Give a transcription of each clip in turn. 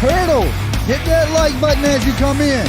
Turtle, hit that like button as you come in.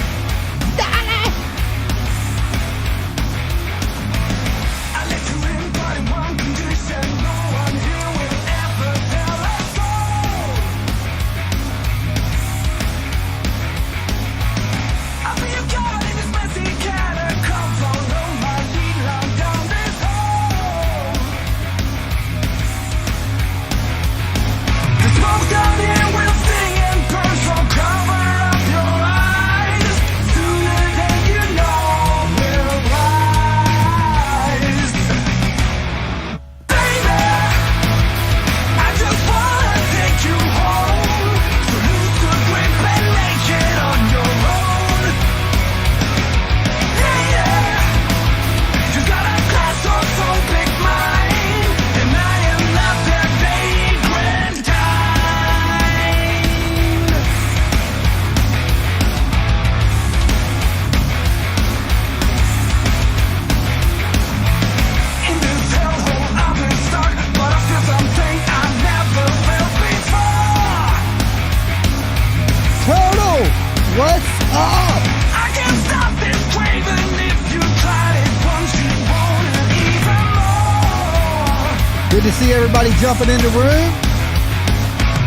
Good to see everybody jumping in the room.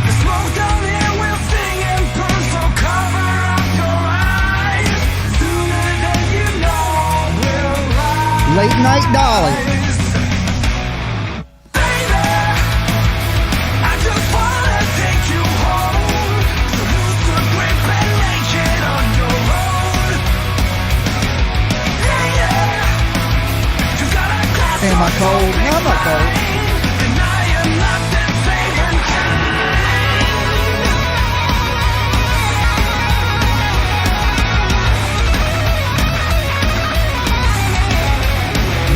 The smoke down here will sing and burn, so cover up your eyes. Sooner than you know we'll rise. Late night Dolly. Baby, I just wanna take you home. So lose the grip and make it on your own. Yeah, yeah. Just got a glass. Am I cold? No, I'm not cold.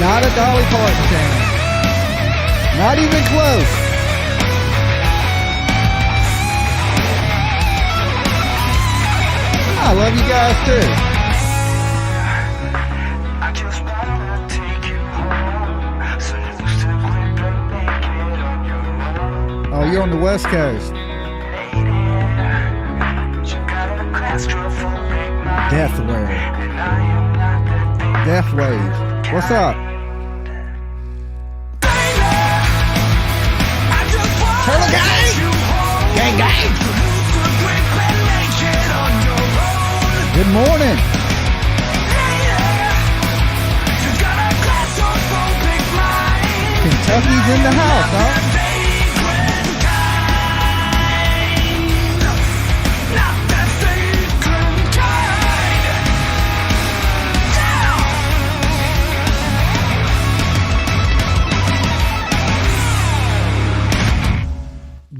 Not a Dolly Parton channel. Not even close. I love you guys too. I just wanna take you home. So lose the grip and make it on your own. Oh, you're on the West Coast. Death Wave. Death Wave. What's up? Turtle gang! Gang gang! Good morning. Kentucky's in the house, huh?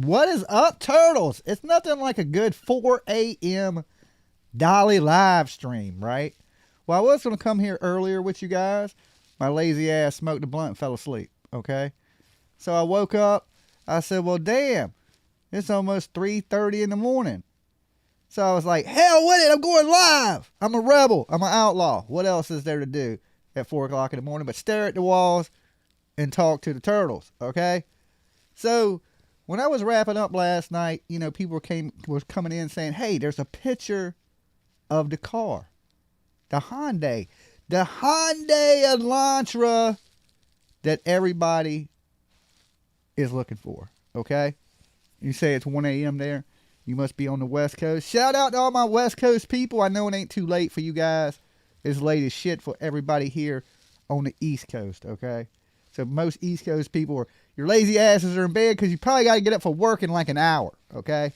What is up, turtles? It's nothing like a good 4 a.m. Dolly live stream, right? Well, I was going to come here earlier with you guys. My lazy ass smoked a blunt and fell asleep, okay? So I woke up. I said, well, damn, it's almost 3:30 in the morning. So I was like, hell with it, I'm going live. I'm a rebel. I'm an outlaw. What else is there to do at 4 o'clock in the morning but stare at the walls and talk to the turtles, okay? So when I was wrapping up last night, you know, people was coming in saying, hey, there's a picture of the car. The Hyundai Elantra that everybody is looking for, okay? You say it's 1 a.m. there. You must be on the West Coast. Shout out to all my West Coast people. I know it ain't too late for you guys. It's late as shit for everybody here on the East Coast, okay? So most East Coast people are, your lazy asses are in bed because you probably got to get up for work in like an hour, okay?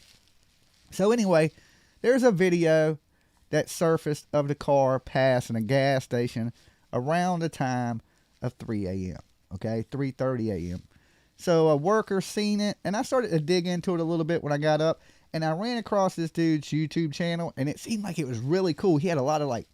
So anyway, there's a video that surfaced of the car passing a gas station around the time of 3 a.m., okay? 3:30 a.m. So a worker seen it, and I started to dig into it a little bit when I got up, and I ran across this dude's YouTube channel, and it seemed like it was really cool. He had a lot of like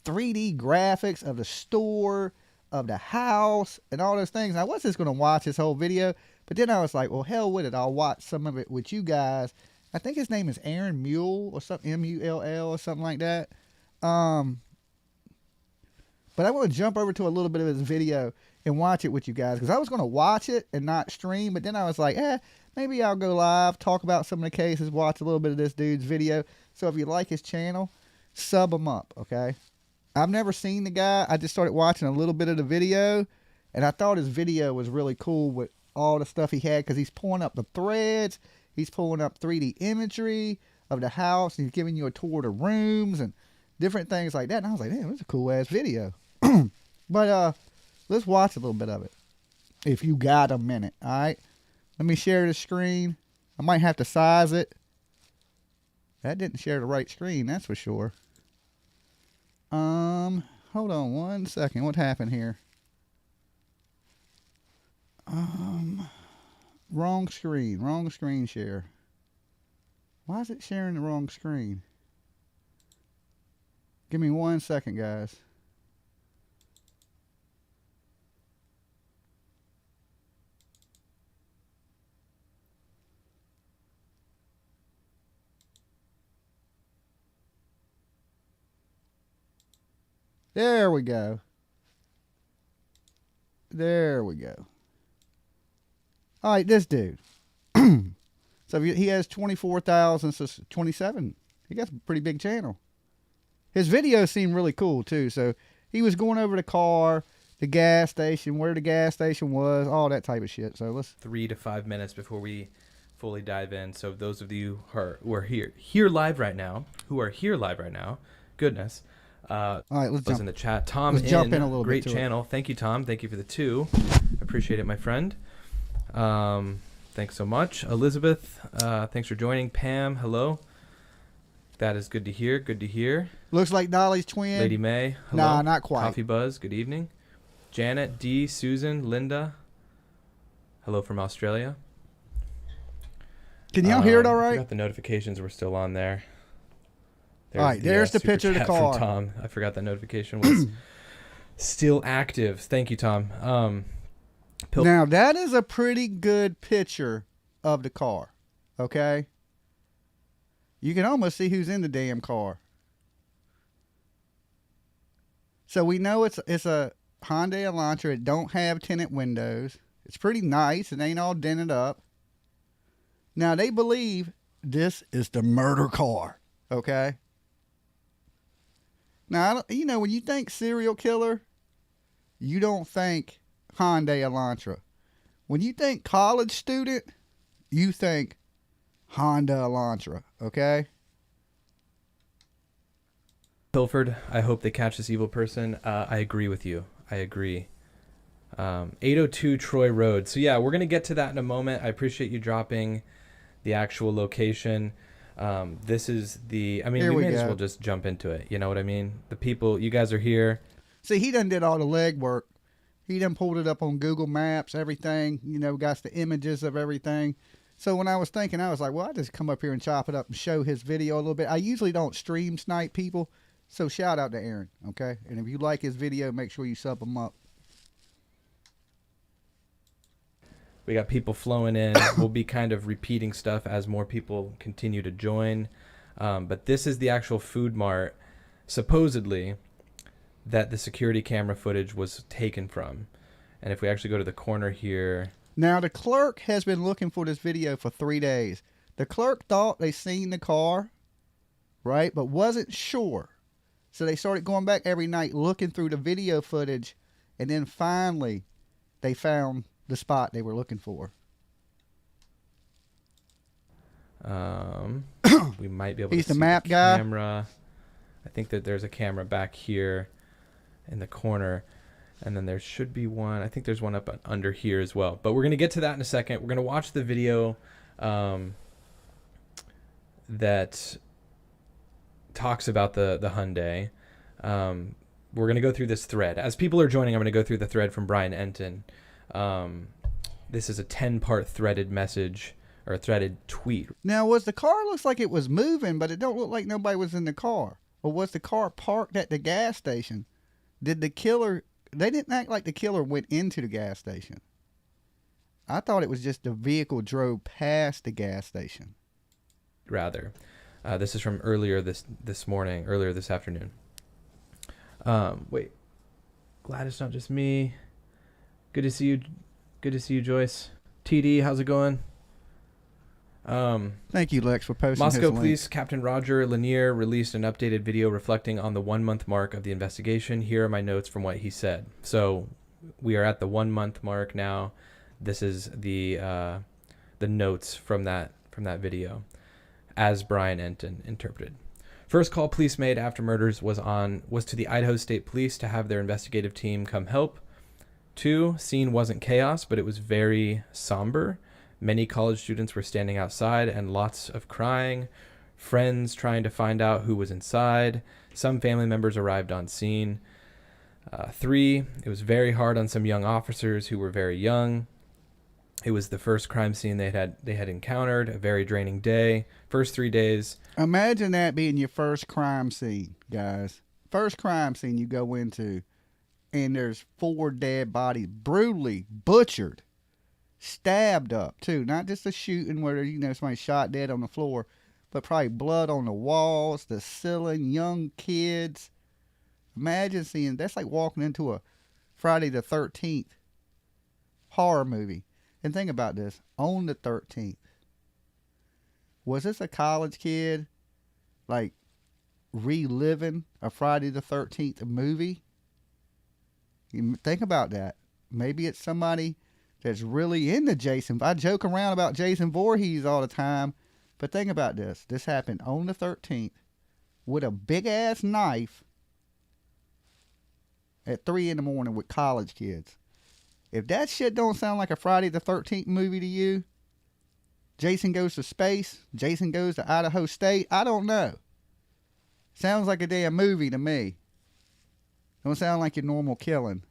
3D graphics of the store, of the house, and all those things. And I was just going to watch this whole video, but then I was like, well, hell with it. I'll watch some of it with you guys. I think his name is Aaron Mule or something, M-U-L-L or something like that. But I want to jump over to a little bit of his video and watch it with you guys, because I was going to watch it and not stream, but then I was like, maybe I'll go live, talk about some of the cases, watch a little bit of this dude's video. So if you like his channel, sub him up, okay? I've never seen the guy. I just started watching a little bit of the video, and I thought his video was really cool with all the stuff he had, because he's pulling up the threads, he's pulling up 3D imagery of the house, and he's giving you a tour of the rooms and different things like that. And I was like, damn, that's a cool ass video. But let's watch a little bit of it, if you got a minute. All right, let me share the screen. I might have to size it. That didn't share the right screen, that's for sure. Hold on one second. What happened here? Wrong screen share. Why is it sharing the wrong screen? Give me 1 second, guys. There we go. There we go. All right, this dude. So he has 24,000, so 27. He got a pretty big channel. His videos seem really cool too. So he was going over the car, the gas station, where the gas station was, all that type of shit. So let's 3 to 5 minutes before we fully dive in. So those of you who are here live right now, goodness. all right. Let's jump in the chat. Tom, let's jump in a little great bit to channel. Thank you, Tom. Thank you for the 2. Appreciate it, my friend. Thanks so much, Elizabeth. Thanks for joining. Pam, hello. That is good to hear. Good to hear. Looks like Dolly's twin. Lady May, hello. Nah, not quite. Coffee Buzz, good evening. Janet, D, Susan, Linda, hello from Australia. Can y'all hear it all I right? forgot the notifications were still on there. All right, there's the super picture of the chat from car. Tom. I forgot that notification was still active. Thank you, Tom. Now, that is a pretty good picture of the car, okay? You can almost see who's in the damn car. So we know it's a Hyundai Elantra. It don't have tinted windows. It's pretty nice. It ain't all dented up. Now, they believe this is the murder car, okay? Now, you know, when you think serial killer, you don't think Hyundai Elantra. When you think college student, you think Honda Elantra, okay? Pilford, I hope they catch this evil person. I agree with you. I agree. 802 Troy Road. So yeah, we're going to get to that in a moment. I appreciate you dropping the actual location. This is the, I mean, we may as well just jump into it. You know what I mean? The people, you guys are here. See, he done did all the legwork. He done pulled it up on Google Maps, everything, you know, got the images of everything. So when I was thinking, I was like, well, I'll just come up here and chop it up and show his video a little bit. I usually don't stream snipe people, so shout out to Aaron, okay? And if you like his video, make sure you sub him up. We got people flowing in. We'll be kind of repeating stuff as more people continue to join. But this is the actual food mart, supposedly, that the security camera footage was taken from. And if we actually go to the corner here. Now, the clerk has been looking for this video for 3 days. The clerk thought they seen the car, right, but wasn't sure. So they started going back every night looking through the video footage, and then finally they found the spot they were looking for. We might be able He's to the see map the guy. camera. I think that there's a camera back here in the corner, and then there should be one. I think there's one up under here as well, but we're going to get to that in a second. We're going to watch the video that talks about the Hyundai. We're going to go through this thread. As people are joining, I'm going to go through the thread from Brian Enton. This is a 10-part threaded message, or a threaded tweet. Now, was the car, looks like it was moving, but it don't look like nobody was in the car. Or was the car parked at the gas station? Did the killer, they didn't act like the killer went into the gas station. I thought it was just the vehicle drove past the gas station. Rather. This is from earlier this afternoon. Wait. Glad it's not just me. Good to see you. Good to see you, Joyce. TD, how's it going? Thank you, Lex, for posting Moscow his link. Police Captain Roger Lanier released an updated video reflecting on the 1 month mark of the investigation. Here are my notes from what he said. So we are at the 1 month mark now. This is the notes from that video, as Brian Enton interpreted. First call police made after murders was to the Idaho State Police to have their investigative team come help. 2, scene wasn't chaos, but it was very somber. Many college students were standing outside and lots of crying. Friends trying to find out who was inside. Some family members arrived on scene. 3, it was very hard on some young officers who were very young. It was the first crime scene they had encountered, a very draining day. First 3 days. Imagine that being your first crime scene, guys. First crime scene you go into, and there's 4 dead bodies, brutally butchered, stabbed up too. Not just a shooting where somebody shot dead on the floor, but probably blood on the walls, the ceiling, young kids. Imagine seeing that's like walking into a Friday the 13th horror movie. And think about this, on the 13th. Was this a college kid like reliving a Friday the 13th movie? You think about that. Maybe it's somebody that's really into Jason. I joke around about Jason Voorhees all the time, but think about this. This happened on the 13th with a big ass knife at 3 in the morning with college kids. If that shit don't sound like a Friday the 13th movie to you, Jason goes to space, Jason goes to Idaho State, I don't know. Sounds like a damn movie to me. Don't sound like your normal killing.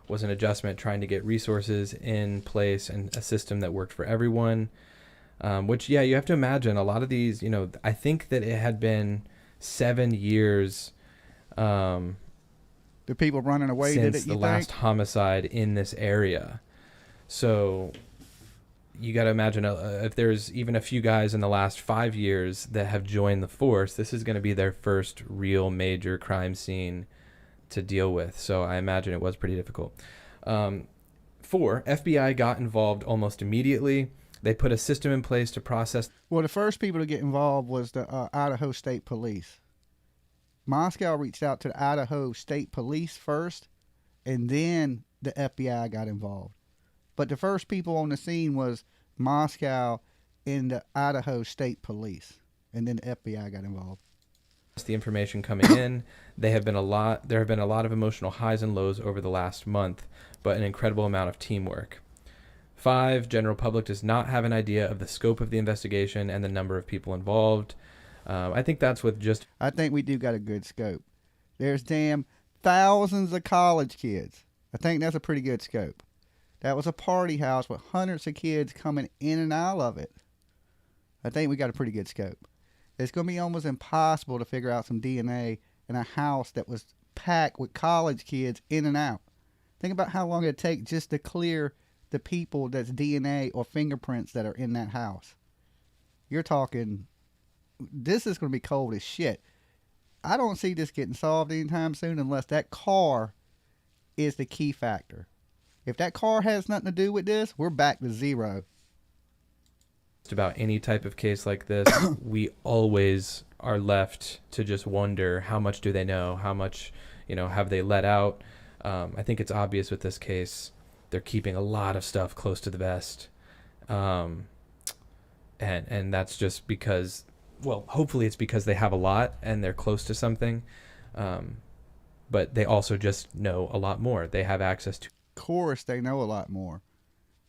Was an adjustment trying to get resources in place and a system that worked for everyone. Which, yeah, you have to imagine a lot of these, I think that it had been 7 years the people running away since did it, the last homicide in this area. So you got to imagine if there's even a few guys in the last 5 years that have joined the force, this is going to be their first real major crime scene to deal with. So I imagine it was pretty difficult. 4, FBI got involved almost immediately. They put a system in place to process. Well, the first people to get involved was the Idaho State Police. Moscow reached out to the Idaho State Police first, and then the FBI got involved. But the first people on the scene was Moscow and the Idaho State Police, and then the FBI got involved. The information coming in, there have been a lot of emotional highs and lows over the last month, but an incredible amount of teamwork. 5, general public does not have an idea of the scope of the investigation and the number of people involved. I think that's with just... I think we do got a good scope. There's damn thousands of college kids. I think that's a pretty good scope. That was a party house with hundreds of kids coming in and out of it. I think we got a pretty good scope. It's going to be almost impossible to figure out some DNA in a house that was packed with college kids in and out. Think about how long it'd take just to clear the people that's DNA or fingerprints that are in that house. You're talking... This is going to be cold as shit. I don't see this getting solved anytime soon unless that car is the key factor. If that car has nothing to do with this, we're back to zero. About any type of case like this, we always are left to just wonder, how much do they know? How much, have they let out? I think it's obvious with this case, they're keeping a lot of stuff close to the vest. And that's just because... Well, hopefully it's because they have a lot and they're close to something. But they also just know a lot more. They have access to... Of course, they know a lot more.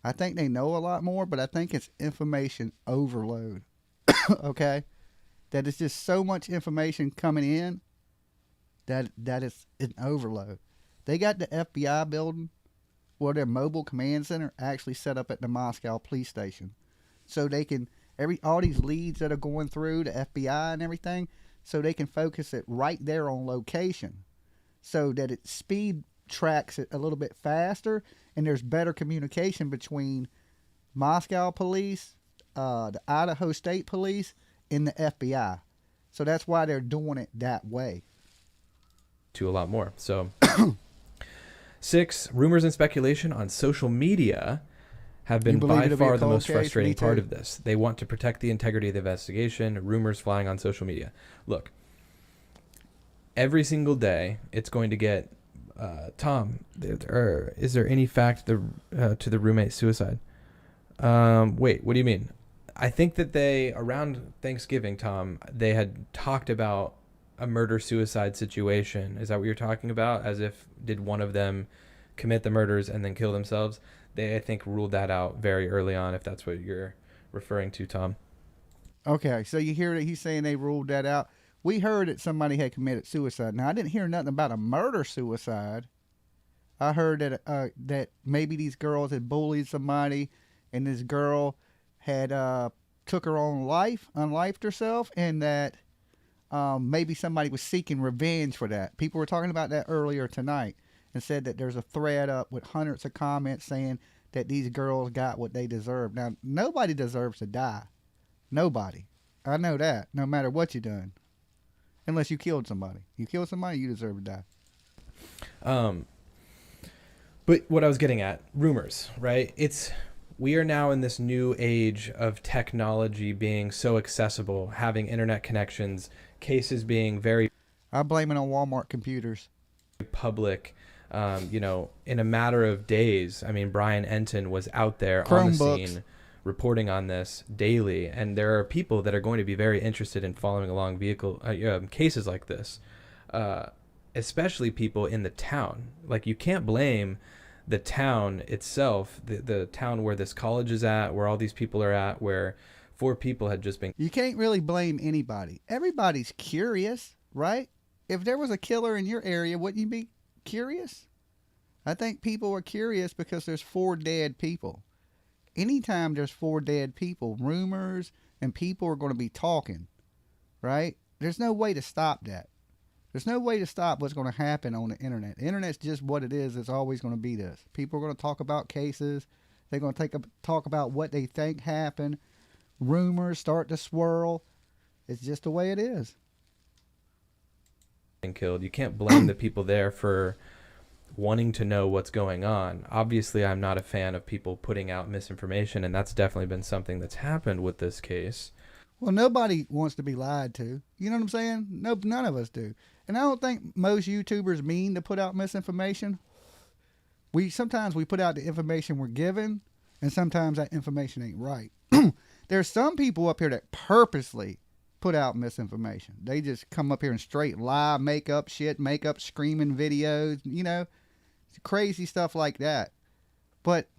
I think they know a lot more, but I think it's information overload. Okay? That it's just so much information coming in that it's an overload. They got the FBI building where their mobile command center actually set up at the Moscow police station. So they can... all these leads that are going through the FBI and everything, so they can focus it right there on location, so that it speed tracks it a little bit faster, and there's better communication between Moscow police, the Idaho State Police, and the FBI. So that's why they're doing it that way. To a lot more. So 6, rumors and speculation on social media have You been believe by it'll be a far the cold most case? frustrating Me part too. of this. They want to protect the integrity of the investigation, rumors flying on social media. Look, every single day it's going to get, Tom, is there any fact to the roommate suicide? Wait, what do you mean? I think that around Thanksgiving, Tom, they had talked about a murder-suicide situation. Is that what you're talking about? As if, did one of them commit the murders and then kill themselves? They, I think, ruled that out very early on, if that's what you're referring to, Tom. Okay, so you hear that he's saying they ruled that out. We heard that somebody had committed suicide. Now I didn't hear nothing about a murder suicide. I heard that maybe these girls had bullied somebody, and this girl had took her own life, unlifed herself, and that maybe somebody was seeking revenge for that. People were talking about that earlier tonight and said that there's a thread up with hundreds of comments saying that these girls got what they deserve. Now, nobody deserves to die. Nobody. I know that, no matter what you're doing. Unless you killed somebody. You killed somebody, you deserve to die. But what I was getting at, rumors, right? We are now in this new age of technology being so accessible, having internet connections, cases being very I blame it on Walmart computers. public. In a matter of days, I mean, Brian Enton was out there on the Chromebooks. scene reporting on this daily, and there are people that are going to be very interested in following along cases like this, especially people in the town. Like, you can't blame the town itself, the town where this college is at, where all these people are at, where 4 people had just been. You can't really blame anybody. Everybody's curious, right? If there was a killer in your area, wouldn't you be curious? I think people are curious because there's 4 dead people. Anytime there's 4 dead people, rumors and people are going to be talking, right? There's no way to stop that. There's no way to stop what's going to happen on the internet. The internet's just what it is. It's always going to be this. People are going to talk about cases. They're going to talk about what they think happened. Rumors start to swirl. It's just the way it is. Killed. You can't blame the people there for wanting to know what's going on. Obviously, I'm not a fan of people putting out misinformation, and that's definitely been something that's happened with this case. Well, nobody wants to be lied to. You know what I'm saying? No, none of us do. And I don't think most YouTubers mean to put out misinformation. Sometimes we put out the information we're given, and sometimes that information ain't right. There's some people up here that purposely put out misinformation. They just come up here and straight lie, make up shit, make up screaming videos, crazy stuff like that. But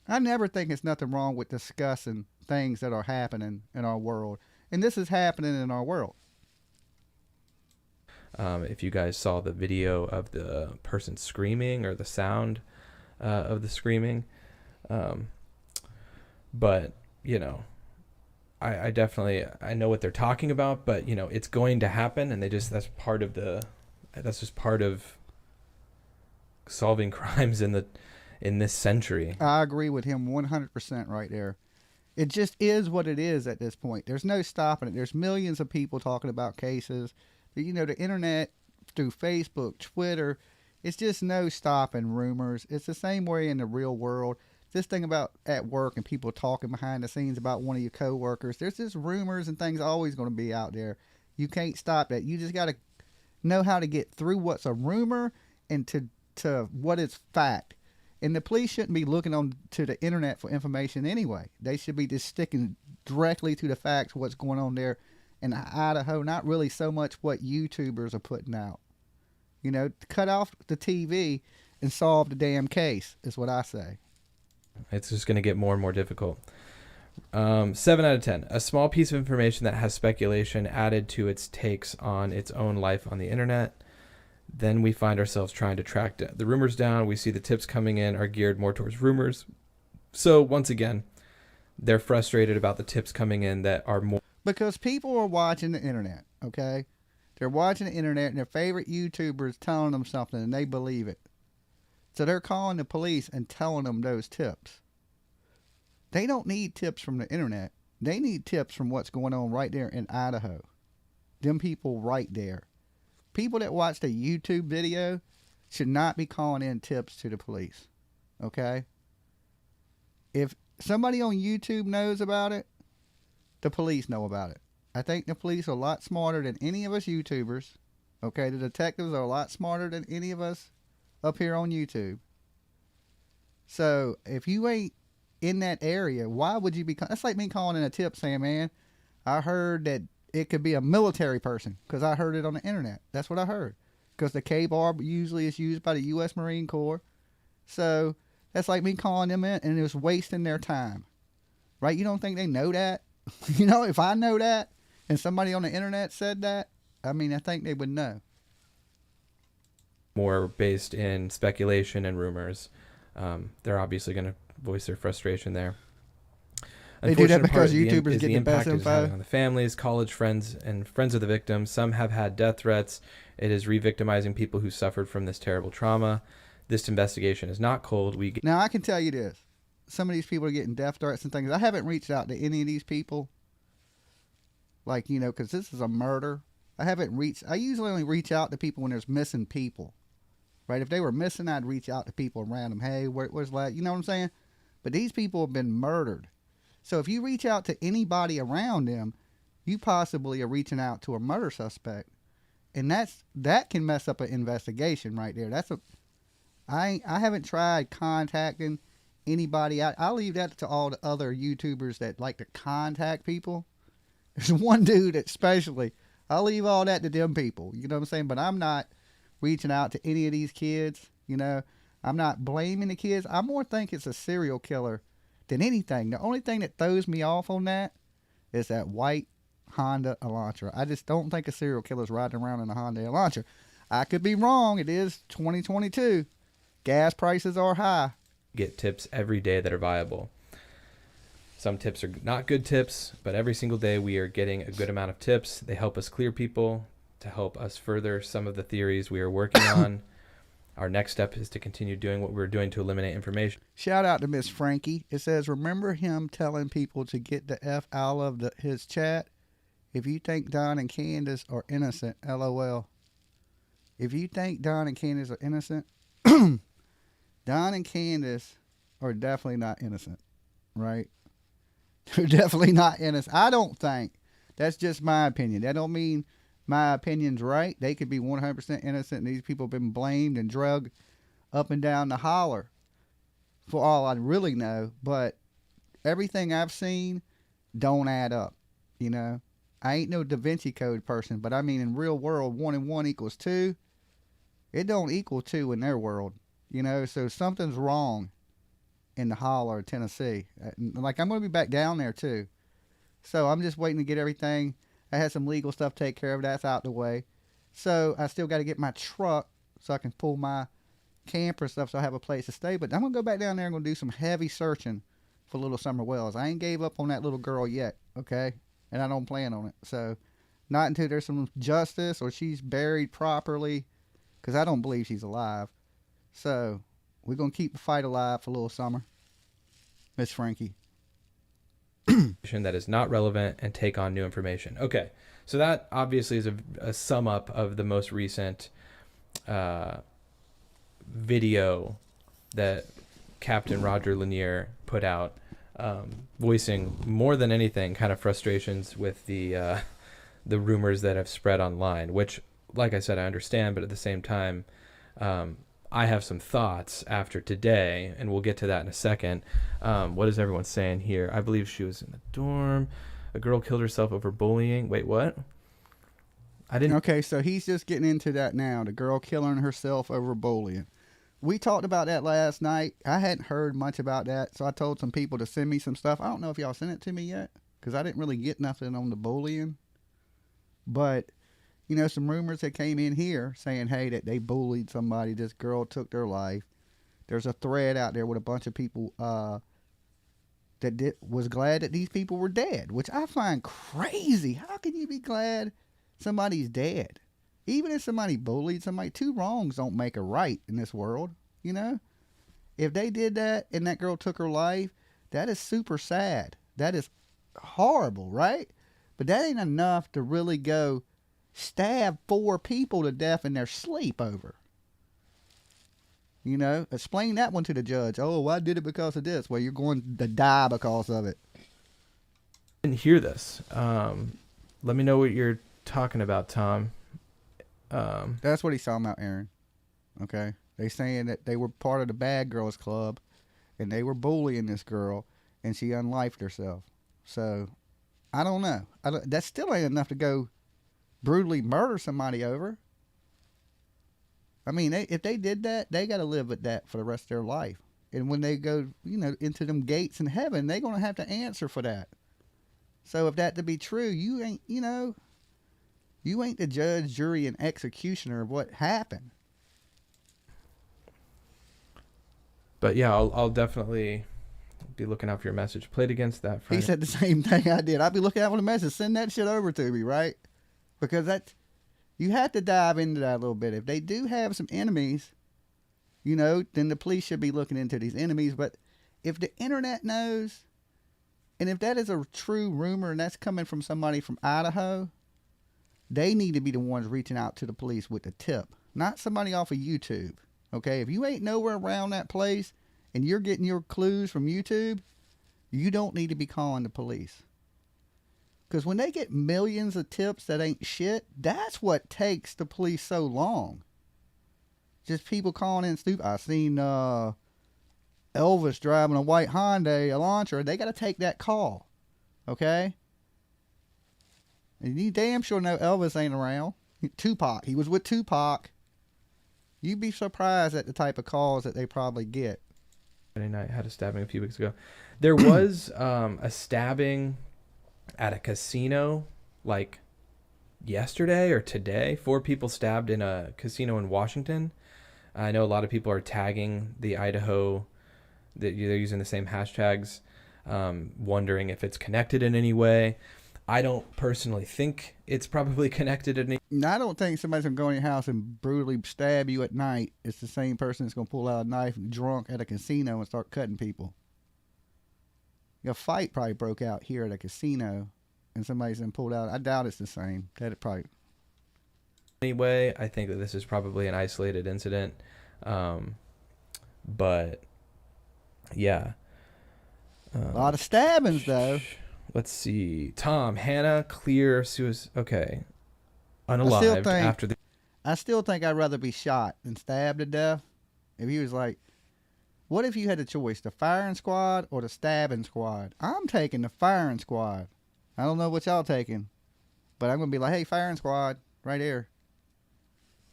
I never think it's nothing wrong with discussing things that are happening in our world. And this is happening in our world. If you guys saw the video of the person screaming or the sound of the screaming. But, I definitely, I know what they're talking about, but, it's going to happen. And that's just part of solving crimes in this century. I agree with him 100% right there. It just is what it is at this point. There's no stopping it. There's millions of people talking about cases. The internet, through Facebook, Twitter, it's just no stopping rumors. It's the same way in the real world. This thing about at work and people talking behind the scenes about one of your coworkers, there's just rumors and things always going to be out there. You can't stop that. You just got to know how to get through what's a rumor and to what is fact. And the police shouldn't be looking on to the internet for information anyway. They should be just sticking directly to the facts, what's going on there in Idaho, not really so much what YouTubers are putting out. Cut off the TV and solve the damn case is what I say. It's just going to get more and more difficult. 7 out of 10. A small piece of information that has speculation added to its takes on its own life on the internet. Then we find ourselves trying to track the rumors down. We see the tips coming in are geared more towards rumors. So once again, they're frustrated about the tips coming in that are more. Because people are watching the internet, okay? They're watching the internet and their favorite YouTuber is telling them something and they believe it. So they're calling the police and telling them those tips. They don't need tips from the internet. They need tips from what's going on right there in Idaho. Them people right there. People that watch the YouTube video should not be calling in tips to the police. Okay? If somebody on YouTube knows about it, the police know about it. I think the police are a lot smarter than any of us YouTubers. Okay, the detectives are a lot smarter than any of us up here on YouTube. So if you ain't in that area, why would you be? That's like me calling in a tip saying, man, I heard that it could be a military person because I heard it on the internet. That's what I heard. Because the K-bar usually is used by the U.S. Marine Corps. So that's like me calling them in and it was wasting their time. Right? You don't think they know that? You know, if I know that and somebody on the internet said that, I mean, I think they would know. More based in speculation and rumors. They're obviously going to voice their frustration there. They do that because Unfortunate part YouTubers is get the best impact it is info. having on the families, college friends, and friends of the victims. Some have had death threats. It is re-victimizing people who suffered from this terrible trauma. This investigation is not cold. Now, I can tell you this. Some of these people are getting death threats and things. I haven't reached out to any of these people. Like, you know, because this is a murder. I usually only reach out to people when there's missing people. Right? If they were missing, I'd reach out to people around them. Hey, where's that? You know what I'm saying? But these people have been murdered. So if you reach out to anybody around them, you possibly are reaching out to a murder suspect. And that can mess up an investigation right there. I haven't tried contacting anybody. I'll leave that to all the other YouTubers that like to contact people. There's one dude especially. I'll leave all that to them people. You know what I'm saying? But I'm not reaching out to any of these kids. You know, I'm not blaming the kids. I more think it's a serial killer than anything. The only thing that throws me off on that is that white Honda Elantra. I just don't think a serial killer's riding around in a Honda Elantra. I could be wrong. It is 2022. Gas prices are high. Get tips every day that are viable. Some tips are not good tips, but every single day we are getting a good amount of tips. They help us clear people, to help us further some of the theories we are working on. Our next step is to continue doing what we're doing to eliminate information. Shout out to Miss Frankie. It says, remember him telling people to get the F out of his chat? If you think Don and Candace are innocent, LOL. If you think Don and Candace are innocent, Don and Candace are definitely not innocent, right? They're definitely not innocent. I don't think. That's just my opinion. That don't mean my opinion's right. They could be 100% innocent, and these people have been blamed and drugged up and down the holler for all I really know. But everything I've seen don't add up, you know. I ain't no Da Vinci Code person, but I mean in real world, 1 and 1 equals 2. It don't equal 2 in their world, you know. So something's wrong in the holler of Tennessee. Like, I'm going to be back down there too. So I'm just waiting to get everything. I had some legal stuff to take care of. That's out the way. So I still got to get my truck so I can pull my camper stuff so I have a place to stay. But I'm going to go back down there and going to do some heavy searching for Little Summer Wells. I ain't gave up on that little girl yet, okay? And I don't plan on it. So not until there's some justice or she's buried properly, because I don't believe she's alive. So we're going to keep the fight alive for Little Summer. Miss Frankie. That is not relevant and take on new information. Okay, so that obviously is a sum up of the most recent video that Captain Roger Lanier put out, voicing more than anything kind of frustrations with the rumors that have spread online, which, like I said, I understand, but at the same time, I have some thoughts after today, and we'll get to that in a second. What is everyone saying here? I believe she was in the dorm. A girl killed herself over bullying. Wait, what? I didn't. Okay, so he's just getting into that now. The girl killing herself over bullying. We talked about that last night. I hadn't heard much about that, so I told some people to send me some stuff. I don't know if y'all sent it to me yet, because I didn't really get nothing on the bullying. But you know, some rumors that came in here saying, hey, that they bullied somebody. This girl took their life. There's a thread out there with a bunch of people that was glad that these people were dead, which I find crazy. How can you be glad somebody's dead? Even if somebody bullied somebody, 2 wrongs don't make a right in this world, you know? If they did that and that girl took her life, that is super sad. That is horrible, right? But that ain't enough to really go stab 4 people to death in their sleep over. You know, explain that one to the judge. Oh, I did it because of this. Well, you're going to die because of it. I didn't hear this. Let me know what you're talking about, Tom. That's what he's talking about, Aaron. Okay? They saying that they were part of the bad girls club, and they were bullying this girl, and she unlifed herself. So, I don't know. That still ain't enough to go brutally murder somebody over. I mean, if they did that, they got to live with that for the rest of their life. And when they go, into them gates in heaven, they're going to have to answer for that. So if that to be true, you ain't, you ain't the judge, jury, and executioner of what happened. But yeah, I'll definitely be looking out for your message. Played against that friend. He said the same thing I did. I'll be looking out for the message. Send that shit over to me, right? Because you have to dive into that a little bit. If they do have some enemies, then the police should be looking into these enemies. But if the internet knows, and if that is a true rumor and that's coming from somebody from Idaho, they need to be the ones reaching out to the police with the tip, not somebody off of YouTube. Okay? If you ain't nowhere around that place and you're getting your clues from YouTube, you don't need to be calling the police. Because when they get millions of tips that ain't shit, that's what takes the police so long. Just people calling in stupid. I seen Elvis driving a white Hyundai Elantra. They got to take that call. Okay? And you damn sure know Elvis ain't around. Tupac. He was with Tupac. You'd be surprised at the type of calls that they probably get. Friday night had a stabbing a few weeks ago. There was a stabbing at a casino like yesterday or today. 4 people stabbed in a casino in Washington. I know a lot of people are tagging the Idaho, that they're using the same hashtags, wondering if it's connected in any way. I don't personally think it's probably connected in any. Now, I don't think somebody's going to go in your house and brutally stab you at night. It's the same person that's going to pull out a knife and drunk at a casino and start cutting people. A fight probably broke out here at a casino and somebody's been pulled out. I doubt it's the same. That'd probably. Anyway, I think that this is probably an isolated incident. But yeah. A lot of stabbings, though. Let's see. Tom, Hannah, clear, suicide. Okay. Unalived after the. I still think I'd rather be shot than stabbed to death. If he was like, what if you had the choice, the firing squad or the stabbing squad? I'm taking the firing squad. I don't know what y'all taking, but I'm going to be like, hey, firing squad, right here.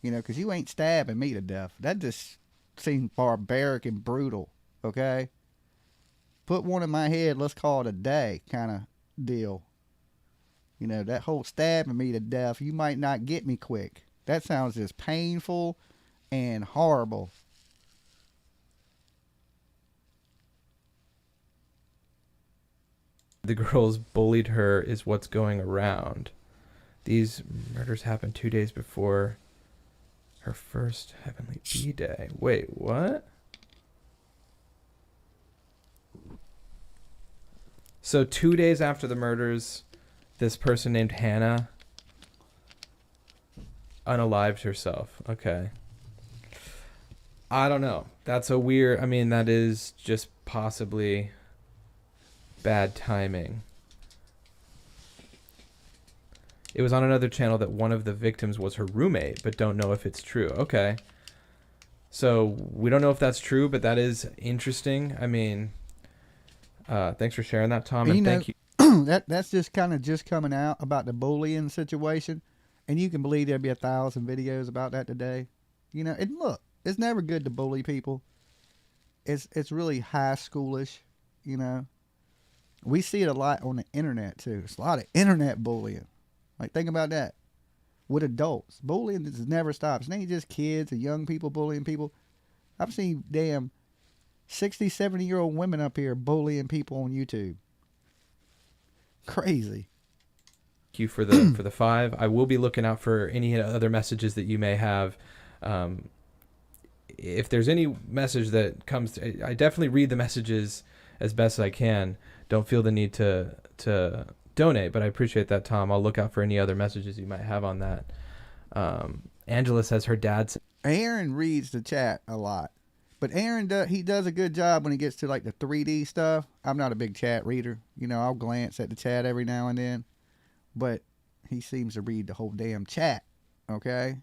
Because you ain't stabbing me to death. That just seems barbaric and brutal, okay? Put one in my head, let's call it a day kind of deal. That whole stabbing me to death, you might not get me quick. That sounds just painful and horrible. The girls bullied her is what's going around. These murders happened 2 days before her first Heavenly Bee Day. Wait, what? So 2 days after the murders, this person named Hannah unalived herself. Okay. I don't know. That's a weird. I mean, that is just possibly bad timing. It was on another channel that one of the victims was her roommate, but don't know if it's true. Okay. So we don't know if that's true, but that is interesting. I mean, thanks for sharing that, Tom, and thank you. That's just kind of just coming out about the bullying situation, and you can believe there'll be 1,000 videos about that today. And look, it's never good to bully people. It's really high schoolish, We see it a lot on the internet too. It's a lot of internet bullying. Like, think about that. With adults, bullying just never stops. It ain't just kids and young people bullying people. I've seen damn 60, 70-year-old women up here bullying people on YouTube. Crazy. Thank you for the 5. I will be looking out for any other messages that you may have. If there's any message that comes, I definitely read the messages as best I can. Don't feel the need to donate, but I appreciate that, Tom. I'll look out for any other messages you might have on that. Angela says her dad's. Aaron reads the chat a lot. But Aaron, he does a good job when he gets to like the 3D stuff. I'm not a big chat reader. You know, I'll glance at the chat every now and then. But he seems to read the whole damn chat. Okay?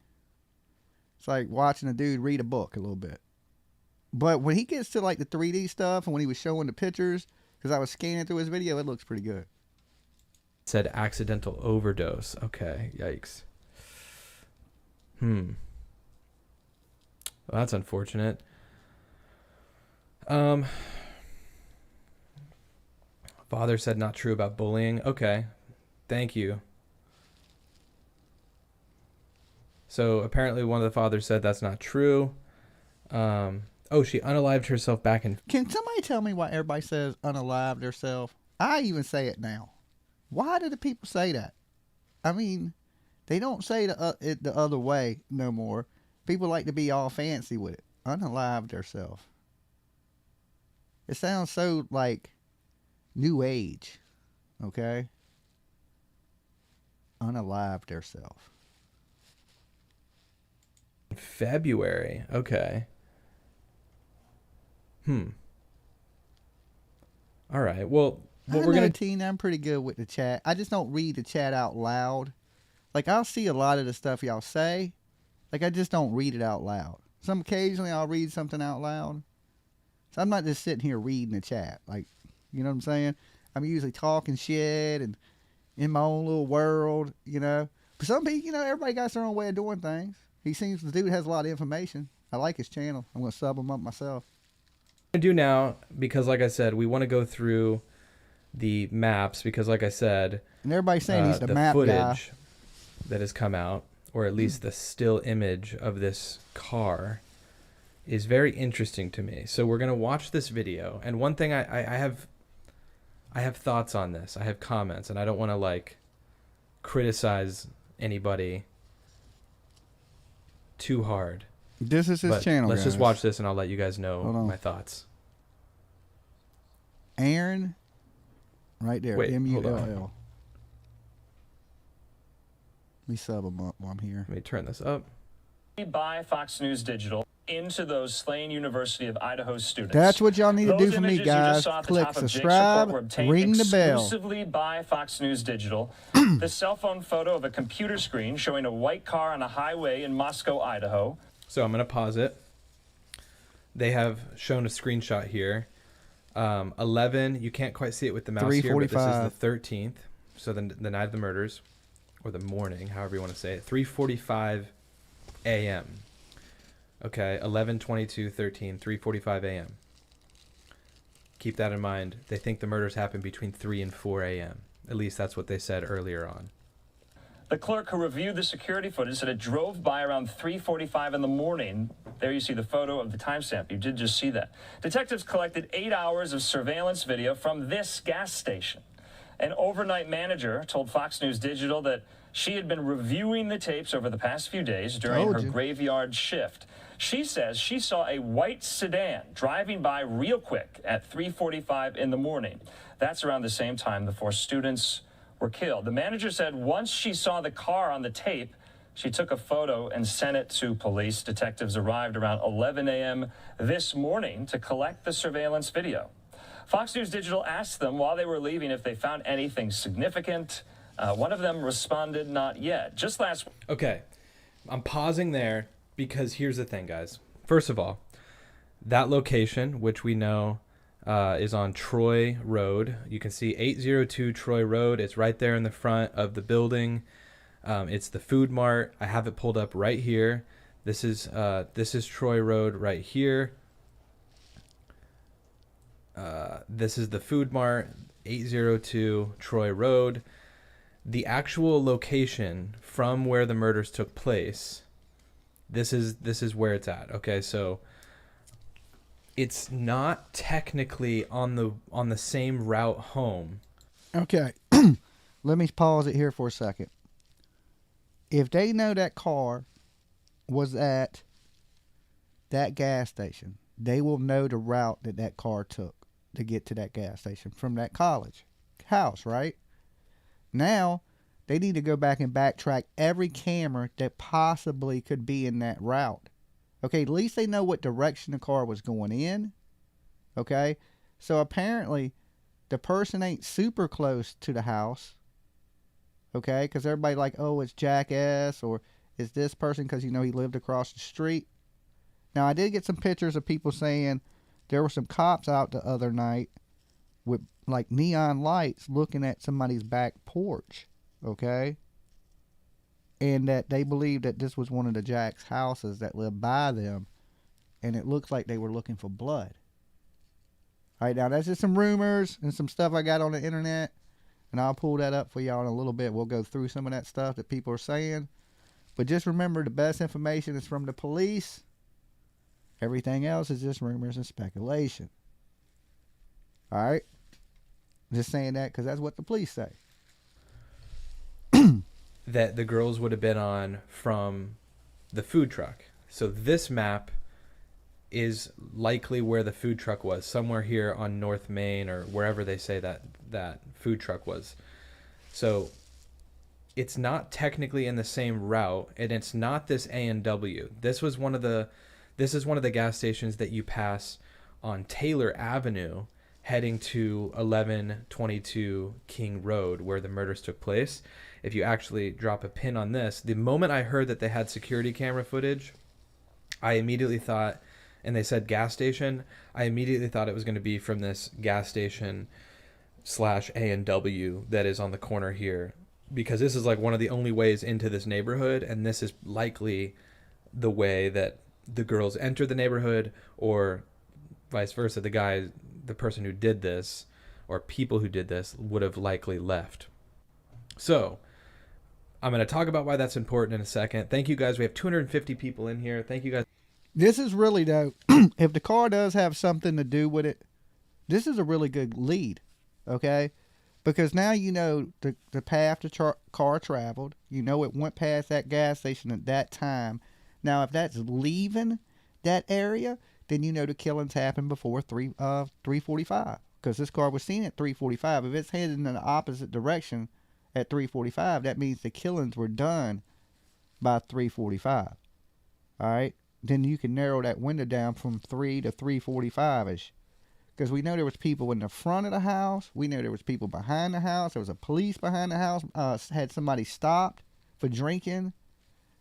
It's like watching a dude read a book a little bit. But when he gets to like the 3D stuff and when he was showing the pictures, because I was scanning through his video, it looks pretty good. Said accidental overdose. Okay, yikes. Well, that's unfortunate. Father said not true about bullying. Okay, thank you. So apparently one of the fathers said that's not true. Oh, she unalived herself back in... Can somebody tell me why everybody says unalived herself? I even say it now. Why do the people say that? I mean, they don't say it the other way no more. People like to be all fancy with it. Unalived herself. It sounds so like new age. Okay? Unalived herself. February. Okay. All right. Well, what we're gonna... I'm pretty good with the chat. I just don't read the chat out loud. Like, I'll see a lot of the stuff y'all say. Like, I just don't read it out loud. Occasionally I'll read something out loud. So I'm not just sitting here reading the chat. Like, you know what I'm saying? I'm usually talking shit and in my own little world, you know. But some people, you know, everybody got their own way of doing things. The dude has a lot of information. I like his channel. I'm going to sub him up myself. I do now, because like I said, we want to go through the maps, because like I said, and everybody's saying he's the map footage guy that has come out, or at least the still image of this car, is very interesting to me. So we're gonna watch this video, and one thing I have thoughts on this. I have comments, and I don't want to like criticize anybody too hard. This is his channel. Let's guys. just watch this, and I'll let you guys know my thoughts. Aaron, right there. Wait, MULL. hold on. Let me sub him up while I'm here. Let me turn this up. By Fox News Digital into those slain University of Idaho students. That's what y'all need to do for me, guys. Click subscribe, ring the bell. Exclusively by Fox News Digital. The cell phone photo of a computer screen showing a white car on a highway in Moscow, Idaho. So I'm going to pause it. They have shown a screenshot here. 11, you can't quite see it with the mouse here, but this is the 13th. So the night of the murders, or the morning, however you want to say it. 3:45 a.m. Okay, 11, 22, 13, 3:45 a.m. Keep that in mind. They think the murders happened between 3 and 4 a.m. At least that's what they said earlier on. The clerk who reviewed the security footage said it drove by around 3:45 in the morning. There you see the photo of the timestamp. You did just see that. Detectives collected 8 hours of surveillance video from this gas station. An overnight manager told Fox News Digital that she had been reviewing the tapes over the past few days during her graveyard shift. She says she saw a white sedan driving by real quick at 3:45 in the morning. That's around the same time the 4 students were killed. The manager said once she saw the car on the tape, she took a photo and sent it to police. Detectives arrived around 11 a.m. this morning to collect the surveillance video. Fox News Digital asked them while they were leaving if they found anything significant. One of them responded, not yet. Just last... Okay, I'm pausing there because here's the thing, guys. First of all, that location, which we know is on Troy Road. You can see 802 Troy Road. It's right there in the front of the building. It's the food mart. I have it pulled up right here. This is Troy Road right here. This is the food mart, 802 Troy Road. The actual location from where the murders took place, this is where it's at. Okay, so it's not technically on the same route home. Okay. Let me pause it here for a second. If they know that car was at that gas station, they will know the route that car took to get to that gas station from that college house, right? Now, they need to go back and backtrack every camera that possibly could be in that route Okay, at least they know what direction the car was going in. Okay, so apparently the person ain't super close to the house. Okay, because everybody like, oh, it's Jackass, or it's this person because, you know, he lived across the street. Now, I did get some pictures of people saying there were some cops out the other night with like neon lights looking at somebody's back porch. Okay, and that they believed that this was one of the Jack's houses that lived by them, and it looks like they were looking for blood. All right, now that's just some rumors and some stuff I got on the internet, and I'll pull that up for y'all in a little bit. We'll go through some of that stuff that people are saying, but just remember, the best information is from the police. Everything else is just rumors and speculation. All right, just saying that because that's what the police say. That the girls would have been on from the food truck. So this map is likely where the food truck was, somewhere here on North Main or wherever they say that food truck was. So it's not technically in the same route, and it's not this A&W. This is one of the gas stations that you pass on Taylor Avenue heading to 1122 King Road, where the murders took place. If you actually drop a pin on this, the moment I heard that they had security camera footage, I immediately thought, and they said gas station, I immediately thought it was going to be from this gas station / A&W that is on the corner here, because this is like one of the only ways into this neighborhood, and this is likely the way that the girls entered the neighborhood, or vice versa, the person who did this, or people who did this, would have likely left. So I'm going to talk about why that's important in a second. Thank you guys. We have 250 people in here. Thank you guys. This is really, though, if the car does have something to do with it, this is a really good lead, okay? Because now you know the path the car traveled. You know it went past that gas station at that time. Now, if that's leaving that area, then you know the killings happened before 3:45, because this car was seen at 3:45. If it's headed in the opposite direction at 3:45, that means the killings were done by 3:45. All right, then you can narrow that window down from 3 to 3:45ish, because we know there was people in the front of the house. We know there was people behind the house. There was a police behind the house. Had somebody stopped for drinking.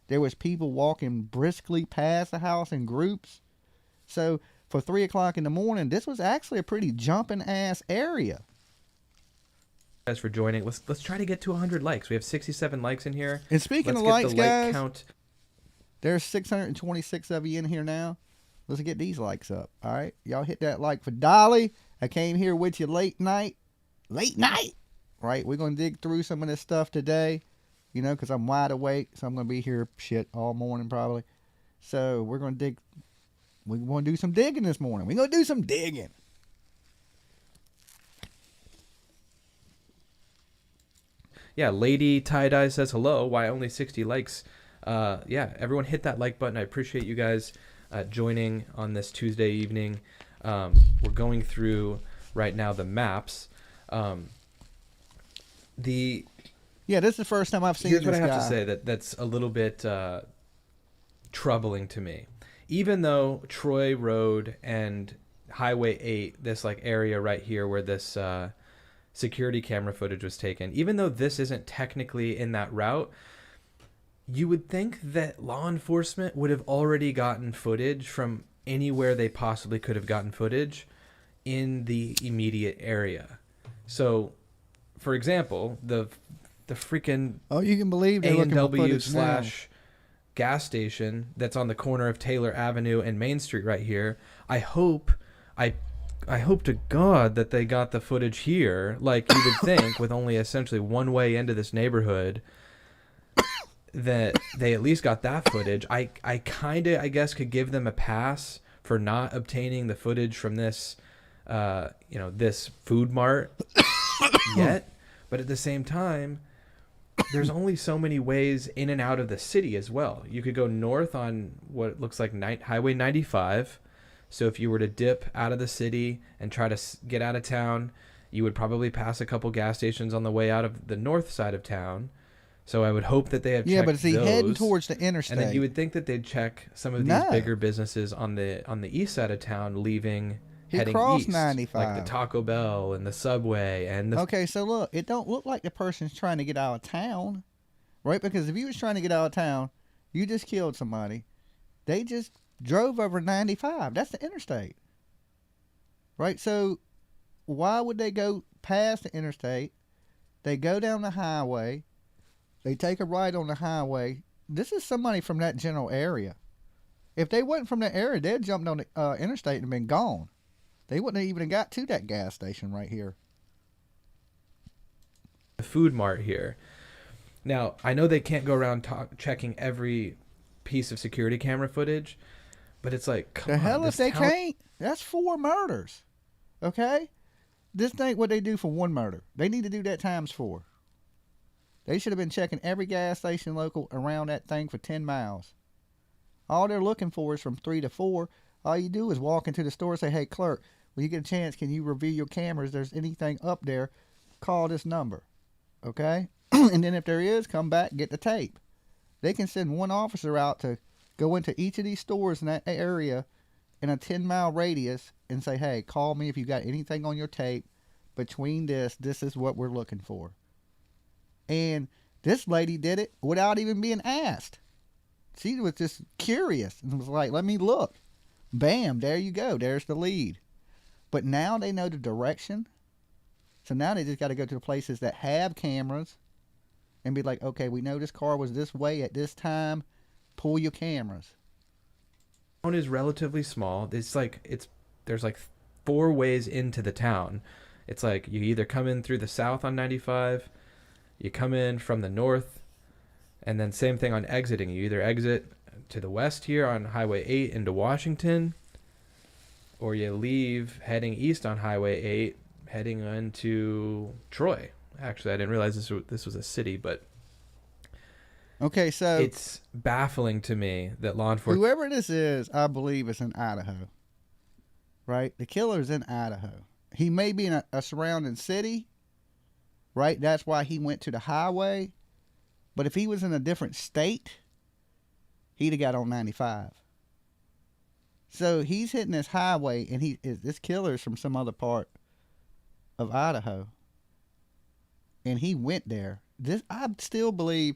There was people walking briskly past the house in groups. So for 3 o'clock in the morning, this was actually a pretty jumping ass area. Guys for joining. Let's try to get to 100 likes. We have 67 likes in here. And speaking Let's of get likes, the like guys, count. There's 626 of you in here now. Let's get these likes up. All right, y'all hit that like for Dolly. I came here with you late night. Right, we're gonna dig through some of this stuff today, you know, because I'm wide awake, so I'm gonna be here all morning probably. So we're gonna dig. We want to do some digging this morning. We're going to do some digging. Yeah, Lady Tie-Dye says hello. Why only 60 likes? Yeah, everyone hit that like button. I appreciate you guys joining on this Tuesday evening. We're going through right now the maps. Yeah, this is the first time I've seen this guy. Here's what I have to say that's a little bit troubling to me. Even though Troy Road and Highway 8, this like area right here where this security camera footage was taken, even though this isn't technically in that route, you would think that law enforcement would have already gotten footage from anywhere they possibly could have gotten footage in the immediate area. So, for example, the freaking you can believe they're looking for A&W footage now. / gas station that's on the corner of Taylor Avenue and Main Street right here. I hope to God that they got the footage here, like you would think, with only essentially one way into this neighborhood, that they at least got that footage. I kind of, I guess, could give them a pass for not obtaining the footage from this this food mart yet, but at the same time, there's only so many ways in and out of the city as well. You could go north on what looks like Highway 95. So if you were to dip out of the city and try to get out of town, you would probably pass a couple gas stations on the way out of the north side of town. So I would hope that they have Yeah, checked but is he heading those. towards the interstate? And then you would think that they'd check some of these No. bigger businesses on the east side of town, heading crossed east, like the 95. Taco Bell and the Subway and the. Okay, so look, it don't look like the person's trying to get out of town, right? Because if you was trying to get out of town, you just killed somebody. They just drove over 95. That's the interstate, right? So why would they go past the interstate? They go down the highway. They take a right on the highway. This is somebody from that general area. If they wasn't from that area, they'd jumped on the interstate and been gone. They wouldn't have even got to that gas station right here. The food mart here. Now, I know they can't go around checking every piece of security camera footage, but it's like, come The on. hell if they can't? That's 4 murders. Okay? This ain't what they do for 1 murder. They need to do that times 4. They should have been checking every gas station local around that thing for 10 miles. All they're looking for is from 3 to 4. All you do is walk into the store and say, hey, clerk, when you get a chance, can you review your cameras? If there's anything up there, call this number. Okay? And then if there is, come back, get the tape. They can send 1 officer out to go into each of these stores in that area in a 10-mile radius and say, hey, call me if you got anything on your tape between this is what we're looking for. And this lady did it without even being asked. She was just curious and was like, let me look. Bam, there you go. There's the lead. But now they know the direction. So now they just got to go to the places that have cameras and be like, okay, we know this car was this way at this time. Pull your cameras. Town is relatively small. There's like 4 ways into the town. It's like you either come in through the south on 95, you come in from the north, and then same thing on exiting. You either exit to the west here on Highway 8 into Washington, or you leave heading east on Highway 8 heading into Troy. Actually, I didn't realize this was a city, but okay, so it's baffling to me that law enforcement. Whoever this is, I believe is in Idaho. Right? The killer's in Idaho. He may be in a surrounding city. Right? That's why he went to the highway. But if he was in a different state, he'd have got on 95. So he's hitting this highway, and this killer's from some other part of Idaho. And he went there. I still believe,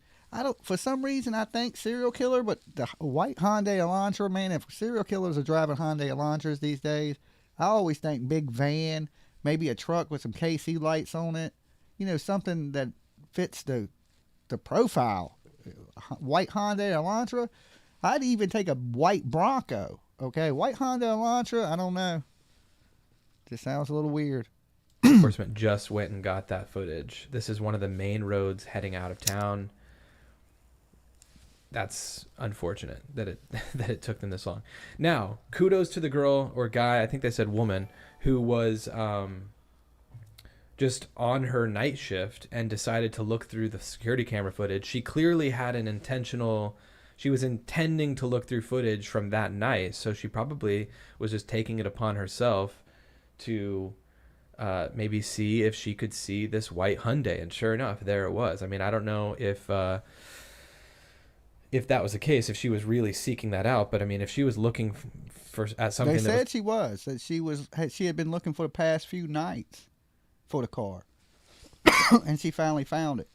for some reason I think serial killer, but the white Hyundai Elantra, man, if serial killers are driving Hyundai Elantras these days, I always think big van, maybe a truck with some KC lights on it, something that fits the profile. White Hyundai Elantra. I'd even take a white Bronco. Okay, white Hyundai Elantra, I don't know. Just sounds a little weird. Enforcement just went and got that footage. This is one of the main roads heading out of town. That's unfortunate that it took them this long. Now, kudos to the girl or guy, I think they said woman, who was just on her night shift and decided to look through the security camera footage. She clearly had she was intending to look through footage from that night, so she probably was just taking it upon herself to maybe see if she could see this white Hyundai, and sure enough, there it was. I mean, I don't know if that was the case, if she was really seeking that out, but I mean, if she was looking at something, they said she had been looking for the past few nights for the car, and she finally found it.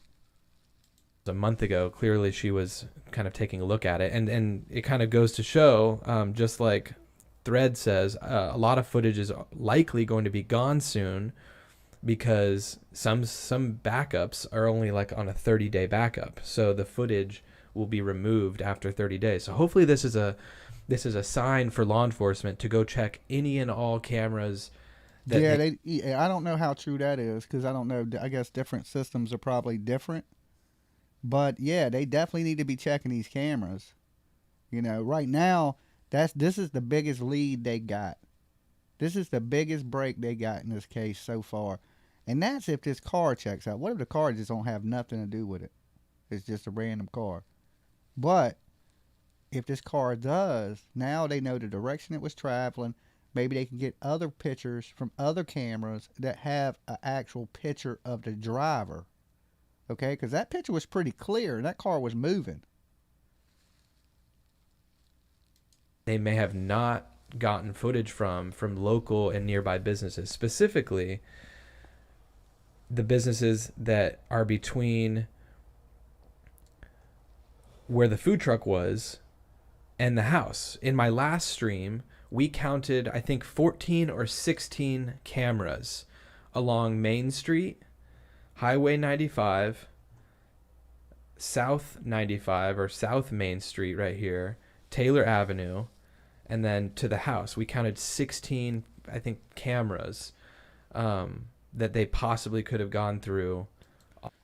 A month ago, clearly she was kind of taking a look at it, and it kind of goes to show, just like Thread says, a lot of footage is likely going to be gone soon because some backups are only like on a 30-day backup, so the footage will be removed after 30 days. So hopefully this is a sign for law enforcement to go check any and all cameras. I don't know how true that is because I don't know. I guess different systems are probably different. But yeah, they definitely need to be checking these cameras. Right now, this is the biggest lead they got. This is the biggest break they got in this case so far. And that's if this car checks out. What if the car just don't have nothing to do with it? It's just a random car. But if this car does, now they know the direction it was traveling. Maybe they can get other pictures from other cameras that have an actual picture of the driver. Okay, because that picture was pretty clear and that car was moving. They may have not gotten footage from local and nearby businesses, specifically the businesses that are between where the food truck was and the house. In my last stream, we counted, I think, 14 or 16 cameras along Main Street, Highway 95, South 95 or South Main Street right here, Taylor Avenue, and then to the house. We counted 16, I think, cameras that they possibly could have gone through.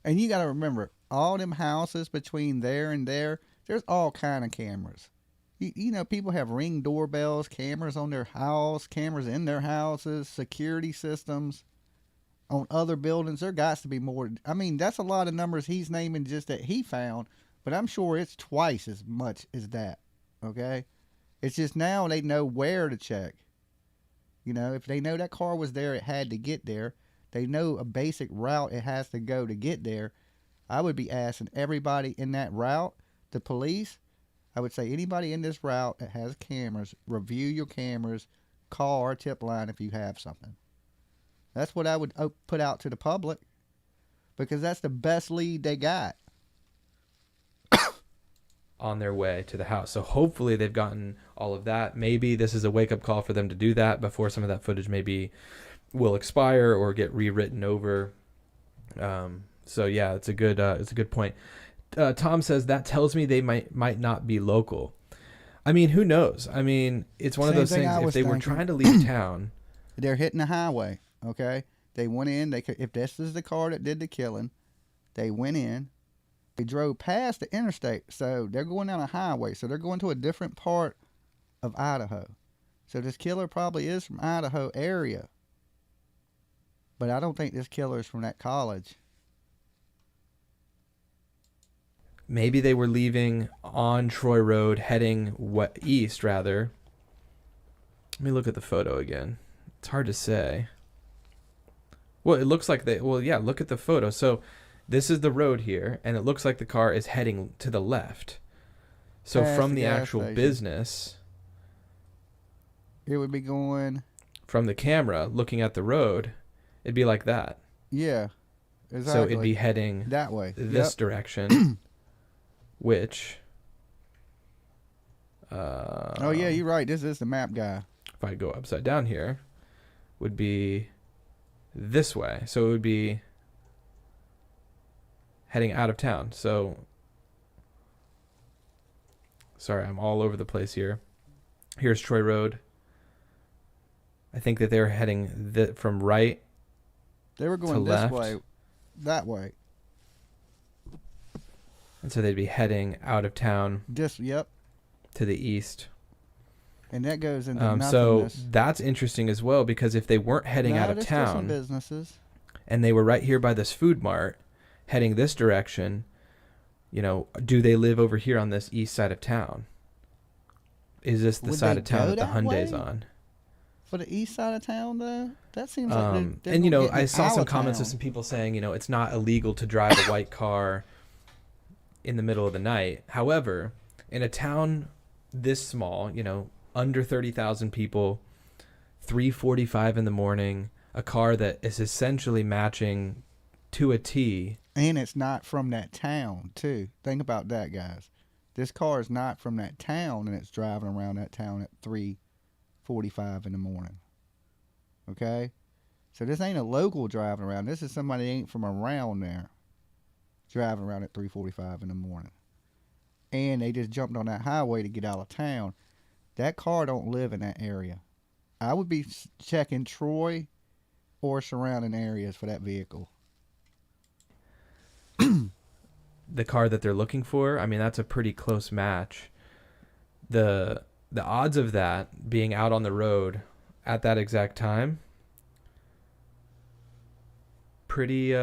And you got to remember, all them houses between there and there, there's all kind of cameras. You know, people have Ring doorbells, cameras on their house, cameras in their houses, security systems on other buildings. There got to be more. I mean, that's a lot of numbers he's naming just that he found, but I'm sure it's twice as much as that. Okay? It's just now they know where to check. You know, if they know that car was there, it had to get there. They know a basic route it has to go to get there. I would be asking everybody in that route, the police, I would say anybody in this route that has cameras, review your cameras, call our tip line if you have something. That's what I would put out to the public, because that's the best lead they got. On their way to the house. So hopefully they've gotten all of that. Maybe this is a wake-up call for them to do that before some of that footage maybe will expire or get rewritten over. So yeah, it's a good point. Tom says that tells me they might not be local. I mean, who knows? I mean, it's one of those things. If they were trying to leave town, they're hitting the highway. Okay, they went in. If this is the car that did the killing, they went in. They drove past the interstate, so they're going down a highway. So they're going to a different part of Idaho. So this killer probably is from Idaho area. But I don't think this killer is from that college. Maybe they were leaving on Troy Road, heading east, rather. Let me look at the photo again. It's hard to say. Well, it looks like look at the photo. So this is the road here, and it looks like the car is heading to the left. So from the actual business, it would be going from the camera looking at the road, it'd be like that. Yeah, exactly. So it'd be heading that way, this direction, which. Oh yeah, you're right. This is the map guy. If I go upside down here, would be this way. So it would be heading out of town. So, sorry, I'm all over the place here. Here's Troy Road. I think that they're heading from right. They were going this way, that way. And so they'd be heading out of town. Yep. To the east. And that goes into nothingness. So that's interesting as well, because if they weren't heading out of town, businesses, and they were right here by this food mart, heading this direction, do they live over here on this east side of town? Is this the side of town that the Hyundai's on? For the east side of town, though? That seems like they're and, I saw some comments of some people saying, it's not illegal to drive a white car in the middle of the night. However, in a town this small, under 30,000 people, 3:45 in the morning, a car that is essentially matching to a T. And it's not from that town, too. Think about that, guys. This car is not from that town, and it's driving around that town at 3:45 in the morning. Okay? So this ain't a local driving around. This is somebody that ain't from around there driving around at 3:45 in the morning. And they just jumped on that highway to get out of town. That car don't live in that area. I would be checking Troy or surrounding areas for that vehicle. The car that they're looking for, I mean, that's a pretty close match. The odds of that being out on the road at that exact time, pretty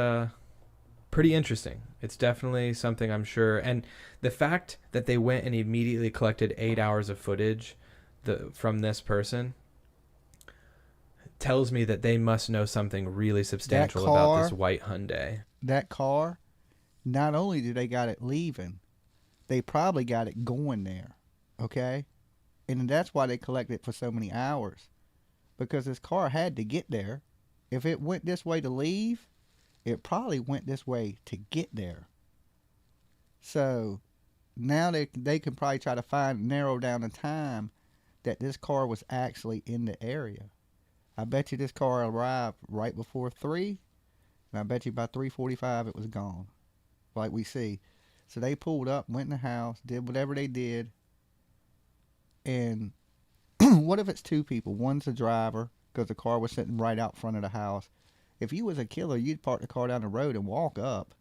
interesting. It's definitely something, I'm sure. And the fact that they went and immediately collected 8 hours of footage from this person tells me that they must know something really substantial about this white Hyundai. That car not only do they got it leaving, they probably got it going there. Okay? And that's why they collected it for so many hours. Because this car had to get there. If it went this way to leave, it probably went this way to get there. So now they can probably try to narrow down the time that this car was actually in the area. I bet you this car arrived right before 3, and I bet you by 3:45 it was gone, like we see. So they pulled up, went in the house, did whatever they did, and what if it's 2 people? One's the driver, because the car was sitting right out front of the house. If you was a killer, you'd park the car down the road and walk up.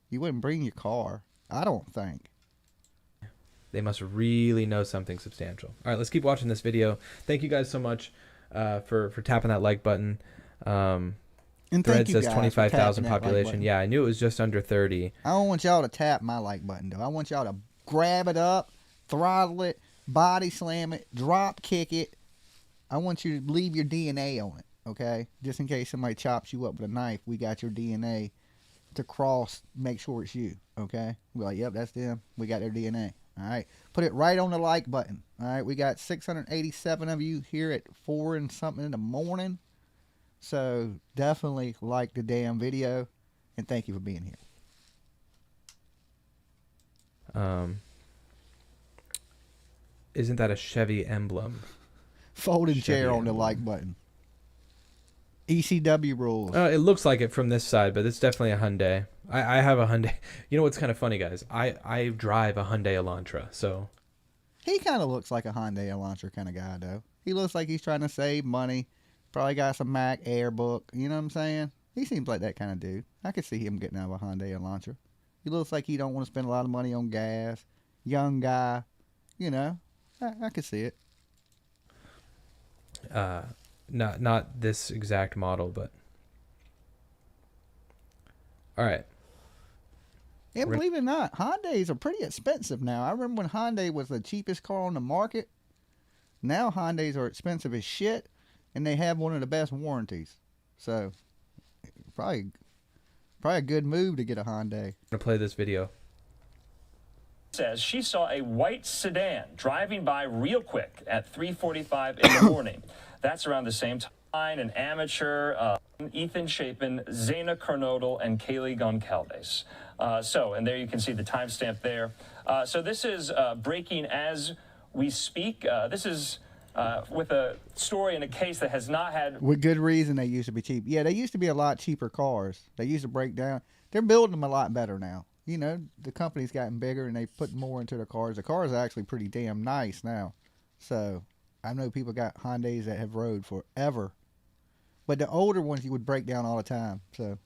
You wouldn't bring your car, I don't think. They must really know something substantial. All right, let's keep watching this video. Thank you guys so much for tapping that like button. And Thread thank you says guys for 25,000 tapping that like population. button. Yeah, I knew it was just under 30. I don't want y'all to tap my like button, though. I want y'all to grab it up, throttle it, body slam it, drop kick it. I want you to leave your DNA on it, okay? Just in case somebody chops you up with a knife, we got your DNA to make sure it's you, okay? We're like, yep, that's them. We got their DNA, all right? Put it right on the like button, all right? We got 687 of you here at 4 and something in the morning. So definitely like the damn video, and thank you for being here. Isn't that a Chevy emblem? Folding Chevy chair on the emblem. like button. ECW rules. It looks like it from this side, but it's definitely a Hyundai. I have a Hyundai. You know what's kind of funny, guys? I drive a Hyundai Elantra, so. He kind of looks like a Hyundai Elantra kind of guy, though. He looks like he's trying to save money. Probably got some Mac Air book. You know what I'm saying? He seems like that kind of dude. I could see him getting out of a Hyundai Elantra. He looks like he don't want to spend a lot of money on gas. Young guy. You know, I could see it. Not this exact model, but. All right. And believe it or not, Hyundais are pretty expensive now. I remember when Hyundai was the cheapest car on the market. Now Hyundais are expensive as shit, and they have one of the best warranties. So, probably a good move to get a Hyundai. I'm gonna play this video. Says she saw a white sedan driving by real quick at 3:45 in the morning. That's around the same time an amateur, Ethan Chapin, Xana Carnodal, and Kaylee Goncalves. And there you can see the timestamp there. So this is breaking as we speak. This is with a story in a case that has not had... With good reason they used to be cheap. Yeah, they used to be a lot cheaper cars. They used to break down. They're building them a lot better now. You know, the company's gotten bigger and they put more into their cars. The cars are actually pretty damn nice now. So, I know people got Hyundais that have rode forever. But the older ones you would break down all the time. So,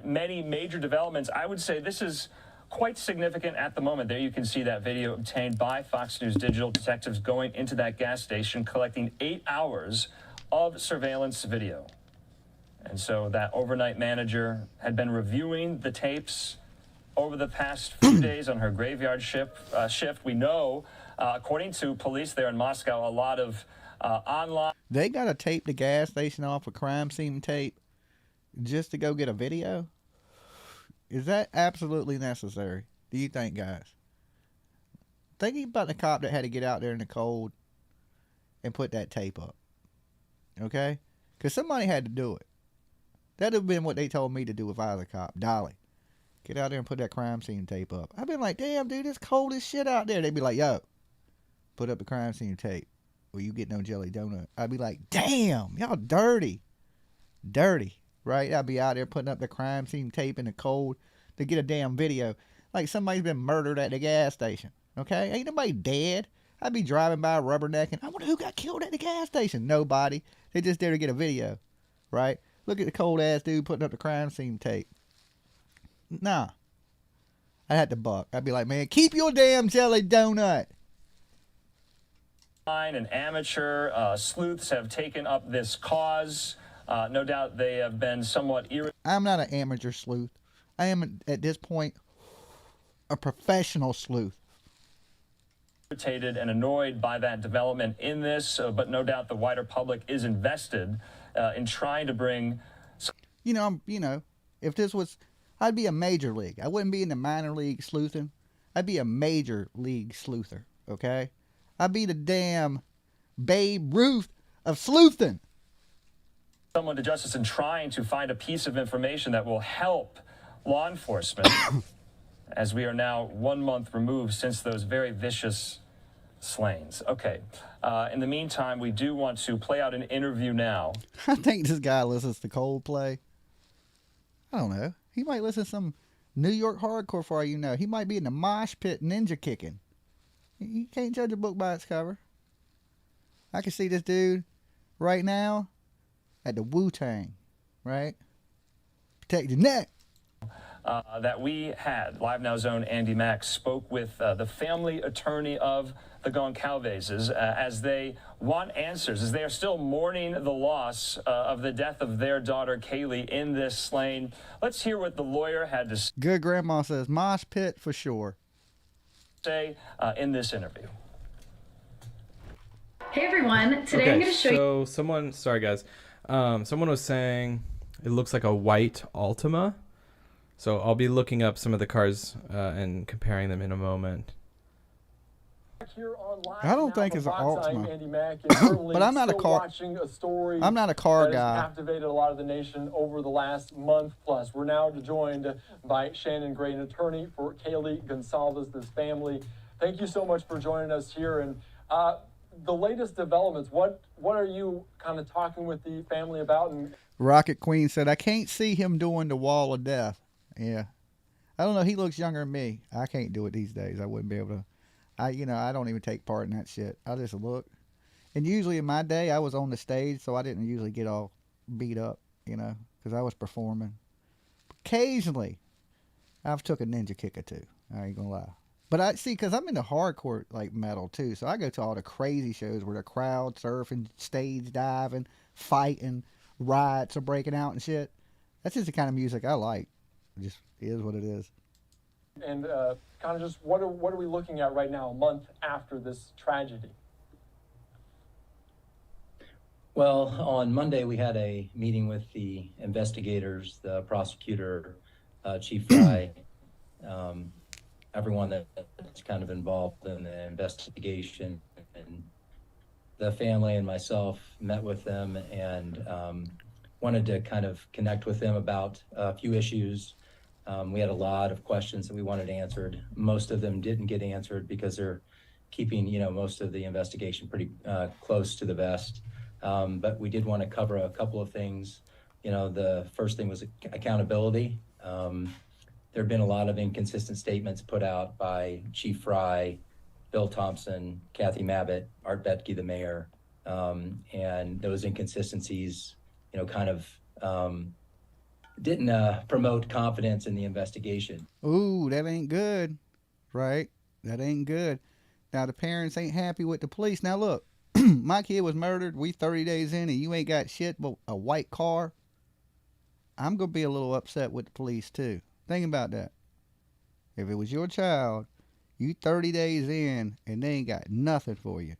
many major developments. I would say this is quite significant at the moment. There you can see that video obtained by Fox News Digital. Detectives going into that gas station, collecting 8 hours of surveillance video. And so that overnight manager had been reviewing the tapes over the past few days on her graveyard shift. We know, according to police there in Moscow, a lot of online... they got to tape the gas station off a crime scene tape just to go get a video? Is that absolutely necessary, do you think, guys? Thinking about the cop that had to get out there in the cold and put that tape up. Okay? Because somebody had to do it. That would have been what they told me to do if I was a cop. Dolly, get out there and put that crime scene tape up. I've been like, damn, dude, it's cold as shit out there. They'd be like, yo, put up the crime scene tape or you get no jelly donut. I'd be like, damn, y'all dirty. Dirty, right? I'd be out there putting up the crime scene tape in the cold to get a damn video. Like somebody's been murdered at the gas station. Okay? Ain't nobody dead. I'd be driving by rubbernecking. I wonder who got killed at the gas station. Nobody. They just there to get a video, right? Look at the cold ass dude putting up the crime scene tape. Nah. I had to buck. I'd be like, man, keep your damn jelly donut. And amateur sleuths have taken up this cause. No doubt they have been somewhat I'm not an amateur sleuth. I am, at this point, a professional sleuth. irritated and annoyed by that development in this, but no doubt the wider public is invested in trying to bring... If this was, I'd be a major league. I wouldn't be in the minor league sleuthing. I'd be a major league sleuther, okay? I'd be the damn Babe Ruth of sleuthing. Someone to justice in trying to find a piece of information that will help law enforcement as we are now 1 month removed since those very vicious slayings. Okay. In the meantime, we do want to play out an interview now. I think this guy listens to Coldplay. I don't know. He might listen to some New York hardcore for all you know. He might be in the mosh pit ninja kicking. You can't judge a book by its cover. I can see this dude right now at the Wu-Tang, right? Protect your neck. That we had. Live Now's own Andy Mack spoke with the family attorney of the Goncalveses as they want answers, as they are still mourning the loss of the death of their daughter Kaylee in this slaying. Let's hear what the lawyer had to Good grandma says mosh pit for sure. say in this interview. Hey everyone, today I'm going to show you. So someone, sorry guys, someone was saying it looks like a white Altima. So I'll be looking up some of the cars and comparing them in a moment. I don't think it's an Altima. But I'm not a car. I'm not a car guy. Captivated a lot of the nation over the last month plus. We're now joined by Shannon Gray, an attorney for Kaylee Gonsalves, this family. Thank you so much for joining us here. And the latest developments, what are you kind of talking with the family about? And Rocket Queen said, I can't see him doing the wall of death. Yeah. I don't know. He looks younger than me. I can't do it these days. I wouldn't be able to. I don't even take part in that shit. I just look. And usually in my day, I was on the stage, so I didn't usually get all beat up, because I was performing. Occasionally, I've took a ninja kick or two. I ain't gonna lie. But I see, because I'm into hardcore like metal too, so I go to all the crazy shows where the crowd surfing, stage diving, fighting, riots are breaking out and shit. That's just the kind of music I like. It just is what it is. And kind of just what are we looking at right now, a month after this tragedy? Well, on Monday we had a meeting with the investigators, the prosecutor, Chief Fry, everyone that's kind of involved in the investigation, and the family and myself met with them and wanted to kind of connect with them about a few issues. We had a lot of questions that we wanted answered. Most of them didn't get answered because they're keeping, most of the investigation pretty close to the vest. But we did want to cover a couple of things. The first thing was accountability. There have been a lot of inconsistent statements put out by Chief Fry, Bill Thompson, Kathy Mabbitt, Art Betke, the mayor, and those inconsistencies, didn't promote confidence in the investigation. Ooh, that ain't good, right? That ain't good. Now, the parents ain't happy with the police. Now, look, my kid was murdered. We 30 days in, and you ain't got shit but a white car. I'm going to be a little upset with the police, too. Think about that. If it was your child, you 30 days in, and they ain't got nothing for you,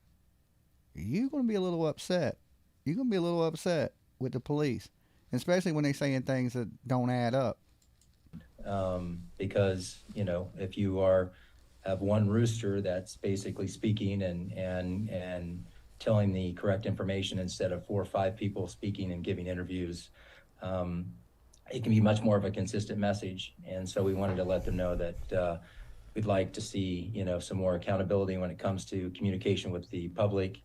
you're going to be a little upset. You're going to be a little upset with the police. Especially when they're saying things that don't add up. Because, if you have one rooster that's basically speaking and telling the correct information instead of 4 or 5 people speaking and giving interviews, it can be much more of a consistent message. And so we wanted to let them know that we'd like to see, some more accountability when it comes to communication with the public,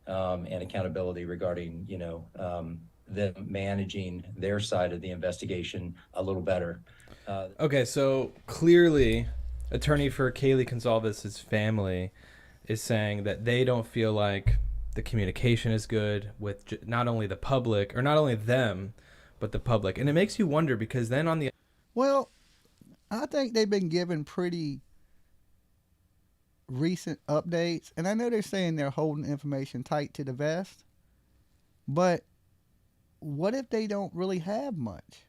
and accountability regarding, them managing their side of the investigation a little better. Okay, so clearly, attorney for Kaylee Gonsalves' family is saying that they don't feel like the communication is good with not only the public, or not only them, but the public. And it makes you wonder, because then on the... Well, I think they've been given pretty recent updates. And I know they're saying they're holding information tight to the vest. But what if they don't really have much?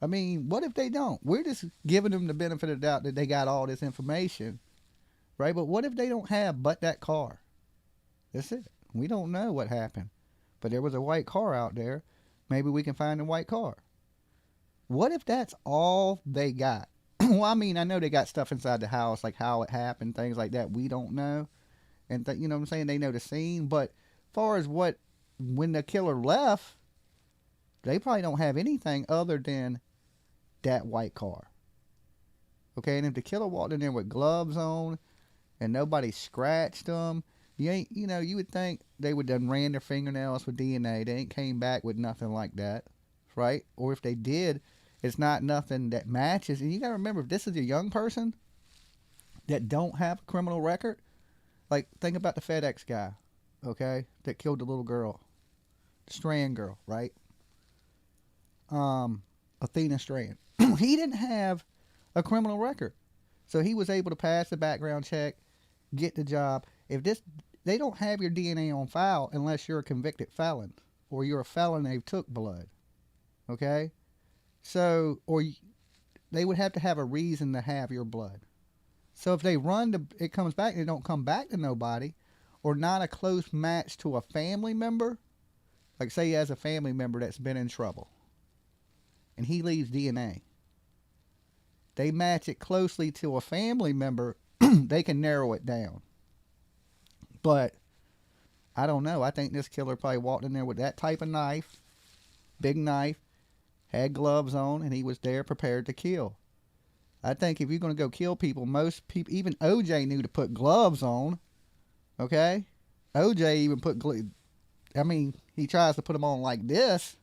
I mean, what if they don't? We're just giving them the benefit of the doubt that they got all this information, right? But what if they don't have but that car? That's it. We don't know what happened. But there was a white car out there. Maybe we can find a white car. What if that's all they got? Well, I mean, I know they got stuff inside the house, like how it happened, things like that. We don't know, and you know what I'm saying? They know the scene, but far as what when the killer left, they probably don't have anything other than that white car. Okay, and if the killer walked in there with gloves on and nobody scratched them, you would think they would done ran their fingernails with DNA. They ain't came back with nothing like that, right? Or if they did, it's not nothing that matches. And you gotta remember, if this is a young person that don't have a criminal record, like think about the FedEx guy, okay, that killed the little girl, the Strand girl, right? Athenastrand. He didn't have a criminal record, so he was able to pass the background check, get the job. If they don't have your DNA on file unless you're a convicted felon or you're a felon they took blood, okay? So, they would have to have a reason to have your blood. So if they it comes back and it don't come back to nobody, or not a close match to a family member, like say he has a family member that's been in trouble, and he leaves DNA. They match it closely to a family member, they can narrow it down. But I don't know. I think this killer probably walked in there with that type of knife, big knife, had gloves on, and he was there prepared to kill. I think if you're going to go kill people, most people, even OJ knew to put gloves on. Okay? OJ even he tries to put them on like this.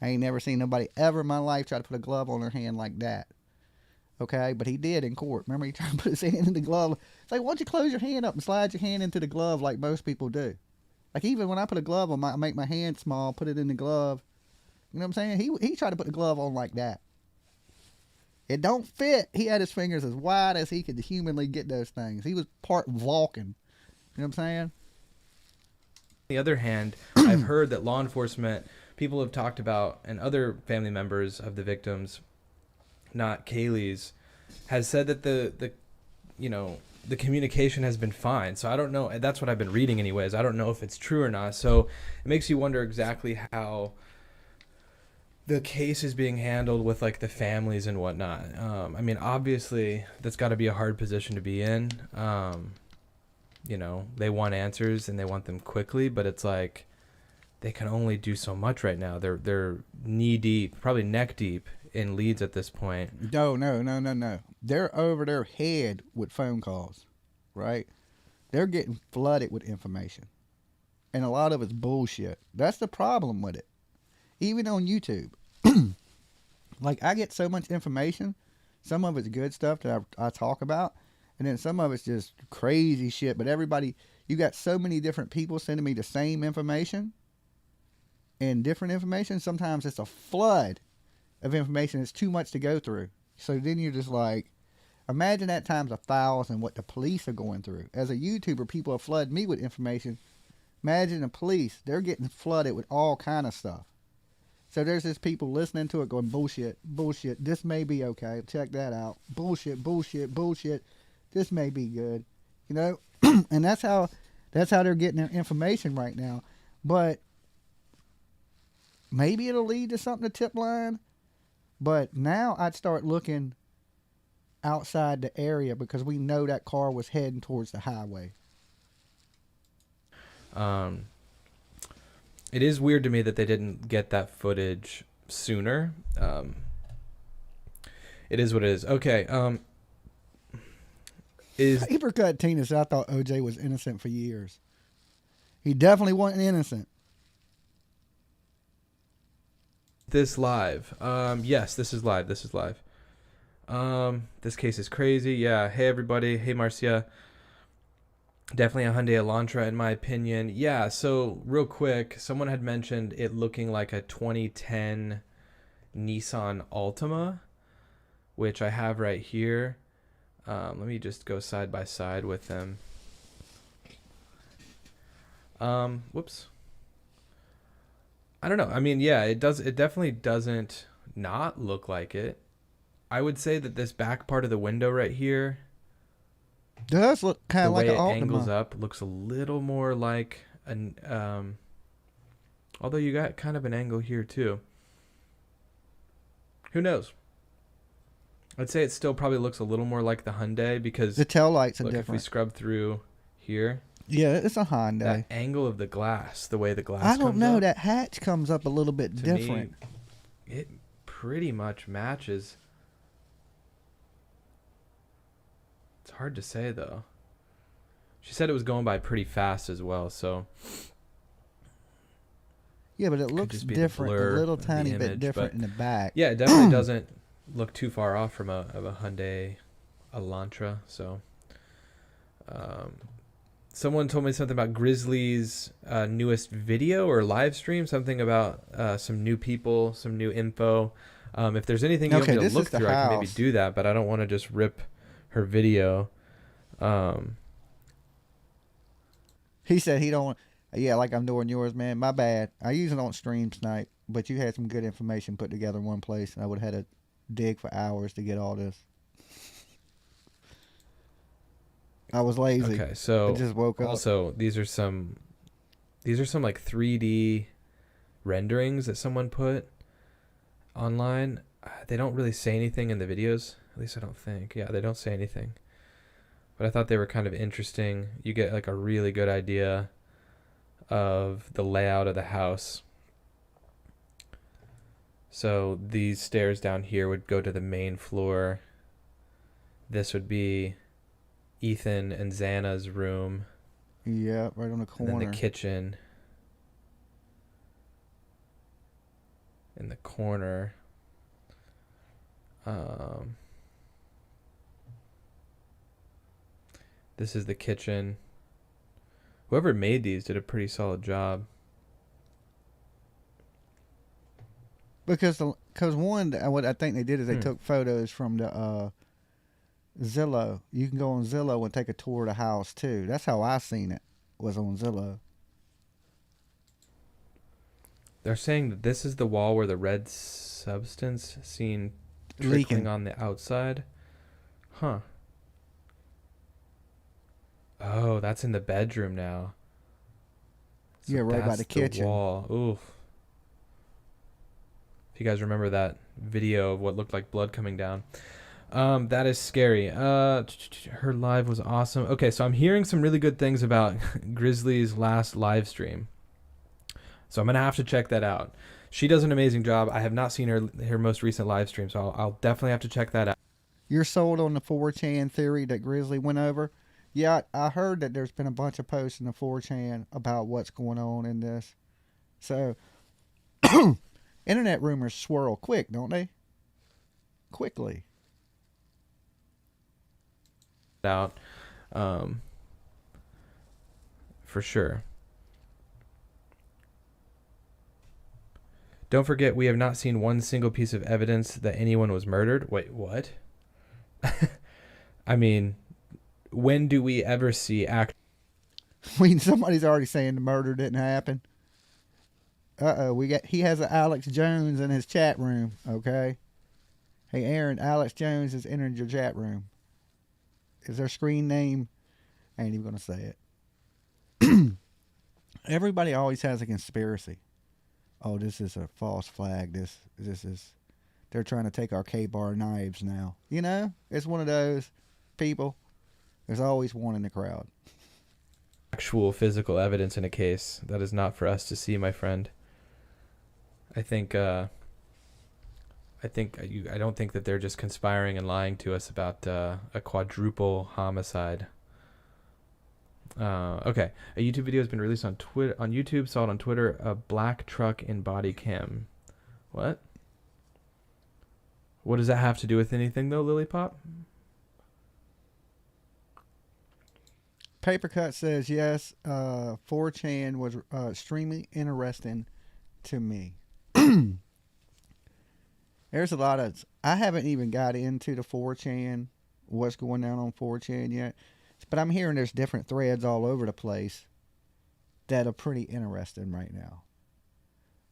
I ain't never seen nobody ever in my life try to put a glove on their hand like that. Okay? But he did in court. Remember, he tried to put his hand in the glove. It's like, why don't you close your hand up and slide your hand into the glove like most people do? Like, even when I put a glove on, I make my hand small, put it in the glove. You know what I'm saying? He tried to put the glove on like that. It don't fit. He had his fingers as wide as he could humanly get those things. He was part Vulcan. You know what I'm saying? On the other hand, I've heard that law enforcement, people have talked about, and other family members of the victims, not Kaylee's, has said that the communication has been fine. So I don't know. That's what I've been reading anyways. I don't know if it's true or not. So it makes you wonder exactly how the case is being handled with like the families and whatnot. I mean, obviously that's got to be a hard position to be in. They want answers and they want them quickly, but it's like they can only do so much right now. They're knee deep, probably neck deep in leads at this point. No. They're over their head with phone calls, right? They're getting flooded with information. And a lot of it's bullshit. That's the problem with it. Even on YouTube. Like, I get so much information. Some of it's good stuff that I talk about. And then some of it's just crazy shit. But you got so many different people sending me the same information. And different information. Sometimes it's a flood of information. It's too much to go through. So then you're just like, imagine that times 1,000 what the police are going through. As a YouTuber, people have flooded me with information. Imagine the police. They're getting flooded with all kind of stuff. So there's just people listening to it going, bullshit. This may be okay. Check that out. Bullshit. This may be good. And that's how they're getting their information right now. But maybe it'll lead to something to tip line. But now I'd start looking outside the area because we know that car was heading towards the highway. It is weird to me that they didn't get that footage sooner. It is what it is. Okay. Paper cut Tina said, I thought OJ was innocent for years. He definitely wasn't innocent. This live. Yes, this is live. This case is crazy. Yeah. Hey, everybody. Hey, Marcia. Definitely a Hyundai Elantra, in my opinion. Yeah, so real quick, someone had mentioned it looking like a 2010 Nissan Altima, which I have right here. Let me just go side by side with them. Whoops. I don't know. I mean, yeah, it definitely doesn't not look like it. I would say that this back part of the window right here, does look kind of like an Altima. The way it angles up looks a little more like an although you got kind of an angle here too. Who knows? I'd say it still probably looks a little more like the Hyundai because The tail lights are look, if we different. scrub through here, Yeah, it's a Hyundai. that angle of the glass, the way the glass I don't comes know. up, That hatch comes up a little bit to different. me, it pretty much matches. It's hard to say though. She said it was going by pretty fast as well, so Yeah, but it looks just be the different, a blur little of the tiny bit image, different but in the back. yeah, it definitely doesn't look too far off from a Hyundai Elantra. So, someone told me something about Grizzly's newest video or live stream, something about some new people, some new info. If there's anything you Okay, want me this to is look the through, I can maybe house. do that, but I don't want to just rip her video. He said he don't. Yeah, like I'm doing yours, man. My bad. I usually don't stream tonight, but you had some good information put together in one place, and I would have had to dig for hours to get all this. I was lazy. Okay, so I just woke up. also these are some like 3D renderings that someone put online. They don't really say anything in the videos, at least I don't think. Yeah, they don't say anything, but I thought they were kind of interesting. You get like a really good idea of the layout of the house. So these stairs down here would go to the main floor. This would be Ethan and Xana's room. Yeah, right on the And corner. then the kitchen in the corner. This is the kitchen. Whoever made these did a pretty solid job. Because one, what I think they did is they took photos from the Zillow. You can go on Zillow and take a tour of the house too. That's how I seen it. Was on Zillow. They're saying that this is the wall where the red substance seen trickling Leaking. on the outside. Huh. Oh, that's in the bedroom now. So Yeah, right by that's the kitchen. wall. Oof. If you guys remember that video of what looked like blood coming down. That is scary. Her live was awesome. Okay, so I'm hearing some really good things about Grizzly's last live stream. So I'm going to have to check that out. She does an amazing job. I have not seen her most recent live stream, so I'll definitely have to check that out. You're sold on the 4chan theory that Grizzly went over? Yeah, I heard that there's been a bunch of posts in the 4chan about what's going on in this. So, internet rumors swirl quick, don't they? Quickly. Out, for sure. Don't forget, we have not seen one single piece of evidence that anyone was murdered. Wait, what? I mean, when do we ever see Somebody's already saying the murder didn't happen. He has an Alex Jones in his chat room, okay? Hey Aaron, Alex Jones has entered your chat room. Is their screen name? I ain't even gonna say it. Everybody always has a conspiracy. Oh, this is a false flag. This is they're trying to take our K-bar knives now. You know? It's one of those people. There's always one in the crowd. actual physical evidence in a case? That is not for us to see, my friend. I don't think that they're just conspiring and lying to us about a quadruple homicide. Okay, a YouTube video has been released on YouTube. Saw it on Twitter. A black truck in body cam. What? What does that have to do with anything, though, Lilypop? Papercut says yes. 4chan was extremely interesting to me. There's a lot of. I haven't even got into the 4chan, what's going on 4chan yet, but I'm hearing there's different threads all over the place that are pretty interesting right now.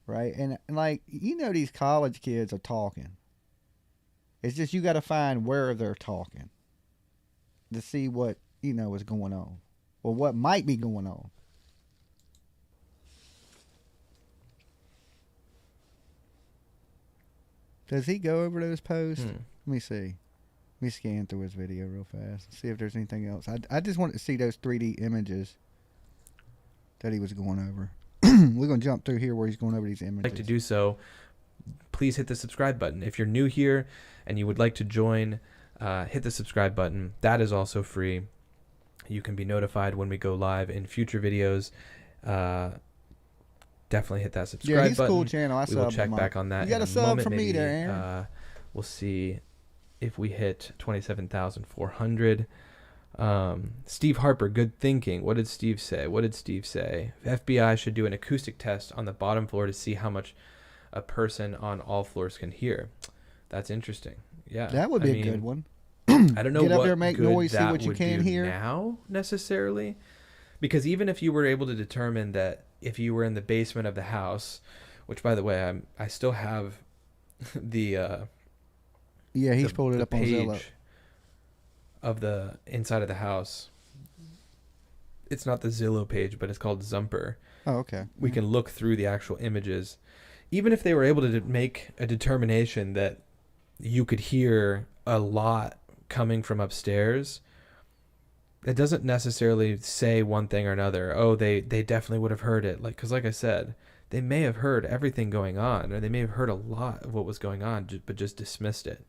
Right? And like, these college kids are talking. It's just you got to find where they're talking to see what, is going on or what might be going on. Does he go over those posts? Let me see. Let me scan through his video real fast. See if there's anything else. I just wanted to see those 3D images that he was going over. We're going to jump through here where he's going over these images. Like to do so, please hit the subscribe button. If you're new here and you would like to join, hit the subscribe button. That is also free. You can be notified when we go live in future videos. Definitely hit that subscribe yeah, he's button. Cool channel. We will check back on that. You got in a sub moment. from me Maybe, there, Aaron. We'll see if we hit 27,400. Steve Harper, good thinking. What did Steve say? FBI should do an acoustic test on the bottom floor to see how much a person on all floors can hear. That's interesting. Yeah, that would be a good one. I don't know Get up what there, make good noise, see that what you would can do hear now necessarily, because even if you were able to determine that if you were in the basement of the house, which by the way I still have the yeah, he's pulled it up on Zillow. page of the inside of the house. It's not the Zillow page, but it's called Zumper. Oh, okay. We can look through the actual images. Even if they were able to make a determination that you could hear a lot coming from upstairs, it doesn't necessarily say one thing or another. Oh, they definitely would have heard it. Because like I said, they may have heard everything going on, or they may have heard a lot of what was going on, but just dismissed it.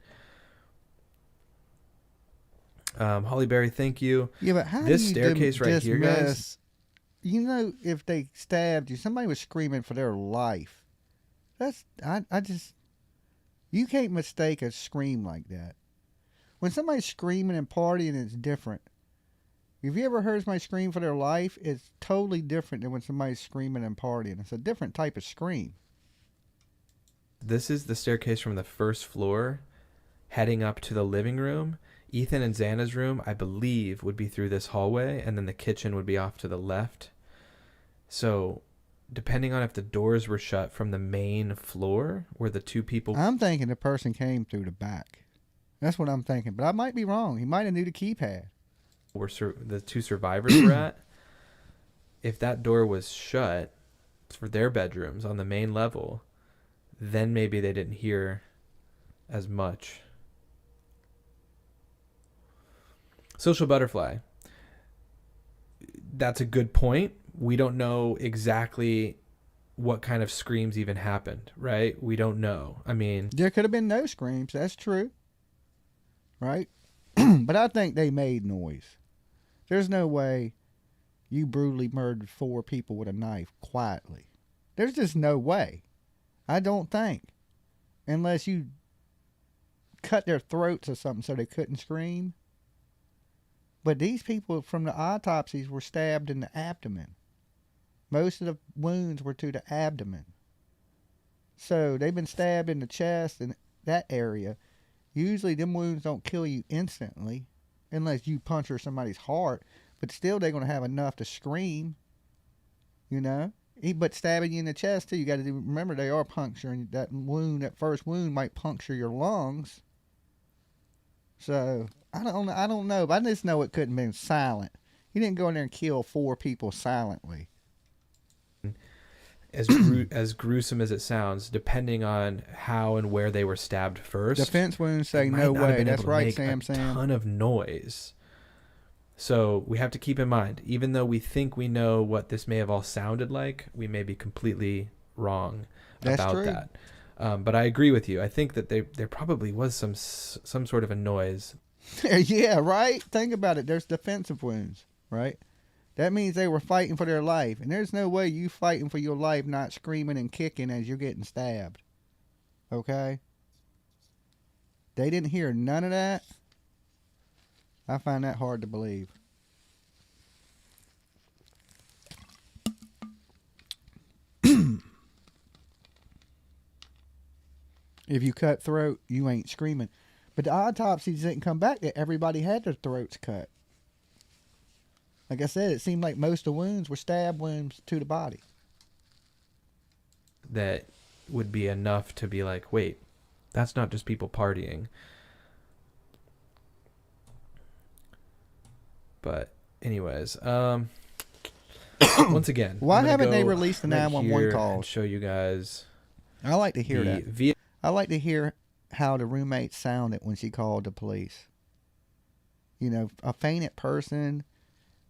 Holly Berry, thank you. Yeah, but how this do you staircase right here, guys? You know, if they stabbed you, somebody was screaming for their life. I just, you can't mistake a scream like that. When somebody's screaming and partying, it's different. Have you ever heard somebody scream for their life? It's totally different than when somebody's screaming and partying. It's a different type of scream. This is the staircase from the first floor heading up to the living room. Ethan and Xana's room, I believe, would be through this hallway, and then the kitchen would be off to the left. So, depending on if the doors were shut from the main floor, where the two people... I'm thinking the person came through the back. That's what I'm thinking, but I might be wrong. He might have knew the keypad. Where the two survivors were at, if that door was shut for their bedrooms on the main level, then maybe they didn't hear as much. Social Butterfly. That's a good point. We don't know exactly what kind of screams even happened, right? We don't know. I mean... There could have been no screams. That's true. Right? But I think they made noise. There's no way you brutally murdered 4 people with a knife quietly. There's just no way. I don't think. Unless you cut their throats or something so they couldn't scream. But these people from the autopsies were stabbed in the abdomen. Most of the wounds were to the abdomen. So they've been stabbed in the chest and that area. Usually them wounds don't kill you instantly unless you puncture somebody's heart. But still they're going to have enough to scream. You know? But stabbing you in the chest too, you got to remember they are puncturing that wound. That first wound might puncture your lungs. So... I don't know, but I just know it couldn't have been silent. He didn't go in there and kill 4 people silently. As gruesome as it sounds, depending on how and where they were stabbed first. Defense wounds say no way. That's right, Sam. Ton of noise. So we have to keep in mind, even though we think we know what this may have all sounded like, we may be completely wrong about that. But I agree with you. I think that there probably was some sort of a noise. Yeah, right? Think about it. There's defensive wounds, right? That means they were fighting for their life. And there's no way you fighting for your life not screaming and kicking as you're getting stabbed. Okay? They didn't hear none of that. I find that hard to believe. If you cut throat, you ain't screaming. But the autopsies didn't come back that everybody had their throats cut. Like I said, it seemed like most of the wounds were stab wounds to the body. That would be enough to be like, wait, that's not just people partying. But anyways, once again, why haven't they released the 911 calls? Show you guys. I like to hear that. I like to hear how the roommate sounded when she called the police. You know, a fainted person,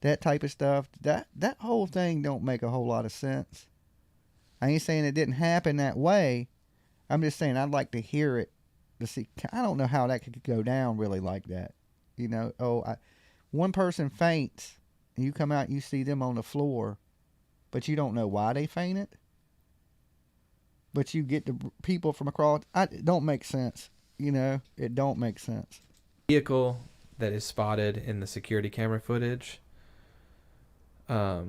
that type of stuff. That whole thing don't make a whole lot of sense. I ain't saying it didn't happen that way. I'm just saying I'd like to hear it to see. I don't know how that could go down really like that. You know, one person faints and you come out and you see them on the floor, but you don't know why they fainted. But you get the people from across. It don't make sense. You know, it don't make sense. Vehicle that is spotted in the security camera footage. Oh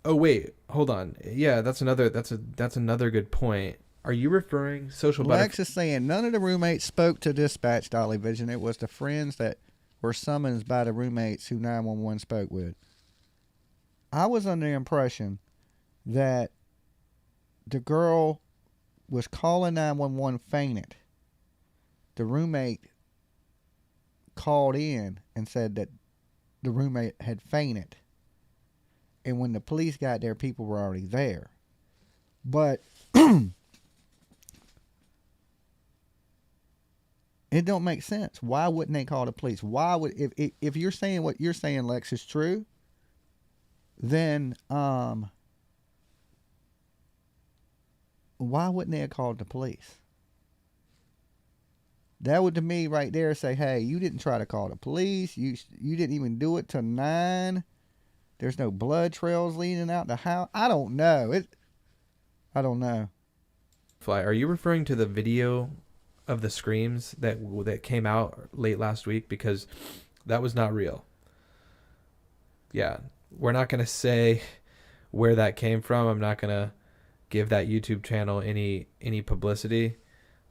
wait, hold on. Yeah, that's another good point. Are you referring social Lex is saying none of the roommates spoke to dispatch, Dolly Vision. It was the friends that were summoned by the roommates who 911 spoke with. I was under the impression that the girl was calling 911 fainted. The roommate called in and said that the roommate had fainted. And when the police got there, people were already there. But it don't make sense. Why wouldn't they call the police? Why would if you're saying what you're saying, Lex, is true, then why wouldn't they have called the police? That would, to me, right there, say, hey, you didn't try to call the police. You didn't even do it till 9. There's no blood trails leading out the house. I don't know. I don't know. Fly, are you referring to the video of the screams that came out late last week? Because that was not real. Yeah, we're not going to say where that came from. I'm not going to give that YouTube channel any publicity,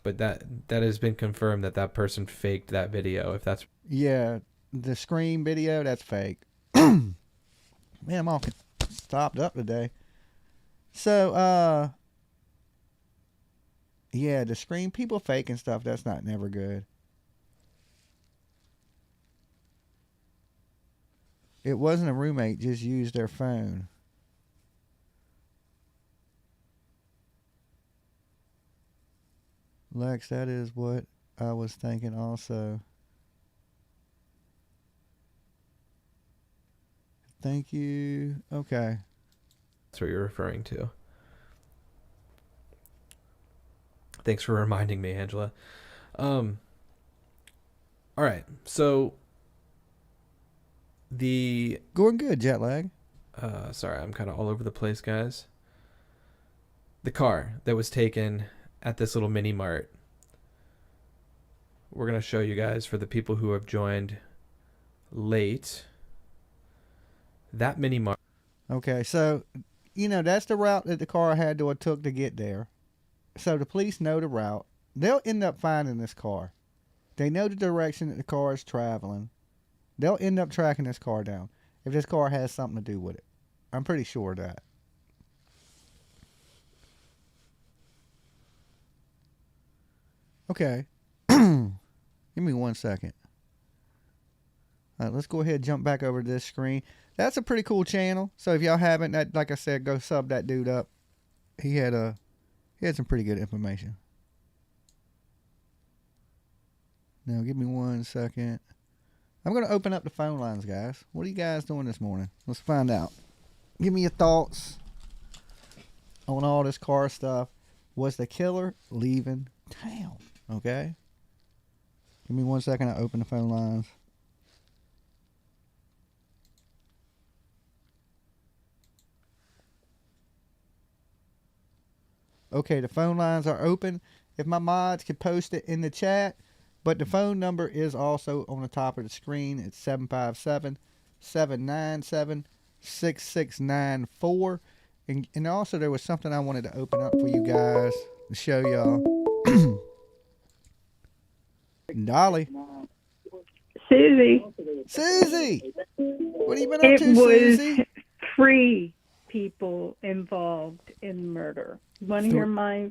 but that has been confirmed that person faked that video. If that's the scream video, that's fake. Man, I'm all stopped up today. So the scream, people faking stuff, that's never good. It wasn't a roommate, just used their phone. Lex, that is what I was thinking also. Thank you. Okay. That's what you're referring to. Thanks for reminding me, Angela. All right. So going good, jet lag. Sorry, I'm kind of all over the place, guys. The car that was taken at this little mini mart. We're going to show you guys, for the people who have joined late, that mini mart. Okay, so, that's the route that the car had to have took to get there. So the police know the route. They'll end up finding this car. They know the direction that the car is traveling. They'll end up tracking this car down if this car has something to do with it. I'm pretty sure of that. Okay. Give me 1 second. All right, let's go ahead and jump back over to this screen. That's a pretty cool channel. So if y'all haven't, like I said, go sub that dude up. He had some pretty good information. Now, give me 1 second. I'm going to open up the phone lines, guys. What are you guys doing this morning? Let's find out. Give me your thoughts on all this car stuff. Was the killer leaving town? Okay. Give me 1 second. I open the phone lines. Okay, the phone lines are open. If my mods could post it in the chat. But the phone number is also on the top of the screen. It's 757-797-6694. And also there was something I wanted to open up for you guys to show y'all. Dolly. Susie. Susie! What have you been up to, Susie? It was 3 people involved in murder. You want to hear my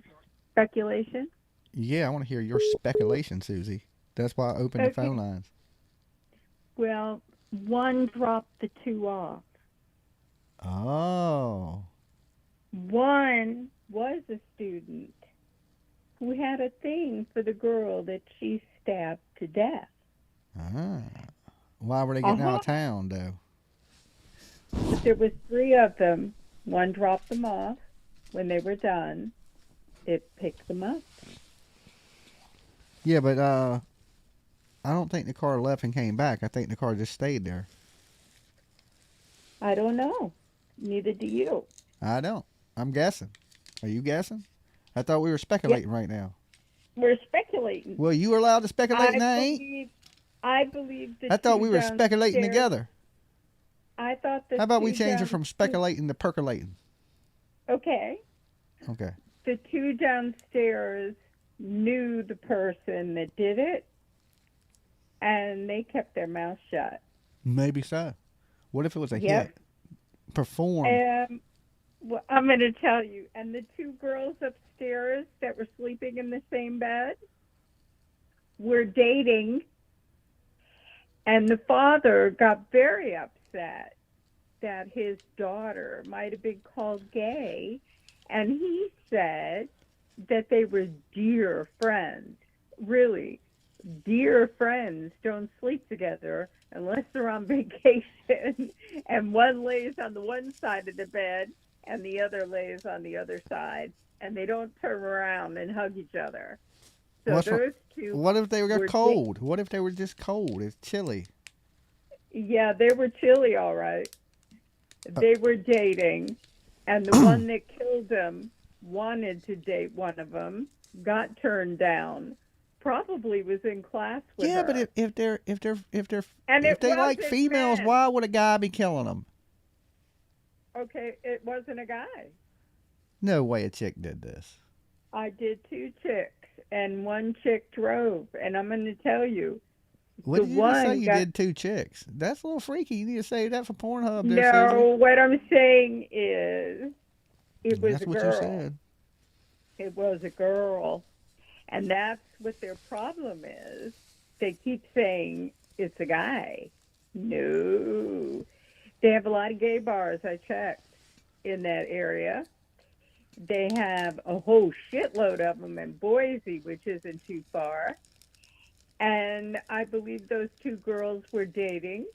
speculation? Yeah, I want to hear your speculation, Susie. That's why I opened the phone lines. Well, one dropped the 2 off. Oh. One was a student who had a thing for the girl that she stabbed to death. Ah. Why were they getting out of town, though? There was 3 of them. One dropped them off. When they were done, it picked them up. Yeah, but I don't think the car left and came back. I think the car just stayed there. I don't know. Neither do you. I don't. I'm guessing. Are you guessing? I thought we were speculating right now. We're speculating. Well, you were allowed to speculate, and I ain't. I believe that. I thought we were speculating together. I thought that. How about we change it from speculating to percolating? Okay. Okay. The 2 downstairs knew the person that did it, and they kept their mouth shut. Maybe so. What if it was a hit? Performed. Well, I'm going to tell you. And the 2 girls upstairs that were sleeping in the same bed were dating, and the father got very upset that his daughter might have been called gay, and he said that they were dear friends. Really, dear friends don't sleep together unless they're on vacation, and one lays on the one side of the bed and the other lays on the other side, and they don't turn around and hug each other. So those 2. What if they were cold? What if they were just cold? It's chilly. Yeah, they were chilly, all right. They were dating, and the one that killed him wanted to date one of them, got turned down. Probably was in class with her. Yeah, but if they like wasn't females, men. why would a guy be killing them? Okay, it wasn't a guy. No way a chick did this. I did 2 chicks, and one chick drove, and I'm going to tell you. What did you just say? You did 2 chicks. That's a little freaky. You need to save that for Pornhub. There, no, Susie. what I'm saying is, it was That's a what girl. you said. It was a girl. And that's what their problem is. They keep saying it's a guy. No. They have a lot of gay bars, I checked, in that area. They have a whole shitload of them in Boise, which isn't too far. And I believe those 2 girls were dating.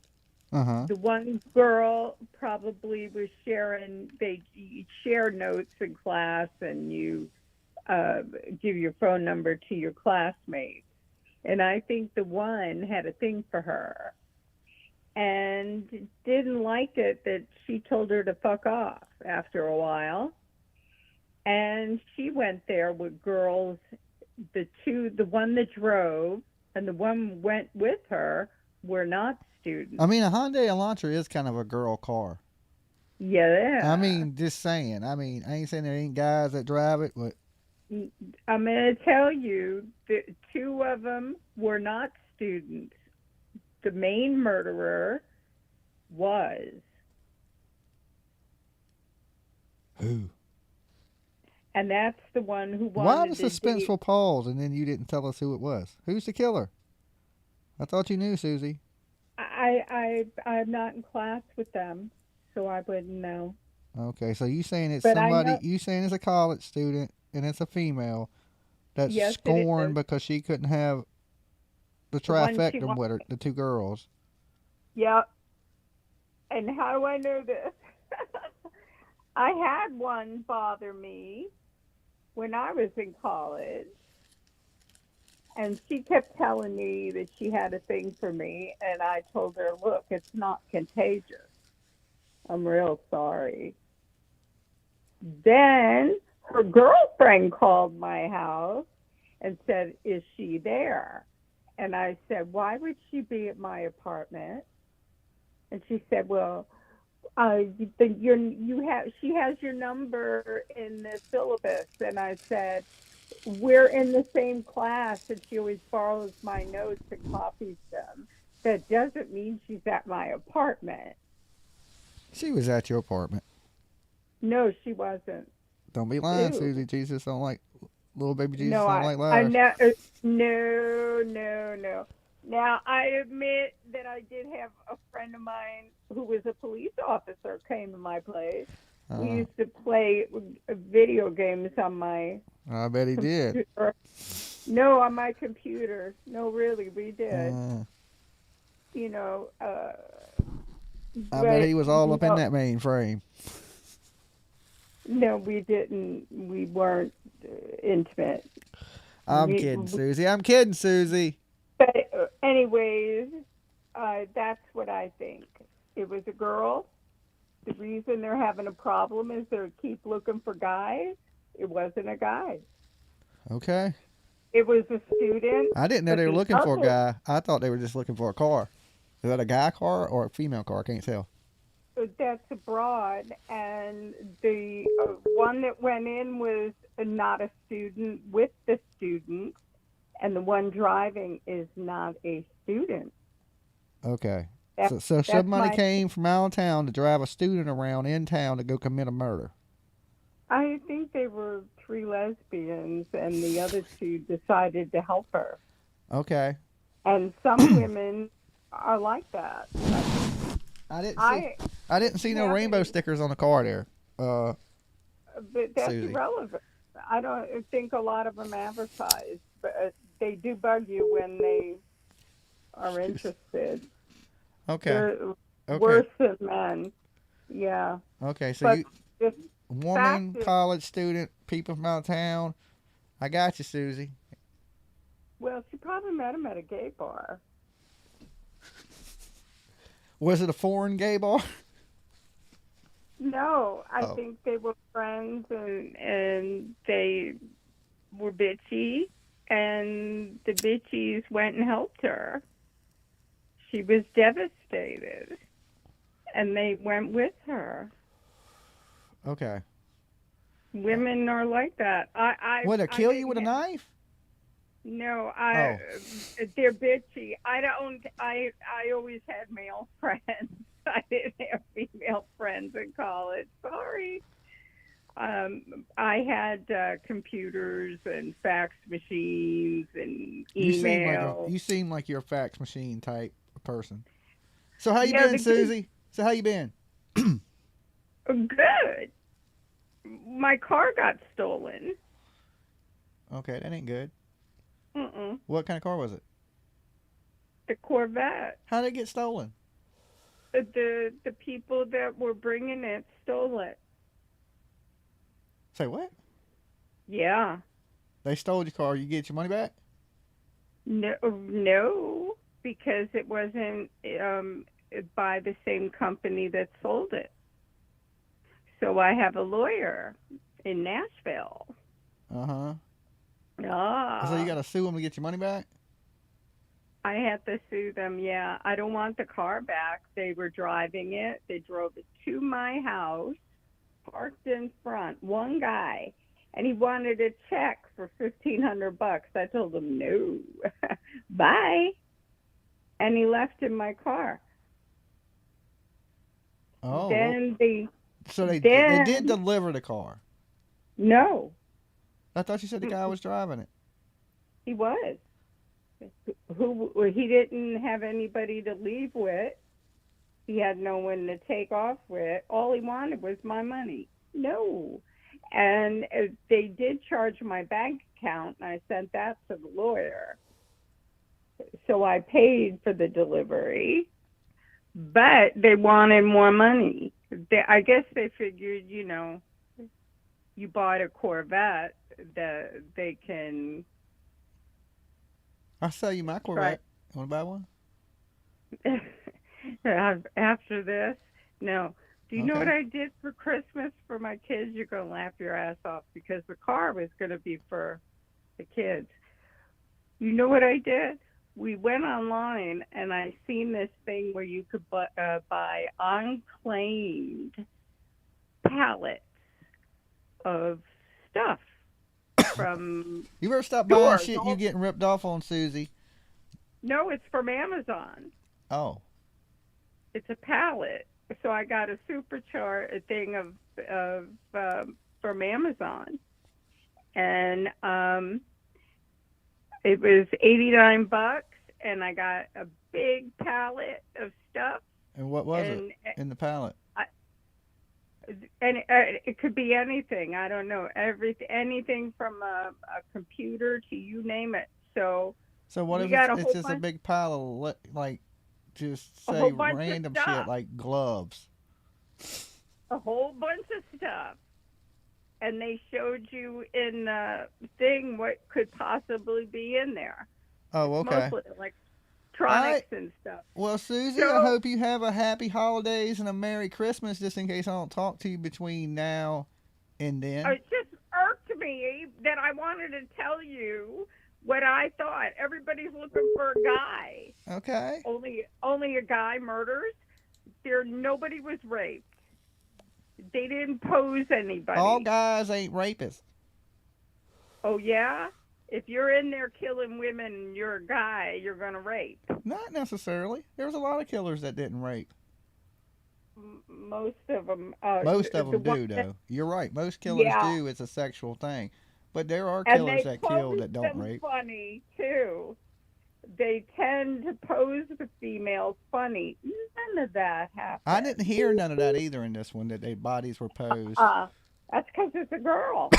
Uh-huh. The one girl probably was sharing, they share notes in class, and you give your phone number to your classmates. And I think the one had a thing for her and didn't like it that she told her to fuck off after a while. And she went there with girls, the one that drove and the one went with her were not students. I mean, a Hyundai Elantra is kind of a girl car. Yeah. I mean, just saying. I mean, I ain't saying there ain't guys that drive it, but I'm going to tell you that 2 of them were not students. The main murderer was. who? And that's the one who wanted Why the to suspenseful pause and then you didn't tell us who it was? Who's the killer? I thought you knew, Susie. I'm not in class with them, so I wouldn't know. Okay, so you saying it's But somebody, you saying it's a college student and it's a female that's Yes, it scorned is. because she couldn't have the The one she trifecta with her, the 2 girls. Yep. And how do I know this? I had one bother me when I was in college. And she kept telling me that she had a thing for me. And I told her, look, it's not contagious. I'm real sorry. Then her girlfriend called my house and said, is she there? And I said, why would she be at my apartment? And she said, well, she has your number in the syllabus. And I said, we're in the same class, and she always borrows my notes and copies them. That doesn't mean she's at my apartment. She was at your apartment. No, she wasn't. Don't be lying, Ew. Susie. Jesus don't like, little baby Jesus No, don't like liars. No. Now, I admit that I did have a friend of mine who was a police officer came to my place. We used to play video games on my I bet he did. No, on my computer. No, really, we did. I You know, bet he was all up in no, that mainframe. No, we didn't. We weren't intimate. I'm kidding, Susie. I'm kidding, Susie. But anyways, that's what I think. It was a girl. The reason they're having a problem is they keep looking for guys. It wasn't a guy. Okay. It was a student. I didn't know but they were the looking for a other- guy. I thought they were just looking for a car. Is that a guy car or a female car? I can't tell. That's abroad, and the one that went in was not a student with the student, and the one driving is not a student. Okay. That's- So that's somebody my- came from out of town to drive a student around in town to go commit a murder. I think they were 3 lesbians, and the other 2 decided to help her. Okay. And some women are like that. I didn't see no Yeah. rainbow stickers on the car there. But that's Susie. irrelevant. I don't think a lot of them advertise, but they do bug you when they are interested. Okay. They're Okay. worse than men. Yeah. Okay. So But you the woman, fact is- college student, people from out of town. I got you, Susie. Well, she probably met him at a gay bar. Was it a foreign gay bar? No, I Oh. think they were friends and they were bitchy, and the bitchies went and helped her. She was devastated, and they went with her. Okay. Women are like that. Would it kill you didn't with a knife? No, Oh. they're bitchy. I always had male friends. I didn't have female friends in college. Sorry. I had computers and fax machines and email. You seem like you're a fax machine type of person. So how you Yeah, been, the- Susie? So how you been? Good. My car got stolen. Okay, that ain't good. Mm-mm. What kind of car was it? The Corvette. How did it get stolen? The people that were bringing it stole it. Say what? Yeah. They stole your car. You get your money back? No, because it wasn't by the same company that sold it. So I have a lawyer in Nashville. Uh-huh. Ah. So you got to sue them to get your money back? I had to sue them, yeah. I don't want the car back. They were driving it. They drove it to my house, parked in front, one guy, and he wanted a check for $1,500. I told him, no, bye. And he left in my car. Oh. Then so they then- did deliver the car. no, I thought you said the guy was driving it. he was. He didn't have anybody to leave with. He had no one to take off with. All he wanted was my money. No. And they did charge my bank account, and I sent that to the lawyer. So I paid for the delivery, but they wanted more money. I guess they figured, you bought a Corvette, that they can... I'll sell you my Corvette. You want to buy one? After this, no. Do you know Okay. what I did for Christmas for my kids? You're going to laugh your ass off because the car was going to be for the kids. You know what I did? We went online and I seen this thing where you could buy unclaimed pallets of stuff from... You better stop buying Yours, shit you all- getting ripped off on, Susie. No, it's from Amazon. Oh. It's a pallet. So I got a supercharged thing of from Amazon, and it was $89, and I got a big pallet of stuff. And what was and it in the pallet? And it could be anything. I don't know. Anything from a computer to you name it. So what we if got a it's whole just a bunch, big pile of like just a say whole bunch of random shit stuff. like gloves? A whole bunch of stuff. And they showed you in the thing what could possibly be in there. Oh, okay. Mostly electronics and stuff. Well, Susie, So- I hope you have a happy holidays and a Merry Christmas. Just in case I don't talk to you between now and then. It just irked me that I wanted to tell you what I thought. Everybody's looking for a guy. Okay. Only a guy murders. Nobody was raped. They didn't pose anybody. All guys ain't rapists. Oh yeah? If you're in there killing women and you're a guy, you're gonna rape. Not necessarily. There was a lot of killers that didn't rape. Most of them. Most of them do, though. You're right. Most killers do. It's a sexual thing, but there are killers that kill that don't rape. Funny too. They tend to pose the females funny. None of that happened. I didn't hear none of that either in this one, that their bodies were posed. That's because it's a girl.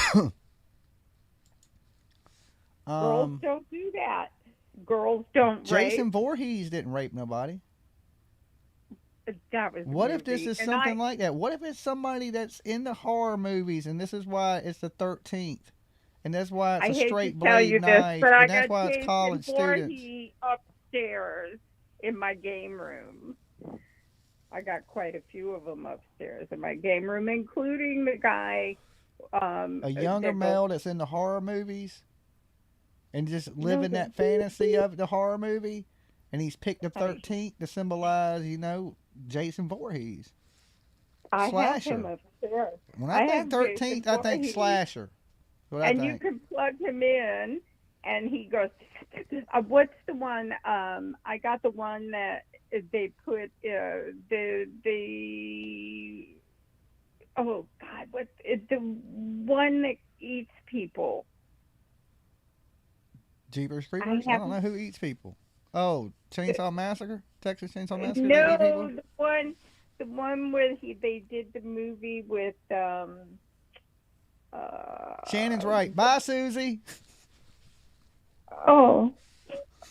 Girls don't do that. Girls don't Jason rape. Voorhees didn't rape nobody. That was What if this is something like that? What if it's somebody that's in the horror movies, and this is why it's the 13th, and that's why it's a straight blade knife, and that's why it's college students. Upstairs in my game room. I got quite a few of them upstairs in my game room, including the guy. A younger male that's in the horror movies, and just living that fantasy of the horror movie, and he's picked the 13th to symbolize, Jason Voorhees. I Slasher. have him upstairs. When I think 13th, I think slasher. And you can plug him in, and he goes, what's the one? I got the one that they put oh God, what's the one that eats people? Jeepers Creepers? I don't know who eats people. Oh, Chainsaw Massacre? Texas Chainsaw Massacre? No, the one where they did the movie with Shannon's right. Bye, Susie. Oh,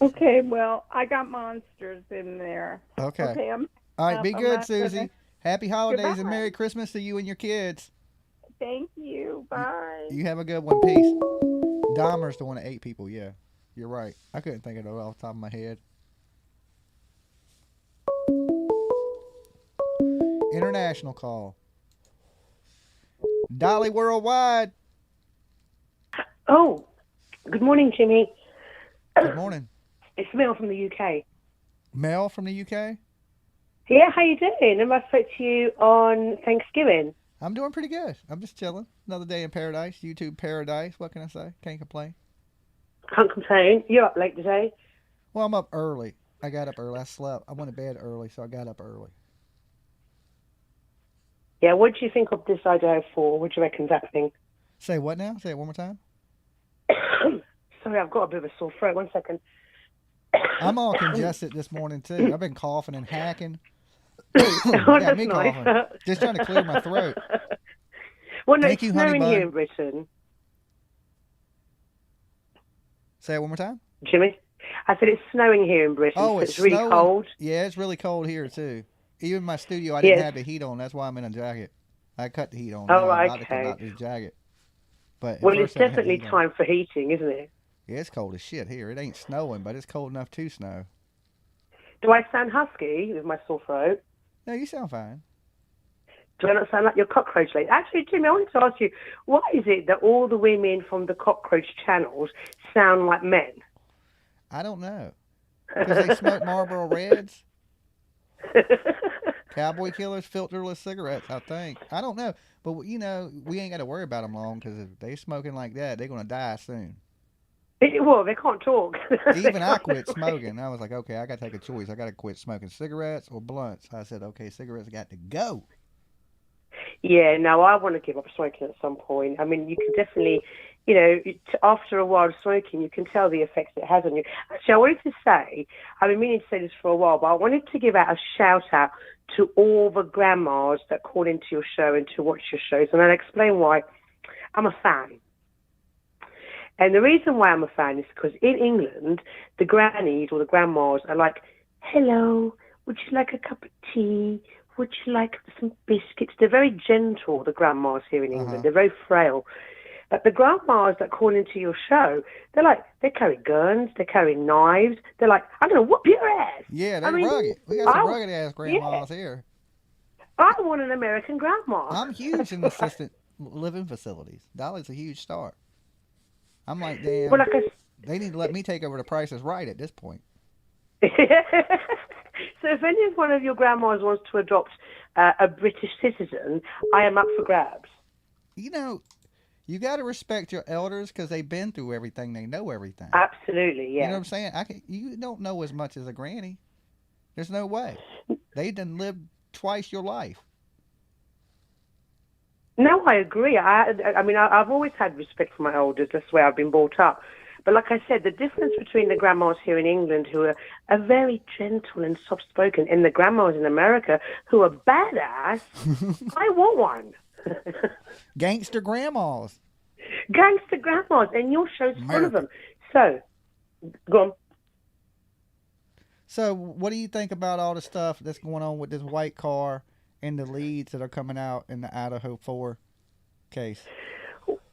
okay. Well, I got monsters in there. Okay. All right, be good, Susie. Gonna... Happy holidays Goodbye. and Merry Christmas to you and your kids. Thank you. Bye. You have a good one. Peace. Dahmer's the one that ate people. Yeah, you're right. I couldn't think of it off the top of my head. International call. Dolly Worldwide. Oh, good morning, Jimmy. Good morning. It's Mel from the UK. Mel from the UK? Yeah, how you doing? I spoke to you on Thanksgiving. I'm doing pretty good. I'm just chilling. Another day in paradise. YouTube paradise. What can I say? Can't complain. Can't complain. You're up late today. Well, I'm up early. I got up early. I slept. I went to bed early, so I got up early. Yeah, what do you think of this Idaho 4? What do you reckon of that thing? Say what now? Say it one more time. Sorry, I've got a bit of a sore throat. 1 second. I'm all congested this morning, too. I've been coughing and hacking. Oh, that's nice. Coughing. Just trying to clear my throat. Well, no, Thank it's you, honey snowing bun. here in Britain. Say it one more time. Jimmy? I said it's snowing here in Britain, Oh, so it's it's really snowing. cold. Yeah, it's really cold here, too. Even in my studio, I didn't have the heat on. That's why I'm in a jacket. I cut the heat on. Oh, now. I'm about to okay. come out this jacket. But Well, it's definitely time for heating, isn't it? Yeah, it's cold as shit here. It ain't snowing, but it's cold enough to snow. Do I sound husky with my sore throat? No, you sound fine. Do I not sound like your cockroach lady? Actually, Jimmy, I wanted to ask you, why is it that all the women from the cockroach channels sound like men? I don't know. Because they smoke Marlboro Reds? Cowboy killers, filterless cigarettes, I think. I don't know. But, we ain't got to worry about them long because if they smoking like that, they're going to die soon. Well, they can't talk. Even I quit smoking. I was like, okay, I got to take a choice. I got to quit smoking cigarettes or blunts. I said, okay, cigarettes got to go. Yeah, no, I want to give up smoking at some point. I mean, you can definitely, you know, after a while of smoking, you can tell the effects it has on you. Actually, I wanted to say, I've been meaning to say this for a while, but I wanted to give out a shout out to all the grandmas that call into your show and to watch your shows, and I'll explain why. I'm a fan. And the reason why I'm a fan is because in England, the grannies or the grandmas are like, hello, would you like a cup of tea? Would you like some biscuits? They're very gentle, the grandmas here in England. They're very frail. But the grandmas that call into your show, they're like, they carry guns, they carry knives. They're like, I'm going to whoop your ass. Yeah, they're rugged. We got some rugged-ass grandmas here. I want an American grandma. I'm huge in assisted living facilities. Dolly's a huge star. I'm like, damn, well, they need to let me take over the Price is Right at this point. So if any one of your grandmas wants to adopt a British citizen, I am up for grabs. You know, you got to respect your elders because they've been through everything. They know everything. Absolutely, yeah. You know what I'm saying? You don't know as much as a granny. There's no way. They done lived twice your life. No, I agree. I mean, I've always had respect for my elders. That's the way I've been brought up. But like I said, the difference between the grandmas here in England who are very gentle and soft-spoken and the grandmas in America who are badass, I want one. Gangster grandmas. Gangster grandmas, and your show's full of them. So, go on. So, what do you think about all the stuff that's going on with this white car and the leads that are coming out in the Idaho 4 case?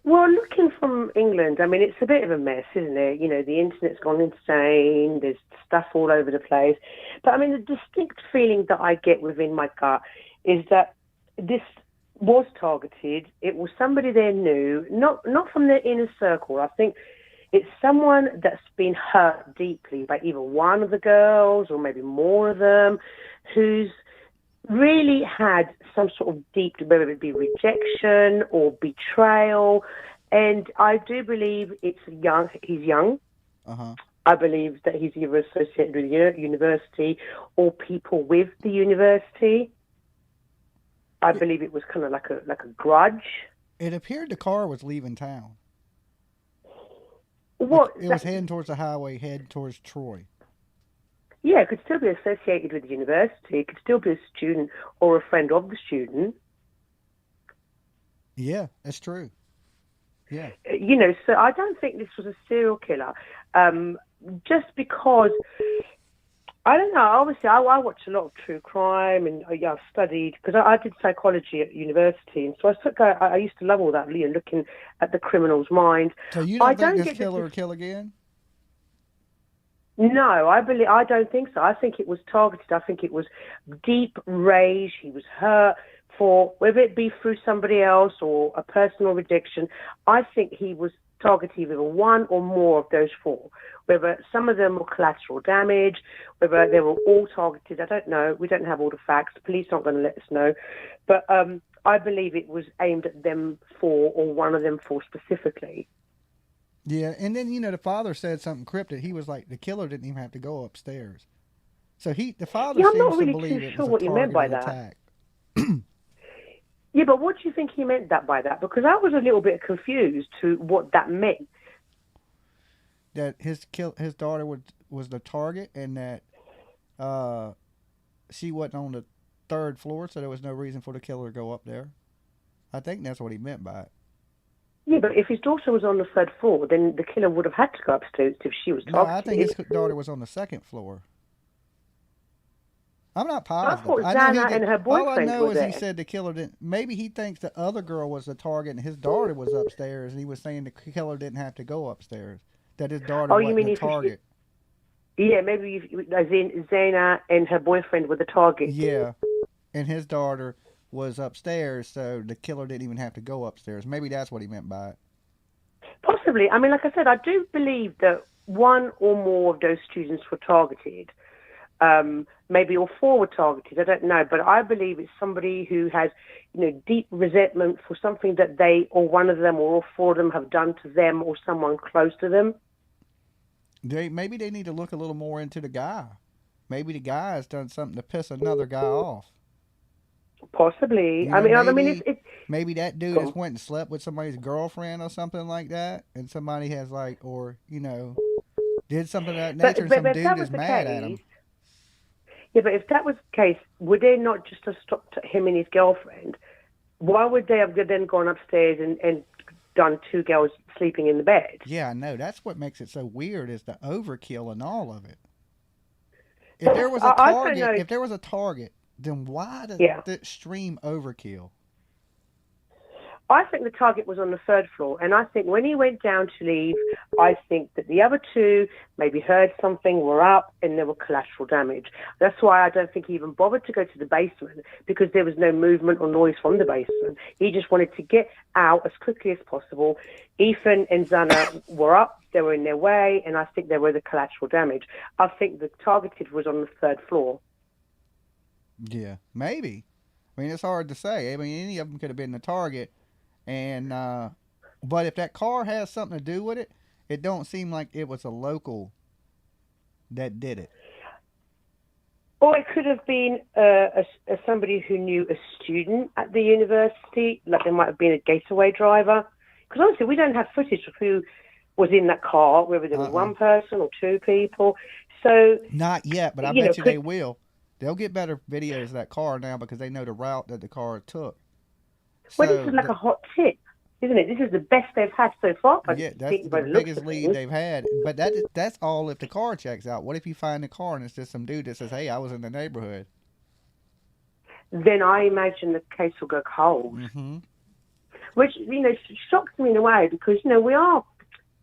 Well, looking from England, I mean, it's a bit of a mess, isn't it? You know, the internet's gone insane. There's stuff all over the place. But, I mean, the distinct feeling that I get within my gut is that this was targeted. It was somebody they knew, not from their inner circle. I think it's someone that's been hurt deeply by either one of the girls or maybe more of them, who's really had some sort of deep, whether it be rejection or betrayal. And I do believe he's young. I believe that he's either associated with university or people with the university. I believe it was kind of like a grudge. It appeared the car was leaving town. What? It was heading towards the highway, heading towards Troy. Yeah, it could still be associated with the university. It could still be a student or a friend of the student. Yeah, that's true. Yeah. You know, so I don't think this was a serial killer. Just because, I don't know, obviously I watch a lot of true crime and I've studied, because I did psychology at university, and so I used to love all that, looking at the criminal's mind. So you don't think this killer will kill again? No, I don't think so. I think it was targeted. I think it was deep rage. He was hurt for, whether it be through somebody else or a personal rejection. I think he was targeted with one or more of those four. Whether some of them were collateral damage, whether they were all targeted, I don't know. We don't have all the facts. The police aren't going to let us know. But I believe it was aimed at them four, or one of them four specifically. Yeah, and then, the father said something cryptic. He was like, the killer didn't even have to go upstairs. So the father seems to believe it was a targeted attack. Yeah, but what do you think he meant by that? Because I was a little bit confused to what that meant. That his daughter was the target, and that she wasn't on the third floor, so there was no reason for the killer to go up there. I think that's what he meant by it. Yeah, but if his daughter was on the third floor, then the killer would have had to go upstairs if she was targeted. No, I think his daughter was on the second floor. I'm not positive. I thought Xana and her boyfriend all I know were is there. he said the killer didn't. Maybe he thinks the other girl was the target and his daughter was upstairs, and he was saying the killer didn't have to go upstairs. That his daughter wasn't the target. Yeah, maybe as in Xana and her boyfriend were the target. Yeah, and his daughter was upstairs, so the killer didn't even have to go upstairs. Maybe that's what he meant by it. Possibly. I mean, like I said, I do believe that one or more of those students were targeted. Maybe all four were targeted. I don't know, but I believe it's somebody who has, deep resentment for something that they, or one of them, or all four of them have done to them or someone close to them. Maybe they need to look a little more into the guy. Maybe the guy has done something to piss another guy off. Possibly. I mean, it's Maybe that dude Go has on. went and slept with somebody's girlfriend or something like that, and somebody has like, or did something of that nature, and But some if that dude was is the mad at case, him. yeah, but if that was the case, would they not just have stopped him and his girlfriend? Why would they have then gone upstairs and done two girls sleeping in the bed? Yeah, I know. That's what makes it so weird is the overkill and all of it. If there was a I don't know. target, then why does Yeah. the extreme overkill? I think the target was on the third floor, and I think when he went down to leave, I think that the other two maybe heard something, were up, and there were collateral damage. That's why I don't think he even bothered to go to the basement, because there was no movement or noise from the basement. He just wanted to get out as quickly as possible. Ethan and Xana were up, they were in their way, and I think there were the collateral damage. I think the targeted was on the third floor. Yeah, maybe. I mean, it's hard to say. I mean, any of them could have been the target. And but if that car has something to do with it, it don't seem like it was a local that did it. Or it could have been somebody who knew a student at the university, like there might have been a gateway driver. Because honestly, we don't have footage of who was in that car, whether there was one person or two people. So not yet, but I bet you they will. They'll get better videos of that car now because they know the route that the car took. Well, this is like a hot tip, isn't it? This is the best they've had so far. Yeah, that's the biggest lead they've had. But that's all if the car checks out. What if you find the car and it's just some dude that says, "Hey, I was in the neighborhood"? Then I imagine the case will go cold. Mm-hmm. Which, shocks me in a way because, we are,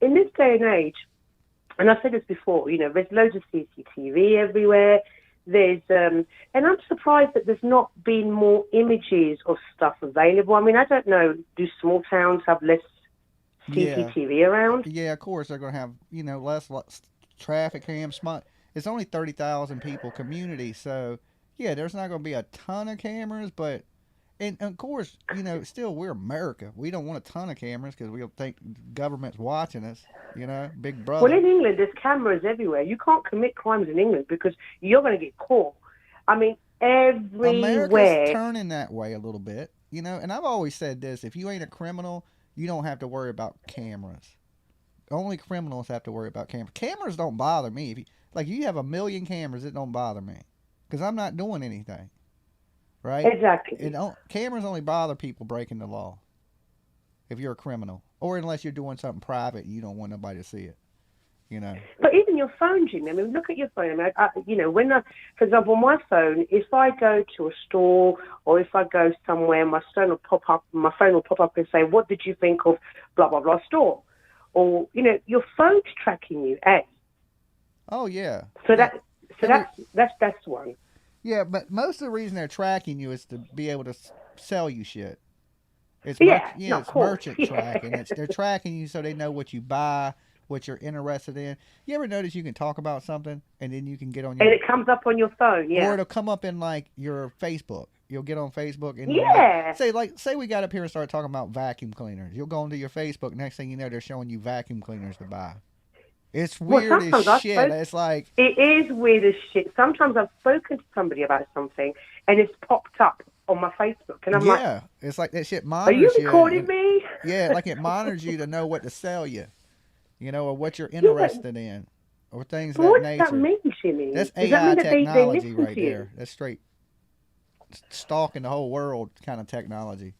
in this day and age, and I've said this before, there's loads of CCTV everywhere. There's, and I'm surprised that there's not been more images of stuff available. I mean, I don't know, do small towns have less CCTV around? Yeah, of course they're going to have, less traffic cams. It's only 30,000 people community, so yeah, there's not going to be a ton of cameras, but, and of course, still we're America. We don't want a ton of cameras because we'll think government's watching us, Big Brother. Well, in England, there's cameras everywhere. You can't commit crimes in England because you're going to get caught. I mean, everywhere. America's turning that way a little bit, and I've always said this, if you ain't a criminal, you don't have to worry about cameras. Only criminals have to worry about cameras. Cameras don't bother me. If you have 1 million cameras, it don't bother me because I'm not doing anything. Right? Exactly. Cameras only bother people breaking the law. If you're a criminal, or unless you're doing something private, you don't want nobody to see it. But even your phone, Jimmy. I mean, look at your phone. I mean, for example, my phone. If I go to a store or if I go somewhere, my phone will pop up. And say, "What did you think of blah blah blah store?" Or your phone's tracking you. Oh yeah. So that's one. Yeah, but most of the reason they're tracking you is to be able to sell you shit. It's it's merchant tracking. They're tracking you so they know what you buy, what you're interested in. You ever notice you can talk about something and then you can get on your... And it comes up on your phone, yeah. Or it'll come up in like your Facebook. You'll get on Facebook and say we got up here and start talking about vacuum cleaners. You'll go into your Facebook. Next thing you know, they're showing you vacuum cleaners to buy. It's weird as shit. It's like... It is weird as shit. Sometimes I've spoken to somebody about something and it's popped up on my Facebook. And I'm like... it's like that shit monitors you. Are you recording me? Yeah, like it monitors you to know what to sell you. Or what you're interested in. Or things of that nature. What does that mean, Jimmy? That's AI technology right there. That's straight stalking the whole world kind of technology.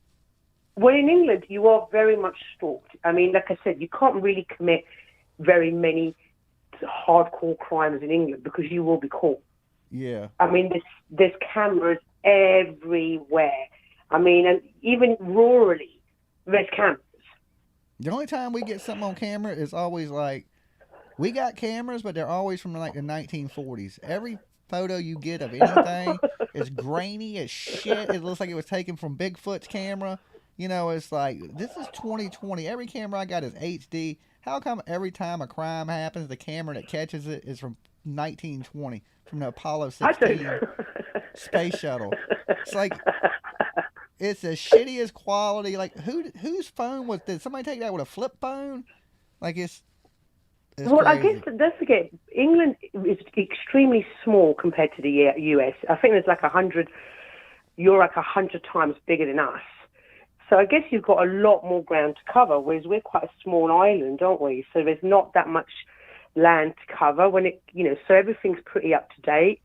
Well, in England, you are very much stalked. I mean, like I said, you can't really commit very many hardcore crimes in England because you will be caught. Yeah. I mean, there's cameras everywhere. I mean, and even rurally, there's cameras. The only time we get something on camera is always like, we got cameras, but they're always from like the 1940s. Every photo you get of anything is grainy as shit. It looks like it was taken from Bigfoot's camera. It's like, this is 2020. Every camera I got is HD. How come every time a crime happens, the camera that catches it is from 1920, from the Apollo 16 space shuttle? It's like, it's the shittiest quality. Like, whose phone did somebody take that with a flip phone? Like, it's well, crazy. I guess, don't forget, England is extremely small compared to the US. I think there's like 100, you're like 100 times bigger than us. So I guess you've got a lot more ground to cover, whereas we're quite a small island, aren't we? So there's not that much land to cover so everything's pretty up to date.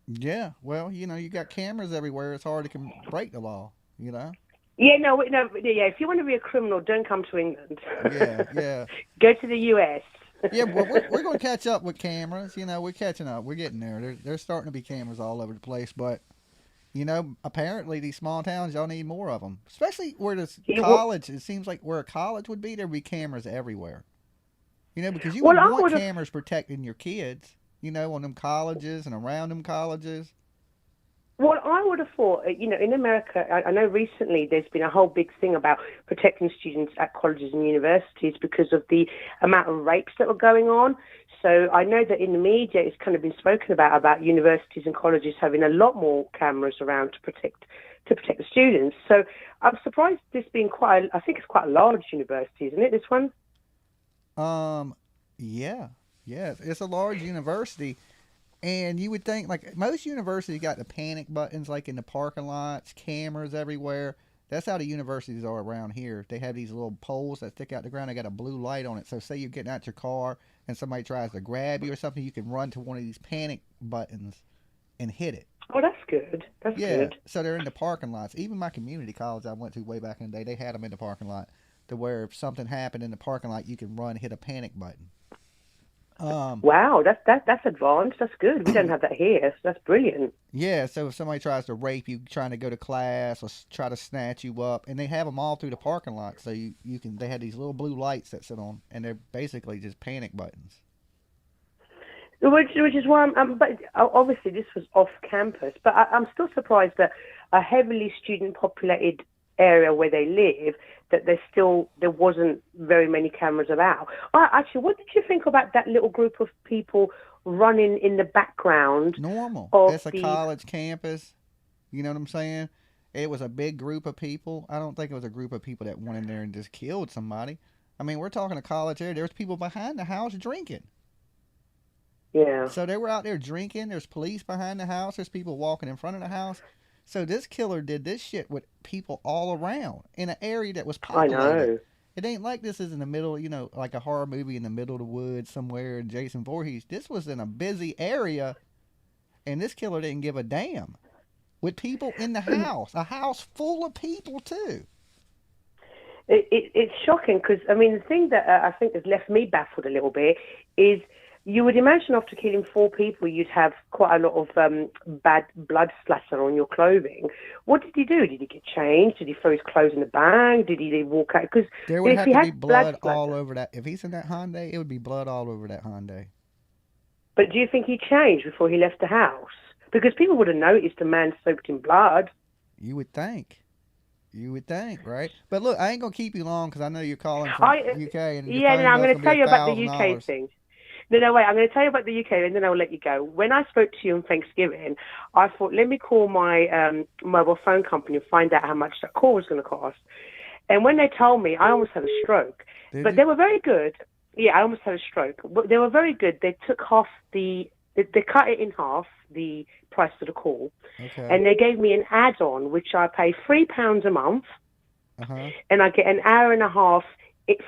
Yeah, well, you got cameras everywhere. It's hard to break the law, Yeah, if you want to be a criminal, don't come to England. Yeah. Go to the US. Yeah, well, we're going to catch up with cameras. We're catching up. We're getting there. There's starting to be cameras all over the place, but apparently these small towns, y'all need more of them. Especially where there's college. It seems like where a college would be, there'd be cameras everywhere. Because you would want cameras protecting your kids, on them colleges and around them colleges. Well, I would have thought, in America, I know recently there's been a whole big thing about protecting students at colleges and universities because of the amount of rapes that were going on. So I know that in the media it's kind of been spoken about universities and colleges having a lot more cameras around to protect the students. So I'm surprised this being I think it's quite a large university, isn't it, this one? Yeah, it's a large university, and you would think like most universities got the panic buttons like in the parking lots, cameras everywhere. That's how the universities are around here. They have these little poles that stick out the ground. They got a blue light on it. So say you're getting out your car and somebody tries to grab you or something, you can run to one of these panic buttons and hit it. Oh, that's good. That's good. So they're in the parking lots. Even my community college I went to way back in the day, they had them in the parking lot to where if something happened in the parking lot, you can run, hit a panic button. Wow, that's advanced. That's good. We don't have that here. So that's brilliant. Yeah, so if somebody tries to rape you, trying to go to class or try to snatch you up, and they have them all through the parking lot, so you can. They had these little blue lights that sit on, and they're basically just panic buttons. Which is why but obviously this was off campus, but I'm still surprised that a heavily student populated area where they live, that there wasn't very many cameras about. Actually, what did you think about that little group of people running in the background? Normal. It's a college campus. You know what I'm saying? It was a big group of people. I don't think it was a group of people that went in there and just killed somebody. I mean, we're talking a college area. There's people behind the house drinking. Yeah. So they were out there drinking. There's police behind the house. There's people walking in front of the house. So this killer did this shit with people all around in an area that was populated. I know. It ain't like this is in the middle, like a horror movie in the middle of the woods somewhere in Jason Voorhees. This was in a busy area, and this killer didn't give a damn. With people in the house. A house full of people, too. It's shocking because, I mean, the thing that I think has left me baffled a little bit is you would imagine after killing 4 people, you'd have quite a lot of bad blood splatter on your clothing. What did he do? Did he get changed? Did he throw his clothes in the bag? Did he walk out? Because there would have to be blood all over that. If he's in that Hyundai, it would be blood all over that Hyundai. But do you think he changed before he left the house? Because people would have noticed a man soaked in blood. You would think. Right? But look, I ain't going to keep you long because I know you're calling from UK. And I'm going to tell you about the UK thing. No, wait, I'm going to tell you about the UK and then I'll let you go. When I spoke to you on Thanksgiving, I thought, let me call my mobile phone company and find out how much that call was going to cost. And when they told me, I almost had a stroke. But they were very good. Yeah, I almost had a stroke. But they were very good. They took they cut it in half, the price of the call. Okay. And they gave me an add-on, which I pay £3 a month. Uh-huh. And I get an hour and a half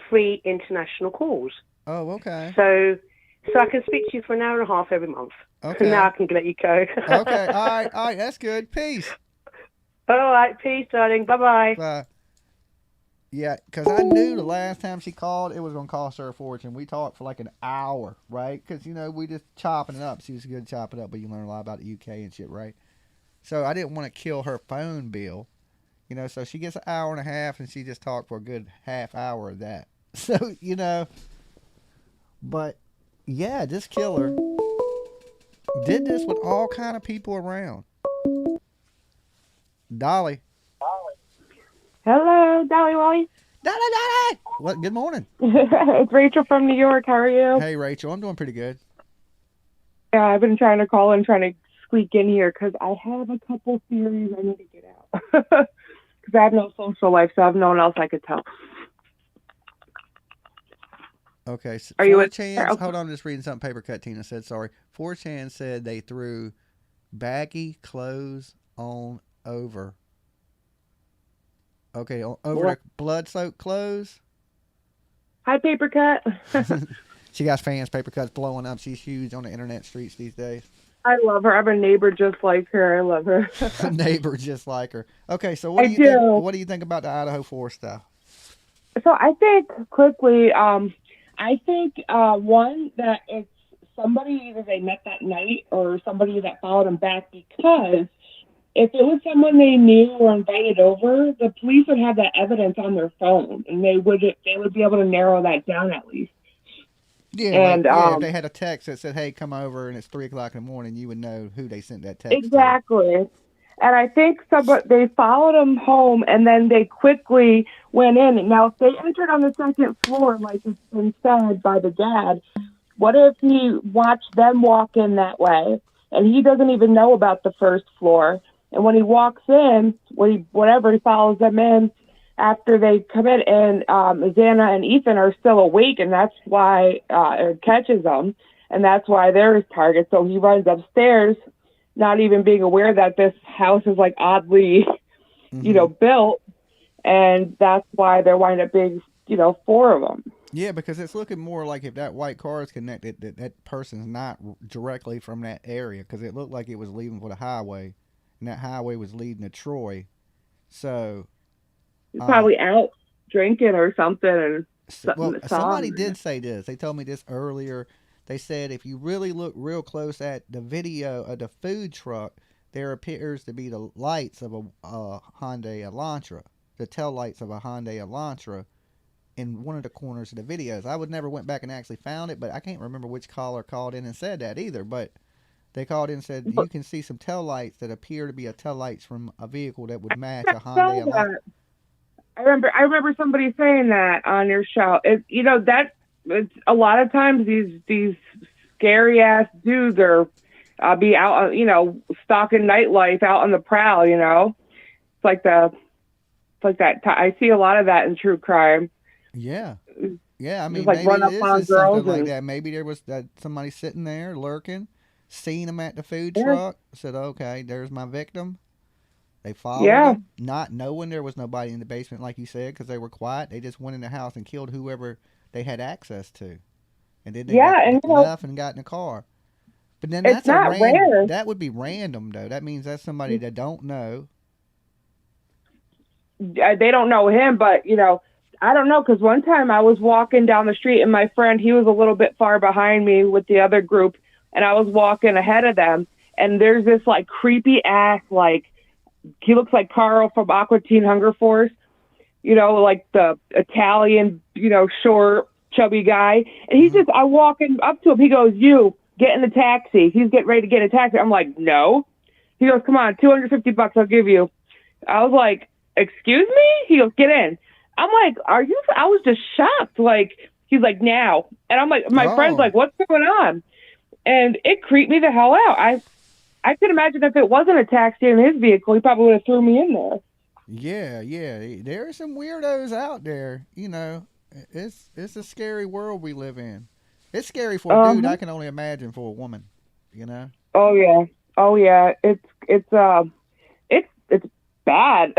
free international calls. Oh, okay. So I can speak to you for an hour and a half every month. Okay. Now I can let you go. Okay. All right. That's good. Peace. All right. Peace, darling. Bye-bye. Bye. Yeah, because I knew the last time she called, it was going to cost her a fortune. We talked for like an hour, right? Because, we just chopping it up. She was good to chop it up, but you learn a lot about the UK and shit, right? So I didn't want to kill her phone bill. So she gets an hour and a half, and she just talked for a good half hour of that. So, but... yeah, this killer did this with all kind of people around. Dolly. Hello, Dolly Wally. Dolly! What? Good morning. It's Rachel from New York. How are you? Hey, Rachel. I'm doing pretty good. Yeah, I've been trying to call and trying to squeak in here because I have a couple theories I need to get out. Because I have no social life, so I have no one else I could tell. Okay. So Are you hold on, I'm just reading something Paper Cut Tina said. Sorry. 4chan said they threw baggy clothes on over Okay, over the blood-soaked clothes. Hi, Paper Cut. She got fans. Paper Cut's blowing up. She's huge on the internet streets these days. I love her. I have a neighbor just like her. I love her. A neighbor just like her. Okay, so what do you think? What do you think about the Idaho 4 stuff? So I think quickly, I think one that it's somebody either they met that night or somebody that followed them back, because if it was someone they knew or invited over, the police would have that evidence on their phone, and they would be able to narrow that down at least. Yeah, and if they had a text that said, "Hey, come over," and it's 3:00 in the morning, you would know who they sent that text. Exactly. To. And I think they followed him home, and then they quickly went in. Now, if they entered on the second floor, like it's been said by the dad, what if he watched them walk in that way, and he doesn't even know about the first floor? And when he walks in, he follows them in after they come in, and Xana and Ethan are still awake, and that's why it catches them, and that's why they're his target. So he runs upstairs, not even being aware that this house is like oddly, built, and that's why there wind up being, 4 of them. Yeah, because it's looking more like if that white car is connected, that person's not directly from that area, because it looked like it was leaving for the highway, and that highway was leading to Troy. So he's probably out drinking or something. And somebody did say this. They told me this earlier. They said if you really look real close at the video of the food truck, there appears to be the lights of a Hyundai Elantra, the tail lights of a Hyundai Elantra in one of the corners of the videos. I never went back and actually found it, but I can't remember which caller called in and said that either. But they called in and said you can see some tail lights that appear to be tail lights from a vehicle that would match a Hyundai Elantra. I remember somebody saying that on your show. It's a lot of times these scary ass dudes are be out, stalking nightlife out on the prowl. It's like that. I see a lot of that in true crime. Yeah. I mean, like maybe run up it on is girls something like that. Maybe there was somebody sitting there lurking, seen him at the food truck, said, "Okay, there's my victim." They followed him, not knowing there was nobody in the basement, like you said, because they were quiet. They just went in the house and killed whoever they had access to, and then they left and got in the car. But then that's not rare. That would be random, though. That means that's somebody that don't know. They don't know him, but I don't know, because one time I was walking down the street, and my friend, he was a little bit far behind me with the other group, and I was walking ahead of them, and there's this like creepy ass he looks like Carl from Aqua Teen Hunger Force, like the Italian, short, chubby guy. And he's just, I'm walking up to him. He goes, "You, get in the taxi." He's getting ready to get in a taxi. I'm like, "No." He goes, "Come on, $250 I'll give you." I was like, "Excuse me?" He goes, "Get in." I'm like, "Are you?" I was just shocked. He's like, "Now." And I'm like, my friend's like, "What's going on?" And it creeped me the hell out. I could imagine if it wasn't a taxi in his vehicle, he probably would have threw me in there. Yeah. There are some weirdos out there. It's a scary world we live in. It's scary for a dude. I can only imagine for a woman. Oh yeah. It's bad.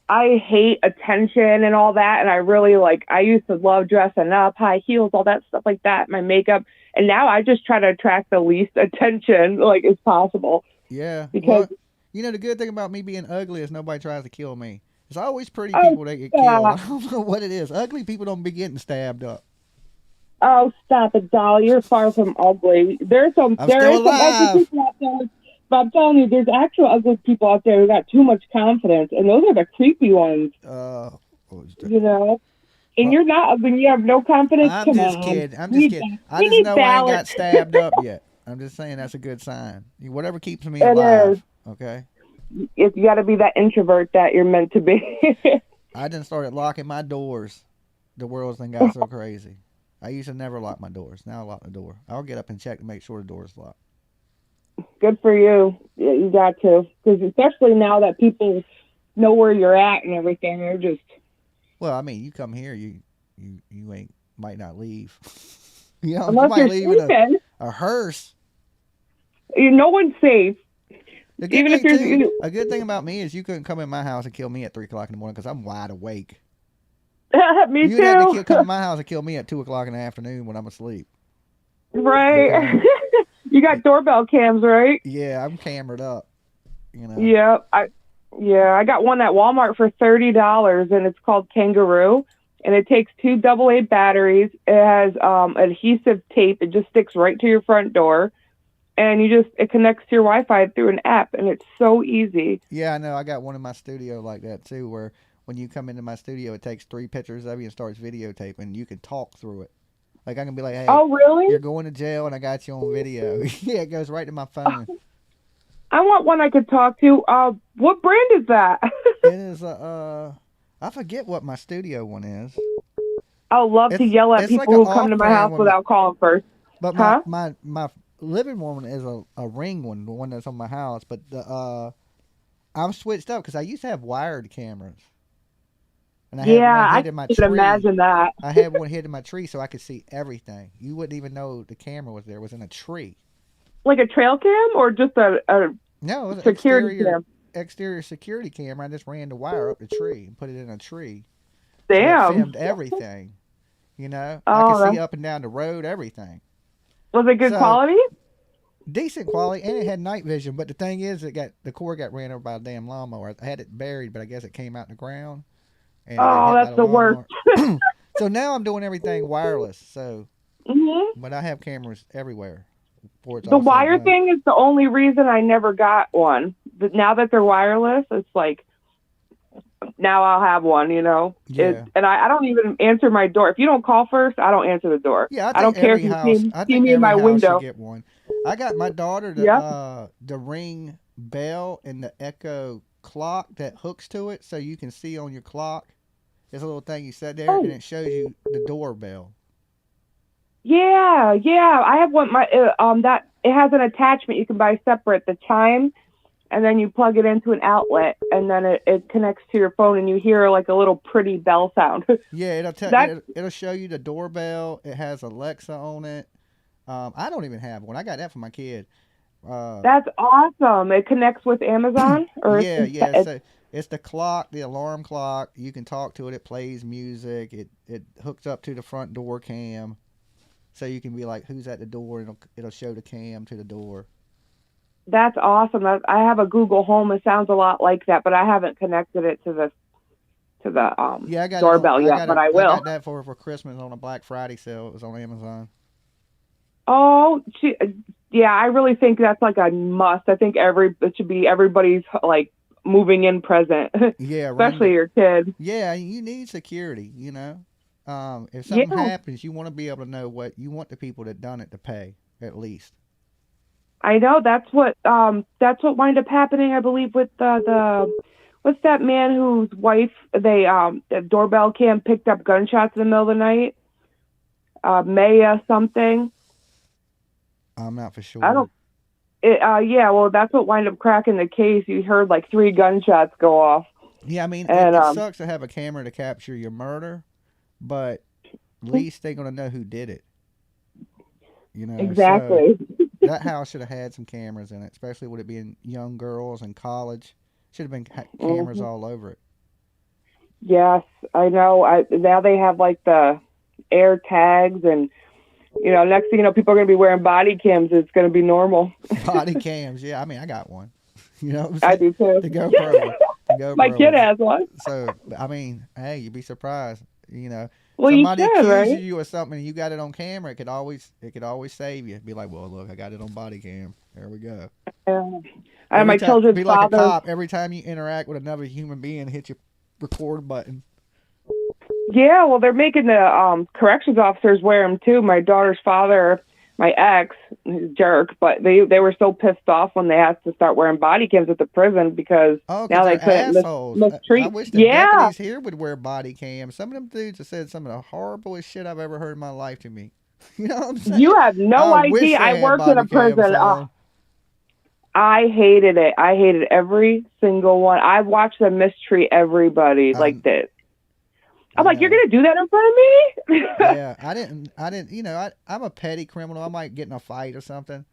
I hate attention and all that, and I really I used to love dressing up, high heels, all that stuff like that, my makeup. And now I just try to attract the least attention as possible. Yeah. Because the good thing about me being ugly is nobody tries to kill me. It's always pretty people that get killed. I don't know what it is. Ugly people don't be getting stabbed up. Oh, stop it, Dolly. You're far from ugly. There is some ugly people out there. But I'm telling you, there's actual ugly people out there who got too much confidence, and those are the creepy ones. And you're not ugly. You have no confidence. I'm just kidding. I just know I ain't got stabbed up yet. I'm just saying that's a good sign. Whatever keeps me alive. Okay. You got to be that introvert that you're meant to be. I done started locking my doors. The world's done got so crazy. I used to never lock my doors. Now I lock the door. I'll get up and check to make sure the door is locked. Good for you. Yeah, you got to. Because especially now that people know where you're at and everything, they're just... Well, I mean, you come here, you might not leave. You Unless might leave in a hearse. No one's safe. The good Even if thing, you're, too, a good thing about me is you couldn't come in my house and kill me at 3 o'clock in the morning because I'm wide awake. me You'd have to too. come in my house and kill me at 2 o'clock in the afternoon when I'm asleep. Right. Okay. You got doorbell cams, right? Yeah, I'm cambered up. You know. Yeah, I got one at Walmart for $30, and it's called Kangaroo, and it takes 2 AA batteries. It has adhesive tape. It just sticks right to your front door, and it connects to your Wi-Fi through an app, and it's so easy. Yeah, I know. I got one in my studio like that too, where when you come into my studio, it takes 3 pictures of you and starts videotaping, and you can talk through it. Like I can be like, "Hey, oh really? You're going to jail, and I got you on video." Yeah, it goes right to my phone. I want one I could talk to. What brand is that? It is I forget what my studio one is. I love to yell at it's people like who an come to my off-brand house one, without calling first. But Huh? my living one is a Ring one, the one that's on my house. But I'm switched up because I used to have wired cameras. And I had one I hid in my can tree. imagine that. I had one hid in my tree so I could see everything. You wouldn't even know the camera was there. It was in a tree. Like a trail cam or just a No, it was an security cam? exterior security camera. I just ran the wire up the tree and put it in a tree. Damn. So it filmed everything. You know? Oh, I could see up and down the road, everything. Was it good So, quality? Decent quality, and it had night vision. But the thing is, the cord got ran over by a damn lawnmower. I had it buried, but I guess it came out in the ground. And it got hit by That's the worst. So now I'm doing everything wireless. So, Mm-hmm. but I have cameras everywhere. The wire thing is the only reason I never got one. But now that they're wireless, it's like, now I'll have one, you know? Yeah. And I don't even answer my door. If you don't call first, I don't answer the door. Yeah, I don't care if you see me in my window. Should get one. I got my daughter the Ring bell and the Echo clock that hooks to it, so you can see on your clock. There's a little thing you set there, and it shows you the doorbell. Yeah. I have one. That it has an attachment you can buy separate. The chime, and then you plug it into an outlet, and then it connects to your phone, and you hear like a little pretty bell sound. Yeah, it'll show you the doorbell. It has Alexa on it. I don't even have one. I got that for my kid. That's awesome. It connects with Amazon, or yeah. So it's the clock, the alarm clock. You can talk to it. It plays music. It hooks up to the front door cam, so you can be like, "Who's at the door?" And it'll show the cam to the door. That's awesome. I have a Google Home. It sounds a lot like that, but I haven't connected it to the I got doorbell yet. But I will. I got that for Christmas on a Black Friday sale. It was on Amazon. Oh, yeah. I really think that's like a must. I think it should be everybody's like moving in present. Yeah, especially your kid. Yeah, you need security. You know, if something happens, you want to be able to know what you want the people that done it to pay at least. I know that's what wound up happening. I believe with the what's that man whose wife the doorbell cam picked up gunshots in the middle of the night. Maya something. I'm not for sure. I don't. Well, that's what wound up cracking the case. You heard like 3 gunshots go off. Yeah, I mean, it sucks to have a camera to capture your murder, but at least they're gonna know who did it. You know, exactly. So that house should have had some cameras in it, especially with it being young girls in college. Should have been cameras all over it. Yes, I know. Now they have like the air tags, and you know, next thing you know, people are going to be wearing body cams. It's going to be normal. Body cams, yeah. I mean, I got one. You know, I do too. The GoPro. My kid has one. So I mean, hey, you'd be surprised. You know, well, somebody accuses right? you or something, and you got it on camera. It could always save you. Be like, well, look, I got it on body cam. There we go. My children's be like a cop every time you interact with another human being. Hit your record button. Yeah, well, they're making the corrections officers wear them too. My daughter's father, my ex, he's a jerk, but they were so pissed off when they had to start wearing body cams at the prison because now they couldn't mistreat. I wish the deputies here would wear body cams. Some of them dudes have said some of the horriblest shit I've ever heard in my life to me. You know what I'm saying? You have no idea. I worked in a prison. I hated it. I hated every single one. I watched them mistreat everybody like this. I'm like, you're going to do that in front of me? Yeah, I didn't, you know, I'm a petty criminal. I might get in a fight or something.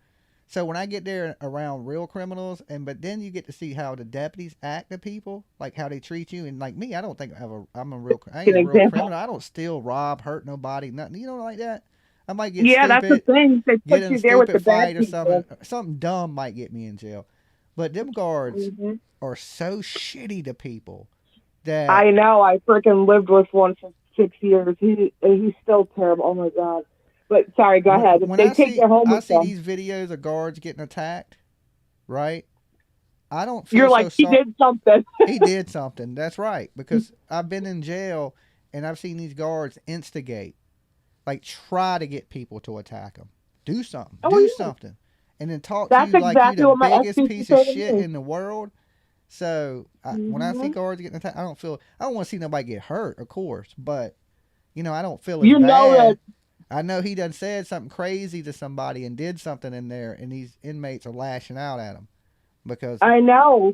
So when I get there around real criminals, but then you get to see how the deputies act to people, like how they treat you, and like me, I don't think I'm a real, I ain't a real criminal. I don't steal, rob, hurt nobody, nothing. You know, like that. I might get stupid. That's the thing. They get put in you a there with the stupid fight bad or something. people. Something dumb might get me in jail. But them guards are so shitty to people that I know. I freaking lived with one for 6 years. He's still terrible. Oh my god. But sorry, go ahead. If they take you home I with see them, these videos of guards getting attacked, right? I don't feel you're like, he did something. He did something. That's right. Because I've been in jail and I've seen these guards instigate, like try to get people to attack them. Do something. Do something. And then talk to you like you're the biggest piece of shit in the world. So when I see guards getting attacked, I don't want to see nobody get hurt, of course. But, I don't feel as bad. I know he done said something crazy to somebody and did something in there, and these inmates are lashing out at him because I know.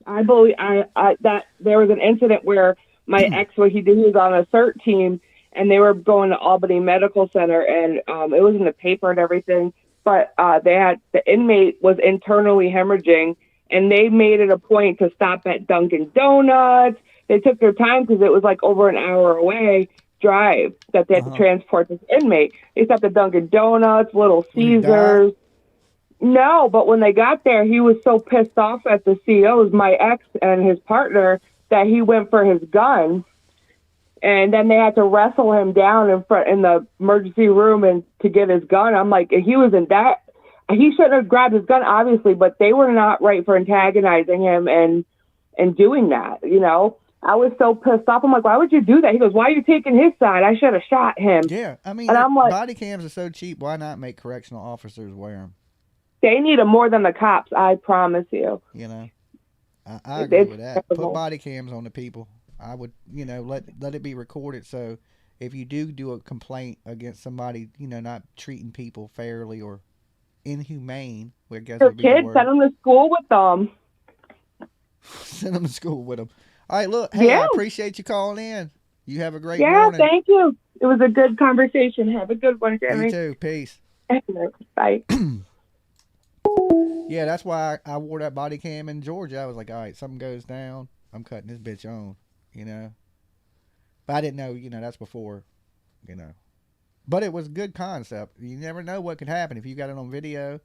I believe that there was an incident where my ex, he was on a CERT team, and they were going to Albany Medical Center, and it was in the paper and everything. But the inmate was internally hemorrhaging, and they made it a point to stop at Dunkin' Donuts. They took their time because it was like over an hour away drive that they had to transport this inmate. They stopped at Dunkin' Donuts, Little Caesars. No, but when they got there, he was so pissed off at the CEOs, my ex and his partner, that he went for his gun. And then they had to wrestle him down in the emergency room and to get his gun. I'm like, he was in that. He shouldn't have grabbed his gun, obviously, but they were not right for antagonizing him and doing that, I was so pissed off. I'm like, why would you do that? He goes, why are you taking his side? I should have shot him. Yeah, I mean, and I'm like, body cams are so cheap. Why not make correctional officers wear them? They need them more than the cops, I promise you. I agree with that. Put body cams on the people. I would, let it be recorded. So if you do a complaint against somebody, not treating people fairly or inhumane, I guess would be the word. Send them to school with them. Send them to school with them. All right, look, hey, I appreciate you calling in. You have a great morning. Yeah, thank you. It was a good conversation. Have a good one, Jeremy. You too. Peace. Bye. Yeah, that's why I wore that body cam in Georgia. I was like, all right, something goes down, I'm cutting this bitch on, But I didn't know, that's before, But it was a good concept. You never know what could happen if you got it on video.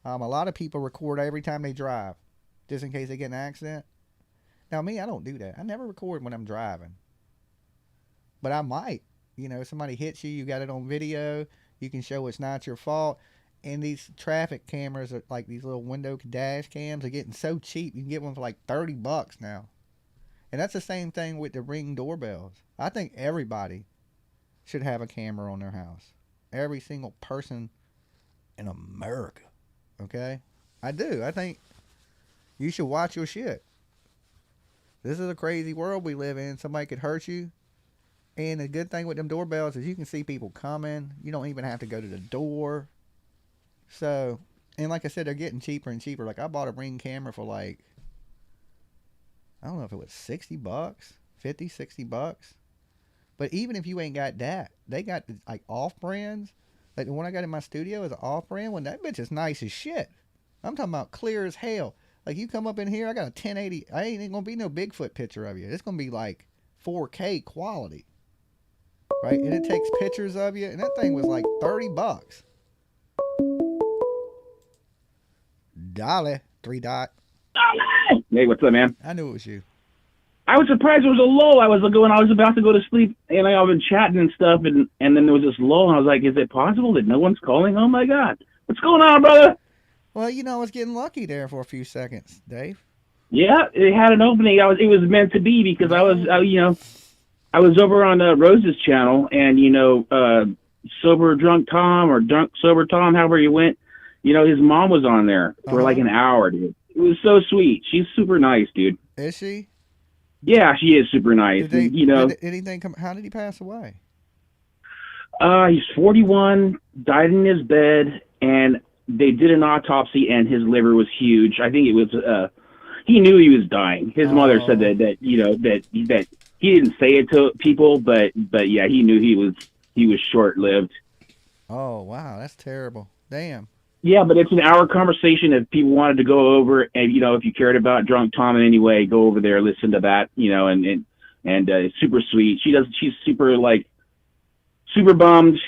A lot of people record every time they drive, just in case they get in an accident. Now, me, I don't do that. I never record when I'm driving. But I might. Somebody hits you, you got it on video, you can show it's not your fault. And these traffic cameras are like these little window dash cams are getting so cheap. You can get one for like $30 now. And that's the same thing with the Ring doorbells. I think everybody should have a camera on their house. Every single person in America. Okay? I do. I think you should watch your shit. This is a crazy world we live in. Somebody could hurt you. And the good thing with them doorbells is you can see people coming. You don't even have to go to the door. So, and like I said, they're getting cheaper and cheaper. Like I bought a Ring camera for like, I don't know if it was $60, $50, $60. But even if you ain't got that, they got like off-brands. Like the one I got in my studio is an off-brand one. That bitch is nice as shit. I'm talking about clear as hell. Like you come up in here, I got a 1080. I ain't gonna be no Bigfoot picture of you. It's gonna be like 4K quality. Right? And it takes pictures of you. And that thing was like $30. Dolly, 3 dot. Hey, what's up, man? I knew it was you. I was surprised it was a lull. I was about to go to sleep, and I've been chatting and stuff, and then there was this lull, and I was like, is it possible that no one's calling? Oh, my God. What's going on, brother? Well, I was getting lucky there for a few seconds, Dave. Yeah, it had an opening. It was meant to be because I was over on Rose's channel, and, Sober Drunk Tom or Drunk Sober Tom, however you went, his mom was on there for like an hour, dude. It was so sweet. She's super nice, dude. Is she? Yeah, she is super nice. Did anything come? How did he pass away? He's 41, died in his bed, and they did an autopsy, and his liver was huge. I think it was. He knew he was dying. His mother said that he didn't say it to people, but yeah, he knew he was short lived. Oh wow, that's terrible. Damn. Yeah, but it's an hour conversation. If people wanted to go over, and if you cared about Drunk Tom in any way, go over there, listen to that. And it's super sweet. She's super super bummed,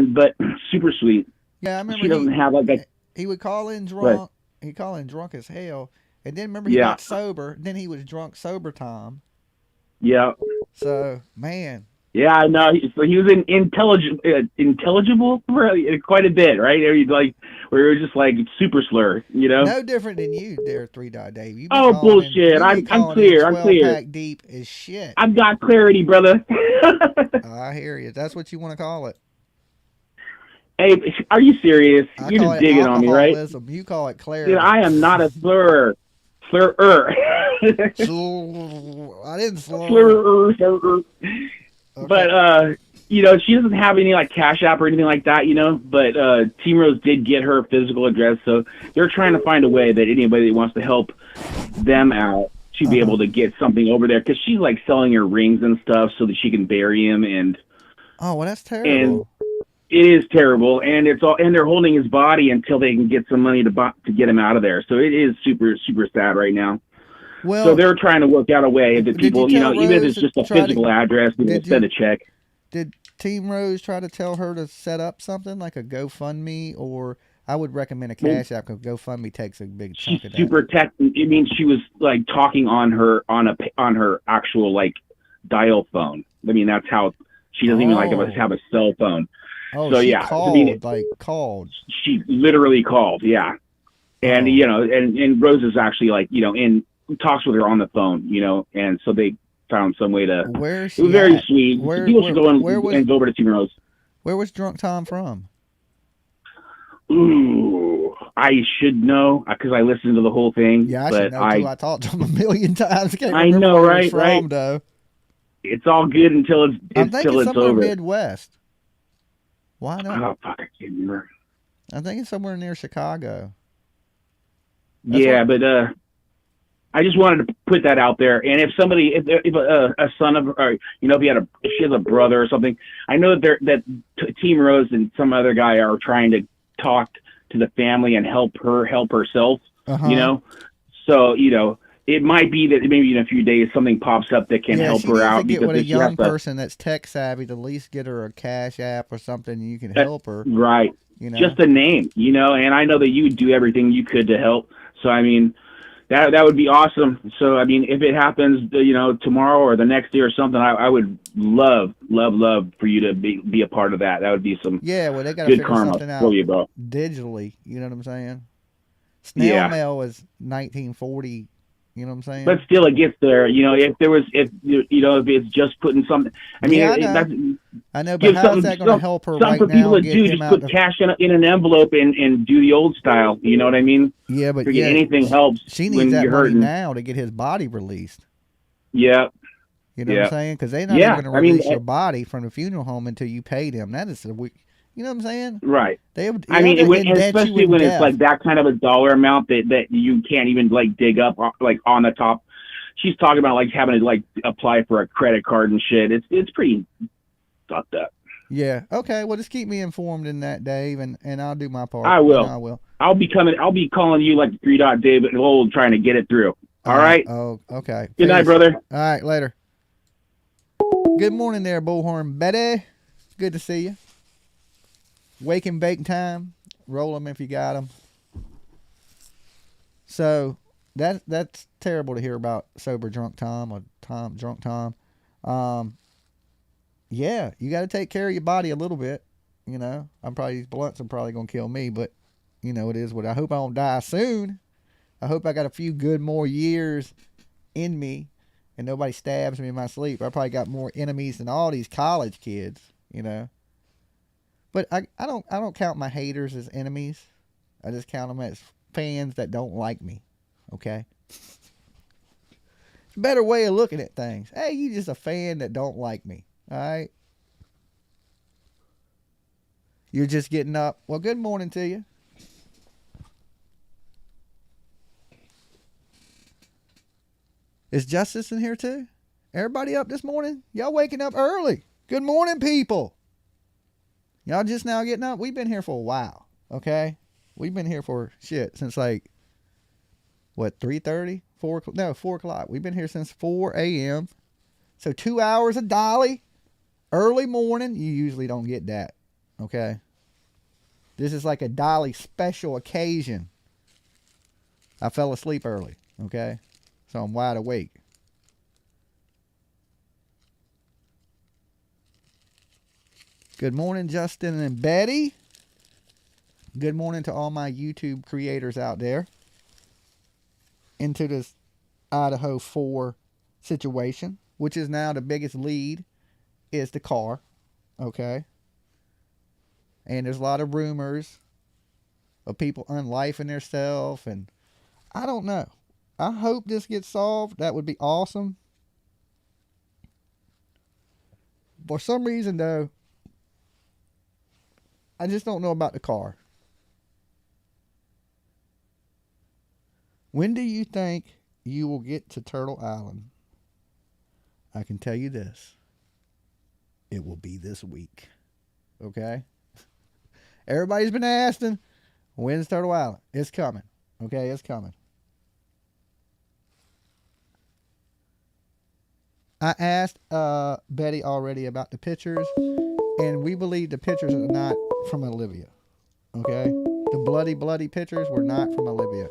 but super sweet. Yeah, I remember she doesn't have like that. He would call in drunk. He'd call in drunk as hell, and then remember he got sober. Then he was drunk sober Tom. Yeah. So man. Yeah, I know. He was intelligible for quite a bit, right? Where he was just like super slur, No different than you, there, 3 Dot Dave. You bullshit! I'm clear. I'm clear. Pack deep as shit. I've got clarity, brother. I hear you. That's what you want to call it. Hey, are you serious? You're just digging on me, right? You call it clarity. Dude, I am not a slurrer. Slurrer. I didn't slur. Slurrer. Okay. But she doesn't have any Cash App or anything like that, But Team Rose did get her physical address, so they're trying to find a way that anybody that wants to help them out to be able to get something over there, because she's selling her rings and stuff so that she can bury him. And oh, well, that's terrible. And it is terrible, and they're holding his body until they can get some money to get him out of there. So it is super super sad right now. Well, so they're trying to work out a way that people, even if it's just a physical address, send a check. Did Team Rose try to tell her to set up something like a GoFundMe, or I would recommend a Cash App, because GoFundMe takes a big chunk of that. Super tech. It means she was talking on her actual dial phone. I mean, that's how she doesn't even have a cell phone. Oh, so she yeah, called, called. She literally called, yeah. And and Rose is actually in talks with her on the phone, and so they found some way to. Where is she? It was very at? sweet. People should go and go over to Team Rose. Where was Drunk Tom from? Ooh, I should know because I listened to the whole thing. Yeah, I should know too. I talked to him a million times. I know, right? From, though. It's all good until it's I'm thinking it's somewhere over. Midwest. Why not? Oh fuck, I can't remember. I think it's somewhere near Chicago. But I just wanted to put that out there. And if somebody, if a son of, or if she has a brother or something, I know that Team Rose and some other guy are trying to talk to the family and help herself. So it might be that maybe in a few days something pops up that can help her out. Get with a young person that's tech savvy to at least get her a Cash App or something, and you can help her. Right. Just a name, and I know that you would do everything you could to help. So I mean, that would be awesome. So I mean, if it happens, tomorrow or the next day or something, I would love for you to be a part of that. That would be some they got to good figure karma something out for you, bro. digitally. You know what I'm saying? Snail mail was 1940. You know what I'm saying? But still, it gets there. If it's just putting something. I mean, I know. But how is that going to help her right for now? People to do just put cash in an envelope and do the old style. You know what I mean? Yeah, but anything helps. She needs that money now to get his body released. Yeah. You know what I'm saying? Because they're not even going to release your body from the funeral home until you pay them. That is the week. You know what I'm saying? Right. Especially when it's that kind of a dollar amount that you can't even dig up on the top. She's talking about having to apply for a credit card and shit. It's pretty fucked up. Yeah. Okay. Well, just keep me informed in that, Dave, and I'll do my part. I will. I will. I'll be calling you like 3 Dot Dave and old trying to get it through. All right. Oh, okay. Good night, brother. All right. Later. Good morning there, Bullhorn Betty. Good to see you. Wake and bake time. Roll them if you got them. So that's terrible to hear about sober drunk Tom or drunk Tom. Yeah, you got to take care of your body a little bit. These blunts are probably gonna kill me, but it is what I hope I don't die soon. I hope I got a few good more years in me, and nobody stabs me in my sleep. I probably got more enemies than all these college kids. But I don't count my haters as enemies. I just count them as fans that don't like me. Okay? It's a better way of looking at things. Hey, you just a fan that don't like me. All right? You're just getting up. Well, good morning to you. Is Justice in here too? Everybody up this morning? Y'all waking up early. Good morning, people. Y'all just now getting up? We've been here for a while, okay? We've been here for shit since like what 3:30, 4 o'clock. We've been here since 4 a.m. So 2 hours of Dolly, early morning. You usually don't get that, okay? This is like a Dolly special occasion. I fell asleep early, okay? So I'm wide awake. Good morning, Justin and Betty. Good morning to all my YouTube creators out there. Into this Idaho 4 situation, which is now the biggest lead, is the car, okay? And there's a lot of rumors of people unlifing themselves, and I don't know. I hope this gets solved. That would be awesome. For some reason, though, I just don't know about the car. When do you think you will get to Turtle Island? I can tell you this. It will be this week. Okay? Everybody's been asking, when's Turtle Island? It's coming. Okay, it's coming. I asked Betty already about the pictures, and we believe the pictures are not from Olivia. Okay? The bloody pictures were not from Olivia.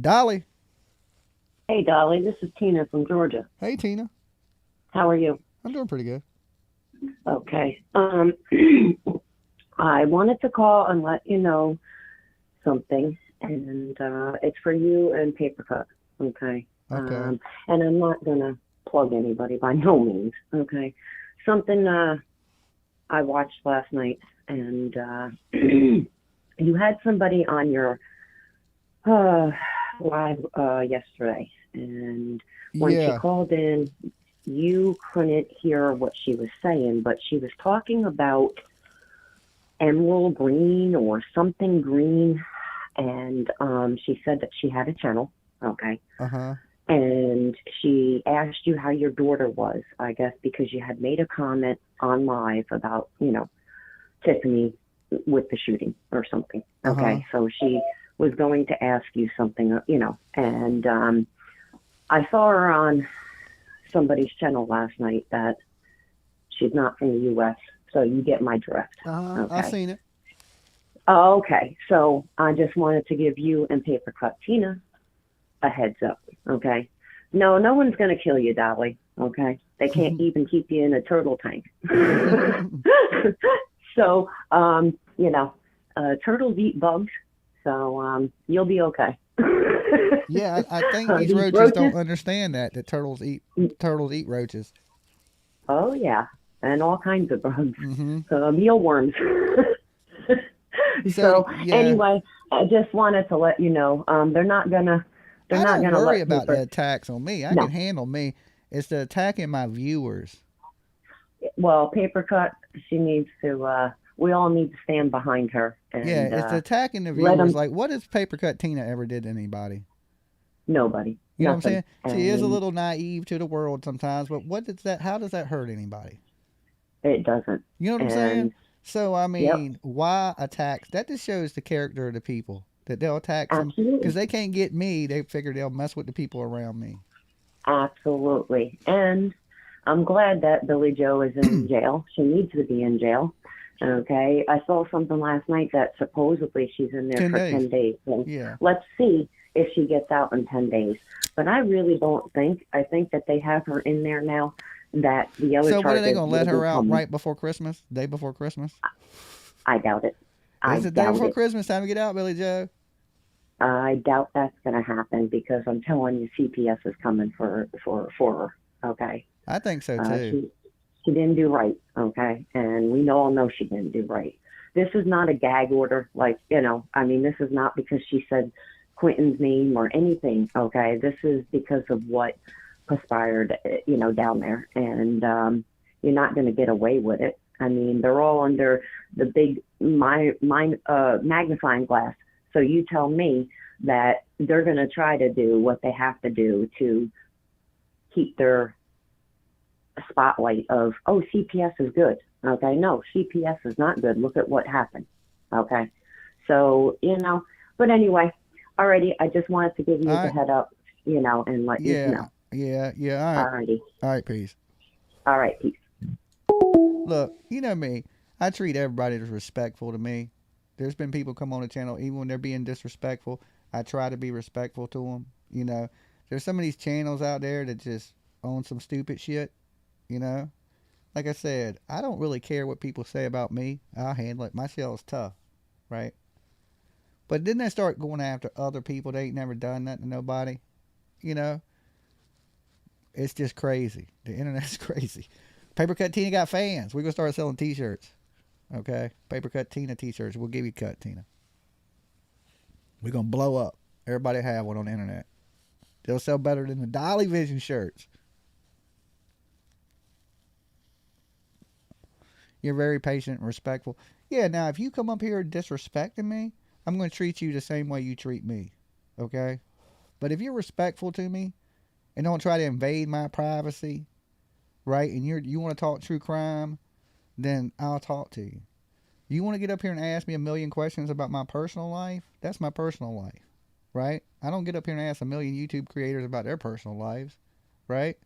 Dolly. Hey, Dolly. This is Tina from Georgia. Hey, Tina. How are you? I'm doing pretty good. Okay. I wanted to call and let you know something, and it's for you and Paper Cut. Okay. Okay. And I'm not gonna plug anybody by no means. Okay. Something I watched last night, and you had somebody on your live yesterday, and when she called in, you couldn't hear what she was saying, but she was talking about emerald green or something green, and she said that she had a channel. Okay. And she asked you how your daughter was, I guess, because you had made a comment on live about, Tiffany with the shooting or something. Okay. So she was going to ask you something, and I saw her on somebody's channel last night that she's not from the U.S., so you get my drift. Okay. I've seen it. Okay, so I just wanted to give you and Paper Cut Tina a heads up, okay? No one's going to kill you, Dolly, okay? They can't even keep you in a turtle tank. So, turtles eat bugs, so you'll be okay. Yeah, I think these roaches don't understand that turtles eat roaches. Oh, yeah, and all kinds of bugs. Mealworms. So anyway, I just wanted to let you know, they're not gonna worry about the attacks on me. I can handle me. It's the attacking my viewers. Well, Paper Cut, she needs to. We all need to stand behind her. And, it's attacking the viewers. Like, what has Paper Cut Tina ever did to anybody? Nobody. You know what I'm saying? She is a little naive to the world sometimes, but how does that hurt anybody? It doesn't. You know what I'm saying? So, I mean, why attacks? That just shows the character of the people, that they'll attack them because they can't get me. They figure they'll mess with the people around me. Absolutely. And I'm glad that Billy Joe is in jail. She needs to be in jail. Okay. I saw something last night that supposedly she's in there 10 days. And let's see if she gets out in 10 days. But I really don't think. I think that they have her in there now. That the other. So what are they going to let her out right before Christmas? Day before Christmas? I doubt it. It's the day before Christmas. Time to get out, Billy Joe. I doubt that's going to happen because I'm telling you, CPS is coming for her. Okay. I think so too. She didn't do right. Okay, and we all know she didn't do right. This is not a gag order. Like this is not because she said Quinton's name or anything. Okay, this is because of what conspired, down there, and you're not going to get away with it. I mean, they're all under the big magnifying glass. So you tell me that they're going to try to do what they have to do to keep their spotlight of, oh, CPS is good. Okay, no, CPS is not good. Look at what happened. Okay, so, but anyway, alrighty, I just wanted to give you the head up, and let you know. Yeah, all right. Alrighty. All right, peace. All right, peace. Look, you know me. I treat everybody as respectful to me. There's been people come on the channel, even when they're being disrespectful, I try to be respectful to them, There's some of these channels out there that just own some stupid shit, Like I said, I don't really care what people say about me. I'll handle it. My shell's tough, right? But then they start going after other people. They ain't never done nothing to nobody, It's just crazy. The internet's crazy. Paper Cut Tina got fans. We're going to start selling t-shirts. Okay? Paper Cut Tina t-shirts. We'll give you a cut, Tina. We're going to blow up. Everybody have one on the internet. They'll sell better than the Dolly Vision shirts. You're very patient and respectful. Yeah, now if you come up here disrespecting me, I'm going to treat you the same way you treat me. Okay? But if you're respectful to me and don't try to invade my privacy, right, and you want to talk true crime, then I'll talk to you. You want to get up here and ask me a million questions about my personal life? That's my personal life, right? I don't get up here and ask a million YouTube creators about their personal lives, right?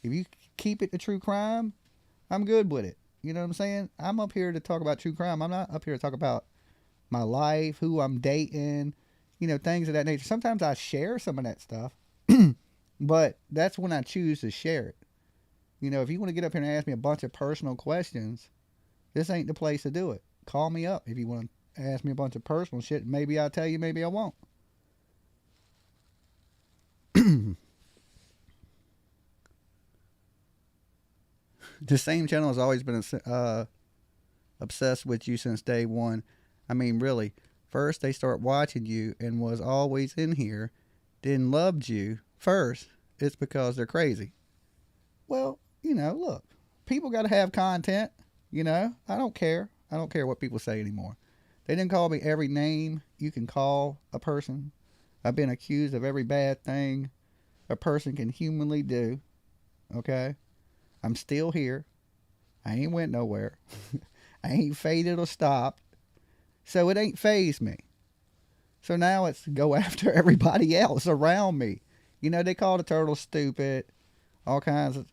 If you keep it to true crime, I'm good with it. You know what I'm saying? I'm up here to talk about true crime. I'm not up here to talk about my life, who I'm dating, things of that nature. Sometimes I share some of that stuff, but that's when I choose to share it. If you want to get up here and ask me a bunch of personal questions, this ain't the place to do it. Call me up if you want to ask me a bunch of personal shit. Maybe I'll tell you, maybe I won't. The same channel has always been obsessed with you since day one. I mean, really. First, they start watching you and was always in here, then loved you. First, it's because they're crazy. Well, look, people got to have content, I don't care. I don't care what people say anymore. They didn't call me every name you can call a person. I've been accused of every bad thing a person can humanly do. Okay? I'm still here. I ain't went nowhere. I ain't faded or stopped. So it ain't phased me. So now it's go after everybody else around me. They call the turtle stupid. All kinds of,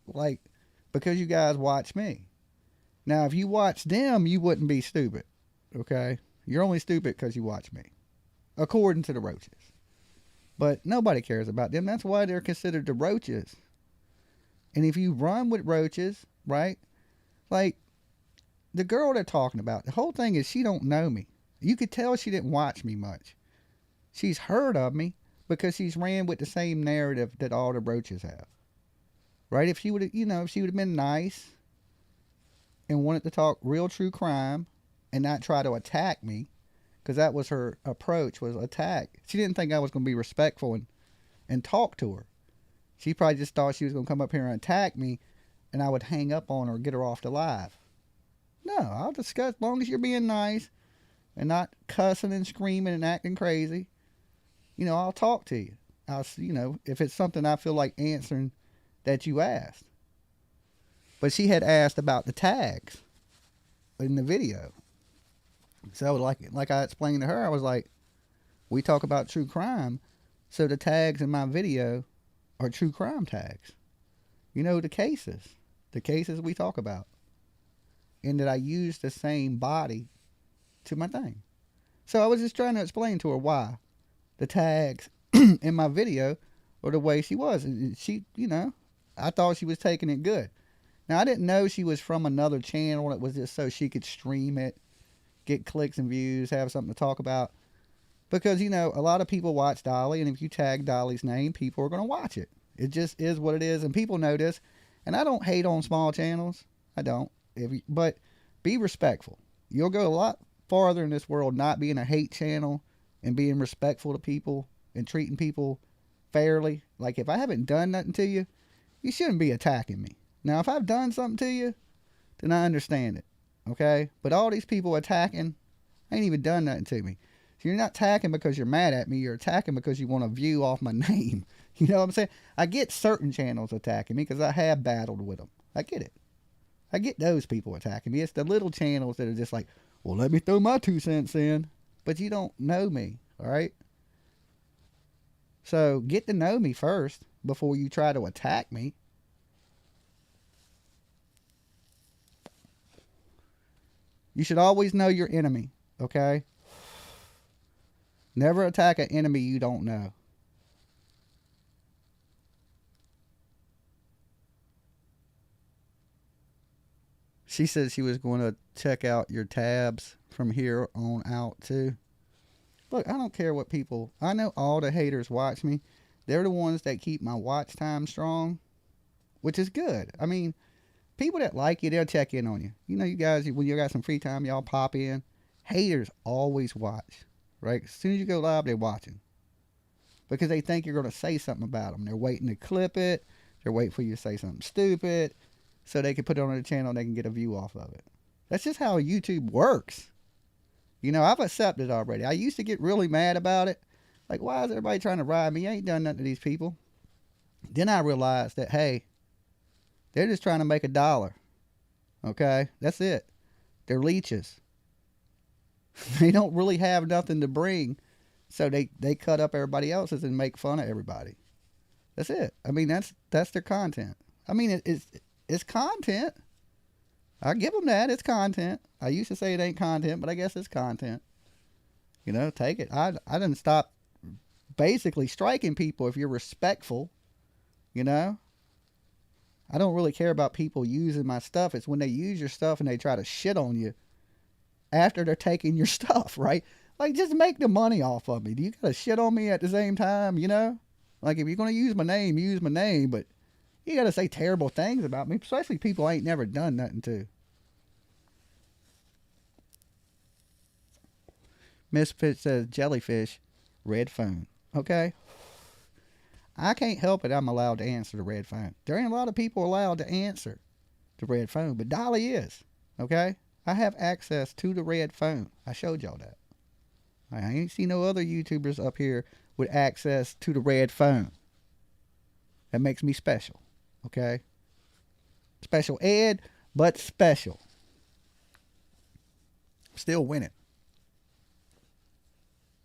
because you guys watch me. Now, if you watch them, you wouldn't be stupid. Okay? You're only stupid because you watch me. According to the roaches. But nobody cares about them. That's why they're considered the roaches. And if you run with roaches, right? Like, the girl they're talking about, the whole thing is she don't know me. You could tell she didn't watch me much. She's heard of me because she's ran with the same narrative that all the roaches have. Right? If she would have, if she would have been nice and wanted to talk real true crime and not try to attack me, because that was her approach, was attack. She didn't think I was going to be respectful and talk to her. She probably just thought she was going to come up here and attack me and I would hang up on her or get her off the live. No, I'll discuss, as long as you're being nice and not cussing and screaming and acting crazy, I'll talk to you. If it's something I feel like answering that you asked. But she had asked about the tags in the video. So like I explained to her, I was like, we talk about true crime, so the tags in my video are true crime tags. The cases we talk about. And that I use the same body to my thing. So I was just trying to explain to her why the tags in my video are the way she was. And she, I thought she was taking it good. Now, I didn't know she was from another channel. It was just so she could stream it, get clicks and views, have something to talk about. Because, a lot of people watch Dolly, and if you tag Dolly's name, people are going to watch it. It just is what it is, and people know this. And I don't hate on small channels. I don't. But be respectful. You'll go a lot farther in this world not being a hate channel and being respectful to people and treating people fairly. Like, if I haven't done nothing to you, you shouldn't be attacking me. Now, if I've done something to you, then I understand it. Okay? But all these people attacking ain't even done nothing to me. So you're not attacking because you're mad at me. You're attacking because you want a view off my name. You know what I'm saying? I get certain channels attacking me because I have battled with them. I get it. I get those people attacking me. It's the little channels that are just like, well, let me throw my 2 cents in. But you don't know me, all right? So get to know me first before you try to attack me. You should always know your enemy, okay? Never attack an enemy you don't know. She said she was going to check out your tabs from here on out, too. Look, I don't care what people... I know all the haters watch me. They're the ones that keep my watch time strong, which is good. I mean, people that like you, they'll check in on you. You know, you guys, when you got some free time, y'all pop in. Haters always watch, right? As soon as you go live, they're watching. Because they think you're going to say something about them. They're waiting to clip it. They're waiting for you to say something stupid so they can put it on their channel and they can get a view off of it. That's just how YouTube works. You know, I've accepted already. I used to get really mad about it. Like, why is everybody trying to ride me? I ain't done nothing to these people. Then I realized that, hey, they're just trying to make $1. Okay? That's it. They're leeches. They don't really have nothing to bring. So they cut up everybody else's and make fun of everybody. That's it. I mean, that's their content. I mean, it's content. I give them that. It's content. I used to say it ain't content, but I guess it's content. You know, take it. I didn't stop basically striking people if you're respectful. You know? I don't really care about people using my stuff. It's when they use your stuff and they try to shit on you after they're taking your stuff, right? Like, just make the money off of me. Do you gotta shit on me at the same time, you know? Like, if you're gonna use my name, but you gotta say terrible things about me, especially people I ain't never done nothing to. Misfit says, jellyfish, red phone. Okay? I can't help it. I'm allowed to answer the red phone. There ain't a lot of people allowed to answer the red phone, but Dolly is. Okay? I have access to the red phone. I showed y'all that. I ain't seen no other YouTubers up here with access to the red phone. That makes me special. Okay? Special ed, but special. Still winning.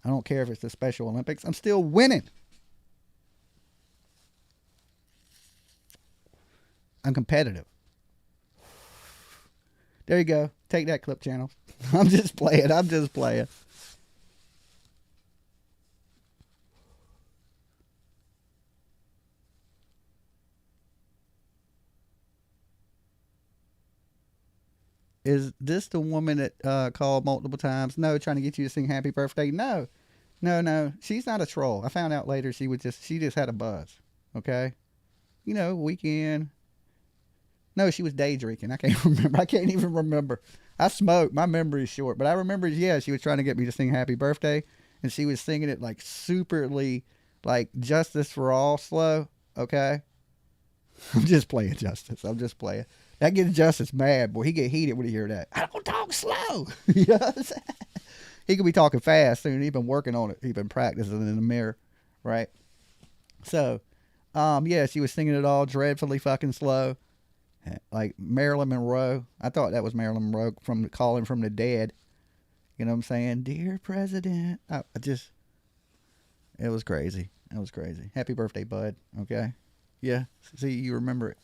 I don't care if it's the Special Olympics. I'm still winning. I'm competitive. There you go. Take that, clip channel. I'm just playing. Is this the woman that called multiple times? No, trying to get you to sing happy birthday? No. She's not a troll. I found out later she just had a buzz. Okay? You know, weekend. No, she was day drinking. I can't remember. I can't even remember. I smoke. My memory is short. But I remember, yeah, she was trying to get me to sing happy birthday. And she was singing it like superly, like Justice for All slow. Okay? I'm just playing Justice. I'm just playing. That gets Justice mad, boy. He get heated when he hear that. I don't talk slow. You know what I'm saying? He could be talking fast soon. He's been working on it. He's been practicing in the mirror, right? So, yeah, she was singing it all dreadfully fucking slow, like Marilyn Monroe. I thought that was Marilyn Monroe from Calling from the Dead. You know what I'm saying? Dear President. It was crazy. It was crazy. Happy birthday, bud. Okay? Yeah. See, you remember it.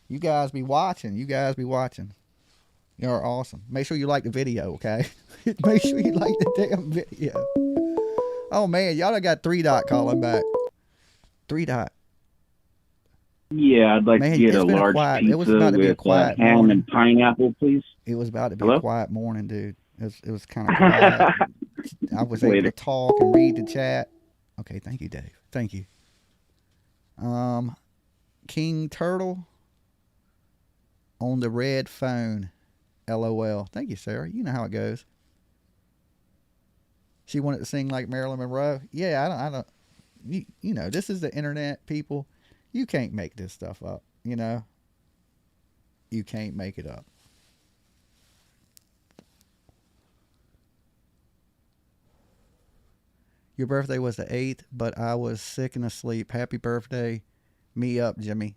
You guys be watching. You're awesome. Make sure you like the video, okay? Make sure you like the damn video. Oh, man. Y'all done got 3 Dot calling back. 3 Dot. Yeah, I'd like to get a large pizza with ham and pineapple, please. It was about to be a quiet morning, dude. It was kind of quiet. I was able to talk and read the chat. Okay, thank you, Dave. Thank you. King Turtle on the red phone. LOL. Thank you, Sarah. You know how it goes. She wanted to sing like Marilyn Monroe. Yeah, I don't. You know, this is the internet, people. You can't make this stuff up. You know, you can't make it up. Your birthday was the 8th, but I was sick and asleep. Happy birthday. Me up, Jimmy.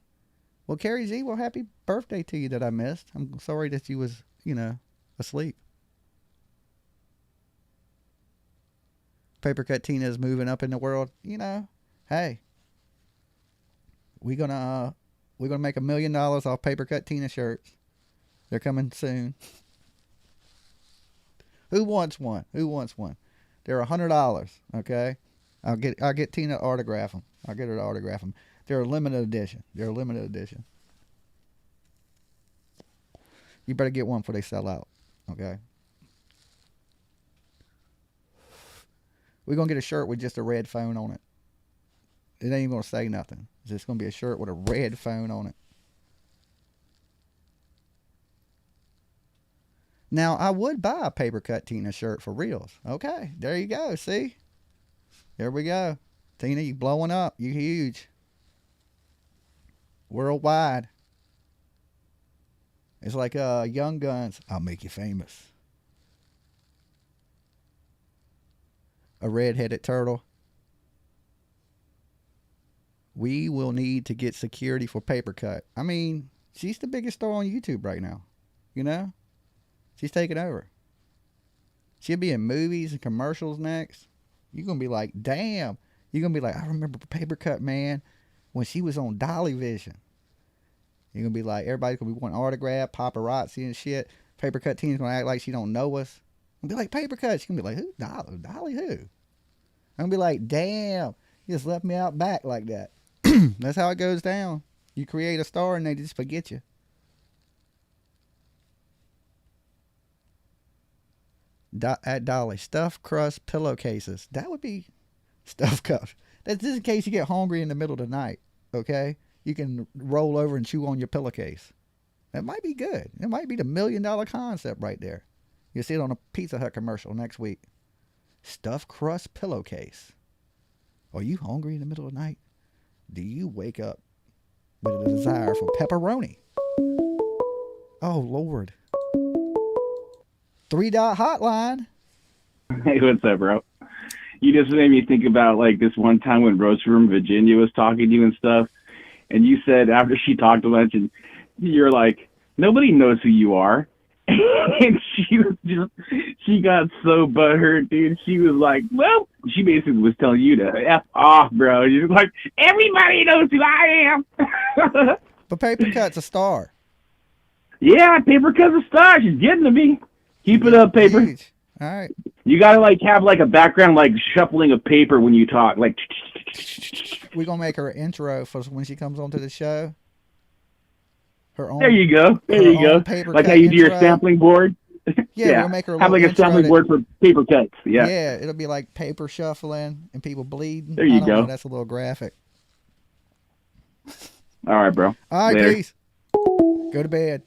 Well, Carrie Z, well, happy birthday to you that I missed. I'm sorry that you was, asleep. Paper Cut Tina is moving up in the world. Hey, we're gonna make $1 million off Paper Cut Tina shirts. They're coming soon. Who wants one? They're $100. Okay, I'll get Tina to autograph them. I'll get her to autograph them. They're a limited edition. You better get one before they sell out. Okay. We're going to get a shirt with just a red phone on it. It ain't even going to say nothing. It's just going to be a shirt with a red phone on it. Now, I would buy a Paper Cut Tina shirt for reals. Okay, there you go. See? There we go. Tina, you blowing up. You huge. Worldwide. It's like Young Guns. I'll make you famous. A red-headed turtle. We will need to get security for Paper Cut. I mean, she's the biggest star on YouTube right now. She's taking over. She'll be in movies and commercials next. You're going to be like, damn. You're going to be like, I remember Paper Cut, man, when she was on Dolly Vision. You're going to be like, everybody's going to be wanting autograph, paparazzi and shit. Paper Cut Tina's going to act like she don't know us. I'll be like, Paper Cut. She's going to be like, who? Dolly? Dolly who? I'm going to be like, damn, you just left me out back like that. That's how it goes down. You create a star and they just forget you. At Dolly, stuffed crust pillowcases. That would be stuffed cups. That's just in case you get hungry in the middle of the night. Okay? You can roll over and chew on your pillowcase. That might be good. It might be the $1 million concept right there. You'll see it on a Pizza Hut commercial next week. Stuffed crust pillowcase. Are you hungry in the middle of the night? Do you wake up with a desire for pepperoni? Oh, Lord. 3-Dot Hotline. Hey, what's up, bro? You just made me think about like this one time when Rose from Virginia was talking to you and stuff, and you said after she talked a bunch, and you're like, nobody knows who you are. And she got so butthurt, dude. She was like, well, she basically was telling you to F off, bro. You're like, everybody knows who I am. But Paper Cut's a star. Yeah, Paper Cut's a star. She's getting to me. Keep it up, Paper. Huge. All right. You gotta like have like a background like shuffling of paper when you talk. Like we're gonna make her an intro for when she comes onto the show. Her own. There you go. There you go. Like how you do your sampling board. Yeah, we'll make her have like a sampling board for paper cuts. Yeah. Yeah, it'll be like paper shuffling and people bleeding. There you go. That's a little graphic. All right, bro. All right, Later. peace. Go to bed.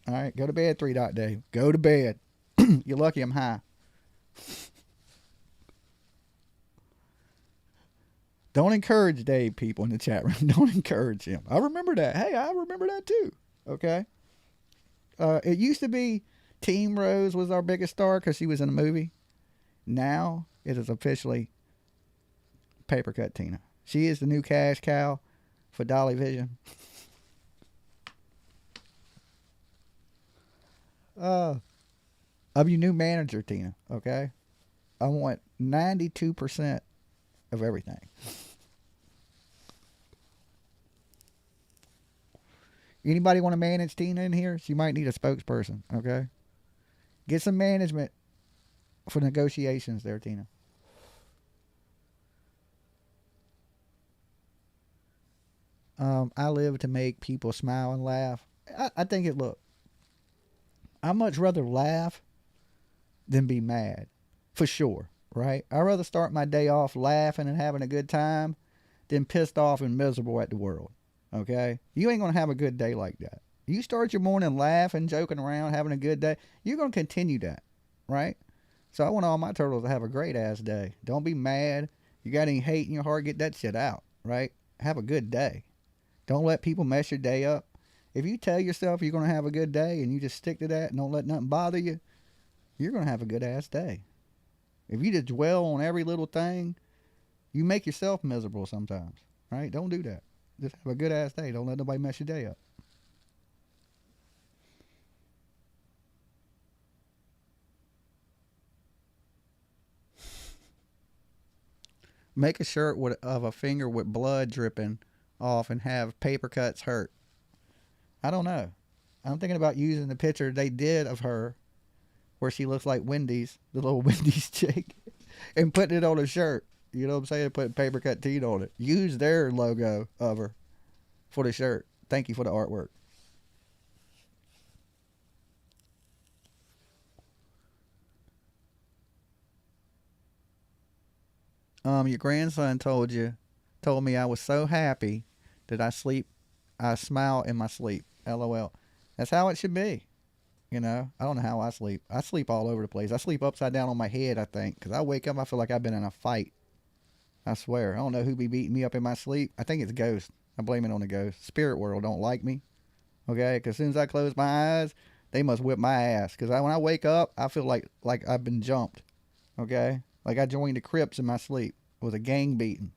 All right, go to bed, 3-Dot Dave. Go to bed. You're lucky I'm high. Don't encourage Dave, people in the chat room. Don't encourage him. I remember that. Hey, I remember that too. Okay. It used to be Team Rose was our biggest star because she was in a movie. Now it is officially Paper Cut Tina. She is the new cash cow for Dolly Vision. I'm your new manager, Tina. Okay. I want 92% of everything. Anybody want to manage Tina in here? She might need a spokesperson, okay? Get some management for negotiations there, Tina. I live to make people smile and laugh. I think it, look, I'd much rather laugh than be mad, for sure, right? I'd rather start my day off laughing and having a good time than pissed off and miserable at the world. Okay? You ain't going to have a good day like that. You start your morning laughing, joking around, having a good day, you're going to continue that, right? So I want all my turtles to have a great ass day. Don't be mad. You got any hate in your heart, get that shit out, right? Have a good day. Don't let people mess your day up. If you tell yourself you're going to have a good day and you just stick to that and don't let nothing bother you, you're going to have a good ass day. If you just dwell on every little thing, you make yourself miserable sometimes, right? Don't do that. Just have a good ass day. Don't let nobody mess your day up. Make a shirt of a finger with blood dripping off and have paper cuts hurt. I don't know. I'm thinking about using the picture they did of her where she looks like Wendy's, the little Wendy's chick, and putting it on a shirt. You know what I'm saying? Putting paper cut teeth on it. Use their logo of her for the shirt. Thank you for the artwork. Your grandson told me I was so happy that I smile in my sleep. LOL. That's how it should be. You know, I don't know how I sleep. I sleep all over the place. I sleep upside down on my head, I think, because I wake up, I feel like I've been in a fight. I swear. I don't know who be beating me up in my sleep. I think it's ghosts. I blame it on the ghost. Spirit world don't like me. Okay? Because as soon as I close my eyes, they must whip my ass. Because when I wake up, I feel like I've been jumped. Okay? Like I joined the Crips in my sleep. It was a gang beating.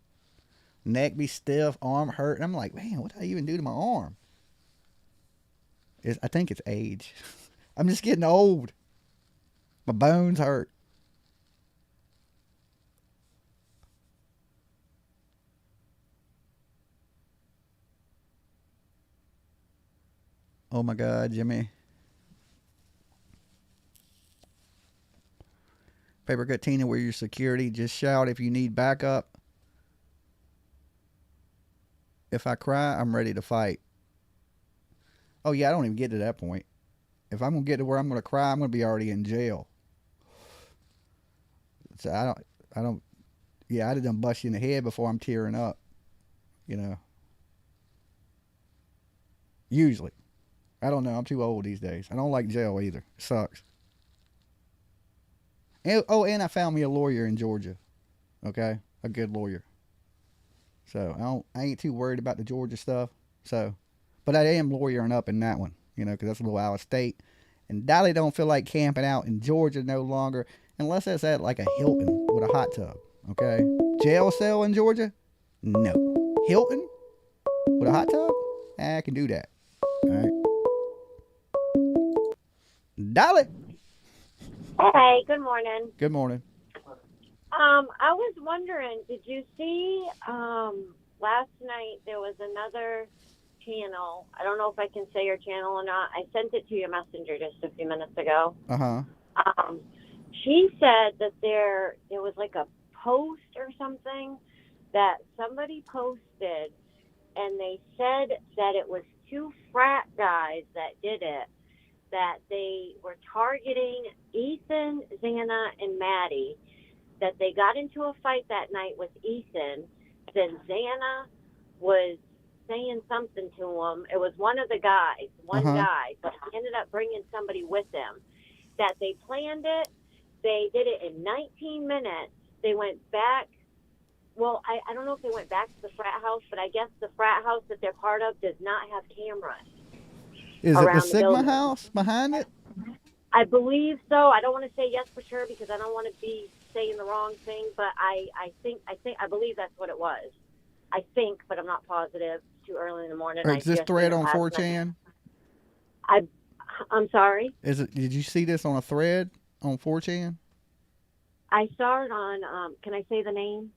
Neck be stiff, arm hurt. And I'm like, man, what did I even do to my arm? I think it's age. I'm just getting old. My bones hurt. Oh my God, Jimmy. Paper Cut Tina, we're your security. Just shout if you need backup. If I cry, I'm ready to fight. Oh yeah, I don't even get to that point. If I'm going to get to where I'm going to cry, I'm going to be already in jail. So I'd have done bust you in the head before I'm tearing up. You know. Usually. I don't know. I'm too old these days. I don't like jail either. It sucks. And I found me a lawyer in Georgia. Okay? A good lawyer. So I ain't too worried about the Georgia stuff. So, but I am lawyering up in that one. You know, because that's a little out of state. And Dolly don't feel like camping out in Georgia no longer. Unless that's at like a Hilton with a hot tub. Okay? Jail cell in Georgia? No. Hilton? With a hot tub? I can do that. Alright. Dolly! Hey, good morning. Good morning. I was wondering, did you see last night there was another channel. I don't know if I can say your channel or not. I sent it to your messenger just a few minutes ago. She said that there was like a post or something that somebody posted, and they said that it was 2 frat guys that did it, that they were targeting Ethan, Xana, and Maddie, that they got into a fight that night with Ethan. Then Xana was saying something to him. It was one of the guys, guy, but he ended up bringing somebody with him. That they planned it. They did it in 19 minutes. They went back. Well, I don't know if they went back to the frat house, but I guess the frat house that they're part of does not have cameras. Is it the Sigma house behind it? I believe so. I don't want to say yes for sure because I don't want to be saying the wrong thing, but I believe that's what it was. I think, but I'm not positive. It's too early in the morning. Is this thread on 4chan? I'm sorry? Did you see this on a thread on 4chan? I saw it on, can I say the name?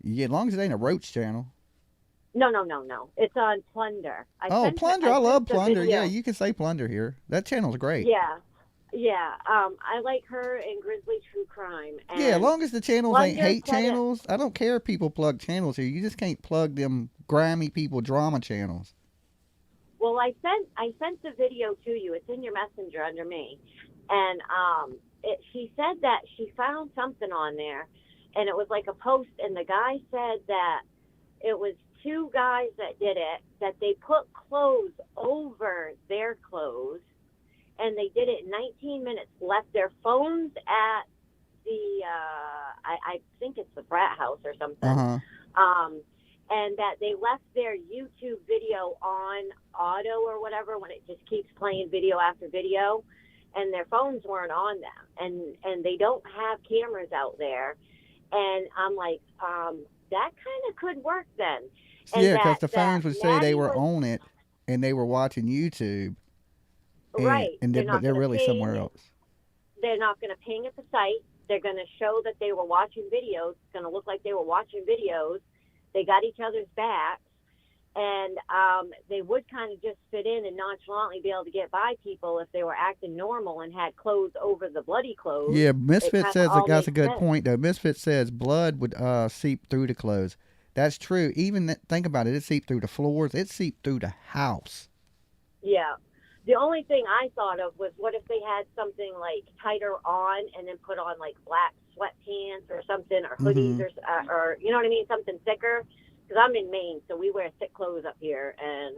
Yeah, as long as it ain't a Roach channel. No. It's on Plunder. Plunder. I love Plunder. Yeah, you can say Plunder here. That channel's great. Yeah. I like her and Grizzly True Crime. And yeah, as long as the channels Plunder ain't hate channels, I don't care if people plug channels here. You just can't plug them grimy people drama channels. Well, I sent the video to you. It's in your messenger under me. And she said that she found something on there, and it was like a post, and the guy said that it was 2 guys that did it, that they put clothes over their clothes, and they did it in 19 minutes, left their phones at the, I think it's the frat house or something, and that they left their YouTube video on auto or whatever when it just keeps playing video after video, and their phones weren't on them, and they don't have cameras out there. And I'm like, that kind of could work then. And yeah, because the phones would say they were on it, and they were watching YouTube. Right. But they're really somewhere else. They're not going to ping at the site. they're going to show that they were watching videos. It's going to look like they were watching videos. They got each other's backs, and they would kind of just fit in and nonchalantly be able to get by people if they were acting normal and had clothes over the bloody clothes. Yeah, Misfit says that's a good point, though. Misfit says blood would seep through the clothes. That's true. Even think about it. It seeped through the floors. It seeped through the house. Yeah. The only thing I thought of was, what if they had something like tighter on and then put on like black sweatpants or something, or hoodies, or you know what I mean, something thicker. Because I'm in Maine, so we wear thick clothes up here, and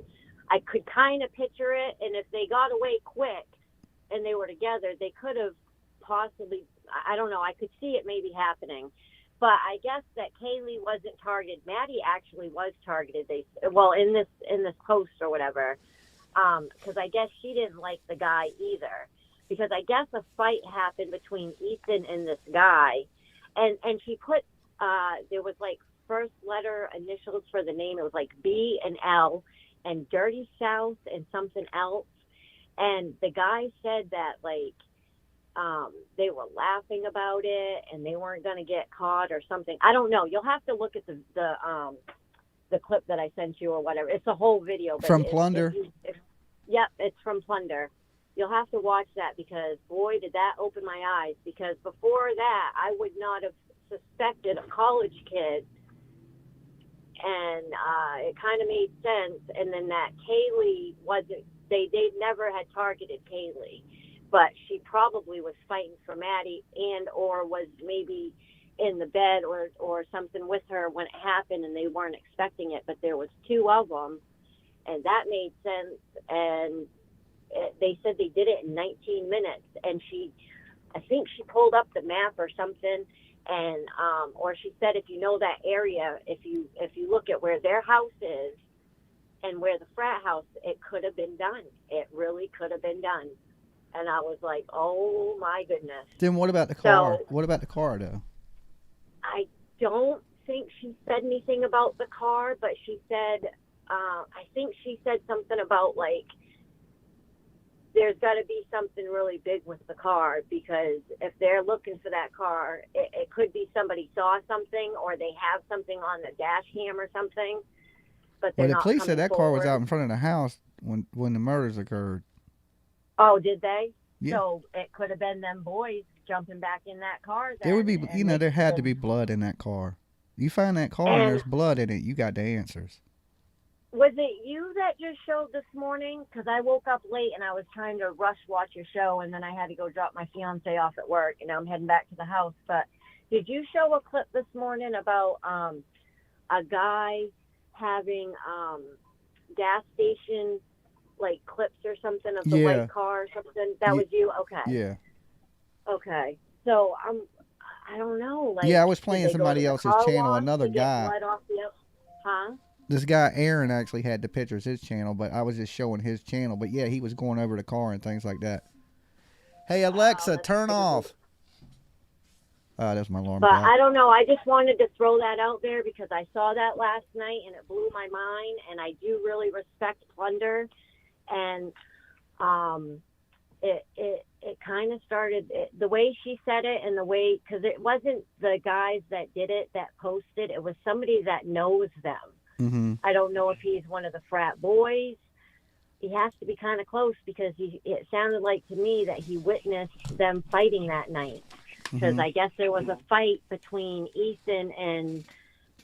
I could kind of picture it. And if they got away quick and they were together, they could have possibly, I don't know, I could see it maybe happening. But I guess that Kaylee wasn't targeted. Maddie actually was targeted. In this post or whatever, because I guess she didn't like the guy either. Because I guess a fight happened between Ethan and this guy, and she put there was like first letter initials for the name. It was like B and L, and Dirty South and something else. And the guy said that like they were laughing about it and they weren't going to get caught or something. I don't know. You'll have to look at the clip that I sent you or whatever. It's a whole video. But From Plunder? Yep, it's from Plunder. You'll have to watch that, because boy, did that open my eyes. Because before that, I would not have suspected a college kid. And it kind of made sense. And then that Kaylee wasn't, they never had targeted Kaylee, but she probably was fighting for Maddie, and or was maybe in the bed or something with her when it happened, and they weren't expecting it. But there was two of them, and that made sense. And they said they did it in 19 minutes. And I think she pulled up the map or something, and or she said, if you know that area, if you look at where their house is and where the frat house, it could have been done. It really could have been done. And I was like, oh my goodness. Then what about the car? What about the car, though? I don't think she said anything about the car, but she said, I think she said something about like, there's got to be something really big with the car, because if they're looking for that car, it could be somebody saw something, or they have something on the dash cam or something. But the police said that car was out in front of the house when the murders occurred. Oh, did they? Yeah. So it could have been them boys jumping back in that car. There would be, there had to be blood in that car. You find that car and there's blood in it, you got the answers. Was it you that just showed this morning? Because I woke up late and I was trying to rush watch your show, and then I had to go drop my fiance off at work, and now I'm heading back to the house. But did you show a clip this morning about a guy having gas station like clips or something of the white car or something? That was you? Okay. Yeah. Okay. So I don't know. Like, I was playing somebody else's channel, another guy. Huh? This guy, Aaron, actually had the pictures his channel, but I was just showing his channel. But yeah, he was going over the car and things like that. Hey, Alexa, turn off. That's my alarm clock. But clock. I don't know. I just wanted to throw that out there because I saw that last night and it blew my mind. And I do really respect Plunder. And it kind of started the way she said it, and the way, because it wasn't the guys that did it that posted. It was somebody that knows them. Mm-hmm. I don't know if he's one of the frat boys. He has to be kind of close, because it sounded like to me that he witnessed them fighting that night. Because I guess there was a fight between Ethan and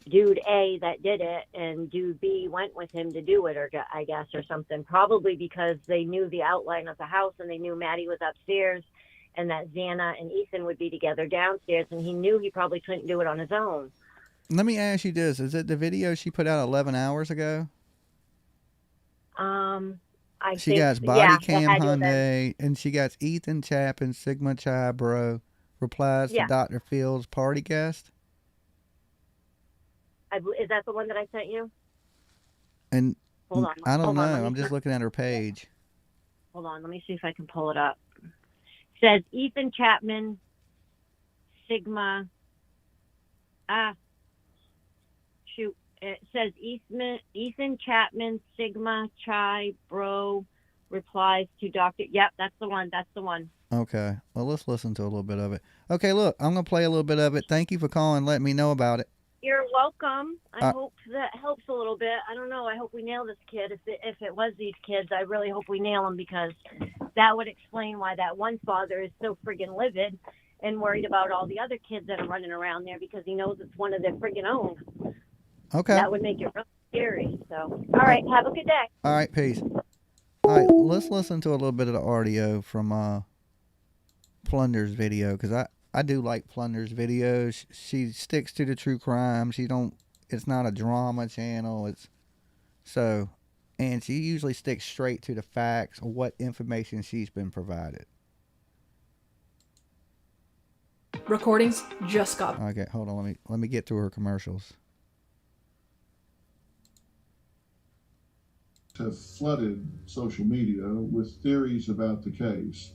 dude A that did it, and dude B went with him to do it, or I guess, or something. Probably because they knew the outline of the house, and they knew Maddie was upstairs, and that Xana and Ethan would be together downstairs, and he knew he probably couldn't do it on his own. Let me ask you this. Is it the video she put out 11 hours ago? She got body cam Hyundai, and she got Ethan Chapin, Sigma Chi Bro, replies to Dr. Phil's party guest. Is that the one that I sent you? And hold on, I don't know. I'm just looking at her page. Hold on. Let me see if I can pull it up. It says Ethan Chapman, Sigma. Shoot. It says Ethan Chapman, Sigma Chi Bro replies to Dr. Yep, that's the one. That's the one. Okay. Well, let's listen to a little bit of it. Okay, look, I'm going to play a little bit of it. Thank you for calling and letting me know about it. You're welcome. I hope that helps a little bit. I don't know. I hope we nail this kid. If it was these kids, I really hope we nail them, because that would explain why that one father is so friggin' livid and worried about all the other kids that are running around there, because he knows it's one of their friggin' own. Okay. That would make it really scary. So, all right. Have a good day. All right, peace. All right, let's listen to a little bit of the audio from Plunder's video, because I do like Plunder's videos. She sticks to the true crime. It's not a drama channel. And she usually sticks straight to the facts of what information she's been provided. Recordings just got. Okay, hold on. Let me get to her commercials. Have flooded social media with theories about the case.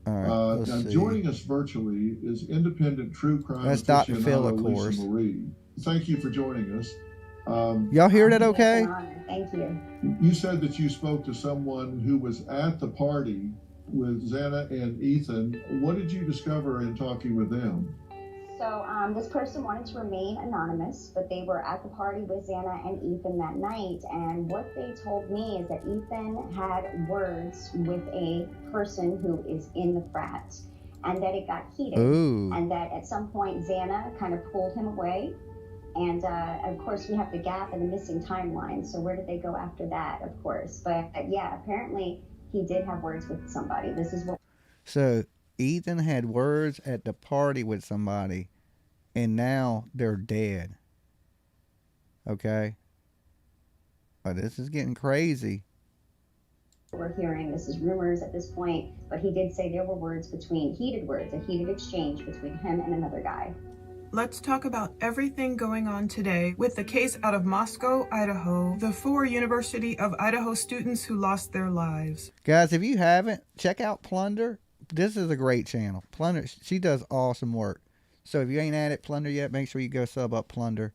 All right, let's now, see. joining us virtually is independent true crime That's Dr. Phil, of aficionado course. Lisa Marie. Thank you for joining us. Y'all hear that okay? Thank you. You said that you spoke to someone who was at the party with Xana and Ethan. What did you discover in talking with them? So this person wanted to remain anonymous, but they were at the party with Xana and Ethan that night. And what they told me is that Ethan had words with a person who is in the frat, and that it got heated. Ooh. And that at some point Xana kind of pulled him away. And of course we have the gap and the missing timeline. So where did they go after that, of course? But yeah, apparently he did have words with somebody. This is what. So Ethan had words at the party with somebody, and now they're dead. Okay? Oh, this is getting crazy. We're hearing this is rumors at this point, but he did say there were heated words, a heated exchange between him and another guy. Let's talk about everything going on today with the case out of Moscow, Idaho, the 4 University of Idaho students who lost their lives. Guys, if you haven't, check out Plunder. This is a great channel. Plunder, she does awesome work. So if you ain't at it, Plunder yet, make sure you go sub up Plunder.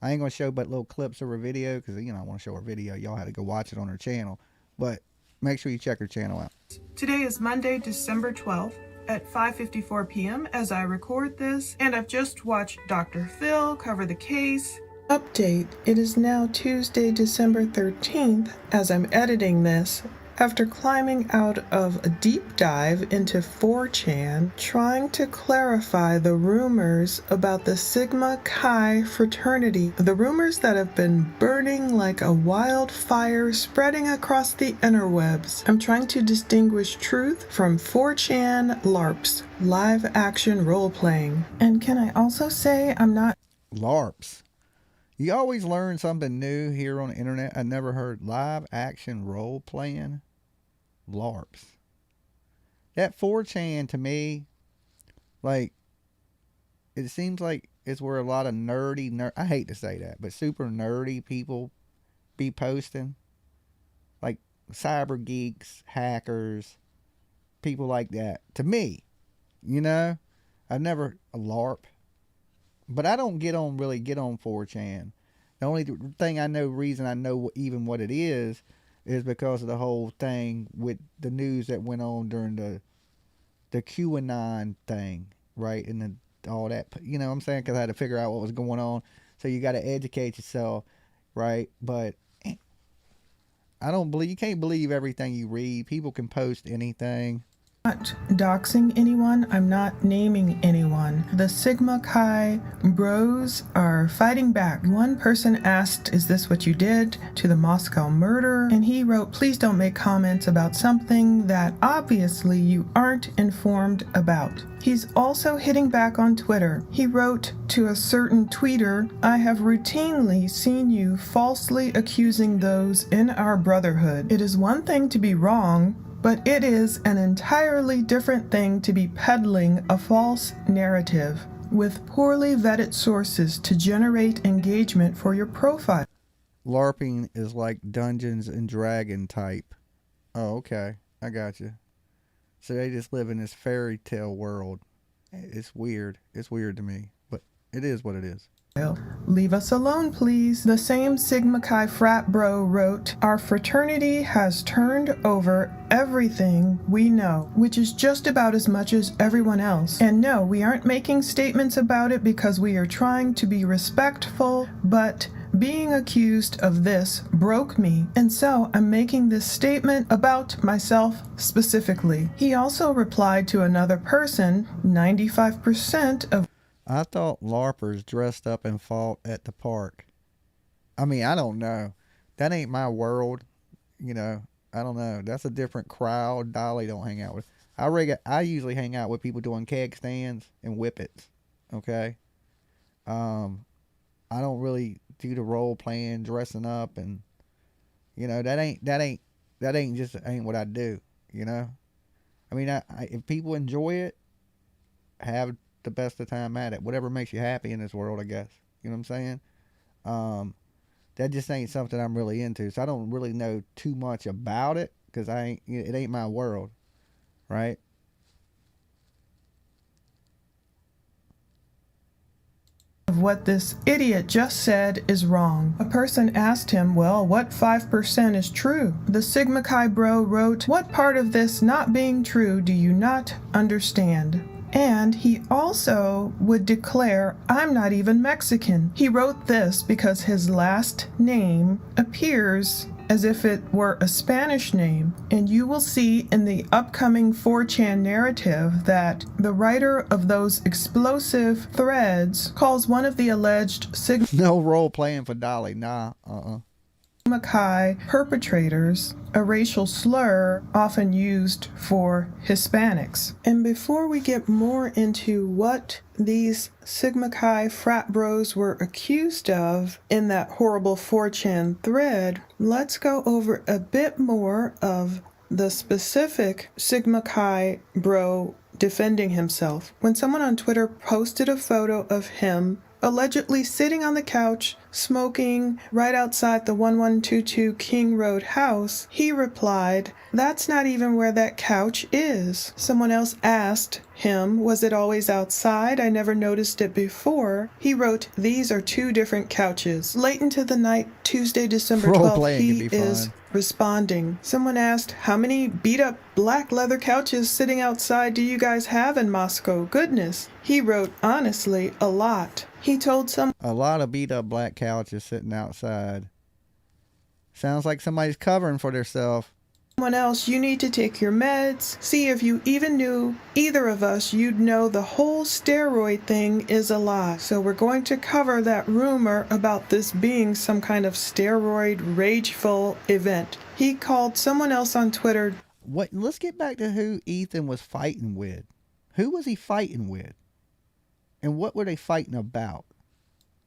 I ain't going to show but little clips of her video, because, I want to show her video. Y'all had to go watch it on her channel. But make sure you check her channel out. Today is Monday, December 12th. At 5:54 p.m. as I record this, and I've just watched Dr. Phil cover the case. Update, it is now Tuesday, December 13th, as I'm editing this, after climbing out of a deep dive into 4chan, trying to clarify the rumors about the Sigma Chi fraternity, the rumors that have been burning like a wildfire spreading across the interwebs. I'm trying to distinguish truth from 4chan LARPs, live action role-playing. And can I also say I'm not... LARPs. You always learn something new here on the internet. I never heard live action role-playing. LARPs. That 4chan to me, like, it seems like it's where a lot of I hate to say that, but super nerdy people be posting. Like cyber geeks, hackers, people like that. To me, I've never a LARP, but I don't really get on 4chan. The only reason I know even what it is because of the whole thing with the news that went on during the QAnon thing, right? And all that, what I'm saying? Because I had to figure out what was going on. So you got to educate yourself, right? But you can't believe everything you read. People can post anything. Not doxing anyone, I'm not naming anyone. The Sigma Chi bros are fighting back. One person asked, "Is this what you did to the Moscow murder?" And he wrote, "Please don't make comments about something that obviously you aren't informed about." He's also hitting back on Twitter. He wrote to a certain tweeter, "I have routinely seen you falsely accusing those in our brotherhood. It is one thing to be wrong, but it is an entirely different thing to be peddling a false narrative with poorly vetted sources to generate engagement for your profile." LARPing is like Dungeons and Dragon type. Oh, okay. I got you. So they just live in this fairy tale world. It's weird. It's weird to me, but it is what it is. Leave us alone, please. The same Sigma Chi frat bro wrote, our fraternity has turned over everything we know, which is just about as much as everyone else. And no, we aren't making statements about it because we are trying to be respectful, but being accused of this broke me, and so I'm making this statement about myself specifically. He also replied to another person, 95% of I thought LARPers dressed up and fought at the park. I mean, I don't know. That ain't my world. You know, I don't know. That's a different crowd Dolly don't hang out with. I usually hang out with people doing keg stands and whippets. Okay? I don't really do the role playing, dressing up, and you know, that ain't what I do, you know? I mean, if people enjoy it, have the best of time at it. Whatever makes you happy in this world, I guess. You know what I'm saying? That just ain't something I'm really into. So I don't really know too much about it because it ain't my world, right? of what this idiot just said is wrong. A person asked him, well, what 5% is true? The Sigma Chi bro wrote, what part of this not being true do you not understand? And he also would declare, I'm not even Mexican. He wrote this because his last name appears as if it were a Spanish name. And you will see in the upcoming 4chan narrative that the writer of those explosive threads calls one of the alleged No role playing for Dolly, nah, Sigma Chi perpetrators a racial slur often used for Hispanics. And before we get more into what these Sigma Chi frat bros were accused of in that horrible 4chan thread, let's go over a bit more of the specific Sigma Chi bro defending himself. When someone on Twitter posted a photo of him allegedly sitting on the couch, smoking right outside the 1122 King Road house, he replied, that's not even where that couch is. Someone else asked him, was it always outside? I never noticed it before. He wrote, these are two different couches. Late into the night, Tuesday, December 12th, he is responding. Someone asked, how many beat-up black leather couches sitting outside do you guys have in Moscow? Goodness. He wrote, honestly, a lot. He told a lot of beat-up black couches sitting outside. Sounds like somebody's covering for themselves. Someone else, you need to take your meds. See, if you even knew either of us, you'd know the whole steroid thing is a lie. So we're going to cover that rumor about this being some kind of steroid rageful event. He called someone else on Twitter. What? Let's get back to who Ethan was fighting with. Who was he fighting with? And what were they fighting about?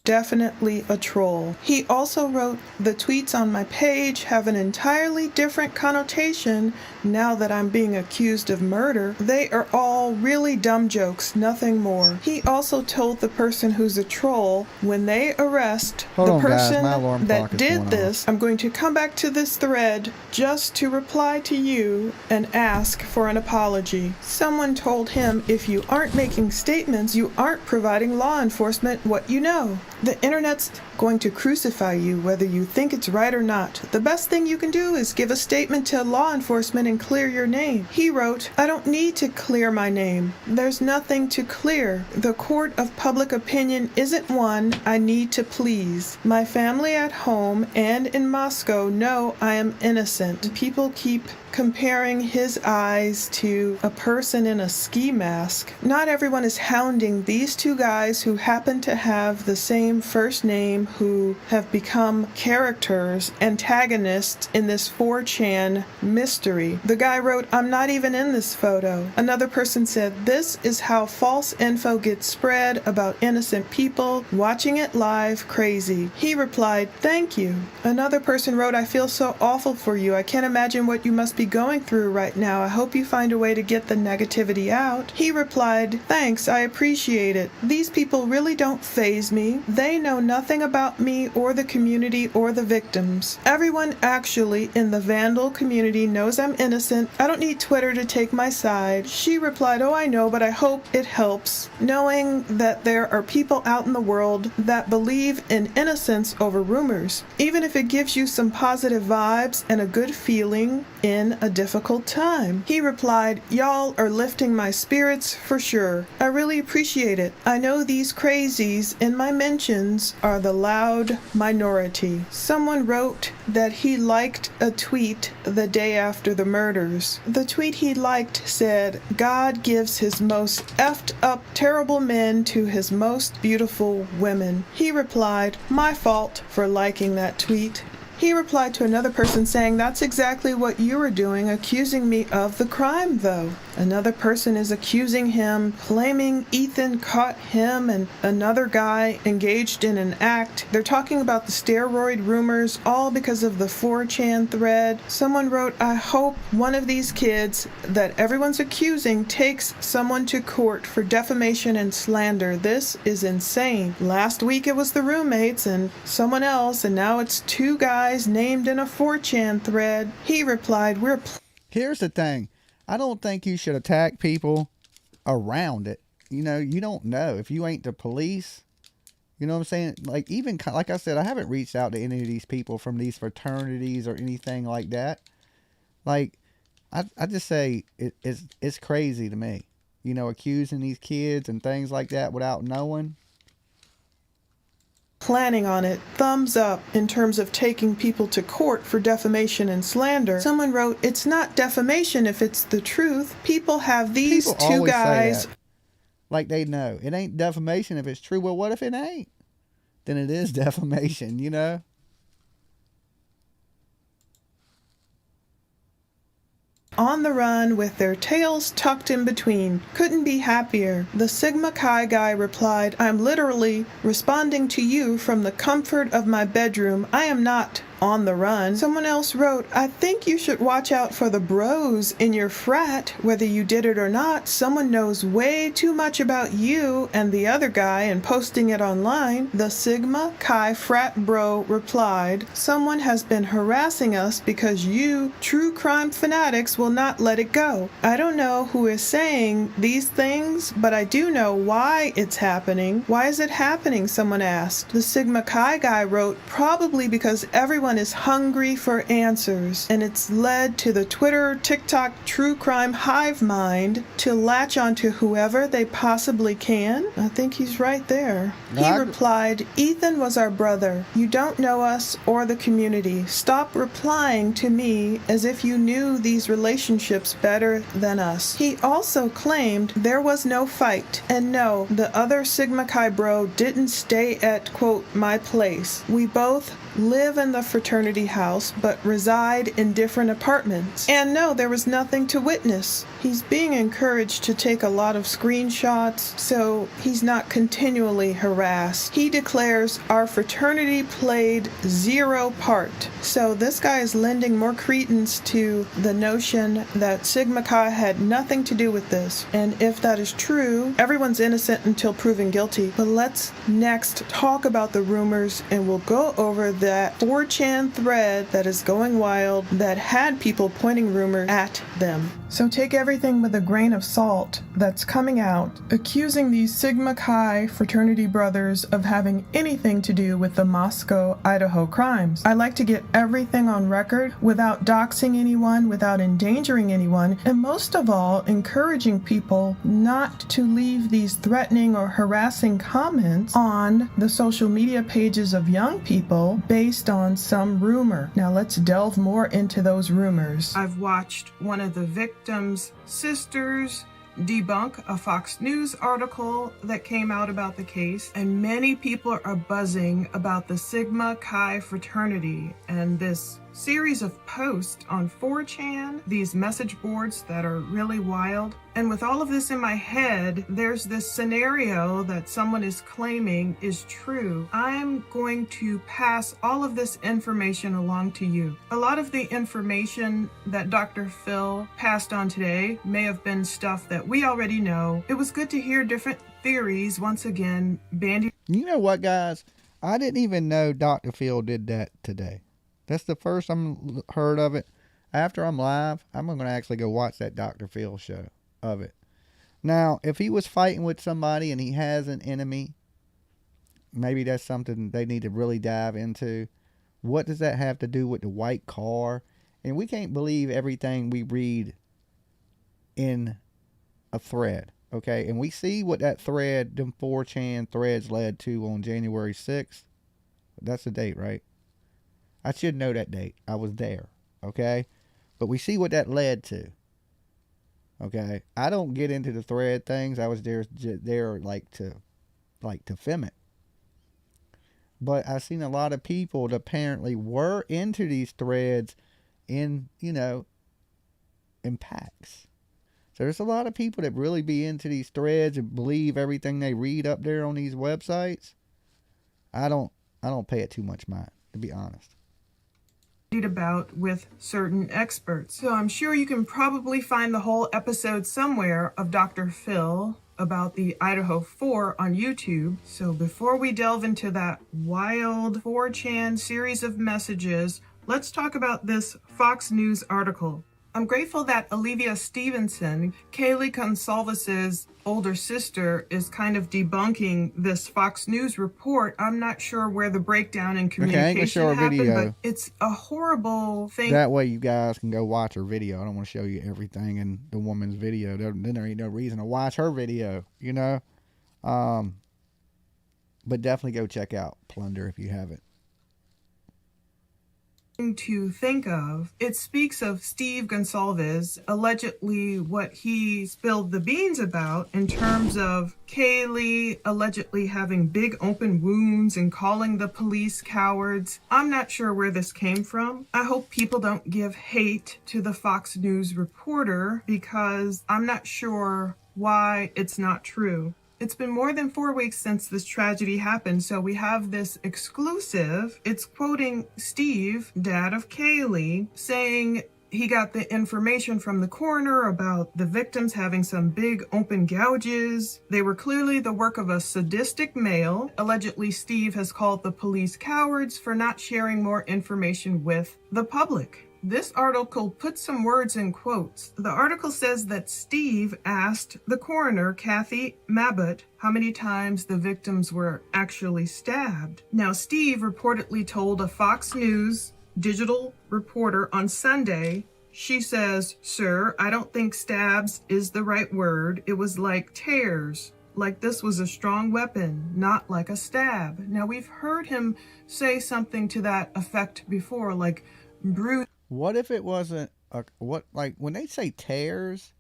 Definitely a troll. He also wrote, the tweets on my page have an entirely different connotation now that I'm being accused of murder. They are all really dumb jokes, nothing more. He also told the person who's a troll, when they arrest the person that did this, I'm going to come back to this thread just to reply to you and ask for an apology. Someone told him, if you aren't making statements, you aren't providing law enforcement what you know. The internet's going to crucify you whether you think it's right or not. The best thing you can do is give a statement to law enforcement and clear your name. He wrote, I don't need to clear my name. There's nothing to clear. The court of public opinion isn't one I need to please. My family at home and in Moscow know I am innocent. People keep comparing his eyes to a person in a ski mask. Not everyone is hounding these two guys who happen to have the same first name, who have become characters, antagonists in this 4chan mystery. The guy wrote, I'm not even in this photo. Another person said, this is how false info gets spread about innocent people. Watching it live, crazy. He replied, thank you. Another person wrote, I feel so awful for you. I can't imagine what you must be be going through right now. I hope you find a way to get the negativity out. He replied, thanks, I appreciate it. These people really don't faze me. They know nothing about me or the community or the victims. Everyone actually in the vandal community knows I'm innocent. I don't need Twitter to take my side. She replied, oh, I know, but I hope it helps, knowing that there are people out in the world that believe in innocence over rumors, even if it gives you some positive vibes and a good feeling in a difficult time. He replied, y'all are lifting my spirits for sure. I really appreciate it. I know these crazies in my mentions are the loud minority. Someone wrote that he liked a tweet the day after the murders. The tweet he liked said, God gives his most effed up terrible men to his most beautiful women. He replied, my fault for liking that tweet. He replied to another person saying, that's exactly what you were doing, accusing me of the crime, though. Another person is accusing him, claiming Ethan caught him and another guy engaged in an act. They're talking about the steroid rumors, all because of the 4chan thread. Someone wrote, I hope one of these kids that everyone's accusing takes someone to court for defamation and slander. This is insane. Last week it was the roommates and someone else, and now it's two guys named in a 4chan thread. He replied, Here's the thing. I don't think you should attack people around it. You know, you don't know. If you ain't the police, you know what I'm saying? Like, even, like I said, I haven't reached out to any of these people from these fraternities or anything like that. Like, I just say it's crazy to me. You know, accusing these kids and things like that without knowing. Planning on it. Thumbs up in terms of taking people to court for defamation and slander. Someone wrote, it's not defamation if it's the truth. People have these People two always guys. say that. Like they know. It ain't defamation if it's true. Well, what if it ain't? Then it is defamation, you know? On the run with their tails tucked in between. Couldn't be happier. The Sigma Chi guy replied, I'm literally responding to you from the comfort of my bedroom. I am not on the run. Someone else wrote, I think you should watch out for the bros in your frat, whether you did it or not. Someone knows way too much about you and the other guy and posting it online. The Sigma Chi frat bro replied, someone has been harassing us because you true crime fanatics will not let it go. I don't know who is saying these things, but I do know why it's happening. Why is it happening? Someone asked. The Sigma Chi guy wrote, probably because everyone is hungry for answers, and it's led to the Twitter, TikTok, true crime hive mind to latch onto whoever they possibly can. I think he's right there. He replied, Ethan was our brother. You don't know us or the community. Stop replying to me as if you knew these relationships better than us. He also claimed there was no fight, and no, the other Sigma Chi bro didn't stay at, quote, my place. We both live in the fraternity house but reside in different apartments. And no, there was nothing to witness. He's being encouraged to take a lot of screenshots so he's not continually harassed. He declares our fraternity played zero part. So this guy is lending more credence to the notion that Sigma Chi had nothing to do with this. And if that is true, everyone's innocent until proven guilty. But let's next talk about the rumors, and we'll go over that 4chan thread that is going wild that had people pointing rumors at them. So take everything with a grain of salt that's coming out, accusing these Sigma Chi fraternity brothers of having anything to do with the Moscow, Idaho crimes. I like to get everything on record without doxing anyone, without endangering anyone, and most of all, encouraging people not to leave these threatening or harassing comments on the social media pages of young people based on some rumor. Now let's delve more into those rumors. I've watched one of the victims' sisters debunk a Fox News article that came out about the case, and many people are buzzing about the Sigma Chi fraternity and this series of posts on 4chan, these message boards that are really wild. And with all of this in my head, there's this scenario that someone is claiming is true. I'm going to pass all of this information along to you. A lot of the information that Dr. Phil passed on today may have been stuff that we already know. It was good to hear different theories once again bandied. You know what, guys? I didn't even know Dr. Phil did that today. That's the first I'm heard of it. After I'm live, I'm going to actually go watch that Dr. Phil show of it. Now, if he was fighting with somebody and he has an enemy, maybe that's something they need to really dive into. What does that have to do with the white car? And we can't believe everything we read in a thread, okay? And we see what that thread, them 4chan threads led to on January 6th. That's the date, right? I should know that date. I was there, okay? But we see what that led to. Okay, I don't get into the thread things. I was there like to film it. But I've seen a lot of people that apparently were into these threads in packs. So there's a lot of people that really be into these threads and believe everything they read up there on these websites. I don't pay it too much mind, to be honest. About with certain experts. So I'm sure you can probably find the whole episode somewhere of Dr. Phil about the Idaho 4 on YouTube. So before we delve into that wild 4chan series of messages, let's talk about this Fox News article. I'm grateful that Olivia Stevenson, Kaylee Gonsalves's older sister, is kind of debunking this Fox News report. I'm not sure where the breakdown in communication happened, but it's a horrible thing. That way you guys can go watch her video. I don't want to show you everything in the woman's video. Then there ain't no reason to watch her video, you know? But definitely go check out Plunder if you haven't. To think of. It speaks of Steve Gonsalves, allegedly what he spilled the beans about in terms of Kaylee allegedly having big open wounds and calling the police cowards. I'm not sure where this came from. I hope people don't give hate to the Fox News reporter because I'm not sure why it's not true. It's been more than 4 weeks since this tragedy happened, so we have this exclusive. It's quoting Steve, dad of Kaylee, saying he got the information from the coroner about the victims having some big open gouges. They were clearly the work of a sadistic male. Allegedly, Steve has called the police cowards for not sharing more information with the public. This article puts some words in quotes. The article says that Steve asked the coroner, Kathy Mabbutt, how many times the victims were actually stabbed. Now, Steve reportedly told a Fox News digital reporter on Sunday, she says, "Sir, I don't think stabs is the right word. It was like tears. Like this was a strong weapon, not like a stab." Now, we've heard him say something to that effect before, like bruise. What if it wasn't like when they say tears,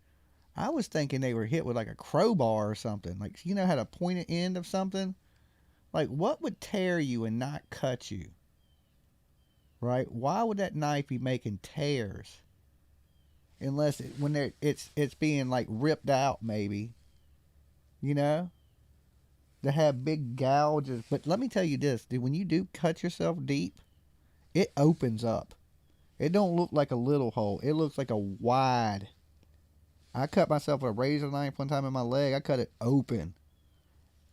I was thinking they were hit with like a crowbar or something. Like, you know, had a pointed end of something. Like, what would tear you and not cut you? Right? Why would that knife be making tears? Unless it's being like ripped out, maybe. You know? To have big gouges. But let me tell you this, dude, when you do cut yourself deep, it opens up. It don't look like a little hole. It looks like a wide. I cut myself with a razor knife one time in my leg. I cut it open.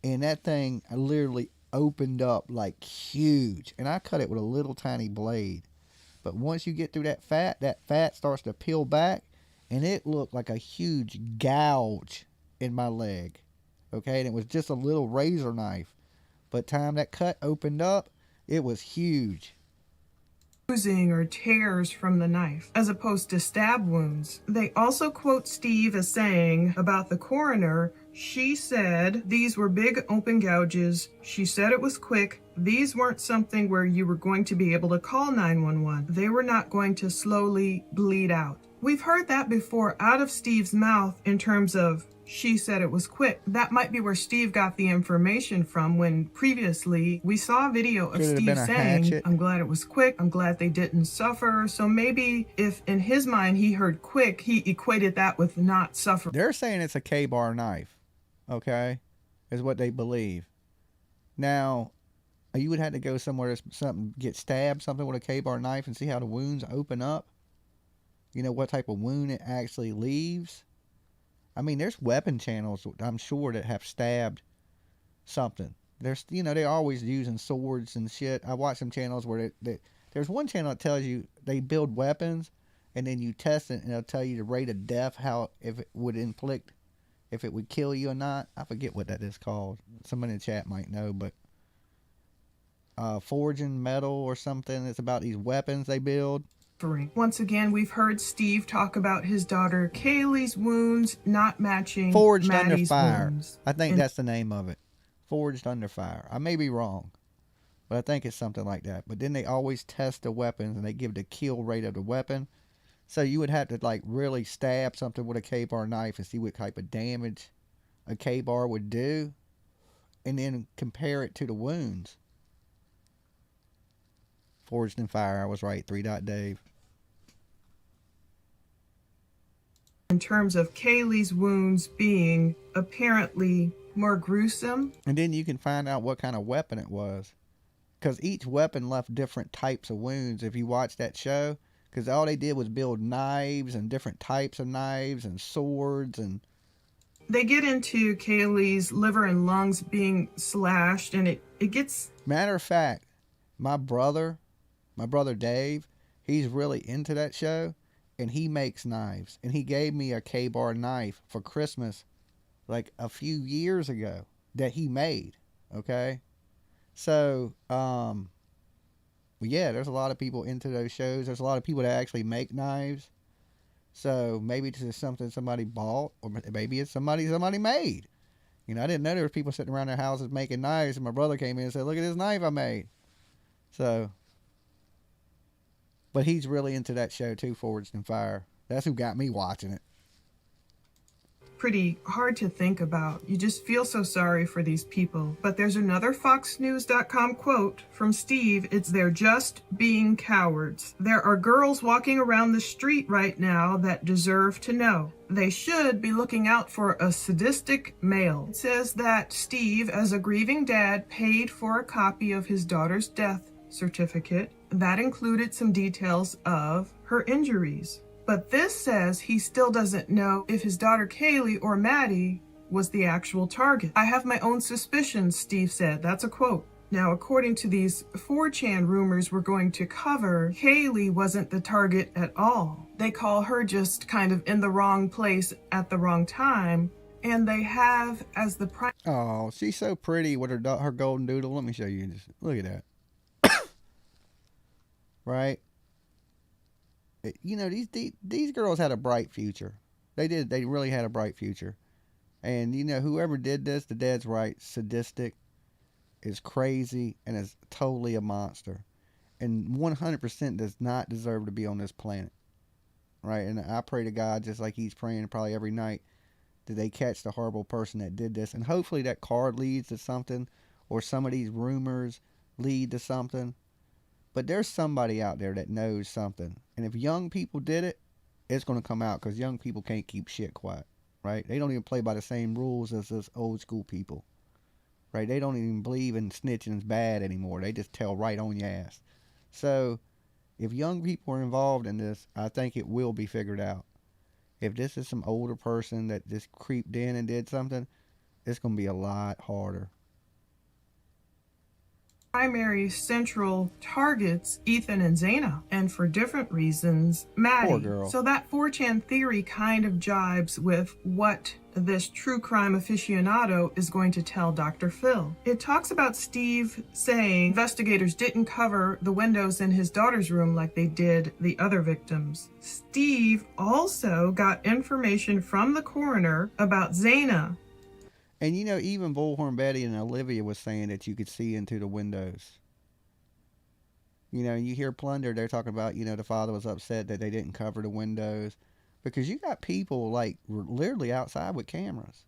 And that thing literally opened up like huge. And I cut it with a little tiny blade. But once you get through that fat starts to peel back. And it looked like a huge gouge in my leg. Okay, and it was just a little razor knife. But time that cut opened up, it was huge. Bruising or tears from the knife, as opposed to stab wounds. They also quote Steve as saying about the coroner, she said these were big open gouges. She said it was quick. These weren't something where you were going to be able to call 911. They were not going to slowly bleed out. We've heard that before out of Steve's mouth in terms of She said it was quick. That might be where Steve got the information from when previously we saw a video of Could it have Steve been a saying, hatchet? I'm glad it was quick. I'm glad they didn't suffer. So maybe if in his mind he heard quick, he equated that with not suffer. They're saying it's a K-bar knife, okay, is what they believe. Now, you would have to go somewhere, get stabbed, something with a K-bar knife and see how the wounds open up. You know, what type of wound it actually leaves. I mean, there's weapon channels, I'm sure, that have stabbed something. There's, you know, they're always using swords and shit. I watch some channels where there's one channel that tells you they build weapons and then you test it and it'll tell you the rate of death, how, if it would inflict, if it would kill you or not. I forget what that is called. Somebody in the chat might know, but forging metal or something. It's about these weapons they build. Once again, we've heard Steve talk about his daughter Kaylee's wounds not matching Forged Under Maddie's Fire. wounds. I think that's the name of it. Forged Under Fire. I may be wrong, but I think it's something like that. But then they always test the weapons and they give the kill rate of the weapon. So you would have to like really stab something with a K-bar knife and see what type of damage a K-bar would do, and then compare it to the wounds. Forged in Fire. I was right. 3 Dave. In terms of Kaylee's wounds being apparently more gruesome. And then you can find out what kind of weapon it was. Because each weapon left different types of wounds if you watch that show. Because all they did was build knives and different types of knives and swords. And they get into Kaylee's liver and lungs being slashed, and it gets... Matter of fact, my brother Dave, he's really into that show. And he makes knives. And he gave me a K-bar knife for Christmas like a few years ago that he made. Okay? So, yeah, there's a lot of people into those shows. There's a lot of people that actually make knives. So maybe this is something somebody bought, or maybe it's somebody made. You know, I didn't know there were people sitting around their houses making knives, and my brother came in and said, look at this knife I made. So... But he's really into that show too, Forged in Fire. That's who got me watching it. Pretty hard to think about. You just feel so sorry for these people. But there's another FoxNews.com quote from Steve. It's, they're just being cowards. There are girls walking around the street right now that deserve to know. They should be looking out for a sadistic male. It says that Steve, as a grieving dad, paid for a copy of his daughter's death certificate. That included some details of her injuries. But this says he still doesn't know if his daughter Kaylee or Maddie was the actual target. I have my own suspicions, Steve said. That's a quote. Now, according to these 4chan rumors we're going to cover, Kaylee wasn't the target at all. They call her just kind of in the wrong place at the wrong time. And they have as the Oh, she's so pretty with her golden doodle. Let me show you this. Look at that. Right? You know, these girls had a bright future. They did. They really had a bright future. And, you know, whoever did this, the dad's right, sadistic, is crazy, and is totally a monster. And 100% does not deserve to be on this planet. Right? And I pray to God, just like he's praying probably every night, that they catch the horrible person that did this. And hopefully that card leads to something, or some of these rumors lead to something. But there's somebody out there that knows something. And if young people did it, it's going to come out, because young people can't keep shit quiet. Right? They don't even play by the same rules as us old school people. Right? They don't even believe in snitching is bad anymore. They just tell right on your ass. So, if young people are involved in this, I think it will be figured out. If this is some older person that just creeped in and did something, it's going to be a lot harder. Primary central targets Ethan and Xana, and for different reasons, Maddie. Poor girl. So that 4chan theory kind of jibes with what this true crime aficionado is going to tell Dr. Phil. It talks about Steve saying investigators didn't cover the windows in his daughter's room like they did the other victims. Steve also got information from the coroner about Xana. And, you know, even Bullhorn Betty and Olivia was saying that you could see into the windows. You know, you hear Plunder, they're talking about, you know, the father was upset that they didn't cover the windows. because you got people like literally outside with cameras.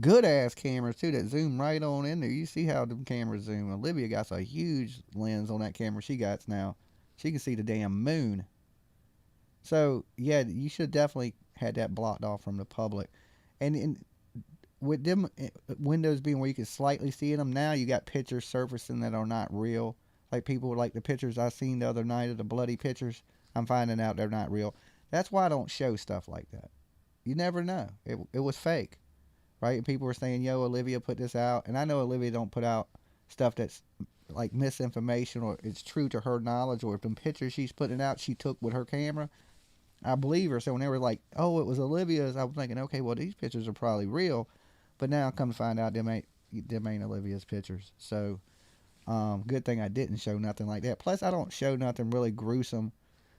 Good ass cameras too that zoom right on in there. You see how them cameras zoom. Olivia got a huge lens on that camera she got now. She can see the damn moon. So yeah, you should definitely had that blocked off from the public. And with them windows being where you can slightly see them, now you got pictures surfacing that are not real. Like people like the pictures I seen the other night of the bloody pictures. I'm finding out they're not real. That's why I don't show stuff like that. You never know. It was fake. Right? And people were saying, yo, Olivia put this out. And I know Olivia don't put out stuff that's like misinformation or it's true to her knowledge, or if them pictures she's putting out she took with her camera, I believe her. So when they were like, oh, it was Olivia's, I was thinking, okay, well, these pictures are probably real. But now I come to find out them ain't Olivia's pictures. So good thing I didn't show nothing like that. Plus, I don't show nothing really gruesome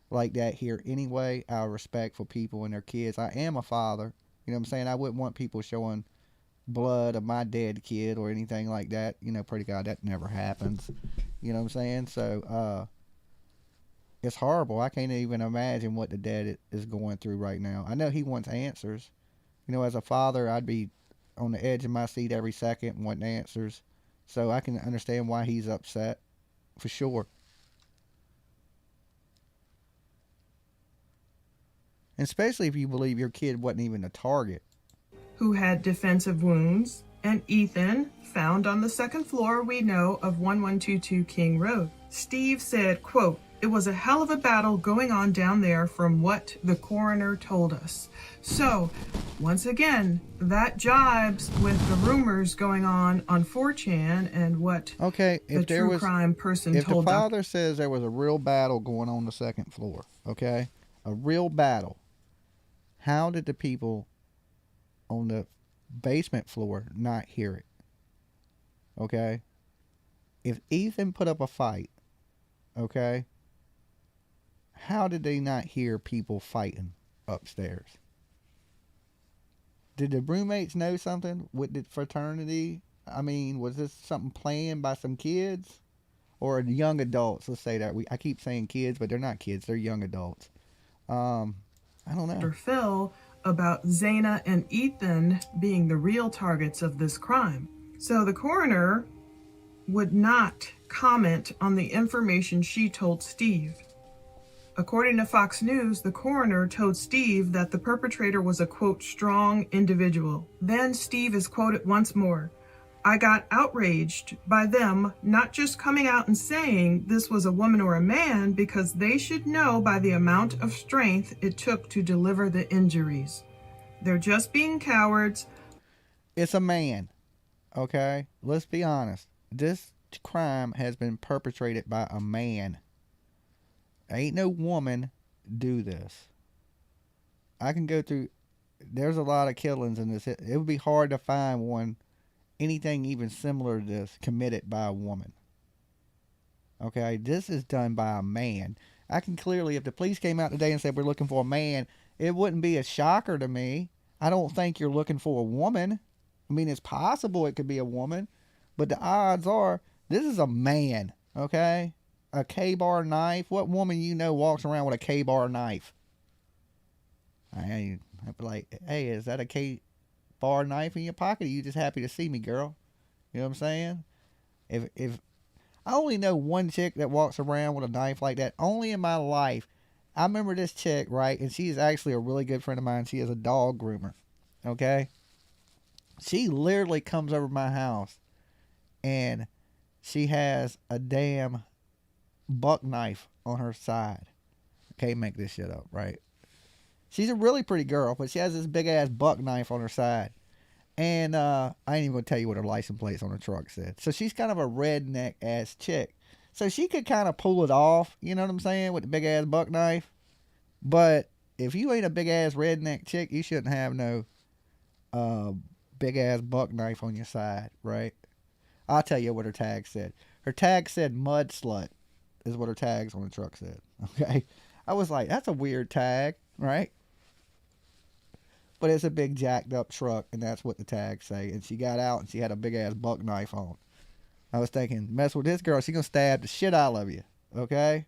like that here anyway, out of respect for people and their kids. I am a father. You know what I'm saying? I wouldn't want people showing blood of my dead kid or anything like that. You know, pretty God, that never happens. You know what I'm saying? So, it's horrible. I can't even imagine what the dad is going through right now. I know he wants answers. You know, as a father, I'd be on the edge of my seat every second wanting answers. So I can understand why he's upset, for sure. And especially if you believe your kid wasn't even a target. Who had defensive wounds, and Ethan, found on the second floor, we know, of 1122 King Road. Steve said, quote, "It was a hell of a battle going on down there from what the coroner told us." So, once again, that jibes with the rumors going on 4chan and what the true crime person if told the father says there was a real battle going on the second floor, okay? A real battle. How did the people on the basement floor not hear it? Okay? If Ethan put up a fight, okay, how did they not hear people fighting upstairs? Did the roommates know something with the fraternity? I mean, was this something planned by some kids or young adults? Let's say that. I keep saying kids, but they're not kids. They're young adults. I don't know. Dr. Phil about Xana and Ethan being the real targets of this crime. So the coroner would not comment on the information she told Steve. According to Fox News, the coroner told Steve that the perpetrator was a, quote, strong individual. Then Steve is quoted once more. "I got outraged by them not just coming out and saying this was a woman or a man, because they should know by the amount of strength it took to deliver the injuries. They're just being cowards." It's a man, okay? Let's be honest. This crime has been perpetrated by a man. Ain't no woman do this. I can go through, there's a lot of killings in this. It would be hard to find one, anything even similar to this, committed by a woman. Okay, this is done by a man. I can clearly, if the police came out today and said we're looking for a man, it wouldn't be a shocker to me. I don't think you're looking for a woman. I mean, it's possible it could be a woman, but the odds are this is a man, okay? A K-bar knife. What woman you know walks around with a K-bar knife? I'd be like, hey, is that a K-bar knife in your pocket? Or are you just happy to see me, girl? You know what I'm saying? If I only know one chick that walks around with a knife like that, only in my life. I remember this chick, right? And she's actually a really good friend of mine. She is a dog groomer, okay? She literally comes over my house and she has a damn buck knife on her side. Can't make this shit up, right? She's a really pretty girl, but she has this big ass buck knife on her side. And I ain't even gonna tell you what her license plates on the truck said. So she's kind of a redneck ass chick. So she could kind of pull it off, you know what I'm saying, with the big ass buck knife. But if you ain't a big ass redneck chick, you shouldn't have no big ass buck knife on your side, right? I'll tell you what her tag said. Her tag said mud slut, is what her tags on the truck said. Okay, I was like, that's a weird tag, right? But it's a big jacked up truck, and that's what the tags say. And she got out and she had a big ass buck knife on. I was thinking, mess with this girl, she gonna stab the shit out of you, okay?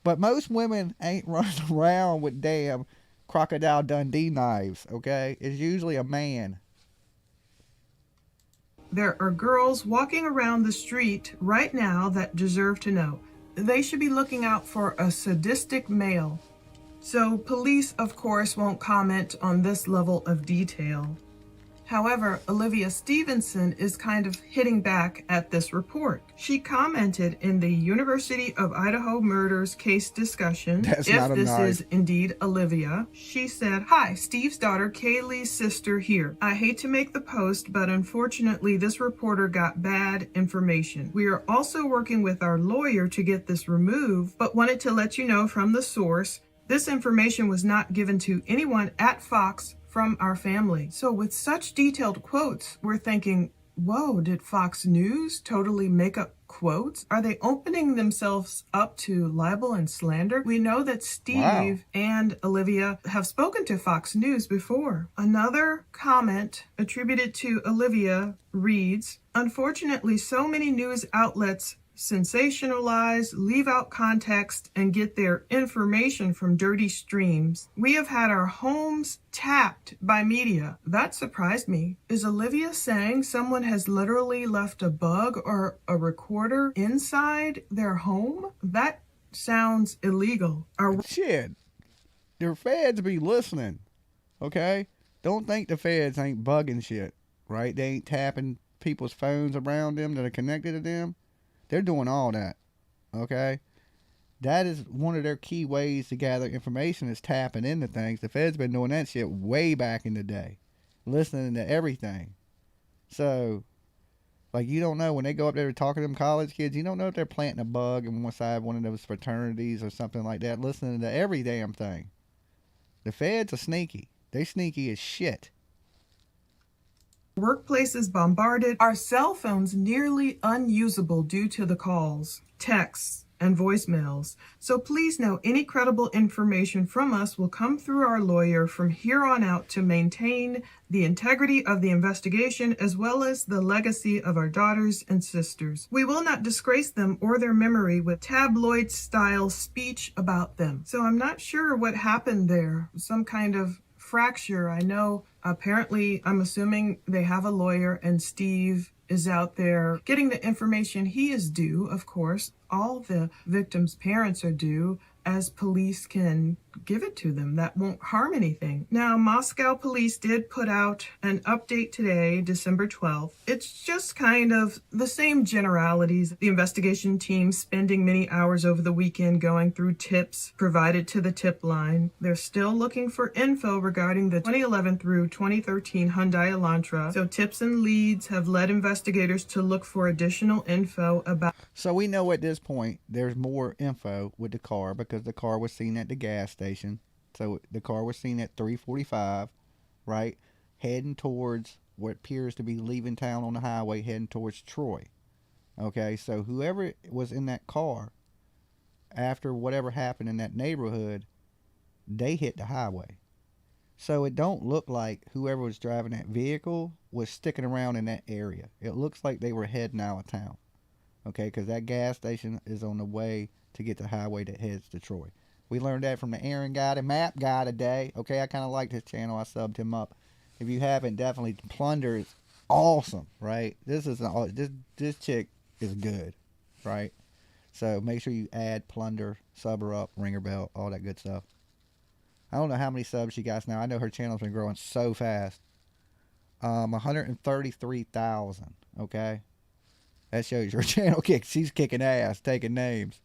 But most women ain't running around with damn Crocodile Dundee knives, okay? It's usually a man. There are girls walking around the street right now that deserve to know. They should be looking out for a sadistic male. So police, of course, won't comment on this level of detail. However, Olivia Stevenson is kind of hitting back at this report. She commented in the University of Idaho murders case discussion, That's if not a this knife. is indeed Olivia, she said, "Hi, Steve's daughter, Kaylee's sister here. I hate to make the post, but unfortunately this reporter got bad information. We are also working with our lawyer to get this removed, but wanted to let you know from the source, this information was not given to anyone at Fox from our family." So with such detailed quotes, we're thinking, whoa, did Fox News totally make up quotes? Are they opening themselves up to libel and slander? We know that Steve and Olivia have spoken to Fox News before. Another comment attributed to Olivia reads, "Unfortunately, so many news outlets sensationalize, leave out context, and get their information from dirty streams. We have had our homes tapped by media." That surprised me. Is Olivia saying someone has literally left a bug or a recorder inside their home? That sounds illegal. Shit. The feds be listening, okay? Don't think the feds ain't bugging shit, right? They ain't tapping people's phones around them that are connected to them. They're doing all that, okay? That is one of their key ways to gather information is tapping into things. The Fed's been doing that shit way back in the day, listening to everything. So, like, you don't know when they go up there talking to them college kids, you don't know if they're planting a bug in one side of one of those fraternities or something like that, listening to every damn thing. The Feds are sneaky. They sneaky as shit. Workplaces bombarded, our cell phones nearly unusable due to the calls, texts, and voicemails. So please know any credible information from us will come through our lawyer from here on out to maintain the integrity of the investigation as well as the legacy of our daughters and sisters. We will not disgrace them or their memory with tabloid-style speech about them. So I'm not sure what happened there. Some kind of fracture. I know apparently, I'm assuming they have a lawyer and Steve is out there getting the information he is due, of course. All the victims' parents are due as police can give it to them. That won't harm anything. Now, Moscow police did put out an update today, December 12th. It's just kind of the same generalities. The investigation team spending many hours over the weekend going through tips provided to the tip line. They're still looking for info regarding the 2011 through 2013 Hyundai Elantra. So tips and leads have led investigators to look for additional info about. So we know at this point there's more info with the car because the car was seen at the gas station. So the car was seen at 3:45, right? Heading towards what appears to be leaving town on the highway, heading towards Troy. Okay, so whoever was in that car, after whatever happened in that neighborhood, they hit the highway. So it don't look like whoever was driving that vehicle was sticking around in that area. It looks like they were heading out of town. Okay, because that gas station is on the way to get the highway that heads to Troy. We learned that from the Aaron guy, the map guy today. Okay, I kind of liked his channel. I subbed him up. If you haven't, definitely Plunder is awesome, right? This chick is good, right? So make sure you add Plunder, sub her up, ring her bell, all that good stuff. I don't know how many subs she got now. I know her channel's been growing so fast. 133,000. Okay, that shows your channel she's kicking ass, taking names.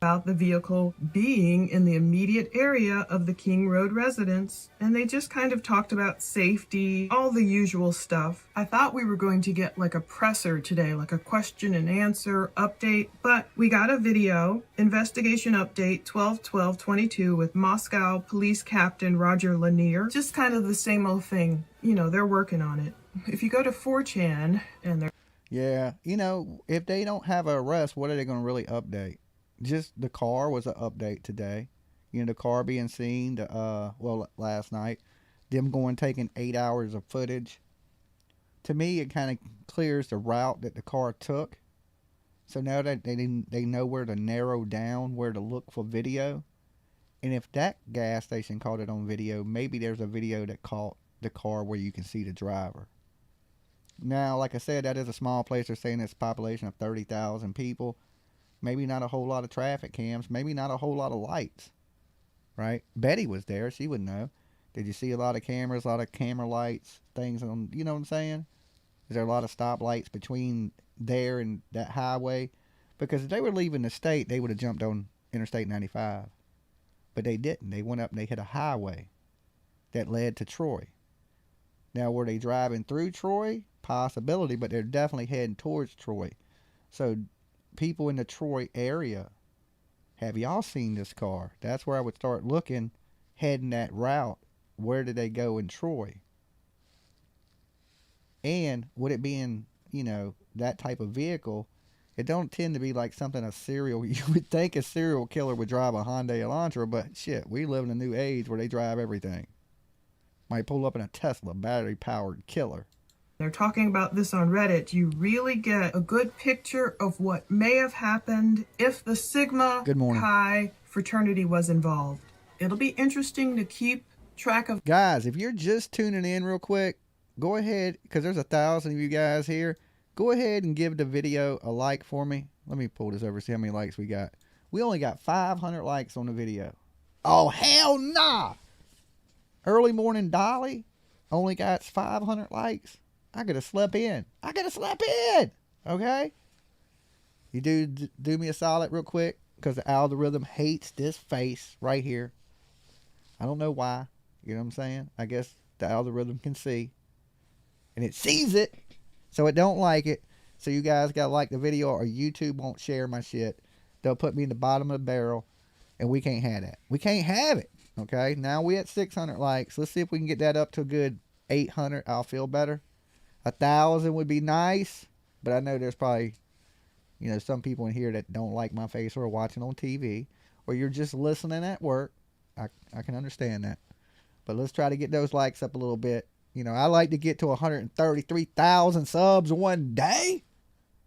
About the vehicle being in the immediate area of the King Road residence, and they just kind of talked about safety, all the usual stuff. I thought we were going to get like a presser today, like a question and answer update, but we got a video, investigation update 12/12/22 with Moscow Police Captain Roger Lanier. Just kind of the same old thing. You know, they're working on it. If you go to 4chan and they're... Yeah, you know, if they don't have an arrest, what are they going to really update? Just the car was an update today. You know, the car being seen, last night. Them taking 8 hours of footage. To me, it kind of clears the route that the car took. So now that they know where to narrow down where to look for video. And if that gas station caught it on video, maybe there's a video that caught the car where you can see the driver. Now, like I said, that is a small place. They're saying it's a population of 30,000 people. Maybe not a whole lot of traffic cams. Maybe not a whole lot of lights. Right? Betty was there. She would know. Did you see a lot of cameras, a lot of camera lights, things on, you know what I'm saying? Is there a lot of stoplights between there and that highway? Because if they were leaving the state, they would have jumped on Interstate 95. But they didn't. They went up and they hit a highway that led to Troy. Now, were they driving through Troy? Possibility, but they're definitely heading towards Troy. So, people in the Troy area, have y'all seen this car? That's where I would start looking, heading that route. Where did they go in Troy? And would it be in, you know, that type of vehicle? It don't tend to be like something you would think a serial killer would drive a Hyundai Elantra, but shit, we live in a new age where they drive everything. Might pull up in a Tesla, battery-powered killer. They're talking about this on Reddit. You really get a good picture of what may have happened if the Sigma Chi fraternity was involved. It'll be interesting to keep track of. Guys, if you're just tuning in real quick, go ahead, because there's 1,000 of you guys here. Go ahead and give the video a like for me. Let me pull this over, see how many likes we got. We only got 500 likes on the video. Oh, hell nah! Early Morning Dolly only got 500 likes. I could have slept in. Okay? You do me a solid real quick, because the algorithm hates this face right here. I don't know why. You know what I'm saying? I guess the algorithm can see. And it sees it. So it don't like it. So you guys got to like the video, or YouTube won't share my shit. They'll put me in the bottom of the barrel. And we can't have that. We can't have it. Okay? Now we at 600 likes. Let's see if we can get that up to a good 800. I'll feel better. 1,000 would be nice. But I know there's probably, you know, some people in here that don't like my face or are watching on TV. Or you're just listening at work. I can understand that. But let's try to get those likes up a little bit. You know, I like to get to 133,000 subs one day.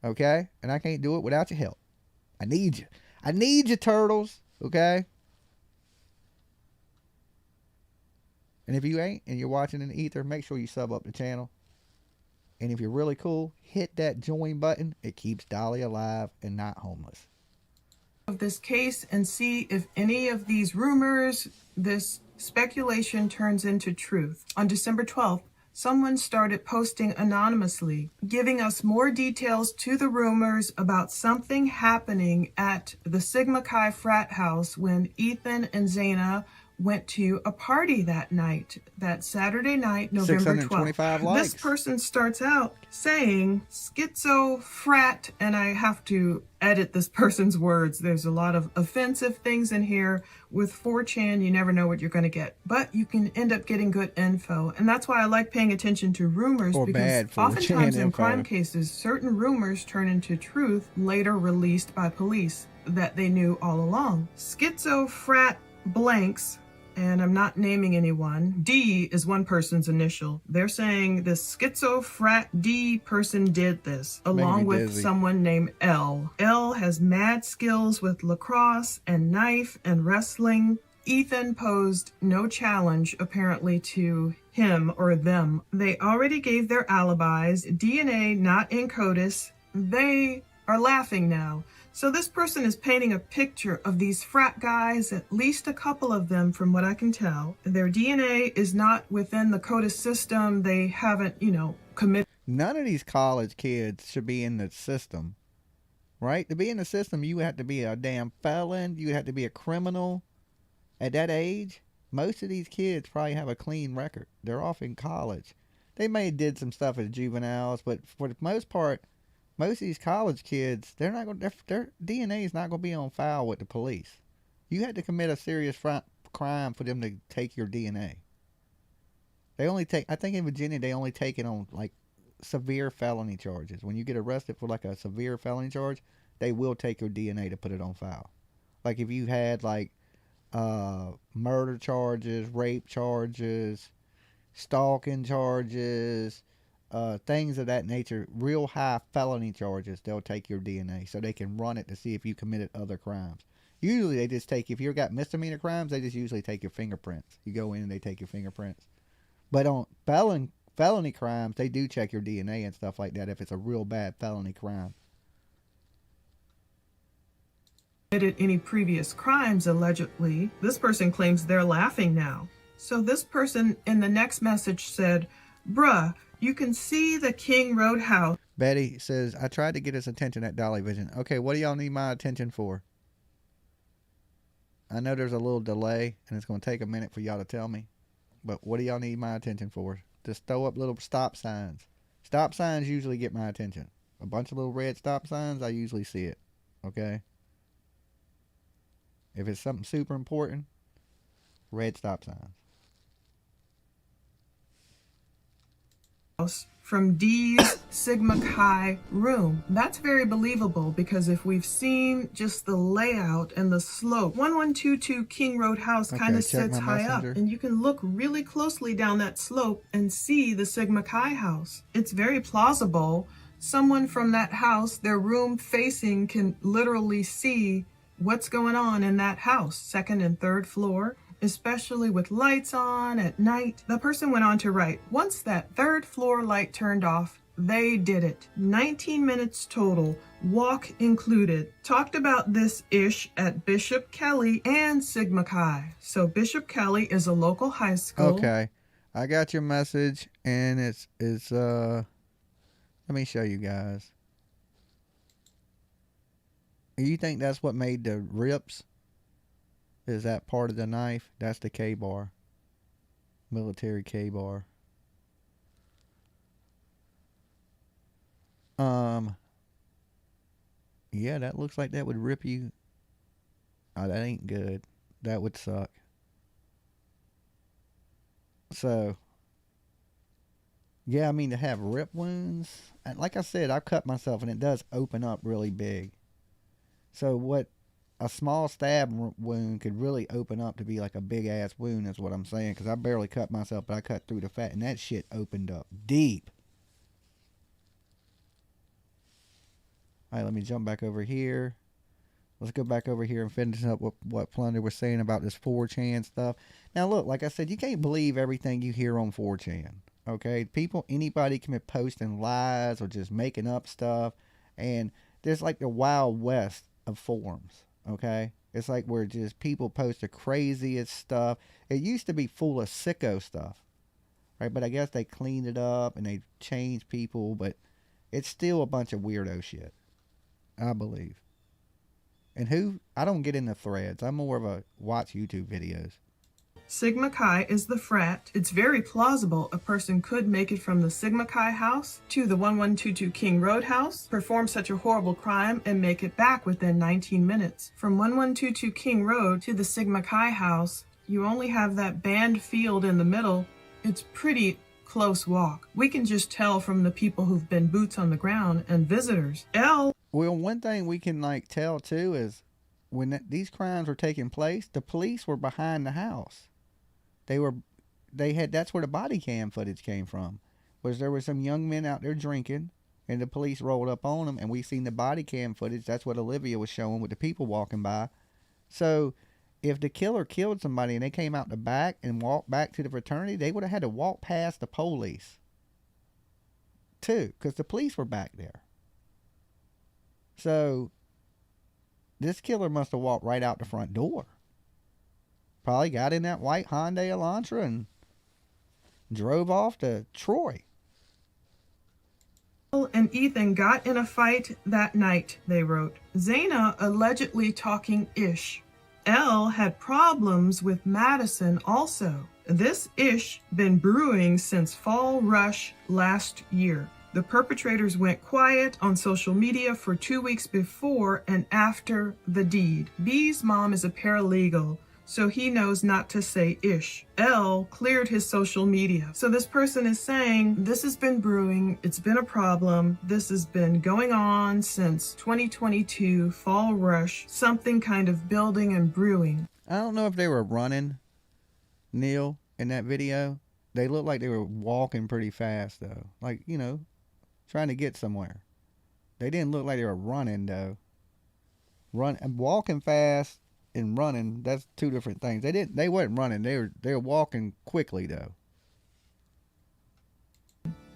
Okay? And I can't do it without your help. I need you. I need you, turtles. Okay? And if you ain't and you're watching in the ether, make sure you sub up the channel. And if you're really cool, hit that join button. It keeps Dolly alive and not homeless. Of this case and see if any of these rumors, this speculation turns into truth. On December 12th, someone started posting anonymously, giving us more details to the rumors about something happening at the Sigma Chi frat house when Ethan and Xana went to a party that night, that Saturday night, November 12th. Likes. This person starts out saying, schizo frat, and I have to edit this person's words. There's a lot of offensive things in here. With 4chan, you never know what you're going to get, but you can end up getting good info. And that's why I like paying attention to rumors, or because oftentimes in crime cases, certain rumors turn into truth later released by police that they knew all along. Schizo frat blanks, and I'm not naming anyone. D is one person's initial. They're saying this schizo frat D person did this, along with someone named L. L has mad skills with lacrosse and knife and wrestling. Ethan posed no challenge, apparently, to him or them. They already gave their alibis. DNA not in CODIS. They are laughing now. So this person is painting a picture of these frat guys, at least a couple of them from what I can tell. Their DNA is not within the CODIS system. They haven't, you know, committed. None of these college kids should be in the system, right? To be in the system, you have to be a damn felon. You have to be a criminal. At that age, most of these kids probably have a clean record. They're off in college. They may have did some stuff as juveniles, but for the most part, most of these college kids, their DNA is not going to be on file with the police. You had to commit a serious crime for them to take your DNA. They only take, I think in Virginia, they only take it on like severe felony charges. When you get arrested for like a severe felony charge, they will take your DNA to put it on file. Like if you had like murder charges, rape charges, stalking charges, things of that nature, real high felony charges, they'll take your DNA so they can run it to see if you committed other crimes. Usually they just take, if you've got misdemeanor crimes, they just usually take your fingerprints. You go in and they take your fingerprints. But on felony crimes, they do check your DNA and stuff like that if it's a real bad felony crime. Committed any previous crimes, allegedly. This person claims they're laughing now. So this person in the next message said, bruh, you can see the King Road house. Betty says, I tried to get his attention at Dolly Vision. Okay, what do y'all need my attention for? I know there's a little delay, and it's going to take a minute for y'all to tell me. But what do y'all need my attention for? Just throw up little stop signs. Stop signs usually get my attention. A bunch of little red stop signs, I usually see it. Okay? If it's something super important, red stop signs. From D's Sigma Chi room. That's very believable because if we've seen just the layout and the slope, 1122 King Road house kind of sits high up, and you can look really closely down that slope and see the Sigma Chi house. It's very plausible. Someone from that house, their room facing, can literally see what's going on in that house, second and third floor, especially with lights on at night. The person went on to write, once that third floor light turned off, they did it. 19 minutes total, walk included. Talked about this ish at Bishop Kelly and Sigma Chi. So Bishop Kelly is a local high school. Okay, I got your message, and it's let me show you guys. You think that's what made the rips? Is that part of the knife? That's the K-bar. Military K-bar. Yeah, that looks like that would rip you. Oh, that ain't good. That would suck. So, yeah, I mean, to have rip wounds, and like I said, I cut myself and it does open up really big. So what a small stab wound could really open up to be like a big ass wound is what I'm saying, because I barely cut myself, but I cut through the fat and that shit opened up deep. Alright, let me jump back over here. Let's go back over here and finish up what Plunder was saying about this 4chan stuff. Now look, like I said, you can't believe everything you hear on 4chan. Okay? Anybody can be posting lies or just making up stuff. And there's like the Wild West of forums. Okay? It's like where just people post the craziest stuff. It used to be full of sicko stuff. Right? But I guess they cleaned it up and they changed people. But it's still a bunch of weirdo shit. I believe. And I don't get into threads. I'm more of a watch YouTube videos. Sigma Chi is the frat. It's very plausible a person could make it from the Sigma Chi house to the 1122 King Road house, perform such a horrible crime, and make it back within 19 minutes. From 1122 King Road to the Sigma Chi house, you only have that banned field in the middle. It's pretty close walk. We can just tell from the people who've been boots on the ground and visitors. Well, one thing we can tell too is when these crimes were taking place, the police were behind the house. That's where the body cam footage came from. There were some young men out there drinking, and the police rolled up on them, and we seen the body cam footage. That's what Olivia was showing with the people walking by. So, if the killer killed somebody and they came out the back and walked back to the fraternity, they would have had to walk past the police, too, because the police were back there. So, this killer must have walked right out the front door. Probably got in that white Hyundai Elantra and drove off to Troy. And Ethan got in a fight that night, they wrote. Xana allegedly talking ish. Elle had problems with Madison also. This ish been brewing since Fall Rush last year. The perpetrators went quiet on social media for 2 weeks before and after the deed. B's mom is a paralegal, so he knows not to say ish. L cleared his social media. So this person is saying, this has been brewing, it's been a problem, this has been going on since 2022, Fall Rush, something kind of building and brewing. I don't know if they were running, Neil, in that video, They looked like they were walking pretty fast, though. Like, you know, trying to get somewhere. They didn't look like they were running, though. Walking fast and running, that's two different things. They weren't running. They were walking quickly, though.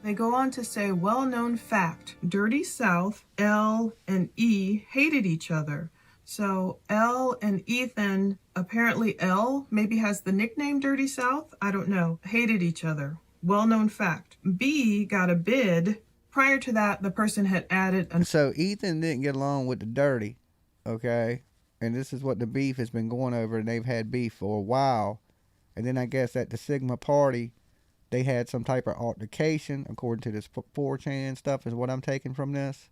They go on to say, well-known fact, Dirty South, L and E hated each other. So L and Ethan, apparently L maybe has the nickname Dirty South, I don't know, hated each other. Well-known fact. B got a bid. Prior to that, the person had added... So Ethan didn't get along with the Dirty, okay? And this is what the beef has been going over, and they've had beef for a while. And then I guess at the Sigma party, they had some type of altercation, according to this 4chan stuff, is what I'm taking from this.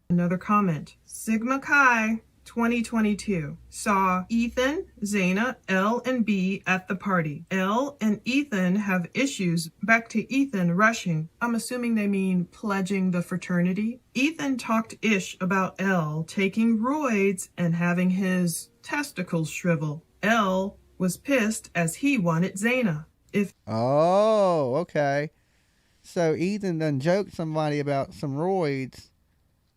Another comment. Sigma Chi 2022 saw Ethan, Xana, L, and B at the party. L and Ethan have issues. Back to Ethan rushing. I'm assuming they mean pledging the fraternity. Ethan talked ish about L taking roids and having his testicles shrivel. L was pissed as he wanted Xana. Oh, okay. So Ethan done joked somebody about some roids,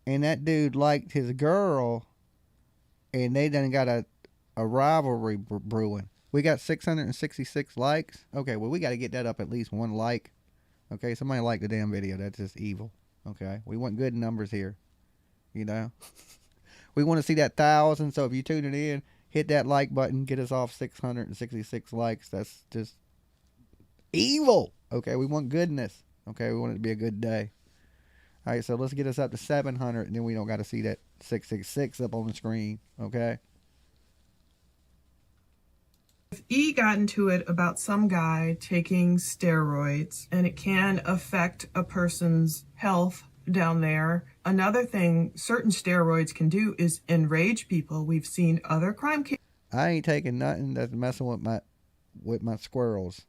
and that dude liked his girl, and they done got a rivalry brewing. We got 666 likes. Okay, well, we got to get that up at least one like. Okay, somebody liked the damn video. That's just evil. Okay, we want good numbers here. You know? We want to see that 1,000, so if you tune it in, hit that like button, get us off 666 likes. That's just evil. Okay, we want goodness. Okay, we want it to be a good day. All right, so let's get us up to 700, and then we don't got to see that 666 up on the screen. Okay. If E got into it about some guy taking steroids, and it can affect a person's health down there. Another thing certain steroids can do is enrage people. We've seen other crime cases. I ain't taking nothing that's messing with my squirrels.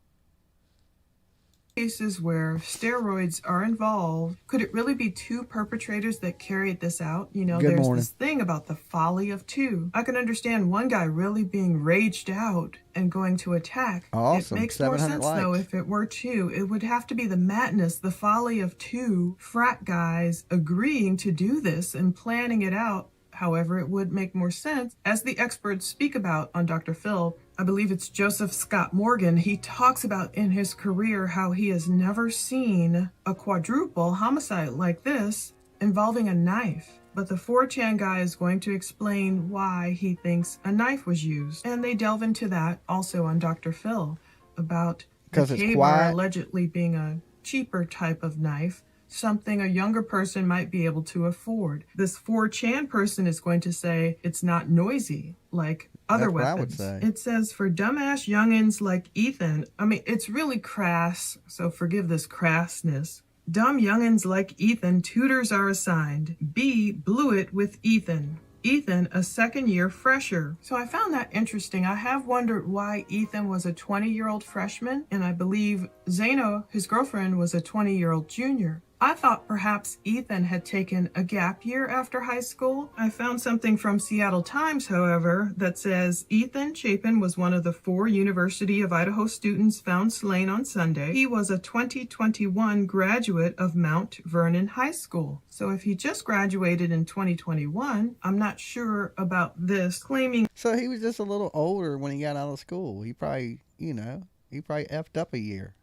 Cases where steroids are involved. Could it really be two perpetrators that carried this out? You know, there's this thing about the folly of two. I can understand one guy really being raged out and going to attack. Awesome. It makes more sense likes. though if it were two. It would have to be the madness, the folly of two frat guys agreeing to do this and planning it out. However, it would make more sense, as the experts speak about on Dr. Phil. I believe it's Joseph Scott Morgan. He talks about in his career how he has never seen a quadruple homicide like this involving a knife. But the 4chan guy is going to explain why he thinks a knife was used. And they delve into that also on Dr. Phil about the K-bar allegedly being a cheaper type of knife, something a younger person might be able to afford. This 4chan person is going to say it's not noisy like other weapons. It says for dumbass youngins like Ethan, I mean, it's really crass, so forgive this crassness. Dumb youngins like Ethan, tutors are assigned. B blew it with Ethan. Ethan, a second-year fresher. So I found that interesting. I have wondered why Ethan was a 20-year-old freshman, and I believe Xana, his girlfriend, was a 20-year-old junior. I thought perhaps Ethan had taken a gap year after high school. I found something from Seattle Times, however, that says Ethan Chapin was one of the 4 University of Idaho students found slain on Sunday. He was a 2021 graduate of Mount Vernon High School. So if he just graduated in 2021, I'm not sure about this claiming. So he was just a little older when he got out of school. He probably effed up a year.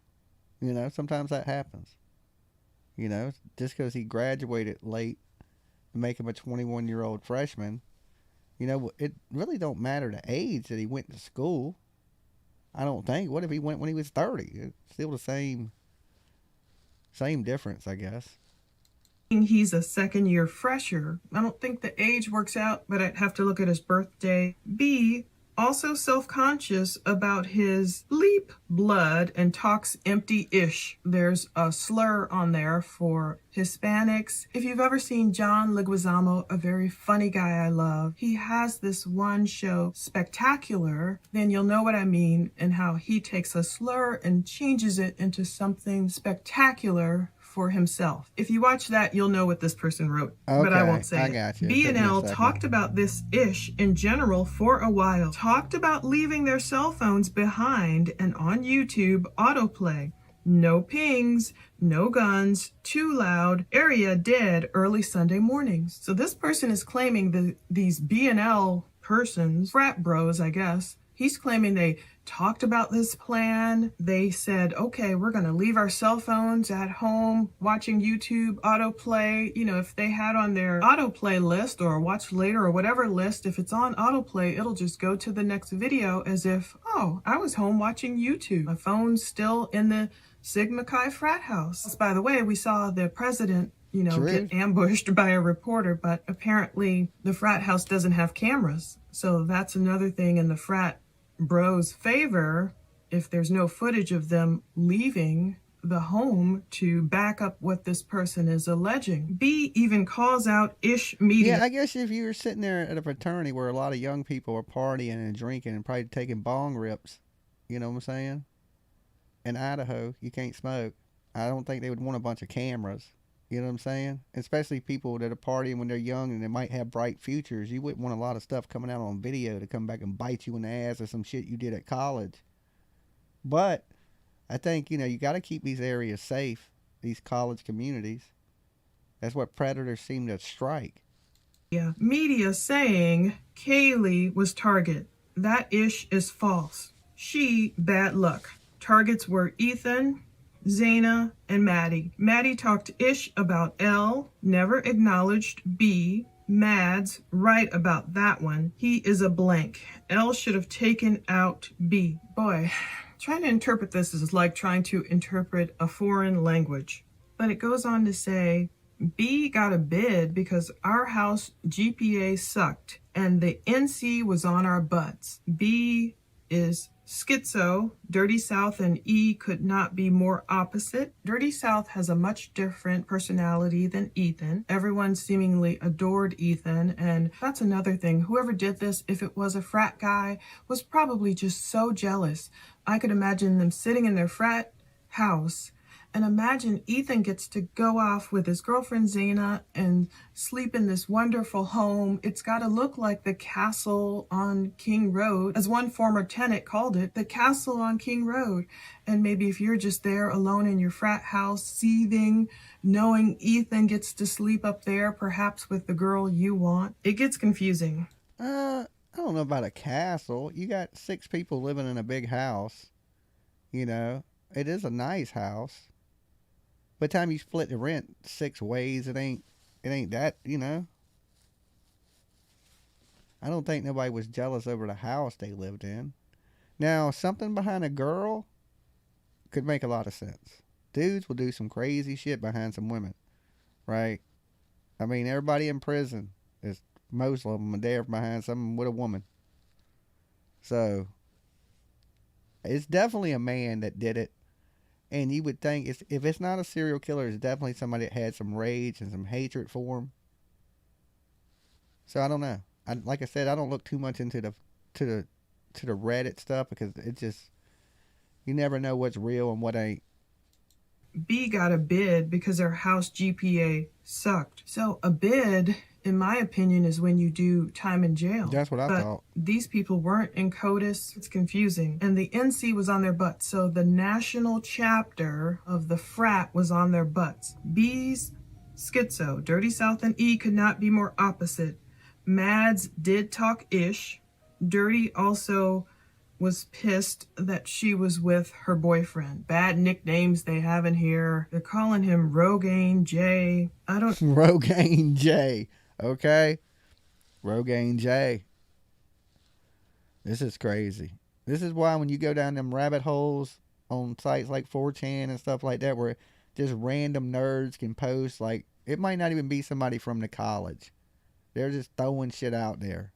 You know, sometimes that happens. You know, just because he graduated late and make him a 21-year-old freshman, you know, it really don't matter the age that he went to school. I don't think. What if he went when he was 30? It's still the same difference, I guess. He's a second-year fresher. I don't think the age works out, but I'd have to look at his birthday. B, also self-conscious about his bleep blood and talks empty-ish. There's a slur on there for Hispanics. If you've ever seen John Leguizamo, a very funny guy I love, he has this one show, Spectacular, then you'll know what I mean and how he takes a slur and changes it into something spectacular for himself. If you watch that, you'll know what this person wrote, but I won't say I it. got you. B Took and me a L second. talked about this ish in general for a while. Talked about leaving their cell phones behind and on YouTube autoplay. No pings, no guns, too loud, area dead early Sunday mornings. So this person is claiming that these B&L persons, frat bros, I guess, he's claiming they talked about this plan. They said, okay, we're going to leave our cell phones at home watching YouTube autoplay. You know, if they had on their autoplay list or watch later or whatever list, if it's on autoplay, it'll just go to the next video as if, oh, I was home watching YouTube. My phone's still in the Sigma Chi frat house. By the way, we saw the president, you know, get ambushed by a reporter, but apparently the frat house doesn't have cameras. So that's another thing in the frat bros' favor if there's no footage of them leaving the home to back up what this person is alleging. B even calls out Ish Media. Yeah, I guess if you were sitting there at a fraternity where a lot of young people are partying and drinking and probably taking bong rips, you know what I'm saying? In Idaho, you can't smoke. I don't think they would want a bunch of cameras. You know what I'm saying? Especially people that are partying when they're young and they might have bright futures. You wouldn't want a lot of stuff coming out on video to come back and bite you in the ass or some shit you did at college. But I think, you know, you got to keep these areas safe, these college communities. That's what predators seem to strike. Yeah. Media saying Kaylee was target. That ish is false. She, bad luck. Targets were Ethan, Xana, and Maddie. Maddie talked ish about L, never acknowledged B. Mads, right about that one. He is a blank. L should have taken out B. Boy, trying to interpret this is like trying to interpret a foreign language. But it goes on to say, B got a bid because our house GPA sucked and the NC was on our butts. B is schizo. Dirty South and E could not be more opposite. Dirty South has a much different personality than Ethan. Everyone seemingly adored Ethan, and that's another thing. Whoever did this, if it was a frat guy, was probably just so jealous. I could imagine them sitting in their frat house and imagine Ethan gets to go off with his girlfriend Xana and sleep in this wonderful home. It's got to look like the castle on King Road, as one former tenant called it, the castle on King Road. And maybe if you're just there alone in your frat house, seething, knowing Ethan gets to sleep up there, perhaps with the girl you want, it gets confusing. I don't know about a castle. You got 6 people living in a big house. You know, it is a nice house. By the time you split the rent 6 ways, it ain't that, you know. I don't think nobody was jealous over the house they lived in. Now, something behind a girl could make a lot of sense. Dudes will do some crazy shit behind some women, right? I mean, everybody in prison is, most of them are there behind someone with a woman. So, it's definitely a man that did it. And you would think, if it's not a serial killer, it's definitely somebody that had some rage and some hatred for him. So I don't know. Like I said, I don't look too much into the Reddit stuff because it just, you never know what's real and what ain't. B got a bid because her house GPA sucked. So a bid, in my opinion, is when you do time in jail. That's what I thought. These people weren't in CODIS. It's confusing. And the NC was on their butts. So the national chapter of the frat was on their butts. B's schizo. Dirty South and E could not be more opposite. Mads did talk ish. Dirty also was pissed that she was with her boyfriend. Bad nicknames they have in here. They're calling him Rogaine J. Rogaine J. Okay? Rogaine J. This is crazy. This is why when you go down them rabbit holes on sites like 4chan and stuff like that where just random nerds can post, like, it might not even be somebody from the college. They're just throwing shit out there.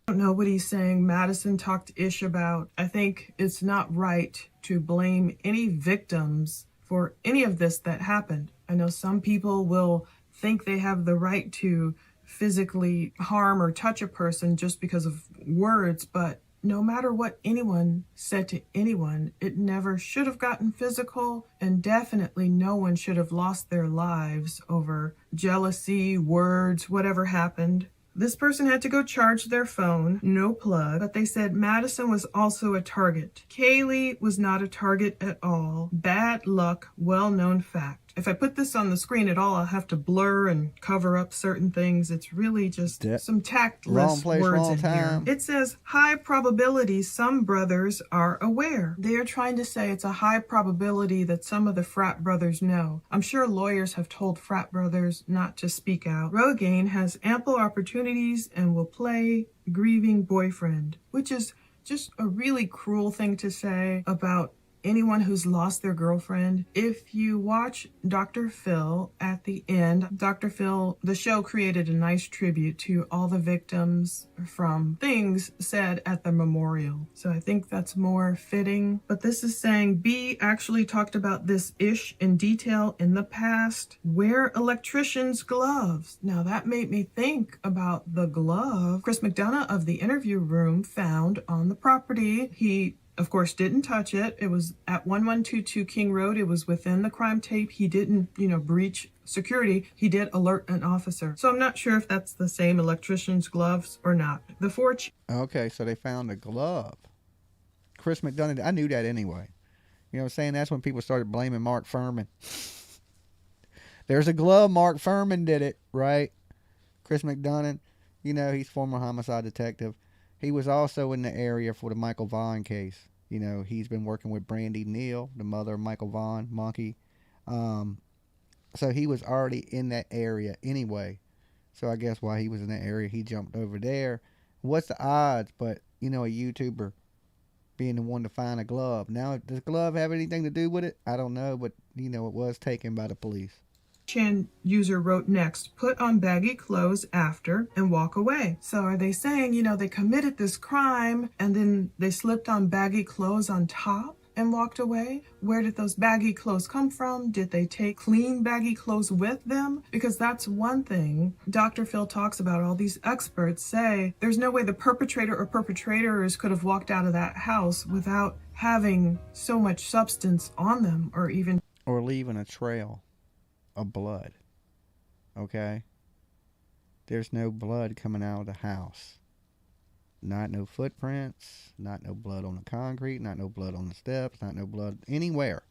I don't know what he's saying. Madison talked ish about. I think it's not right to blame any victims for any of this that happened. I know some people will think they have the right to physically harm or touch a person just because of words, but no matter what anyone said to anyone, it never should have gotten physical, and definitely no one should have lost their lives over jealousy, words, whatever happened. This person had to go charge their phone, no plug, but they said Madison was also a target. Kaylee was not a target at all. Bad luck, well-known fact. If I put this on the screen at all, I'll have to blur and cover up certain things. It's really just some tactless words in here. It says, high probability some brothers are aware. They are trying to say it's a high probability that some of the frat brothers know. I'm sure lawyers have told frat brothers not to speak out. Rogaine has ample opportunities and will play grieving boyfriend, which is just a really cruel thing to say about anyone who's lost their girlfriend. If you watch Dr. Phil at the end, Dr. Phil, the show created a nice tribute to all the victims from things said at the memorial. So I think that's more fitting. But this is saying B actually talked about this ish in detail in the past. Wear electrician's gloves. Now that made me think about the glove Chris McDonough of the interview room found on the property. He of course, didn't touch it. It was at 1122 King Road. It was within the crime tape. He didn't, breach security. He did alert an officer. So I'm not sure if that's the same electrician's gloves or not. Okay, so they found a glove. Chris McDonough, I knew that anyway. You know what I'm saying? That's when people started blaming Mark Furman. There's a glove, Mark Furman did it, right? Chris McDonough, he's former homicide detective. He was also in the area for the Michael Vaughn case. He's been working with Brandy Neal, the mother of Michael Vaughn, Monkey. So he was already in that area anyway. So I guess while he was in that area, he jumped over there. What's the odds? But, a YouTuber being the one to find a glove. Now, does the glove have anything to do with it? I don't know, but, it was taken by the police. Chan user wrote next, put on baggy clothes after and walk away. So are they saying, they committed this crime and then they slipped on baggy clothes on top and walked away? Where did those baggy clothes come from? Did they take clean baggy clothes with them? Because that's one thing Dr. Phil talks about. All these experts say there's no way the perpetrator or perpetrators could have walked out of that house without having so much substance on them or leaving a trail of blood. Okay? There's no blood coming out of the house. Not no footprints, not no blood on the concrete, not no blood on the steps, not no blood anywhere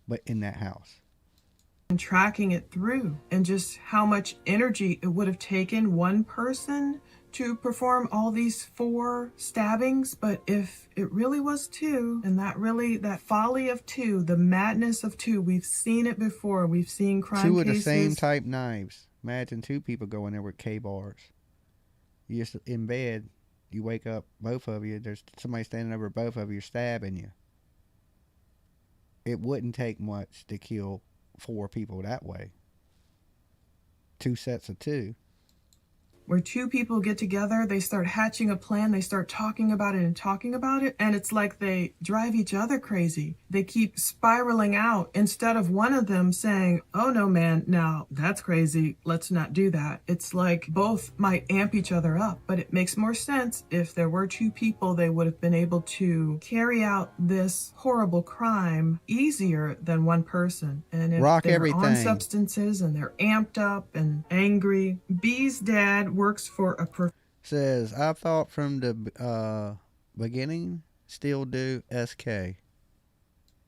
but in that house. And tracking it through, and just how much energy it would have taken one person to perform all these 4 stabbings. But if it really was 2, and that folly of 2, the madness of 2, we've seen it before. We've seen crime 2 cases. of the same type knives. Imagine 2 people going there with K-bars. You're just in bed, you wake up, both of you, there's somebody standing over both of you stabbing you. It wouldn't take much to kill 4 people that way. 2 sets of 2. Where 2 people get together, they start hatching a plan, they start talking about it, and it's like they drive each other crazy. They keep spiraling out instead of one of them saying, oh no man, now that's crazy, let's not do that. It's like both might amp each other up, but it makes more sense if there were 2 people, they would have been able to carry out this horrible crime easier than one person. And if they're on substances and they're amped up and angry, B's dad works for a says, I thought from the beginning, still do SK.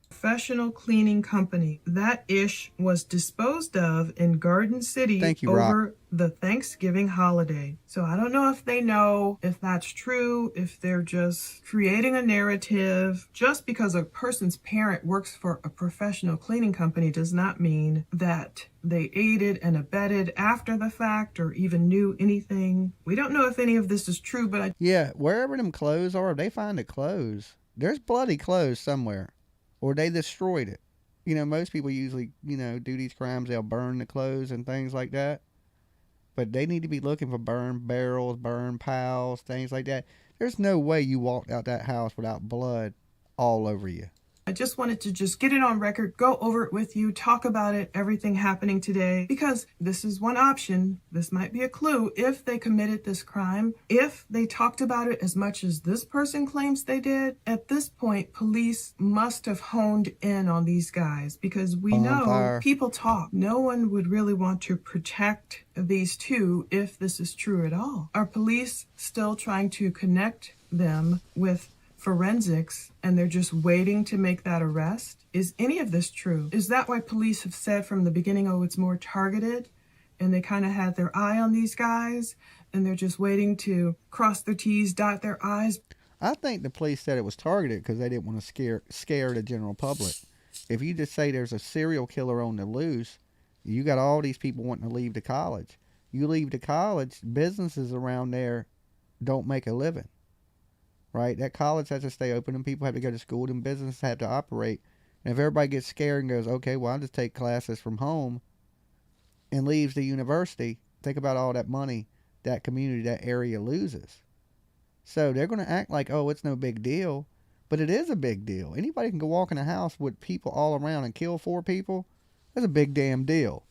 Professional cleaning company. That ish was disposed of in Garden City over the Thanksgiving holiday. So I don't know if they know if that's true, if they're just creating a narrative. Just because a person's parent works for a professional cleaning company does not mean that they aided and abetted after the fact or even knew anything. We don't know if any of this is true, but yeah, wherever them clothes are, if they find the clothes, there's bloody clothes somewhere. Or they destroyed it. Most people usually, do these crimes. They'll burn the clothes and things like that. But they need to be looking for burned barrels, burned piles, things like that. There's no way you walked out that house without blood all over you. I just wanted to just get it on record, go over it with you, talk about it, everything happening today, because this is one option. This might be a clue if they committed this crime. If they talked about it as much as this person claims they did, at this point, police must have honed in on these guys, because we know people talk. No one would really want to protect these two if this is true at all. Are police still trying to connect them with forensics and they're just waiting to make that arrest? Is any of this true? Is that why police have said from the beginning, oh, it's more targeted, and they kind of had their eye on these guys and they're just waiting to cross their T's, dot their I's? I think the police said it was targeted because they didn't want to scare the general public. If you just say there's a serial killer on the loose, you got all these people wanting to leave the college. You leave the college, businesses around there don't make a living. Right? That college has to stay open and people have to go to school and businesses have to operate. And if everybody gets scared and goes, okay, well, I'll just take classes from home and leaves the university, think about all that money that community, that area loses. So they're going to act like, oh, it's no big deal. But it is a big deal. Anybody can go walk in a house with people all around and kill 4 people. That's a big damn deal.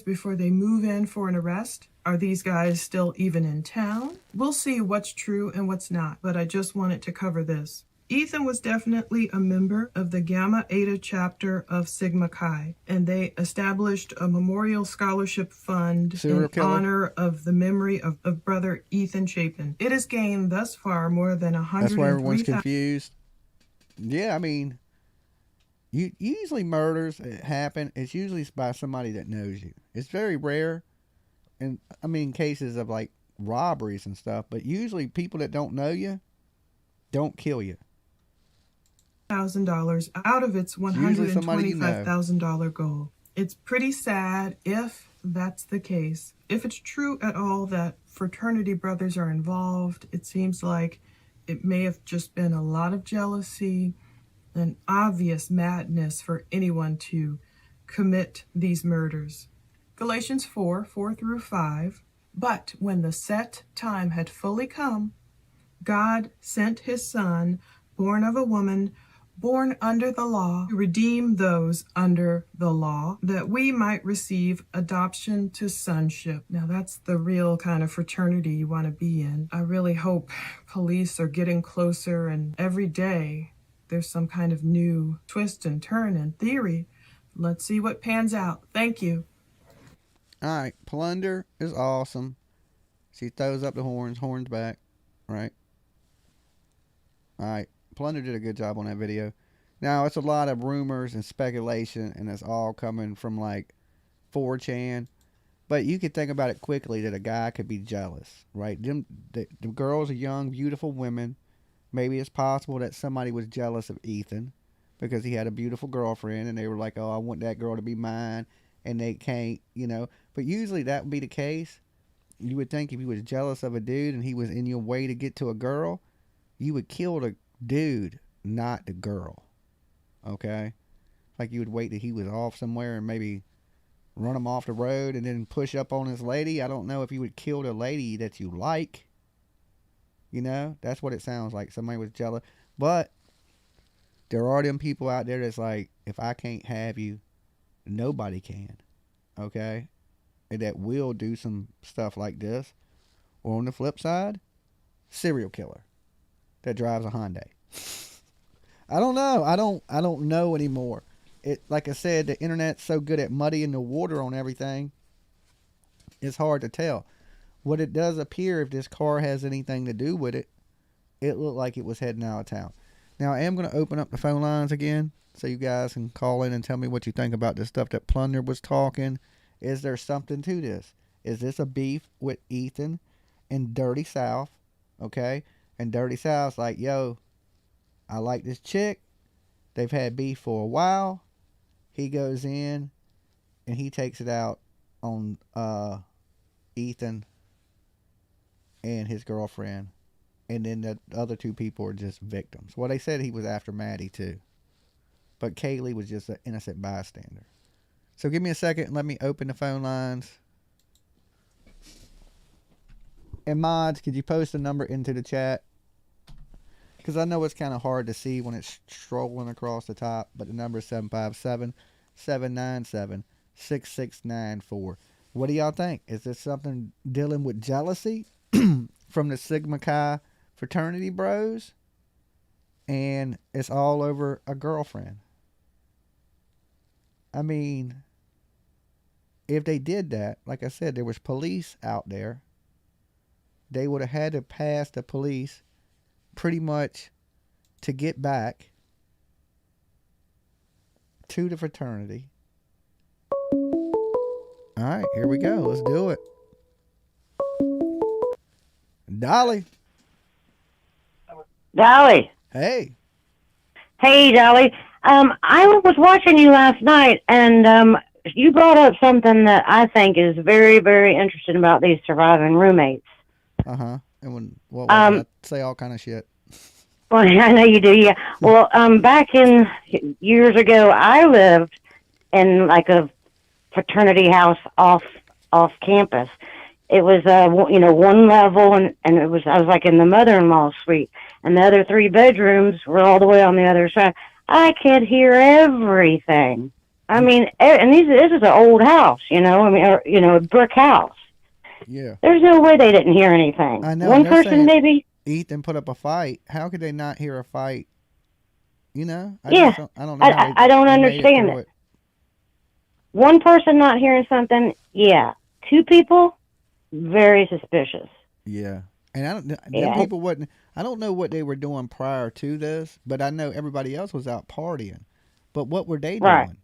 Before they move in for an arrest? Are these guys still even in town? We'll see what's true and what's not, but I just wanted to cover this. Ethan was definitely a member of the Gamma Eta chapter of Sigma Chi, and they established a memorial scholarship fund in honor of the memory of brother Ethan Chapin. It has gained thus far more than 103,000. That's why everyone's confused. Yeah, I mean, usually murders happen. It's usually by somebody that knows you. It's very rare. And I mean, cases of like robberies and stuff, but usually people that don't know you don't kill you. $1,000 out of its $125,000 goal. It's pretty sad if that's the case. If it's true at all that fraternity brothers are involved, it seems like it may have just been a lot of jealousy and obvious madness for anyone to commit these murders. Galatians 4:4-5. But when the set time had fully come, God sent his Son, born of a woman, born under the law, to redeem those under the law, that we might receive adoption to sonship. Now that's the real kind of fraternity you want to be in. I really hope police are getting closer, and every day there's some kind of new twist and turn in theory. Let's see what pans out. Thank you. All right, Plunder is awesome. She throws up the horns back, right? All right, Plunder did a good job on that video. Now, it's a lot of rumors and speculation, and it's all coming from, like, 4chan. But you could think about it quickly that a guy could be jealous, right? The girls are young, beautiful women. Maybe it's possible that somebody was jealous of Ethan because he had a beautiful girlfriend, and they were like, oh, I want that girl to be mine. And they can't, you know. But usually that would be the case. You would think if he was jealous of a dude and he was in your way to get to a girl, you would kill the dude, not the girl. Okay? Like you would wait till he was off somewhere and maybe run him off the road and then push up on his lady. I don't know if you would kill the lady that you like. You know? That's what it sounds like. Somebody was jealous. But there are them people out there that's like, if I can't have you, nobody can. Okay? And that will do some stuff like this. Or on the flip side, serial killer that drives a Hyundai. I don't know. I don't know anymore. It, like I said, the internet's so good at muddying the water on everything. It's hard to tell. What it does appear, if this car has anything to do with it, it looked like it was heading out of town. Now I am going to open up the phone lines again, so you guys can call in and tell me what you think about this stuff that Plunder was talking. Is there something to this? Is this a beef with Ethan and Dirty South? Okay? And Dirty South's like, yo, I like this chick. They've had beef for a while. He goes in and he takes it out on Ethan and his girlfriend. And then the other 2 people are just victims. Well, they said he was after Maddie too. But Kaylee was just an innocent bystander. So give me a second and let me open the phone lines. And mods, could you post a number into the chat? Because I know it's kind of hard to see when it's strolling across the top, but the number is 757-797-6694. What do y'all think? Is this something dealing with jealousy from the Sigma Chi fraternity bros? And it's all over a girlfriend. I mean, if they did that, like I said, there was police out there. They would have had to pass the police pretty much to get back to the fraternity. All right, here we go. Let's do it. Dolly. Dolly. Hey. Hey, Dolly. I was watching you last night, and you brought up something that I think is very, very interesting about these surviving roommates. Uh-huh. And when I say all kind of shit. Well, I know you do, yeah. Well, back in years ago, I lived in like a fraternity house off campus. It was one level, and I was like in the mother-in-law suite, and the other 3 bedrooms were all the way on the other side. I could hear everything. I mean, and this is an old house, a brick house. Yeah. There's no way they didn't hear anything. I know. One person maybe. Ethan put up a fight. How could they not hear a fight? I don't know. I don't understand it. One person not hearing something, yeah. 2 people, very suspicious. Yeah. And people wasn't. I don't know what they were doing prior to this, but I know everybody else was out partying. But what were they doing?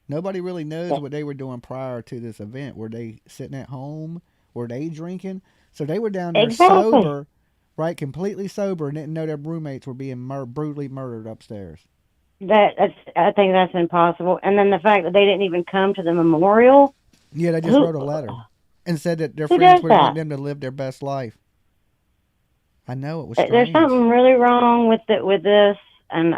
Nobody really knows what they were doing prior to this event. Were they sitting at home? Were they drinking? So they were down there sober, right? Completely sober, and didn't know their roommates were being brutally murdered upstairs. I think that's impossible. And then the fact that they didn't even come to the memorial. Yeah, they just wrote a letter and said that their friends would want them to live their best life. I know it was strange. There's something really wrong with this, and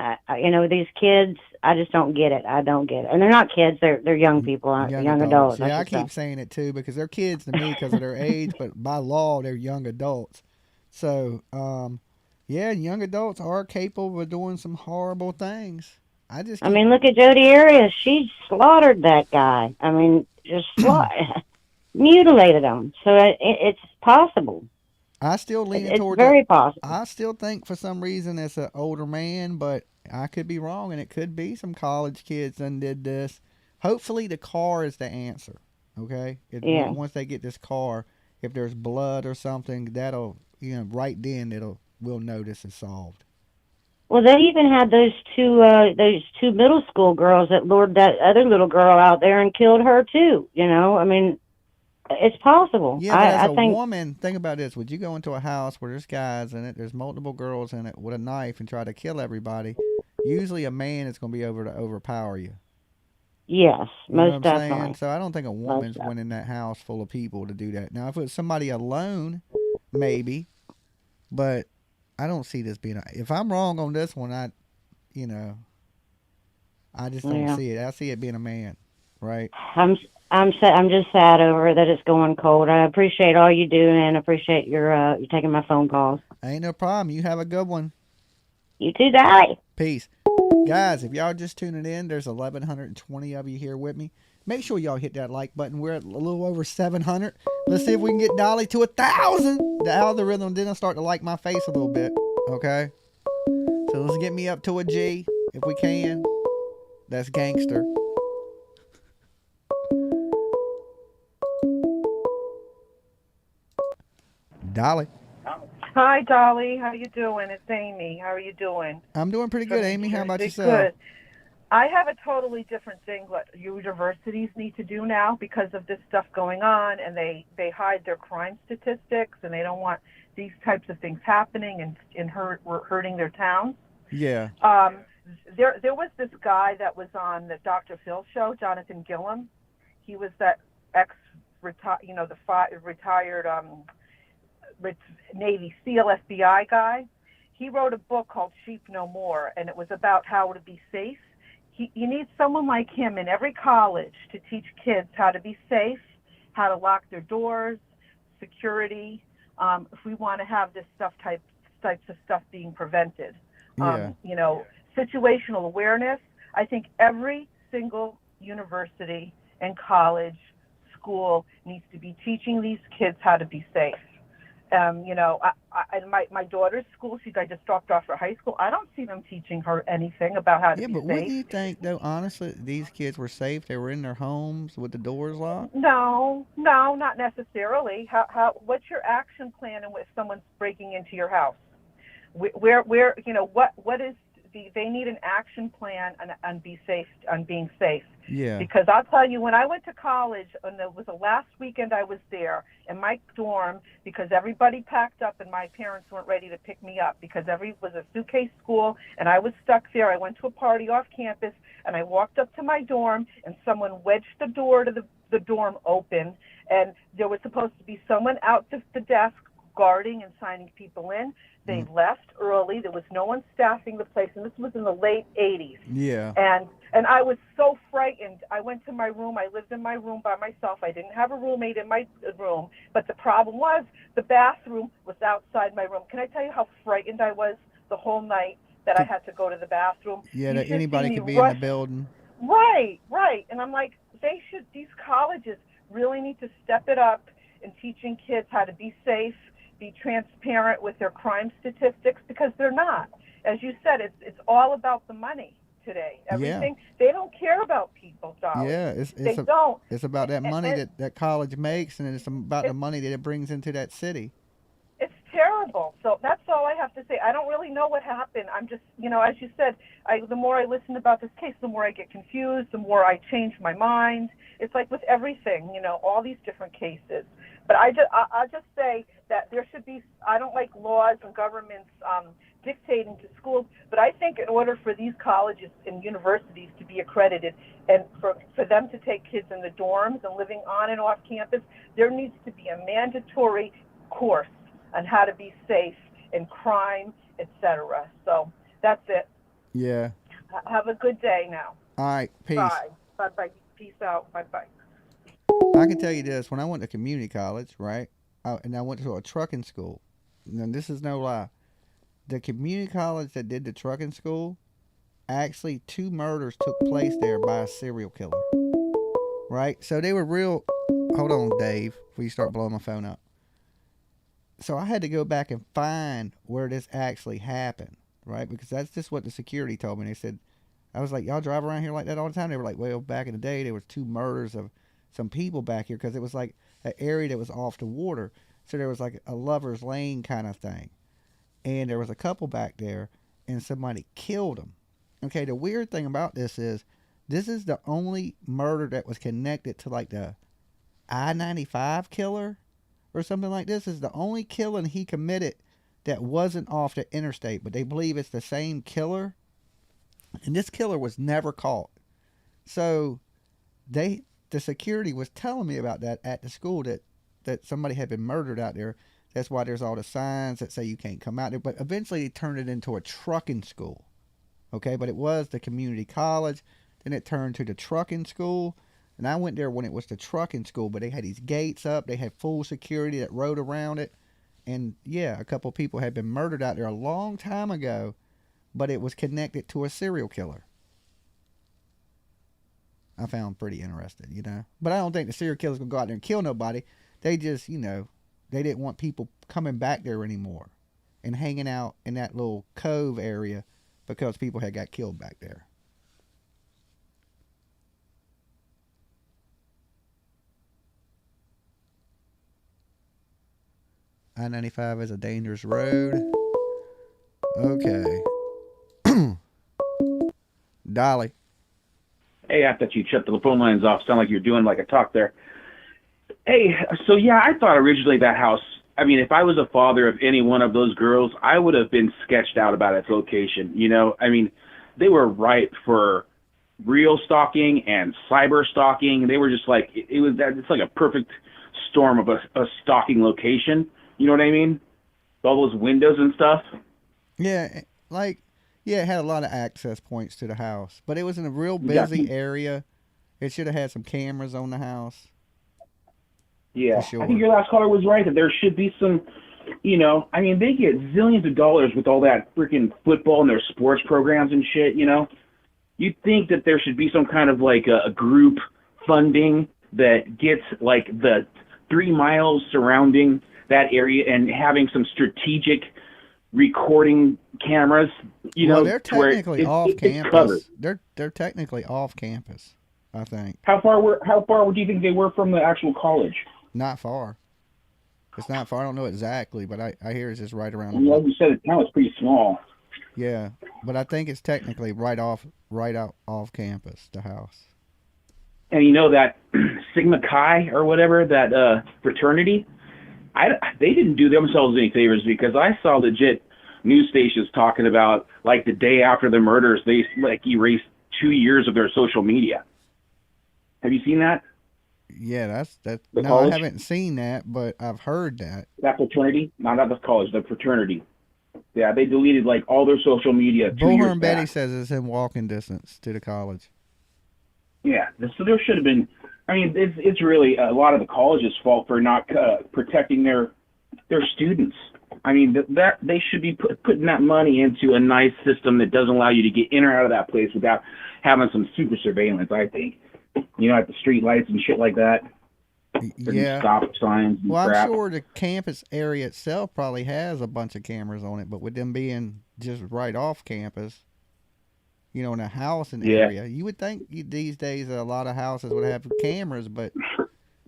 these kids. I just don't get it. I don't get it. And they're not kids; they're young people, young adults. Yeah, I keep saying it too because they're kids to me because of their age, but by law they're young adults. So, young adults are capable of doing some horrible things. I mean, look at Jodi Arias. She slaughtered that guy. I mean, just mutilated him. So it's possible. I still lean towards it's very possible. I still think for some reason it's an older man, but I could be wrong, and it could be some college kids that did this. Hopefully the car is the answer, okay? Once they get this car, if there's blood or something, that'll, right then we'll notice it's solved. Well, they even had those two middle school girls that lured that other little girl out there and killed her too. I mean, it's possible. Yeah, as a woman, think about this. Would you go into a house where there's guys in it, there's multiple girls in it with a knife and try to kill everybody? Usually a man is going to be over to overpower you. Yes, most definitely. Saying? So I don't think a woman's went in that house full of people to do that. Now, if it was somebody alone, maybe. But I don't see this being... If I'm wrong on this one, I just don't see it. I see it being a man, right? I'm just sad over that it's going cold. I appreciate all you do, and appreciate your you taking my phone calls. Ain't no problem. You have a good one. You too, Dolly. Peace. Guys, if y'all just tuning in, there's 1,120 of you here with me. Make sure y'all hit that like button. We're at a little over 700. Let's see if we can get Dolly to 1,000. The algorithm didn't start to like my face a little bit. Okay? So let's get me up to a G if we can. That's gangster. Dolly. Hi, Dolly. How you doing? It's Amy. How are you doing? I'm doing pretty good, Amy. How about yourself? Good. I have a totally different thing what universities need to do now because of this stuff going on, and they hide their crime statistics, and they don't want these types of things happening and hurting their towns. Yeah. There was this guy that was on the Dr. Phil show, Jonathan Gillum. He was that retired Navy SEAL FBI guy. He wrote a book called Sheep No More, and it was about how to be safe. You need someone like him in every college to teach kids how to be safe, how to lock their doors, security, if we want to have this types of stuff being prevented. Yeah. Situational awareness. I think every single university and college, school needs to be teaching these kids how to be safe. My daughter's school, I just dropped off for high school. I don't see them teaching her anything about how to Yeah, be but safe. wouldn't you think, though, honestly, these kids were safe? They were in their homes with the doors locked? No, not necessarily. What's your action plan if someone's breaking into your house? What is they need an action plan on being safe. Yeah. Because I'll tell you, when I went to college, and it was the last weekend I was there in my dorm, because everybody packed up and my parents weren't ready to pick me up because it was a suitcase school and I was stuck there. I went to a party off campus and I walked up to my dorm and someone wedged the door to the dorm open, and there was supposed to be someone out the desk guarding and signing people in. They left early. There was no one staffing the place, and this was in the late 80s. Yeah. And I was so frightened. I went to my room. I lived in my room by myself. I didn't have a roommate in my room. But the problem was the bathroom was outside my room. Can I tell you how frightened I was the whole night that I had to go to the bathroom? Yeah, that anybody could be in the building. Right. And I'm like, these colleges really need to step it up in teaching kids how to be safe, be transparent with their crime statistics, because they're not. As you said, it's all about the money today. Everything. They don't care about people, Dolly. Yeah, they don't. It's about that money that college makes, and it's about the money that it brings into that city. It's terrible. So that's all I have to say. I don't really know what happened. I'm just, as you said, the more I listen about this case, the more I get confused, the more I change my mind. It's like with everything, all these different cases. But I'll just say that there should be, I don't like laws and governments dictating to schools, but I think in order for these colleges and universities to be accredited and for them to take kids in the dorms and living on and off campus, there needs to be a mandatory course on how to be safe in crime, etc. So that's it. Yeah. Have a good day now. All right. Peace. Bye. Bye-bye. Peace out. Bye-bye. I can tell you this. When I went to community college, right, and I went to a trucking school, and this is no lie, the community college that did the trucking school, actually 2 murders took place there by a serial killer. Right? So they were real... Hold on, Dave, before you start blowing my phone up. So I had to go back and find where this actually happened, right? Because that's just what the security told me. They said, I was like, y'all drive around here like that all the time? They were like, well, back in the day, there was 2 murders of some people back here, because it was like an area that was off the water. So there was like a lover's lane kind of thing. And there was a couple back there, and somebody killed them. Okay, the weird thing about this is the only murder that was connected to like the I-95 killer or something like this. Is the only killing he committed that wasn't off the interstate, but they believe it's the same killer. And this killer was never caught. So the security was telling me about that at the school, that somebody had been murdered out there. That's why there's all the signs that say you can't come out there. But eventually they turned it into a trucking school. Okay, but it was the community college. Then it turned to the trucking school. And I went there when it was the trucking school, but they had these gates up. They had full security that rode around it. And yeah, a couple of people had been murdered out there a long time ago, but it was connected to a serial killer. I found pretty interesting, But I don't think the serial killer's going to go out there and kill nobody. They just, they didn't want people coming back there anymore and hanging out in that little cove area because people had got killed back there. I-95 is a dangerous road. Okay. Dolly. Hey, I thought you shut the phone lines off. Sound like you're doing like a talk there. Hey, so yeah, I thought originally that house, I mean, if I was a father of any one of those girls, I would have been sketched out about its location. I mean, they were ripe for real stalking and cyber stalking. They were just like, it's like a perfect storm of a stalking location. You know what I mean? All those windows and stuff. Yeah, it had a lot of access points to the house, but it was in a real busy area. It should have had some cameras on the house. Yeah, sure. I think your last caller was right that there should be some you know, I mean, they get zillions of dollars with all that freaking football and their sports programs and shit, you know. You'd think that there should be some kind of like a group funding that gets like the 3 miles surrounding that area and having some strategic recording cameras, you know. Well, they're technically off campus. They're technically off campus, I think. How far do you think they were from the actual college? Not far. It's not far. I don't know exactly, but I hear it's just right around. Well, you said the town was pretty small. Yeah, but I think it's technically right out off campus, the house. And you know that Sigma Chi or whatever, that fraternity, they didn't do themselves any favors, because I saw legit news stations talking about like the day after the murders, they like erased 2 years of their social media. Have you seen that? Yeah, that's The no, college? I haven't seen that, but I've heard that. That fraternity? No, not the college, the fraternity. Yeah, they deleted like all their social media 2 years Bullhorn Betty back. says it's in walking distance to the college. Yeah, so there should have been. I mean, it's really a lot of the college's fault for not protecting their students. I mean, that they should be putting that money into a nice system that doesn't allow you to get in or out of that place without having some super surveillance, I think. You know, at the street lights and shit like that. Yeah. Stop signs and Well, crap. I'm sure the campus area itself probably has a bunch of cameras on it, but with them being just right off campus, you know, in a house in the Yeah. area, you would think these days a lot of houses would have cameras, but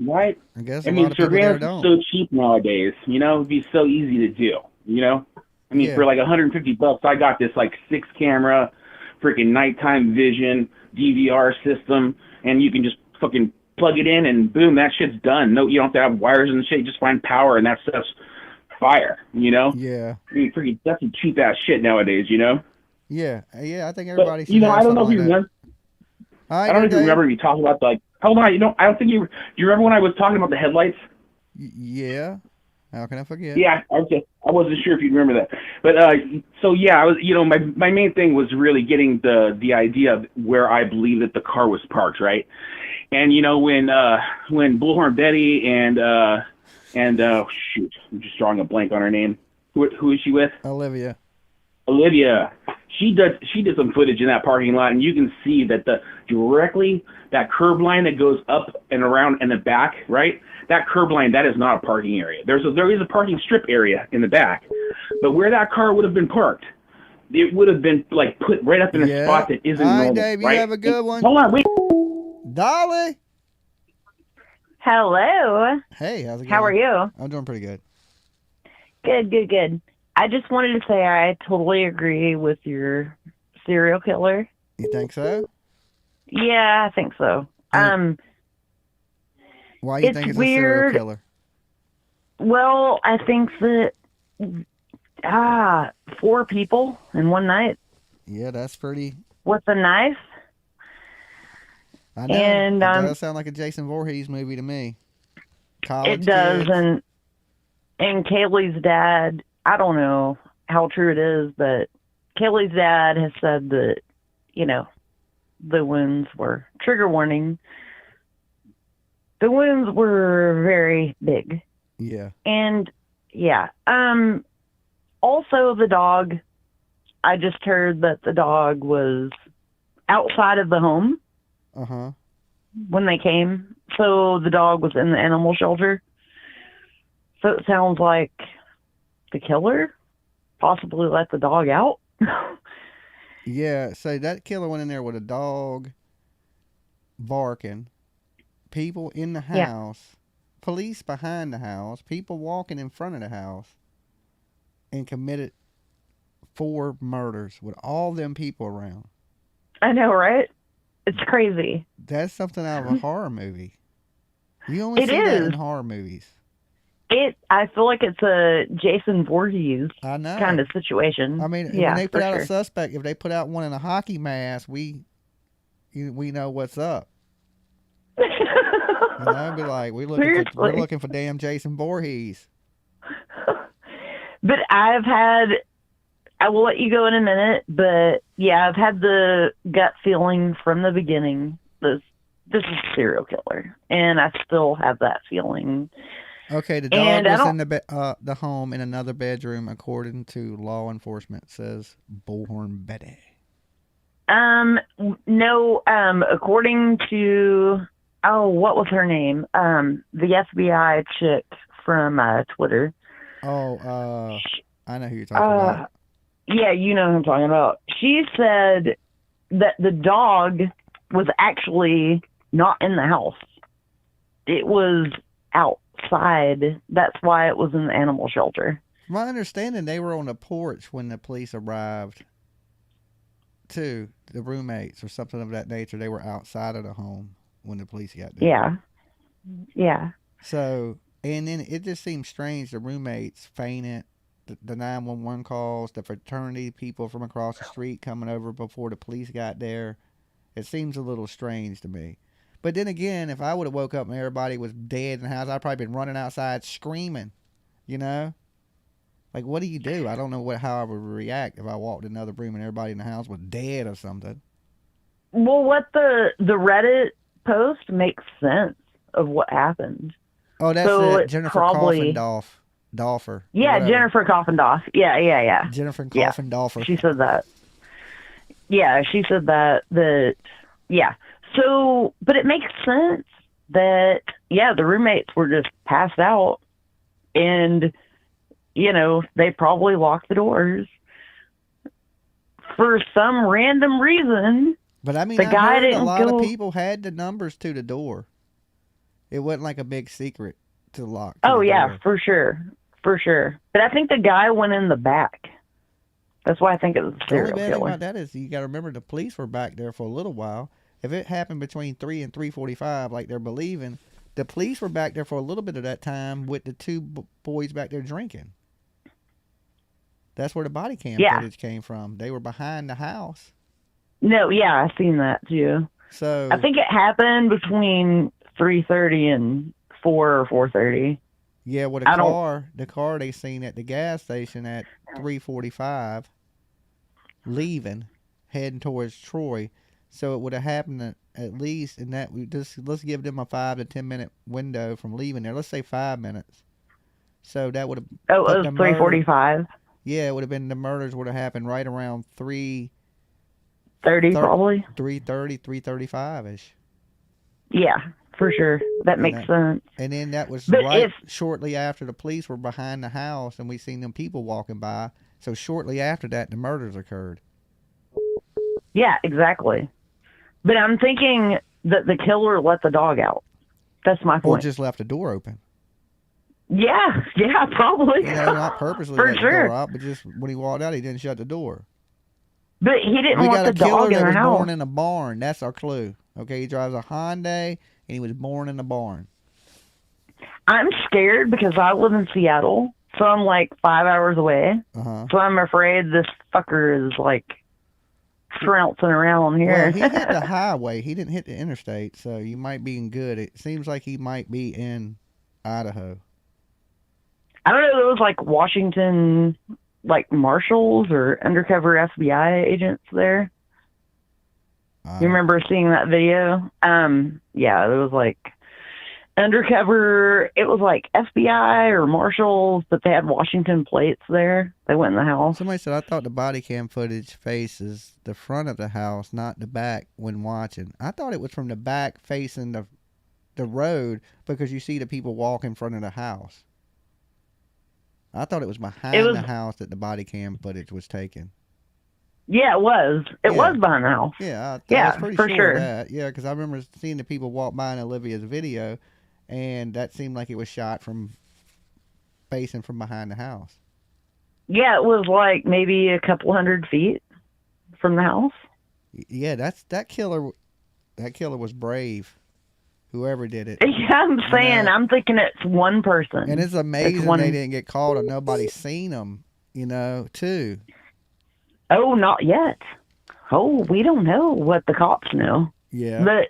Right. I guess I a mean, lot of people there surveillance don't. is so cheap nowadays. You know, it'd be so easy to do. You know, I mean, Yeah. for like $150, I got this like 6-camera, freaking nighttime vision DVR system, and you can just fucking plug it in, and boom, that shit's done. No, you don't have to have wires and shit. You just find power, and that stuff's fire. You know? Yeah. I mean, freaking that's some cheap ass shit nowadays. You know? Yeah, I think everybody But, should you know, have I don't know if something you like that. remember. All right, I don't know if you Dave. remember me talking about like. Hold on, you know, I don't think you. Do you remember when I was talking about the headlights? Yeah. How can I forget? Yeah, I wasn't sure if you remember that, but so yeah, I was. You know, my main thing was really getting the idea of where I believe that the car was parked, right? And you know, when Bullhorn Betty and shoot, I'm just drawing a blank on her name. Who is she with? Olivia. She did some footage in that parking lot, and you can see that directly that curb line that goes up and around in the back, right? That curb line, that is not a parking area. There is a parking strip area in the back, but where that car would have been parked, it would have been like put right up in a spot that isn't All right, normal. Dave, you right? have a good one. Hold on, wait. Dolly. Hello. Hey, how's it going? How are you? I'm doing pretty good. Good. I just wanted to say I totally agree with your serial killer. You think so? Yeah, I think so. Why do you It's think it's weird. a serial killer? Well, I think that 4 people in one night Yeah, that's pretty. with a knife. I know. And, it um, does sound like a Jason Voorhees movie to me. College It does, kids. and Kaylee's dad, I don't know how true it is, but Kaylee's dad has said that, you know, the wounds were, trigger warning, the wounds were very big. Yeah. And yeah, also the dog, I just heard that the dog was outside of the home Uh-huh. when they came. So the dog was in the animal shelter. So it sounds like the killer possibly let the dog out. Yeah, so that killer went in there with a dog barking, people in the Yeah. house, police behind the house, people walking in front of the house, and committed 4 murders with all them people around. I know, right? It's crazy. That's something out of a horror movie. You only It see that is. in horror movies. I feel like it's a Jason Voorhees I know. kind of situation. I mean, yeah, when they put for out sure. a suspect, if they put out one in a hockey mask, we know what's up. You know, be like, we're Seriously. looking for damn Jason Voorhees. But I will let you go in a minute, but yeah, I've had the gut feeling from the beginning, this is a serial killer. And I still have that feeling. Okay, the dog And I was in don't- the home in another bedroom, according to law enforcement, says Bullhorn Betty. No, according to, what was her name? The FBI chick from Twitter. Oh, I know who you're talking about. Yeah, you know who I'm talking about. She said that the dog was actually not in the house. It was outside. That's why it was in the animal shelter. From my understanding, they were on the porch when the police arrived, too. The roommates or something of that nature. They were outside of the home when the police got there. Yeah. Yeah. So, and then it just seems strange. The roommates fainted. The 911 calls, the fraternity people from across the street coming over before the police got there. It seems a little strange to me. But then again, if I would have woke up and everybody was dead in the house, I'd probably been running outside screaming, you know? Like, what do you do? I don't know how I would react if I walked in another room and everybody in the house was dead or something. Well, what the Reddit post makes sense of what happened. Oh, that's so it. Jennifer Coffindolfer. Yeah, Jennifer Coffindolf. Yeah. Jennifer Coffindolfer. She said that. Yeah, she said that. Yeah. So, but it makes sense that, the roommates were just passed out and, they probably locked the doors for some random reason. But I mean, the guy heard didn't a lot go... of people had the numbers to the door. It wasn't like a big secret to lock. Oh, yeah, for sure. For sure. But I think the guy went in the back. That's why I think it was a The only serial bad thing killer. about that is you got to remember the police were back there for a little while. If it happened between 3 and 3:45, like they're believing, the police were back there for a little bit of that time with the two boys back there drinking. That's where the body cam footage came from. They were behind the house. No, yeah, I've seen that too. So I think it happened between 3:30 and 4 or 4:30. Yeah, well, the car they seen at the gas station at 3:45, leaving, heading towards Troy. So it would have happened at least in that. Let's give them a 5 to 10 minute window from leaving there. Let's say 5 minutes. So that would have. Oh, it was 3:45. Yeah, it would have been the murders would have happened right around 3:30 probably. 3:30, 3:35 ish. Yeah, for sure. That makes sense. And then that was shortly after the police were behind the house and we seen them people walking by. So shortly after that, the murders occurred. Yeah, exactly. But I'm thinking that the killer let the dog out. That's my point. Or just left the door open. Yeah, probably. Not purposely for let the sure. door out, but just when he walked out, he didn't shut the door. But he didn't we want got the a killer dog in that the was house. born in a barn. That's our clue. Okay, he drives a Hyundai, and he was born in a barn. I'm scared because I live in Seattle, so I'm like 5 hours away. Uh-huh. So I'm afraid this fucker is like trouncing around here. Well, he hit the highway. He didn't hit the interstate, so you might be in good. It seems like he might be in Idaho. I don't know, those like Washington, like marshals or undercover FBI agents there. You remember seeing that video? Yeah, it was like undercover. It was like FBI or marshals, but they had Washington plates there. They went in the house. Somebody said, I thought the body cam footage faces the front of the house, not the back when watching. I thought it was from the back facing the road because you see the people walk in front of the house. I thought it was behind the house that the body cam footage was taken. Yeah, it was. It was behind the house. Yeah, I was pretty for sure sure. of that. Yeah, because I remember seeing the people walk by in Olivia's video, and that seemed like it was shot from facing from behind the house. Yeah, it was like maybe a couple 100 feet from the house. Yeah, that killer was brave. Whoever did it. Yeah, I'm saying, I'm thinking it's one person. And it's amazing they didn't get caught or nobody's seen them, too. Oh, not yet. Oh, we don't know what the cops know. Yeah. But,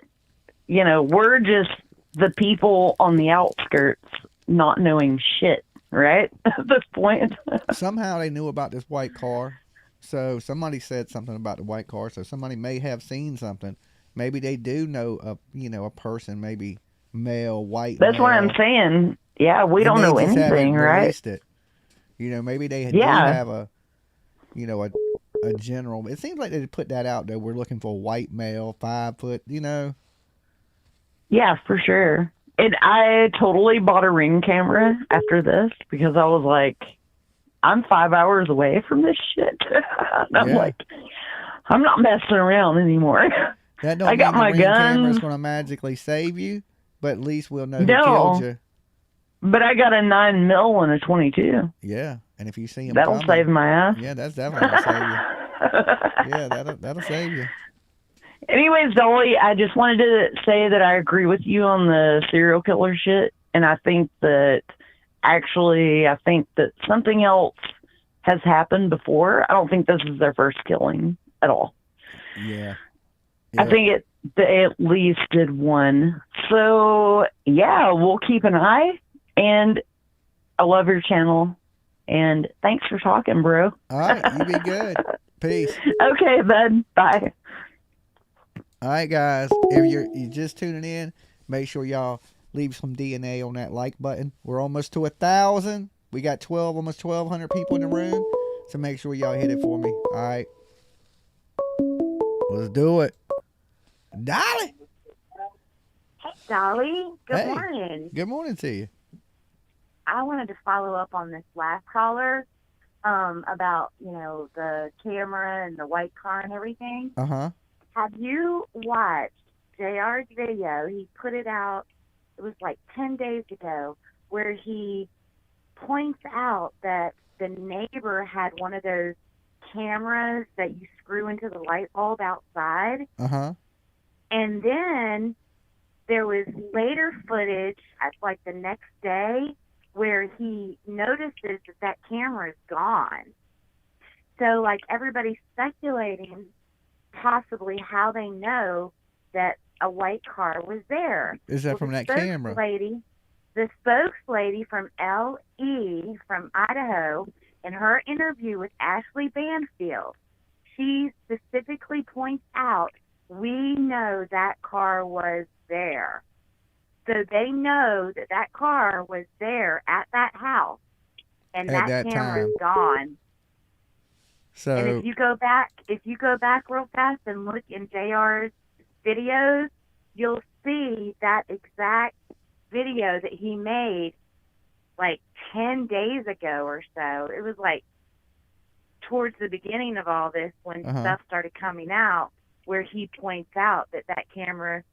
we're just the people on the outskirts not knowing shit, right? At this point. Somehow they knew about this white car. So somebody said something about the white car. So somebody may have seen something. Maybe they do know a person, maybe male, white. That's male. what I'm saying. Yeah, we don't know anything, right? Released it. You know, maybe they do have a general. It seems like they put that out there. We're looking for a white male, 5 foot. You know. Yeah, for sure. And I totally bought a Ring camera after this because I was like, I'm 5 hours away from this shit. And I'm like, I'm not messing around anymore. That don't I got mean my the Ring camera's gun. going to magically save you, but at least we'll know who killed you. But I got a 9mm and a 22. Yeah, and if you see him that'll coming, save my ass. Yeah, that's definitely going to save you. Yeah, that'll save you. Anyways, Dolly, I just wanted to say that I agree with you on the serial killer shit, and I think that something else has happened before. I don't think this is their first killing at all. Yeah. I think they at least did one. So, yeah, we'll keep an eye, and I love your channel, and thanks for talking, bro. All right, you be good. Peace. Okay, bud. Bye. All right, guys, if you're just tuning in, make sure y'all leave some DNA on that like button. We're almost to 1,000. We got almost 1,200 people in the room, so make sure y'all hit it for me. All right, let's do it. Dolly. Hey, Dolly. Good Hey, morning. Good morning to you. I wanted to follow up on this last caller about, the camera and the white car and everything. Uh-huh. Have you watched JR's video? He put it out, it was like 10 days ago, where he points out that the neighbor had one of those cameras that you screw into the light bulb outside. Uh-huh. And then there was later footage, like the next day, where he notices that camera is gone. So, like, everybody's speculating possibly how they know that a white car was there. Is that from that camera? The spokeslady from LE from Idaho, in her interview with Ashley Banfield, she specifically points out, we know that car was there. So they know that car was there at that house, and At that that camera's time. gone. So And if you go back real fast and look in JR's videos, you'll see that exact video that he made like 10 days ago or so. It was like towards the beginning of all this when stuff started coming out, where he points out that camera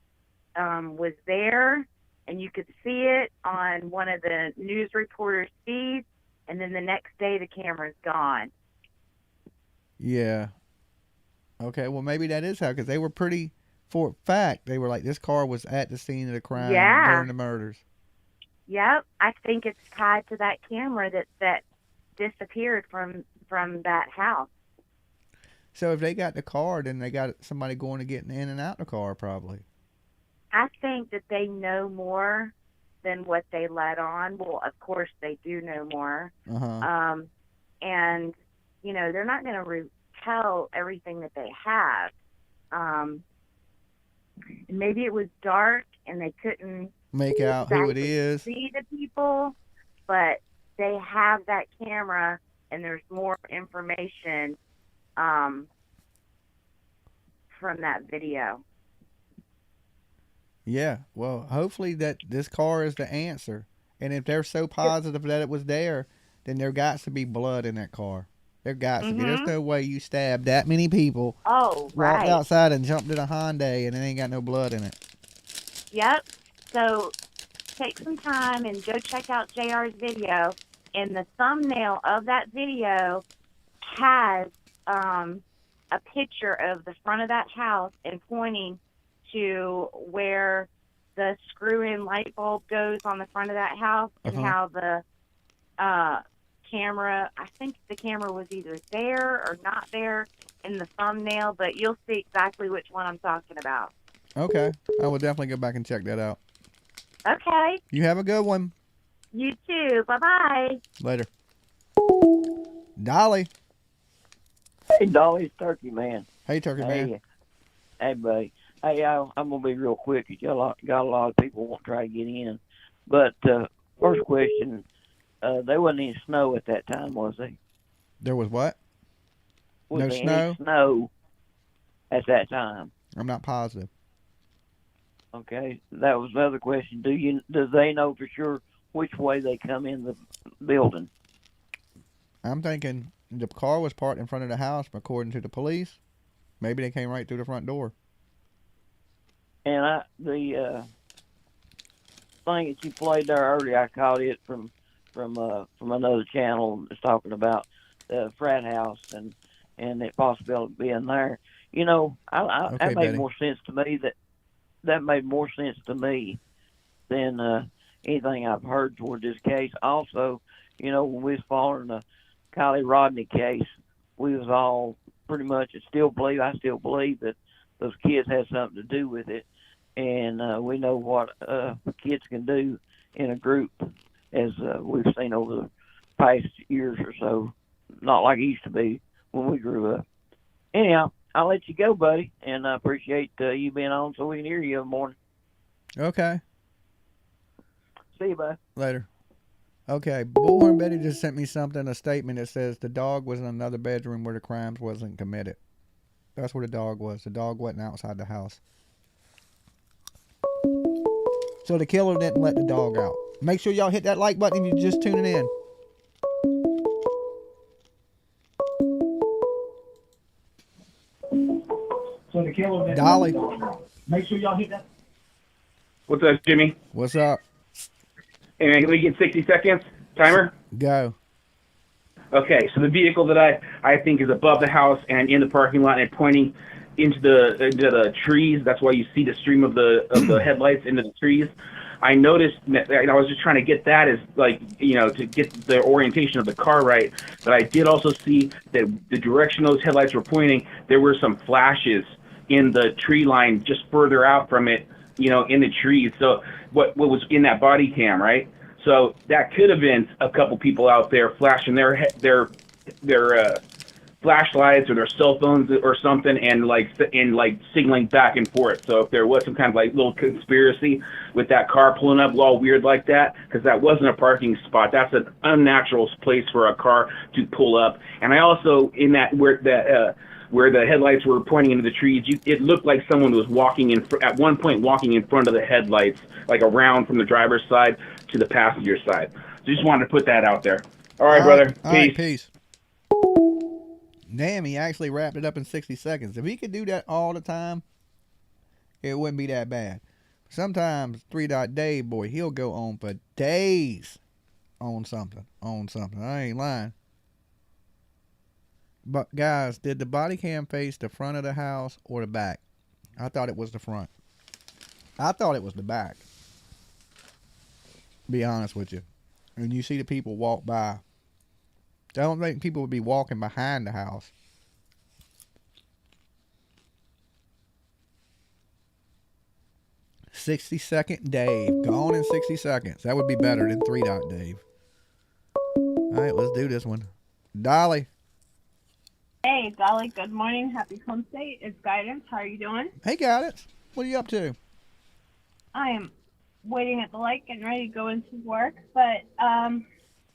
was there, and you could see it on one of the news reporters' feeds, and then the next day the camera's gone. Yeah. Okay, well, maybe that is how, because they were pretty, for a fact, they were like, this car was at the scene of the crime during the murders. Yep, I think it's tied to that camera that disappeared from that house. So if they got the car, then they got somebody going to get in and out the car, probably. I think that they know more than what they let on. Well, of course they do know more. Uh-huh. And, they're not going to tell everything that they have. Maybe it was dark and they couldn't make out who it is. See the people, but they have that camera and there's more information from that video. Yeah, well, hopefully that this car is the answer. And if they're so positive that it was there, then there got to be blood in that car. There got to be. There's no way you stabbed that many people. Oh, right. Walked outside and jumped in a Hyundai and it ain't got no blood in it. Yep. So take some time and go check out JR's video. And the thumbnail of that video has a picture of the front of that house and pointing to where the screw-in light bulb goes on the front of that house, and how the camera, I think the camera was either there or not there in the thumbnail, but you'll see exactly which one I'm talking about. Okay. I will definitely go back and check that out. Okay. You have a good one. You too. Bye-bye. Later. Dolly. Hey, Dolly, it's Turkey Man. Hey, Turkey Man. Hey, buddy. Hey, I'm going to be real quick. You got a lot of people want to try to get in. But first question, there wasn't any snow at that time, was there? There was what? Was No there snow? any snow at that time? I'm not positive. Okay, that was the other question. Does they know for sure which way they come in the building? I'm thinking the car was parked in front of the house, according to the police. Maybe they came right through the front door. And the thing that you played there earlier, I caught it from another channel that's talking about the frat house and the possibility of being there. You know, Okay, that made Betty. more sense to me. That made more sense to me than anything I've heard toward this case. Also, you know, when we was following the Kylie Rodney case, we was all pretty much I still believe that those kids had something to do with it. And we know what kids can do in a group, as we've seen over the past years or so. Not like it used to be when we grew up. Anyhow, I'll let you go, buddy, and I appreciate you being on so we can hear you in the morning. Okay. See you, bud. Later. Okay, Bullhorn Betty just sent me a statement that says the dog was in another bedroom where the crimes wasn't committed. That's where the dog was. The dog wasn't outside the house. So the killer didn't let the dog out. Make sure y'all hit that like button if you're just tuning in. So the killer didn't Dolly. let the dog out. Make sure y'all hit that. What's up, Jimmy? What's up? Hey, man, can we get 60 seconds? Timer? Go. Okay, so the vehicle that I think is above the house and in the parking lot and pointing into the trees. That's why you see the stream of the headlights into the trees. I noticed that I was just trying to get that as like, you know, to get the orientation of the car right. But I did also see that the direction those headlights were pointing, there were some flashes in the tree line just further out from it, you know, in the trees. So what was in that body cam, right? So that could have been a couple people out there flashing their flashlights or their cell phones or something, and like signaling back and forth. So if there was some kind of like little conspiracy with that car pulling up all weird like that, because that wasn't a parking spot, that's an unnatural place for a car to pull up. And I also, in that where the headlights were pointing into the trees, it looked like someone was at one point walking in front of the headlights, like around from the driver's side to the passenger side. So just wanted to put that out there. All right, brother. Peace. All right, peace. Damn, he actually wrapped it up in 60 seconds. If he could do that all the time, it wouldn't be that bad. Sometimes 3 Dot Dave, boy, he'll go on for days on something. I ain't lying. But guys, did the body cam face the front of the house or the back? I thought it was the front. I thought it was the back. Be honest with you. And you see the people walk by. I don't think people would be walking behind the house. "60-second Dave." Gone in 60 seconds. That would be better than 3 Dot Dave. Alright, let's do this one. Dolly. Hey, Dolly, good morning. Happy Home State. It's Guidance. How are you doing? Hey, Guidance. What are you up to? I am waiting at the light, getting ready to go into work, but I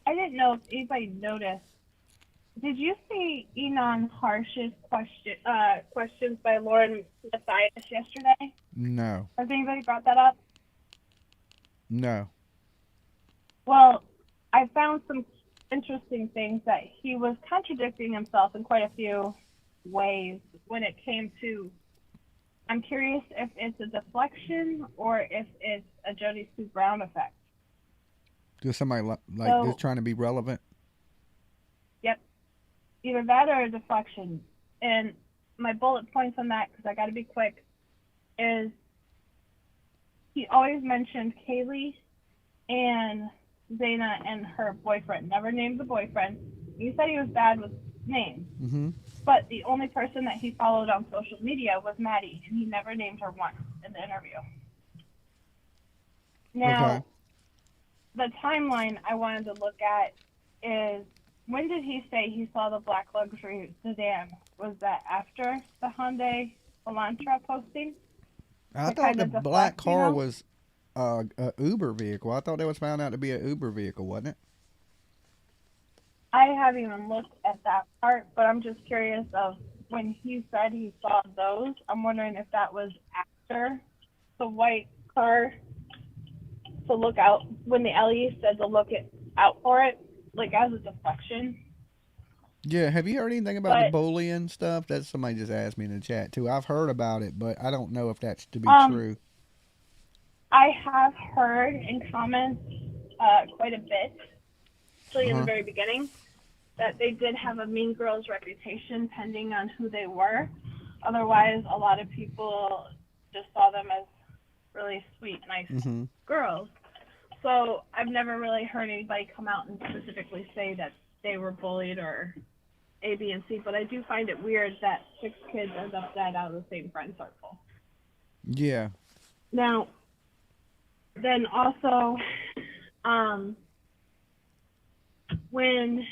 didn't know if anybody noticed. Did you see Enon Harsh's questions by Lauren Mathias yesterday? No. Has anybody brought that up? No. Well, I found some interesting things that he was contradicting himself in quite a few ways when it came to. I'm curious if it's a deflection or if it's a Jody Sue Brown effect. Just somebody just trying to be relevant. Yep. Either that or a deflection. And my bullet points on that, because I got to be quick, is he always mentioned Kaylee and Xana and her boyfriend. Never named the boyfriend. He said he was bad with names. Mm-hmm. But the only person that he followed on social media was Maddie, and he never named her once in the interview. Now, the timeline I wanted to look at is, when did he say he saw the black luxury sedan? Was that after the Hyundai Elantra posting? I thought the black car was a Uber vehicle. I thought that was found out to be an Uber vehicle, wasn't it? I haven't even looked at that part, but I'm just curious of when he said he saw those, I'm wondering if that was after the white car to look out, when the LE said to look out for it, like as a deflection. Yeah, have you heard anything about the bullying stuff? That's somebody just asked me in the chat too. I've heard about it, but I don't know if that's to be true. I have heard in comments quite a bit, actually in the very beginning, that they did have a Mean Girls reputation pending on who they were. Otherwise, a lot of people just saw them as really sweet, nice girls. So I've never really heard anybody come out and specifically say that they were bullied or A, B, and C, but I do find it weird that 6 kids end up dead out of the same friend circle. Yeah. Now, then also, when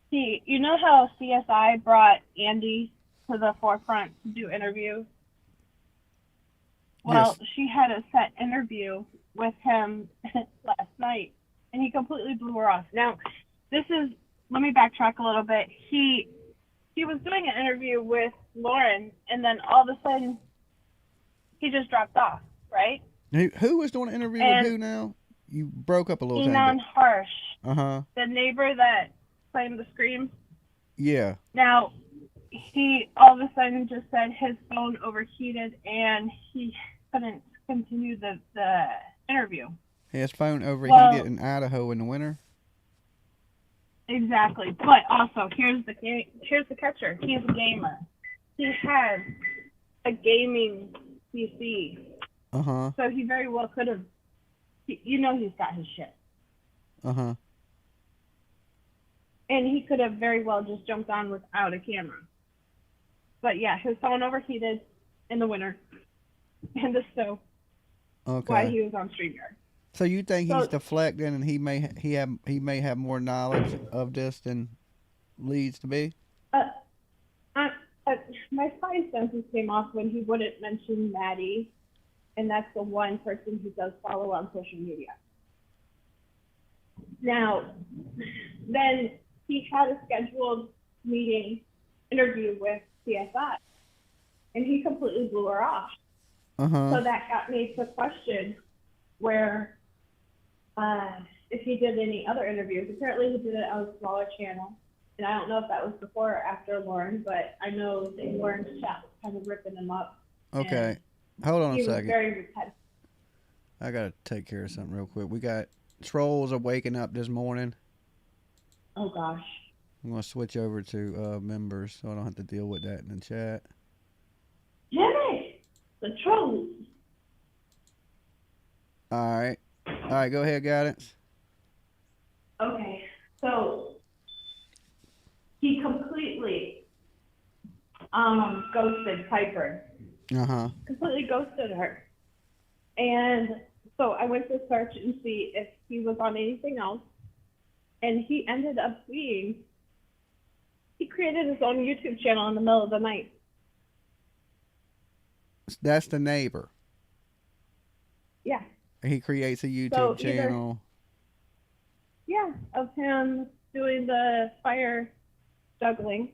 you know how CSI brought Andy to the forefront to do interviews? Well, she had a set interview with him last night, and he completely blew her off. Now, let me backtrack a little bit. He was doing an interview with Lauren, and then all of a sudden, he just dropped off, right? Who was doing an interview with who now? You broke up a little Enon Harsh. Uh-huh. The neighbor that claimed the scream. Yeah. Now, he all of a sudden just said his phone overheated, and he couldn't continue the interview. His phone overheated in Idaho in the winter? Exactly. But also, here's the catcher. He's a gamer. He has a gaming PC. Uh-huh. So he very well could have, he's got his shit. Uh-huh. And he could have very well just jumped on without a camera. But yeah, his phone overheated in the winter in the snow. Okay. While he was on StreamYard. So you think he's deflecting, and he may have more knowledge of this than leads to be? My 5 senses came off when he wouldn't mention Maddie, and that's the one person he does follow on social media. Now, then he had a scheduled interview with CSI, and he completely blew her off. Uh-huh. So that got me to question where if he did any other interviews. Apparently he did it on a smaller channel, and I don't know if that was before or after Lauren, but I know that Lauren's chat was kind of ripping him up. Okay. Hold on a second. He was very repetitive. I got to take care of something real quick. We got trolls are waking up this morning. Oh, gosh. I'm going to switch over to members so I don't have to deal with that in the chat. Jimmy! The trolls. All right, go ahead, Guidance. Okay, so he completely ghosted Piper. Uh-huh. Completely ghosted her. And so I went to search and see if he was on anything else. And he ended up he created his own YouTube channel in the middle of the night. That's the neighbor. Yeah. He creates a YouTube channel. Yeah, of him doing the fire juggling.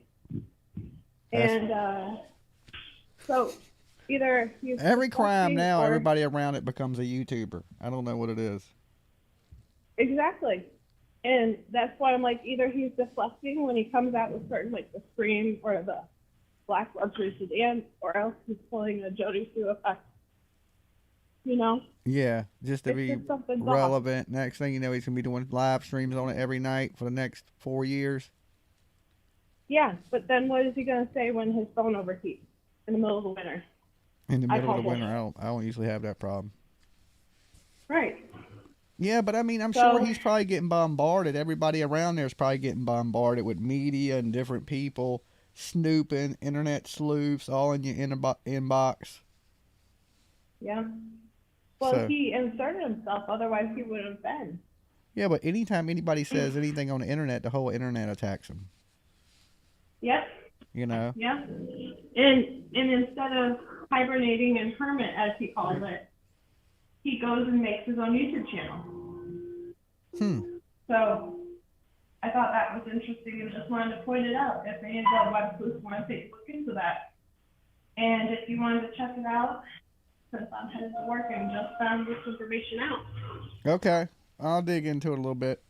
And so either he's every crime now, or everybody around it becomes a YouTuber. I don't know what it is. Exactly. And that's why I'm like, either he's deflecting when he comes out with certain, like the Scream or the Black Luxury Sedan, or else he's pulling a Jody Sue effect. You know? Yeah, just to be relevant. Next thing you know, he's going to be doing live streams on it every night for the next 4 years. Yeah, but then what is he going to say when his phone overheats in the middle of the winter? In the middle of the winter, I don't usually have that problem. Right. Yeah, but I mean, I'm sure he's probably getting bombarded. Everybody around there is probably getting bombarded with media and different people snooping, internet sleuths, all in your inbox. Yeah. Well, he inserted himself, otherwise he wouldn't have been. Yeah, but anytime anybody says anything on the internet, the whole internet attacks them. Yep. You know? Yeah. And instead of hibernating and hermit, as he calls it, he goes and makes his own YouTube channel. So I thought that was interesting and just wanted to point it out. If any of the web sleuths want to take a look into that. And if you wanted to check it out, since I'm headed to work and just found this information out. Okay. I'll dig into it a little bit.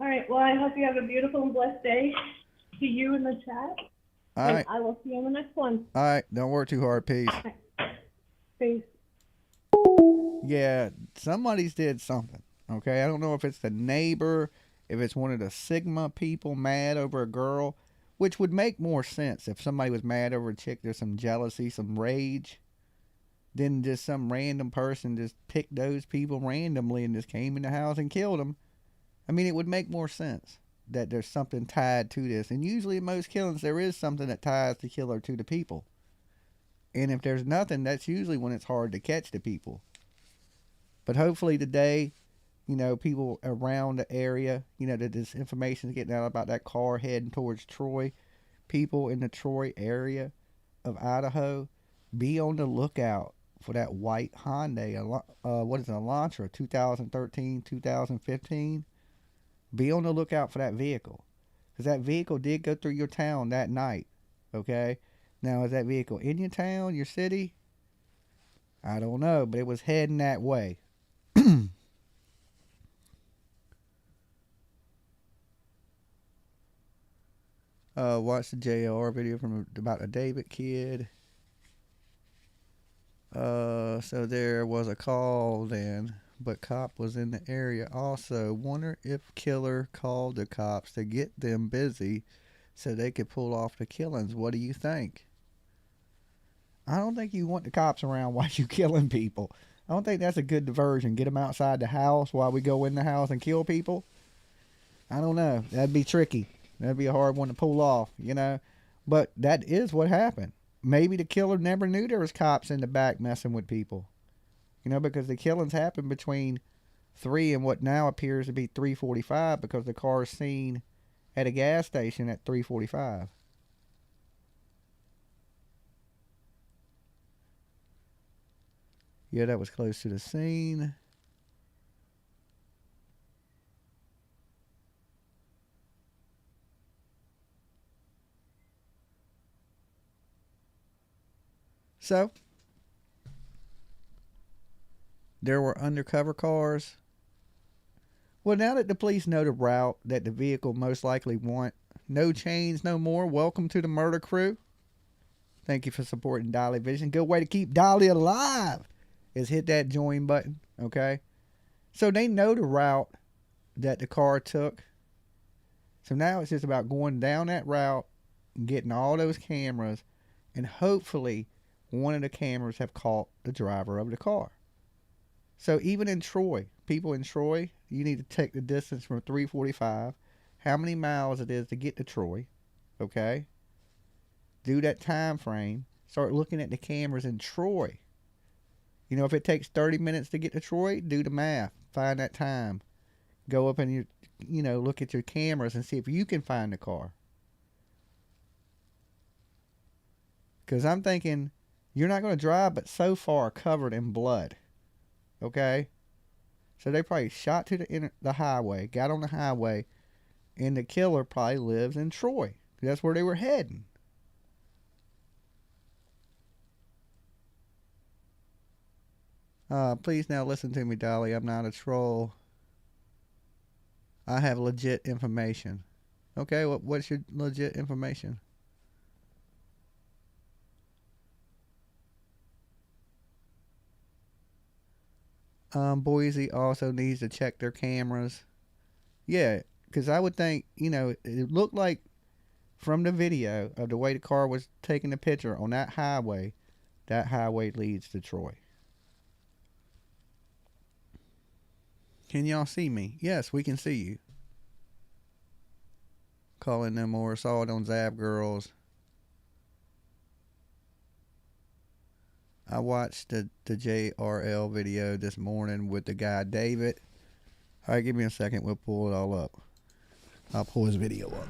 All right. Well, I hope you have a beautiful and blessed day. See you in the chat. All right. I will see you in the next one. All right. Don't work too hard. Peace. Peace. Yeah, somebody's did something. Okay. I don't know if it's the neighbor, if it's one of the Sigma people mad over a girl, which would make more sense if somebody was mad over a chick. There's some jealousy, some rage. Then just some random person just picked those people randomly and just came in the house and killed them. I mean, it would make more sense that there's something tied to this. And usually in most killings, there is something that ties the killer to the people. And if there's nothing, that's usually when it's hard to catch the people. But hopefully today, you know, people around the area, you know, that this information is getting out about that car heading towards Troy. People in the Troy area of Idaho, be on the lookout for that white Hyundai, what is it, Elantra, 2013, 2015. Be on the lookout for that vehicle. Because that vehicle did go through your town that night. Okay? Now, is that vehicle in your town, your city? I don't know, but it was heading that way. Watch the JR video from about a David kid. So there was a call then, but cop was in the area also. Wonder if killer called the cops to get them busy so they could pull off the killings. What do you think? I don't think you want the cops around while you killing people. I don't think that's a good diversion. Get them outside the house while we go in the house and kill people. I don't know. That'd be tricky. That'd be a hard one to pull off, you know. But that is what happened. Maybe the killer never knew there was cops in the back messing with people. You know, because the killings happened between 3 and what now appears to be 3:45 because the car is seen at a gas station at 3:45. Yeah, that was close to the scene. So, there were undercover cars. Well, now that the police know the route that the vehicle most likely went, no chains, no more. Welcome to the murder crew. Thank you for supporting Dolly Vision. Good way to keep Dolly alive is hit that join button, okay? So they know the route that the car took. So now it's just about going down that route and getting all those cameras, and hopefully one of the cameras have caught the driver of the car. So even in Troy, people in Troy, you need to take the distance from 345, how many miles it is to get to Troy, okay? Do that time frame. Start looking at the cameras in Troy. You know, if it takes 30 minutes to get to Troy, do the math. Find that time. Go up and, you know, look at your cameras and see if you can find the car. Because I'm thinking, you're not going to drive but so far covered in blood. Okay? So they probably shot to the highway, got on the highway, and the killer probably lives in Troy. That's where they were heading. Please now listen to me, Dolly. I'm not a troll. I have legit information. Okay, what's your legit information? Boise also needs to check their cameras. Yeah, because I would think, you know, it looked like from the video of the way the car was taking the picture on that highway leads to Troy. Can y'all see me? Yes, we can see you. Calling no more assault on Zab girls. I watched the JRL video this morning with the guy David. Alright, give me a second. We'll pull it all up. I'll pull his video up.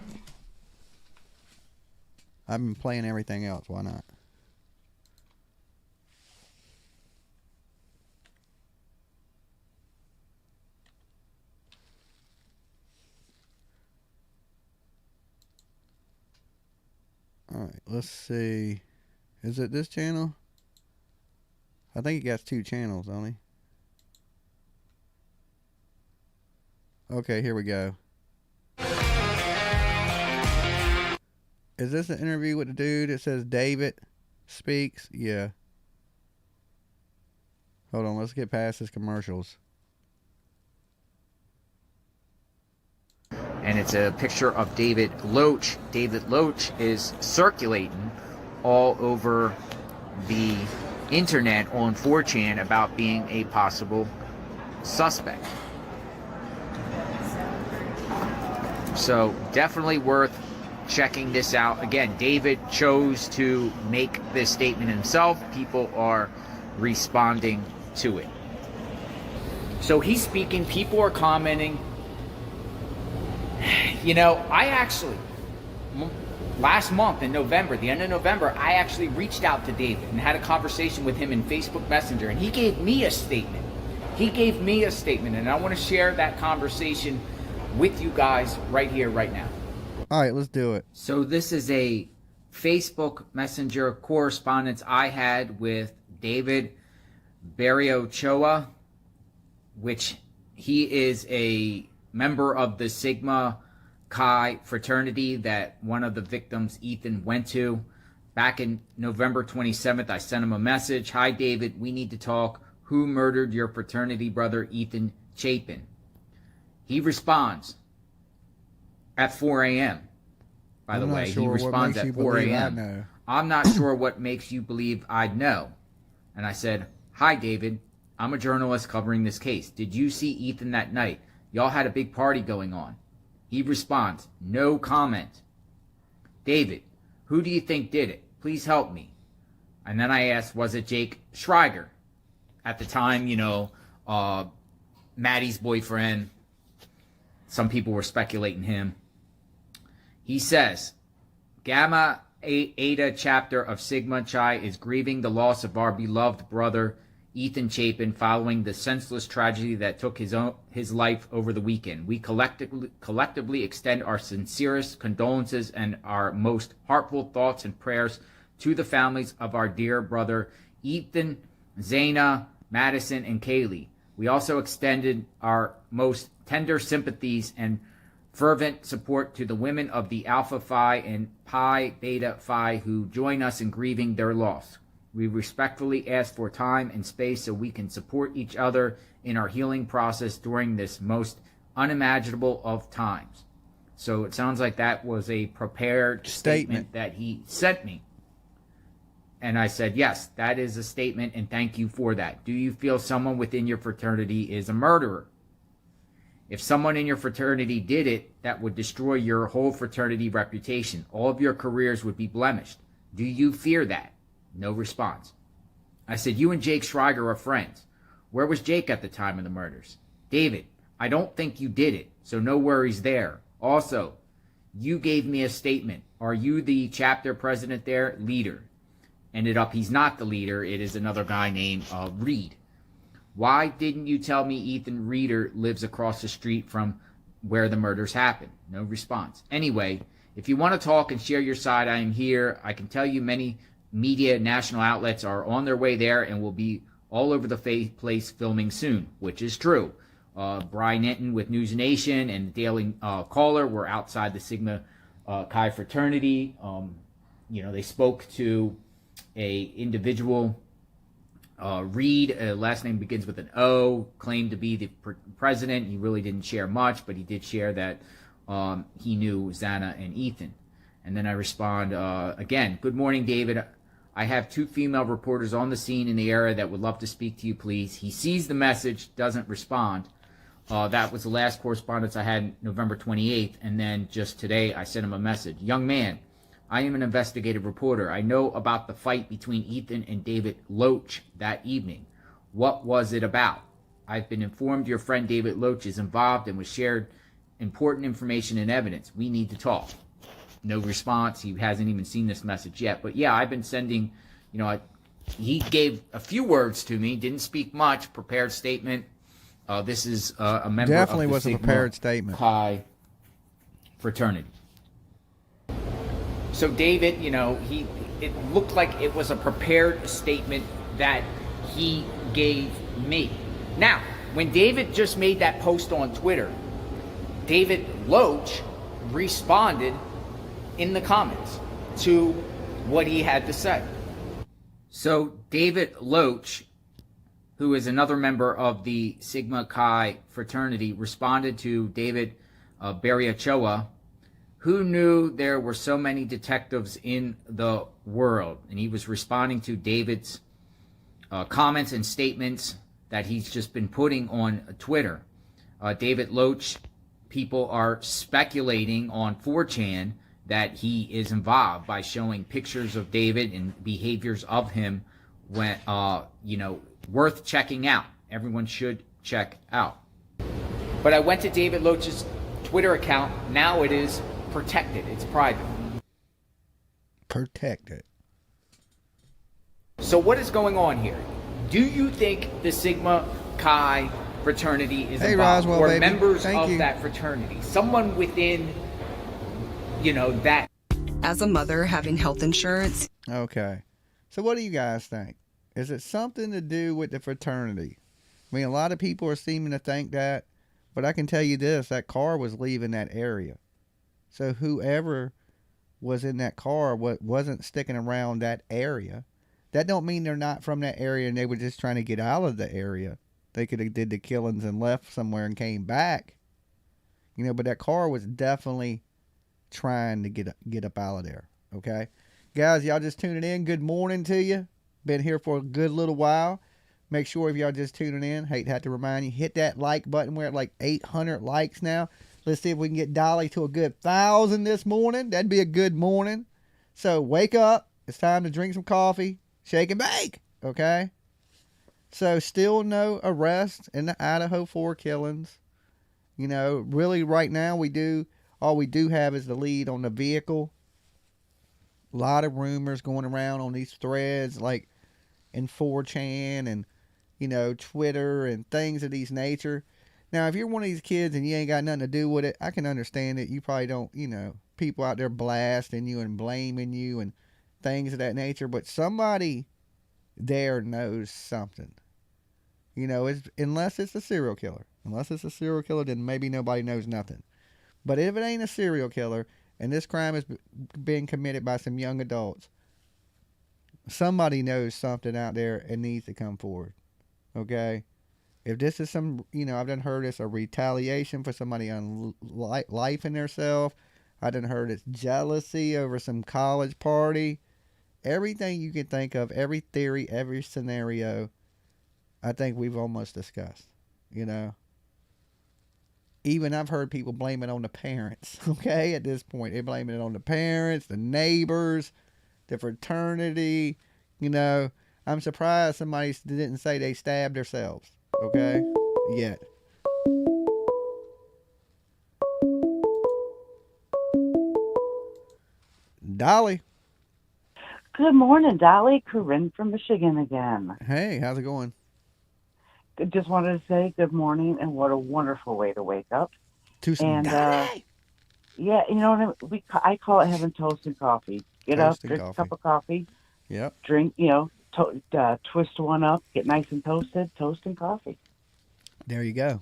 I've been playing everything else. Why not? let's see. Is it this channel? I think he got 2 channels, don't he? Okay, here we go. Is this an interview with the dude that says David Speaks? Yeah. Hold on, let's get past his commercials. And it's a picture of David Loach. David Loach is circulating all over the internet on 4chan about being a possible suspect. So definitely worth checking this out. Again, David chose to make this statement himself. People are responding to it. So he's speaking, people are commenting. You know, I actually, last month in November, the end of November, I actually reached out to David and had a conversation with him in Facebook Messenger, and he gave me a statement. He gave me a statement, and I want to share that conversation with you guys right here, right now. All right, let's do it. So this is a Facebook Messenger correspondence I had with David Barriochoa, which he is a member of the Sigma Chi fraternity that one of the victims, Ethan, went to. Back in November 27th, I sent him a message. Hi, David, we need to talk. Who murdered your fraternity brother, Ethan Chapin? He responds at 4 a.m. By the way, he responds at 4 a.m. I'm not sure what makes you believe I'd know. And I said, hi, David. I'm a journalist covering this case. Did you see Ethan that night? Y'all had a big party going on. He responds, no comment. David, who do you think did it? Please help me. And then I asked, was it Jake Schreiger? At the time, you know, Maddie's boyfriend. Some people were speculating him. He says, Gamma Eta chapter of Sigma Chi is grieving the loss of our beloved brother, Ethan Chapin, following the senseless tragedy that took his life over the weekend. We collectively extend our sincerest condolences and our most heartfelt thoughts and prayers to the families of our dear brother, Ethan, Xana, Madison, and Kaylee. We also extended our most tender sympathies and fervent support to the women of the Alpha Phi and Pi Beta Phi who join us in grieving their loss. We respectfully ask for time and space so we can support each other in our healing process during this most unimaginable of times. So it sounds like that was a prepared statement that he sent me. And I said, yes, that is a statement, and thank you for that. Do you feel someone within your fraternity is a murderer? If someone in your fraternity did it, that would destroy your whole fraternity reputation. All of your careers would be blemished. Do you fear that? No response. I said, you and Jake Schreiger are friends. Where was Jake at the time of the murders? David, I don't think you did it, so no worries there. Also, you gave me a statement. Are you the chapter president there? Leader. Ended up, he's not the leader. It is another guy named Reed. Why didn't you tell me Ethan Reeder lives across the street from where the murders happened? No response. Anyway, if you want to talk and share your side, I am here. I can tell you many media national outlets are on their way there and will be all over the place filming soon, which is true. Brian Enton with News Nation and the Daily Caller were outside the Sigma Chi fraternity. They spoke to a individual, Reed, last name begins with an O, claimed to be the president. He really didn't share much, but he did share that he knew Xana and Ethan. And then I respond, again, good morning, David. I have 2 female reporters on the scene in the area that would love to speak to you, please. He sees the message, doesn't respond. That was the last correspondence I had November 28th. And then just today, I sent him a message. Young man, I am an investigative reporter. I know about the fight between Ethan and David Loach that evening. What was it about? I've been informed your friend David Loach is involved and was shared important information and evidence. We need to talk. No response. He hasn't even seen this message yet. But yeah, I've been sending, he gave a few words to me, didn't speak much, prepared statement. This is a member Definitely of the was Sigma a prepared statement. Chi fraternity. So David, it looked like it was a prepared statement that he gave me. Now, when David just made that post on Twitter, David Loach responded in the comments to what he had to say. So David Loach, who is another member of the Sigma Chi fraternity, responded to David Barry-Ochoa, who knew there were so many detectives in the world. And he was responding to David's comments and statements that he's just been putting on Twitter. David Loach, people are speculating on 4chan that he is involved by showing pictures of David and behaviors of him when, worth checking out. Everyone should check out. But I went to David Loach's Twitter account. Now it is protected. It's private. Protected. So what is going on here? Do you think the Sigma Chi fraternity is involved, Roswell, or baby. members Thank of you. that fraternity? Someone within, that. As a mother having health insurance. Okay. So what do you guys think? Is it something to do with the fraternity? I mean, a lot of people are seeming to think that, but I can tell you this, that car was leaving that area. So whoever was in that car wasn't sticking around that area. That don't mean they're not from that area and they were just trying to get out of the area. They could have did the killings and left somewhere and came back. But that car was definitely trying to get up out of there. Okay? Guys, y'all just tuning in. Good morning to you. Been here for a good little while. Make sure if y'all just tuning in, hate to have to remind you, hit that like button. We're at like 800 likes now. Let's see if we can get Dolly to a good 1,000 this morning. That'd be a good morning. So wake up. It's time to drink some coffee. Shake and bake. Okay? So still no arrest in the Idaho 4 killings. Really right now all we do have is the lead on the vehicle. A lot of rumors going around on these threads like in 4chan and, Twitter and things of these nature. Now, if you're one of these kids and you ain't got nothing to do with it, I can understand it. You probably don't, people out there blasting you and blaming you and things of that nature. But somebody there knows something. Unless it's a serial killer. Unless it's a serial killer, then maybe nobody knows nothing. But if it ain't a serial killer and this crime is being committed by some young adults, somebody knows something out there and needs to come forward. Okay? If this is some, I've done heard it's a retaliation for somebody on life in themselves. I done heard it's jealousy over some college party. Everything you can think of, every theory, every scenario, I think we've almost discussed, Even I've heard people blame it on the parents, okay, at this point. They're blaming it on the parents, the neighbors, the fraternity, I'm surprised somebody didn't say they stabbed themselves, okay, yet. Dolly. Good morning, Dolly. Corinne from Michigan again. Hey, how's it going? Just wanted to say good morning and what a wonderful way to wake up. To some Dolly. Yeah, I call it having toast and coffee. Get up, drink a cup of coffee. Yep. Drink, twist one up, get nice and toasted, toast and coffee. There you go.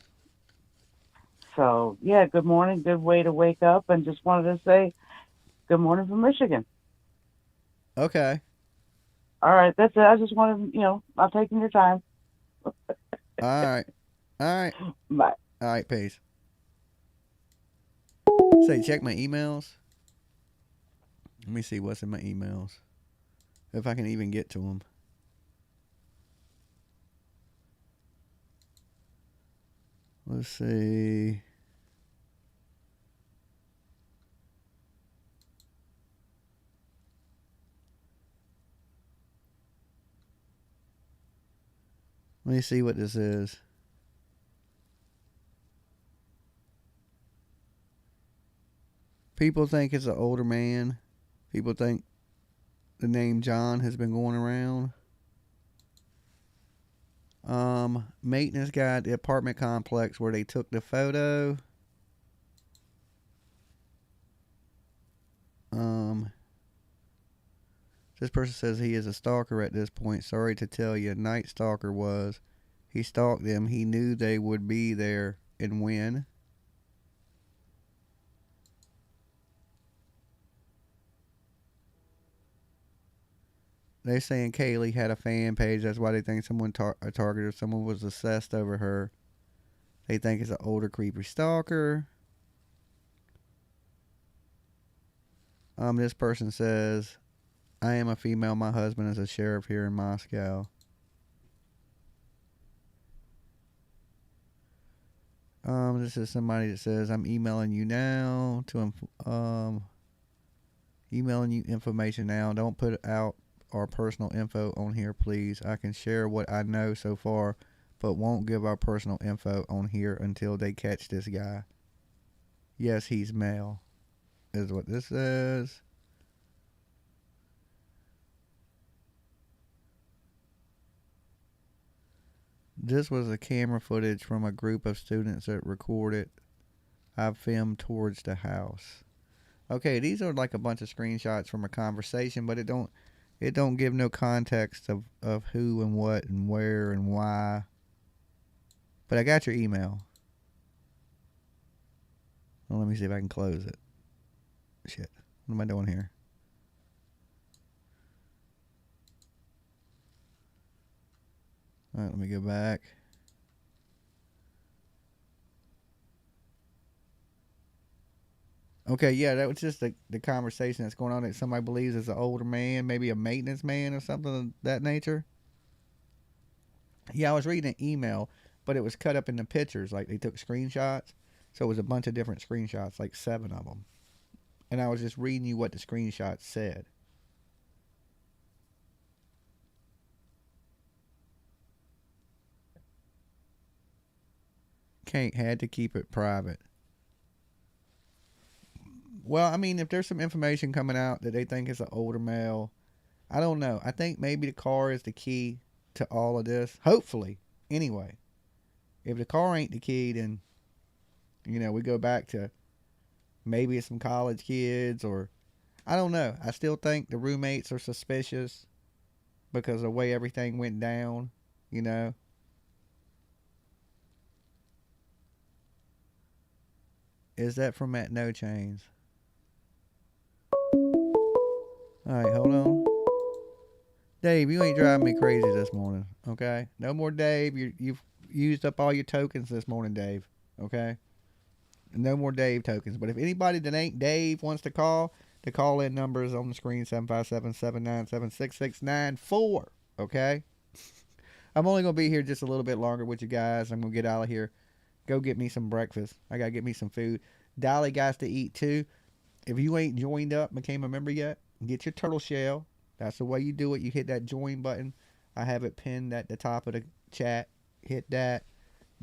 So, yeah, good morning, good way to wake up, and just wanted to say good morning from Michigan. Okay. All right, that's it. I just wanted, I'm taking your time. All right. Bye. All right, peace. Say, check my emails. Let me see what's in my emails. If I can even get to them. Let's see. Let me see what this is. People think it's an older man. People think the name John has been going around. Maintenance guy at the apartment complex where they took the photo. This person says he is a stalker at this point. Sorry to tell you, Night Stalker was. He stalked them. He knew they would be there and when. They're saying Kaylee had a fan page. That's why they think someone targeted her. Someone was obsessed over her. They think it's an older creepy stalker. This person says, I am a female. My husband is a sheriff here in Moscow. This is somebody that says, I'm emailing you now to emailing you information now. Don't put out our personal info on here, please. I can share what I know so far, but won't give our personal info on here until they catch this guy. Yes, he's male, is what this says. This was a camera footage from a group of students that recorded. I've filmed towards the house. Okay, these are like a bunch of screenshots from a conversation, but it don't give no context of who and what and where and why. But I got your email. Well, let me see if I can close it. Shit. What am I doing here? Alright, let me go back. Okay, yeah, that was just the conversation that's going on that somebody believes is an older man, maybe a maintenance man or something of that nature. Yeah, I was reading an email, but it was cut up into pictures. Like, they took screenshots. So it was a bunch of different screenshots, like 7 of them. And I was just reading you what the screenshots said. Had to keep it private. Well, I mean, if there's some information coming out that they think is an older male, I don't know. I think maybe the car is the key to all of this. Hopefully. Anyway. If the car ain't the key, then, you know, we go back to maybe it's some college kids or, I don't know. I still think the roommates are suspicious because of the way everything went down, you know. Is that from At No Chains? Alright, hold on. Dave, you ain't driving me crazy this morning, okay? No more Dave. You've used up all your tokens this morning, Dave, okay? No more Dave tokens. But if anybody that ain't Dave wants to call, the call-in number is on the screen, 757-797-6694, okay? I'm only going to be here just a little bit longer with you guys. I'm going to get out of here. Go get me some breakfast. I got to get me some food. Dolly got to eat too. If you ain't joined up, became a member yet, get your turtle shell. That's the way you do it. You hit that join button. I have it pinned at the top of the chat. Hit that.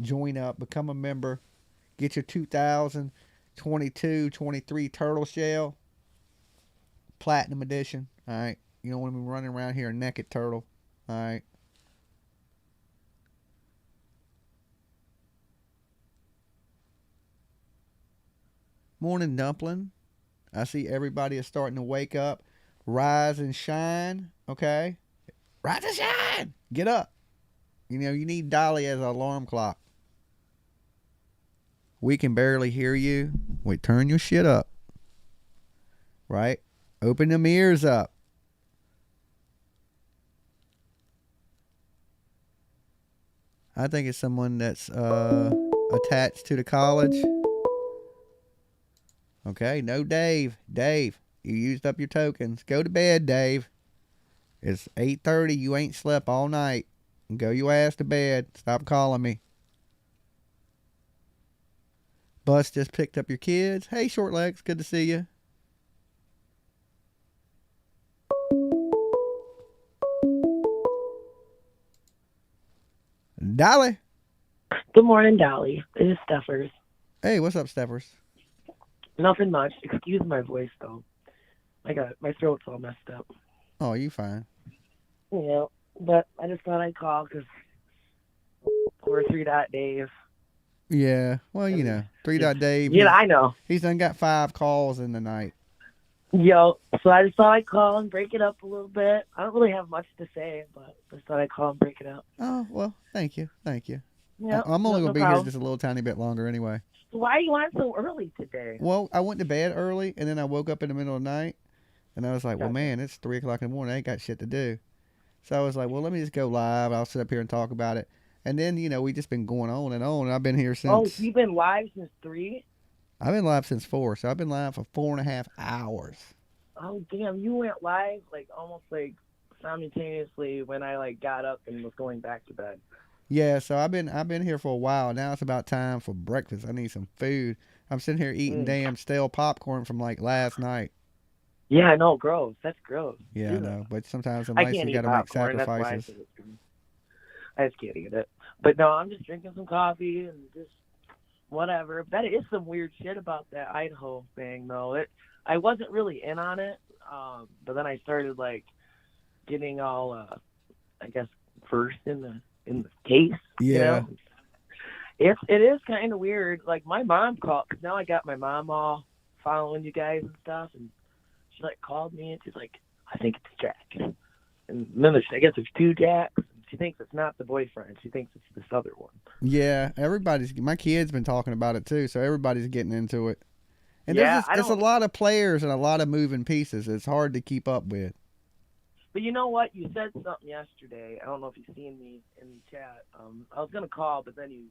Join up. Become a member. Get your 2022-23 turtle shell. Platinum edition. Alright. You don't want to be running around here a naked turtle. Alright. Morning, Dumpling. I see everybody is starting to wake up. Rise and shine. Okay? Rise and shine! Get up. You know, you need Dolly as an alarm clock. We can barely hear you. Wait, turn your shit up. Right? Open them ears up. I think it's someone that's attached to the college. Okay, no Dave. Dave, you used up your tokens. Go to bed, Dave. It's 8:30. You ain't slept all night. Go your ass to bed. Stop calling me. Bus just picked up your kids. Hey, short legs. Good to see you. Dolly. Good morning, Dolly. It is Steffers. Hey, what's up, Steffers? Nothing much. Excuse my voice, though. My throat's all messed up. Oh, you fine. Yeah, but I just thought I'd call because poor 3 Dot Dave. Yeah, well, you know, 3 Dot Dave. Yeah, I know. He's done got 5 calls in the night. Yo, so I just thought I'd call and break it up a little bit. I don't really have much to say, but just thought I'd call and break it up. Oh, well, thank you. Yeah, I'm only no going to be problem. here just a little tiny bit longer anyway. Why are you on so early today? Well, I went to bed early, and then I woke up in the middle of the night, and I was like, well, man, it's 3 o'clock in the morning. I ain't got shit to do. So I was like, well, let me just go live. I'll sit up here and talk about it. And then, we just been going on, and I've been here since. Oh, you've been live since 3? I've been live since 4, so I've been live for 4.5 hours. Oh, damn, you went live almost simultaneously when I got up and was going back to bed. Yeah, so I've been here for a while. Now it's about time for breakfast. I need some food. I'm sitting here eating damn stale popcorn from last night. Yeah, I know, gross. That's gross. Yeah, I know. But sometimes in I life can't you eat got to make popcorn. That's why sacrifices. I just can't eat it. But no, I'm just drinking some coffee and just whatever. That is some weird shit about that Idaho thing, though. I wasn't really in on it, but then I started getting all, I guess, versed in the case. Yeah. It is kind of weird. My mom called, because now I got my mom all following you guys and stuff, and she called me and she's like, I think it's Jack. And then I guess there's 2 Jacks. She thinks it's not the boyfriend. She thinks it's this other one. Yeah, my kid's been talking about it too, so everybody's getting into it. And Yeah, there's a lot of players and a lot of moving pieces. It's hard to keep up with. But you know what? You said something yesterday. I don't know if you've seen me in the chat. I was going to call, but then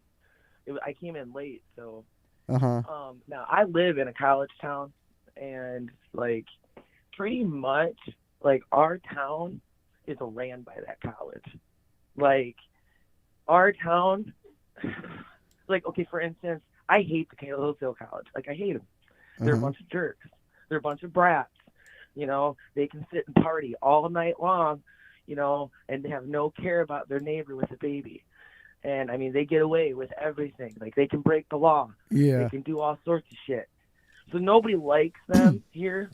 I came in late. So now I live in a college town, and pretty much our town is ran by that college. Our town, okay, for instance, I hate the Hillsdale College. I hate them. They're a bunch of jerks. They're a bunch of brats. They can sit and party all night long, and have no care about their neighbor with a baby. And, they get away with everything. They can break the law. Yeah. They can do all sorts of shit. So nobody likes them here.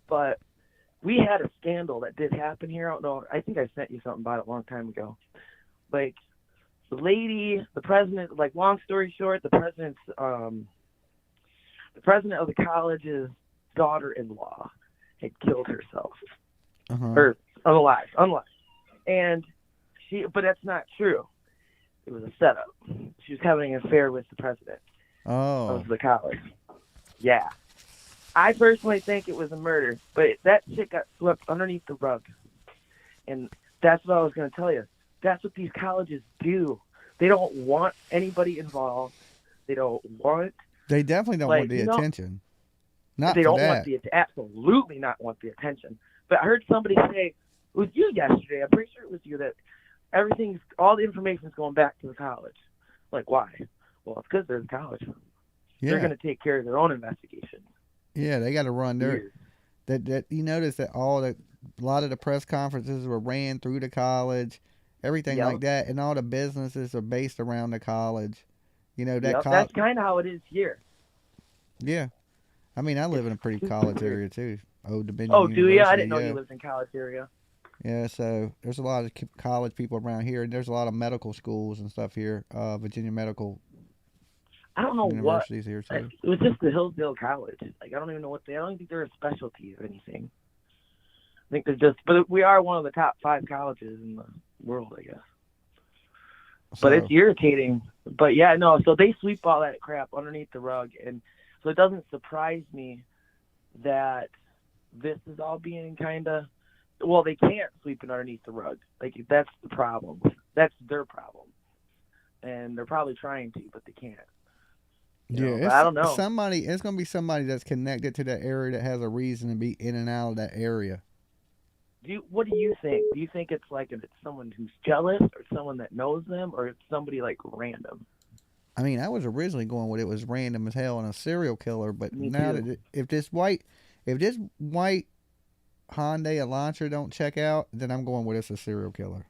But we had a scandal that did happen here. I don't know. I think I sent you something about it a long time ago. The lady, the president, long story short, the president of the college's daughter-in-law had killed herself. Or unalive. And but that's not true. It was a setup. She was having an affair with the president of the college. Yeah. I personally think it was a murder, but that shit got swept underneath the rug. And that's what I was going to tell you. That's what these colleges do. They don't want anybody involved. They don't want... They definitely don't want the attention. Not they for don't that. want absolutely not want the attention. But I heard somebody say, it was you yesterday, I'm pretty sure it was you, that all the information's going back to the college. Why? Well, it's because they're the college. Yeah. They're going to take care of their own investigation. Yeah, they got to run their... That you notice that a lot of the press conferences were ran through the college, everything like that, and all the businesses are based around the college. That's kind of how it is here. Yeah. I live in a pretty college area too. Old Dominion Oh, do you? I didn't know yeah. you lived in college area. Yeah, so there's a lot of college people around here, and there's a lot of medical schools and stuff here. Virginia Medical I don't know universities here too. It was just the Hillsdale College. I don't even know I don't think they're a specialty or anything. I think they're but we are one of the top 5 colleges in the world, I guess. But it's irritating. But yeah, no, so they sweep all that crap underneath the rug, and so it doesn't surprise me that this is all being they can't sweep it underneath the rug. That's the problem. That's their problem. And they're probably trying to, but they can't. I don't know. It's going to be somebody that's connected to that area that has a reason to be in and out of that area. What do you think? Do you think it's if it's someone who's jealous, or someone that knows them, or it's somebody random? I was originally going with it was random as hell and a serial killer, but now that if this white Hyundai Elantra don't check out, then I'm going with it's a serial killer.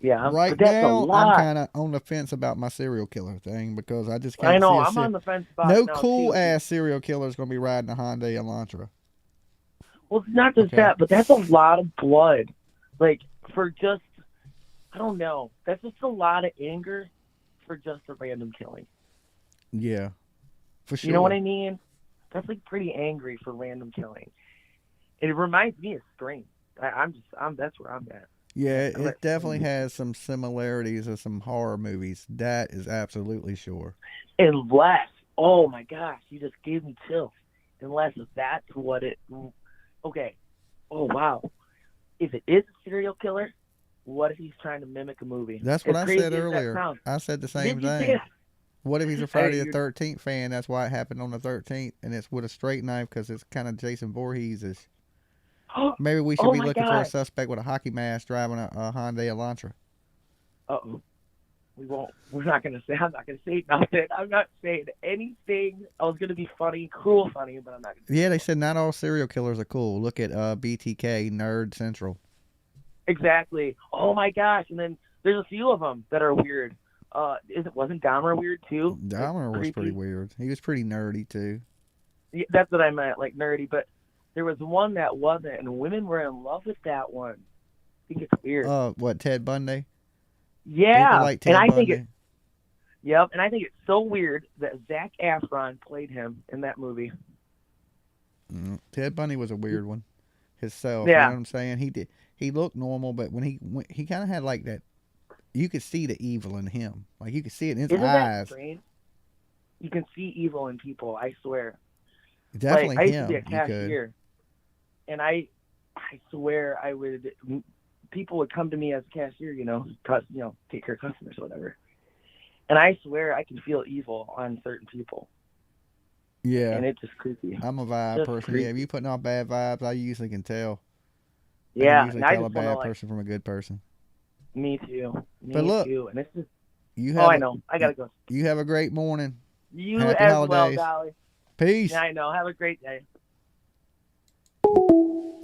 Yeah, right now I'm kind of on the fence about my serial killer thing because I just can't. I know I'm on the fence about no cool ass serial killer is going to be riding a Hyundai Elantra. Well, it's not just that, but that's a lot of blood. For just, I don't know. That's just a lot of anger for just a random killing. Yeah, for sure. You know what I mean? That's like pretty angry for random killing. And it reminds me of Scream. That's where I'm at. Yeah, it definitely has some similarities of some horror movies. That is absolutely sure. Unless, oh my gosh, you just gave me chills. Unless that's what it. Okay. Oh wow. If it is a serial killer, what if he's trying to mimic a movie? That's what I said earlier. I said the same thing. What if he's a Friday the 13th fan? That's why it happened on the 13th, and it's with a straight knife because it's kind of Jason Voorhees-ish. Maybe we should be looking for a suspect with a hockey mask driving a Hyundai Elantra. Uh-oh. We're not going to say, I'm not going to say nothing. I'm not saying anything. I was going to be funny, cruel funny, but I'm not going to. Yeah, they said not all serial killers are cool. Look at BTK, Nerd Central. Exactly. Oh my gosh. And then there's a few of them that are weird. Wasn't Dahmer weird too? Dahmer was pretty weird. He was pretty nerdy too. Yeah, that's what I meant, like nerdy. But there was one that wasn't, and women were in love with that one. I think it's weird. What, Ted Bundy? Yeah, people like Ted Bundy. Yep, and I think it's so weird that Zac Efron played him in that movie. Ted Bundy was a weird one himself. Yeah. You know what I'm saying? He looked normal, but when he kind of had like that, you could see the evil in him. Like you could see it in his Isn't eyes. That strange? You can see evil in people. I swear. Definitely I used him. to be a cashier, and I swear I would. People would come to me as a cashier, take care of customers or whatever. And I swear I can feel evil on certain people. Yeah. And it's just creepy. I'm a vibe person. Creepy. Yeah, if you putting off bad vibes, I usually can tell. Yeah. I can usually tell a bad person from a good person. Me too. But look, too. And it's just, I know. I gotta go. You have a great morning. You Happy as holidays. well, Dolly. Peace. Yeah, I know. Have a great day.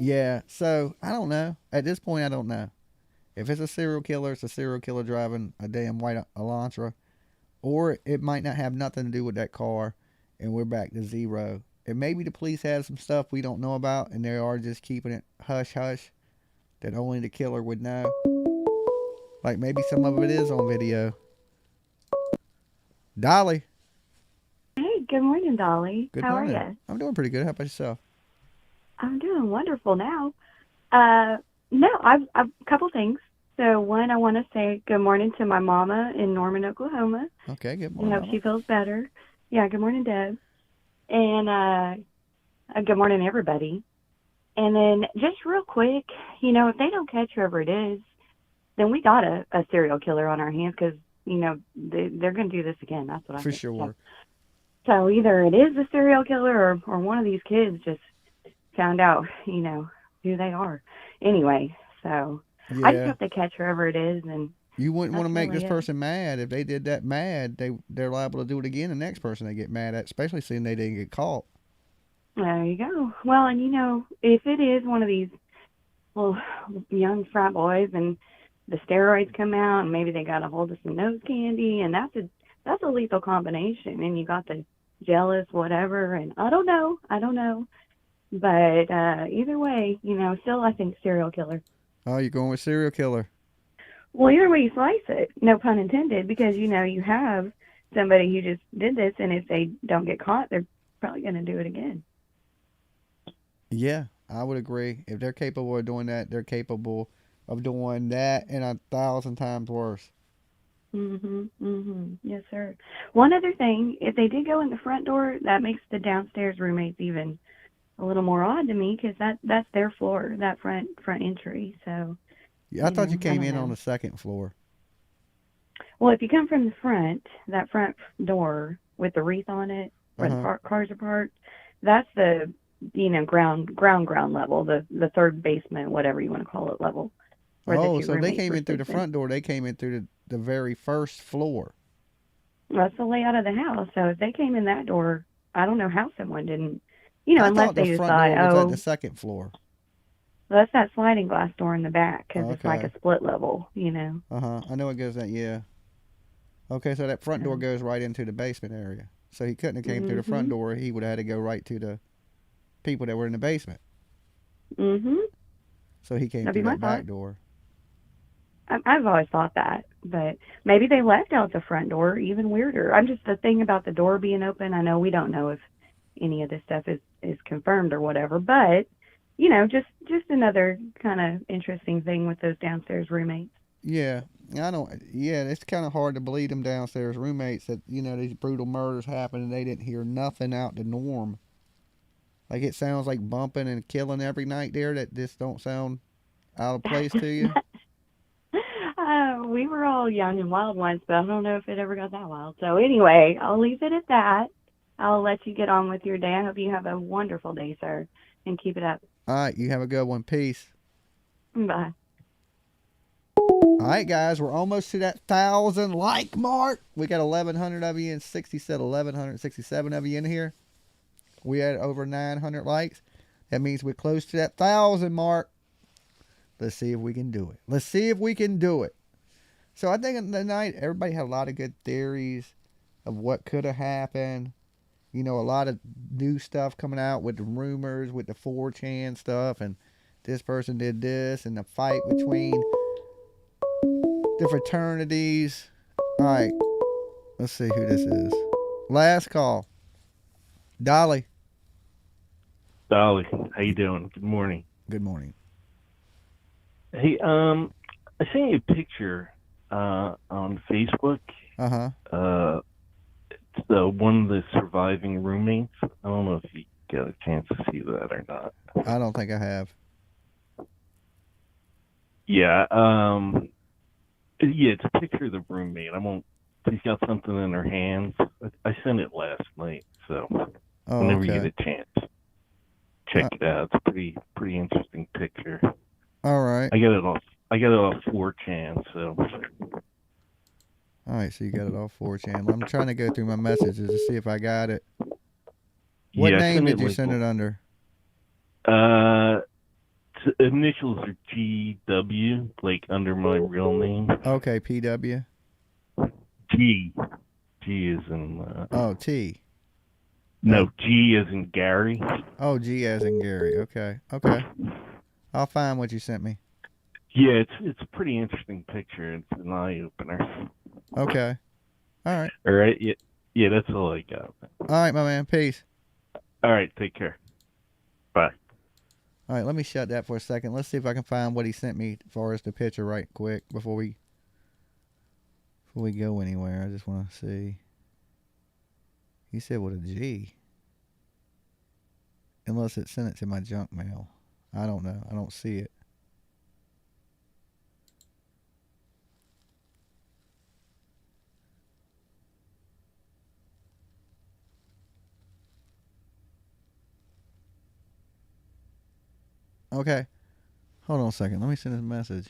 Yeah, so I don't know. At this point, I don't know. If it's a serial killer, it's a serial killer driving a damn white Elantra. Or it might not have nothing to do with that car, and we're back to zero. And maybe the police have some stuff we don't know about, and they are just keeping it hush-hush, that only the killer would know. Like maybe some of it is on video. Dolly. Hey, good morning, Dolly. Good How morning. are you? I'm doing pretty good. How about yourself? I'm doing wonderful now. No, I've a couple things. So one, I want to say good morning to my mama in Norman, Oklahoma. Okay, good I morning. hope she feels better. Yeah, good morning, Deb. And good morning, everybody. And then just real quick, if they don't catch whoever it is, then we got a serial killer on our hands because, they're going to do this again. That's what I For think. sure. So either it is a serial killer or one of these kids just found out, who they are. Anyway, so I just hope they catch whoever it is. And you wouldn't want to make really this person mad. If they did that mad, they're liable to do it again the next person they get mad at, especially seeing they didn't get caught. There you go. Well, and if it is one of these little young frat boys and the steroids come out and maybe they got a hold of some nose candy, and that's a lethal combination, and you got the jealous whatever, and I don't know. But either way, still I think serial killer. Oh, you're going with serial killer. Well, either way you slice it, no pun intended, because, you have somebody who just did this, and if they don't get caught, they're probably going to do it again. Yeah, I would agree. If they're capable of doing that, they're capable of doing that and 1,000 times worse. Yes, sir. One other thing, if they did go in the front door, that makes the downstairs roommates even a little more odd to me, because that's their floor, that front entry. So. Yeah, I thought you came in on the second floor. Well, if you come from the front, that front door with the wreath on it, where the cars are parked, that's the ground level, the third basement, whatever you want to call it, level. Oh, so they came in through the front door. They came in through the very first floor. That's the layout of the house. So if they came in that door, I don't know how someone didn't, unless they decide, front door was at the second floor. Well, that's that sliding glass door in the back, because it's like a split level, I know it goes that, yeah. Okay, so that front door goes right into the basement area. So he couldn't have came through the front door. He would have had to go right to the people that were in the basement. So he came through that back door. I've always thought that, but maybe they left out the front door, even weirder. I'm just the thing about the door being open. I know we don't know if, any of this stuff is confirmed or whatever. But, you know, just another kind of interesting thing with those downstairs roommates. Yeah, it's kind of hard to believe them downstairs roommates that, you know, these brutal murders happened and they didn't hear nothing out the norm. Like, it sounds like bumping and killing every night there that just don't sound out of place to you. We were all young and wild once, but I don't know if it ever got that wild. So anyway, I'll leave it at that. I'll let you get on with your day. I hope you have a wonderful day, sir, and keep it up. All right, you have a good one. Peace. Bye. All right, guys, we're almost to that 1,000 like mark. We got 1,100 of you, and 60 said 1,167 of you in here. We had over 900 likes. That means we're close to that 1,000 mark. Let's see if we can do it. Let's see if we can do it. So I think tonight everybody had a lot of good theories of what could have happened. You know, a lot of new stuff coming out with the rumors, with the 4chan stuff, and this person did this, and the fight between the fraternities. All right, let's see who this is. Last call. Dolly. Dolly, how you doing? Good morning. Good morning. Hey, I sent you a picture on Facebook. Uh-huh. It's one of the surviving roommates. I don't know if you got a chance to see that or not. I don't think I have. Yeah, it's a picture of the roommate. She's got something in her hands. I sent it last night, so whenever you get a chance, check it out. It's a pretty interesting picture. All right. I got it off 4chan, so. All right, so you got it off 4chan. I'm trying to go through my messages to see if I got it. What name did you send it under? Initials are GW, like under my real name. Okay, PW. G is in. T. No, G as in Gary. Oh, G as in Gary. Okay. I'll find what you sent me. Yeah, it's a pretty interesting picture. It's an eye opener. Okay. All right. All right. Yeah, that's all I got. All right, my man. Peace. All right. Take care. Bye. All right, let me shut that for a second. Let's see if I can find what he sent me as far as the picture right quick before we go anywhere. I just want to see. He said with a G. Unless it sent it to my junk mail. I don't know. I don't see it. Okay. Hold on a second. Let me send this message.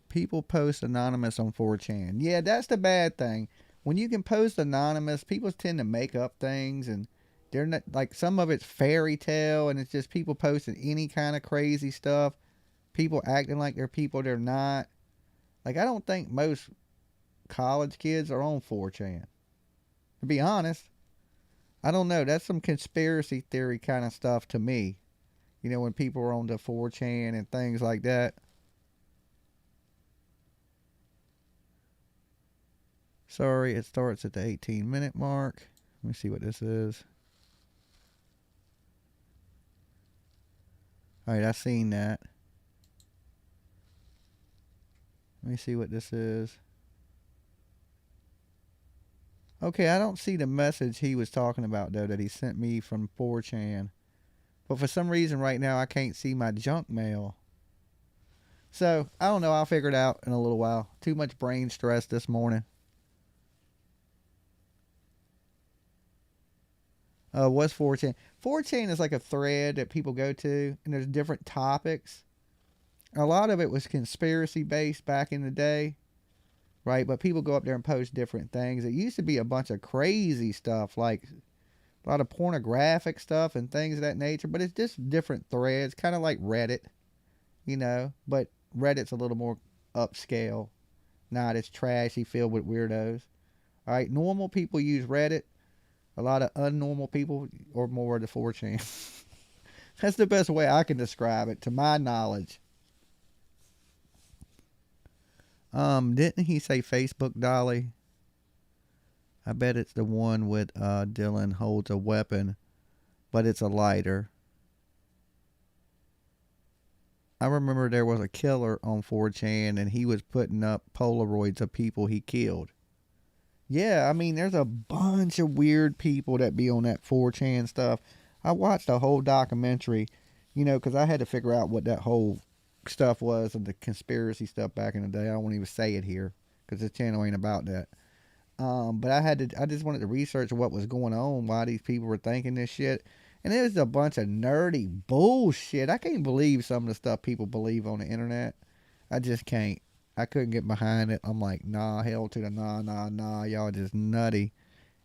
People post anonymous on 4chan. Yeah, that's the bad thing. When you can post anonymous, people tend to make up things, and they're not, like, some of it's fairy tale, and it's just people posting any kind of crazy stuff. People acting like they're people they're not. Like, I don't think most college kids are on 4chan. To be honest, I don't know. That's some conspiracy theory kind of stuff to me. You know, when people are on the 4chan and things like that. Sorry, it starts at the 18-minute mark. Let me see what this is. All right, I seen that. Let me see what this is. Okay, I don't see the message he was talking about, though, that he sent me from 4chan. But for some reason right now, I can't see my junk mail. So, I don't know. I'll figure it out in a little while. Too much brain stress this morning. What's 4chan? 4chan is like a thread that people go to, and there's different topics. A lot of it was conspiracy based back in the day, right? But people go up there and post different things. It used to be a bunch of crazy stuff, like a lot of pornographic stuff and things of that nature, but it's just different threads, kind of like Reddit, you know, but Reddit's a little more upscale, not as trashy, filled with weirdos. All right, normal people use Reddit. A lot of unnormal people or more the 4chan. That's the best way I can describe it, to my knowledge. Didn't he say Facebook, Dolly? I bet it's the one with Dylan holds a weapon, but it's a lighter. I remember there was a killer on 4chan and he was putting up Polaroids of people he killed. Yeah, I mean, there's a bunch of weird people that be on that 4chan stuff. I watched a whole documentary, you know, because I had to figure out what that whole stuff was and the conspiracy stuff back in the day. I won't even say it here because this channel ain't about that. But I just wanted to research what was going on, why these people were thinking this shit. And it was a bunch of nerdy bullshit. I can't believe some of the stuff people believe on the internet. I just can't. I couldn't get behind it. I'm like, nah, hell to the nah. Y'all just nutty.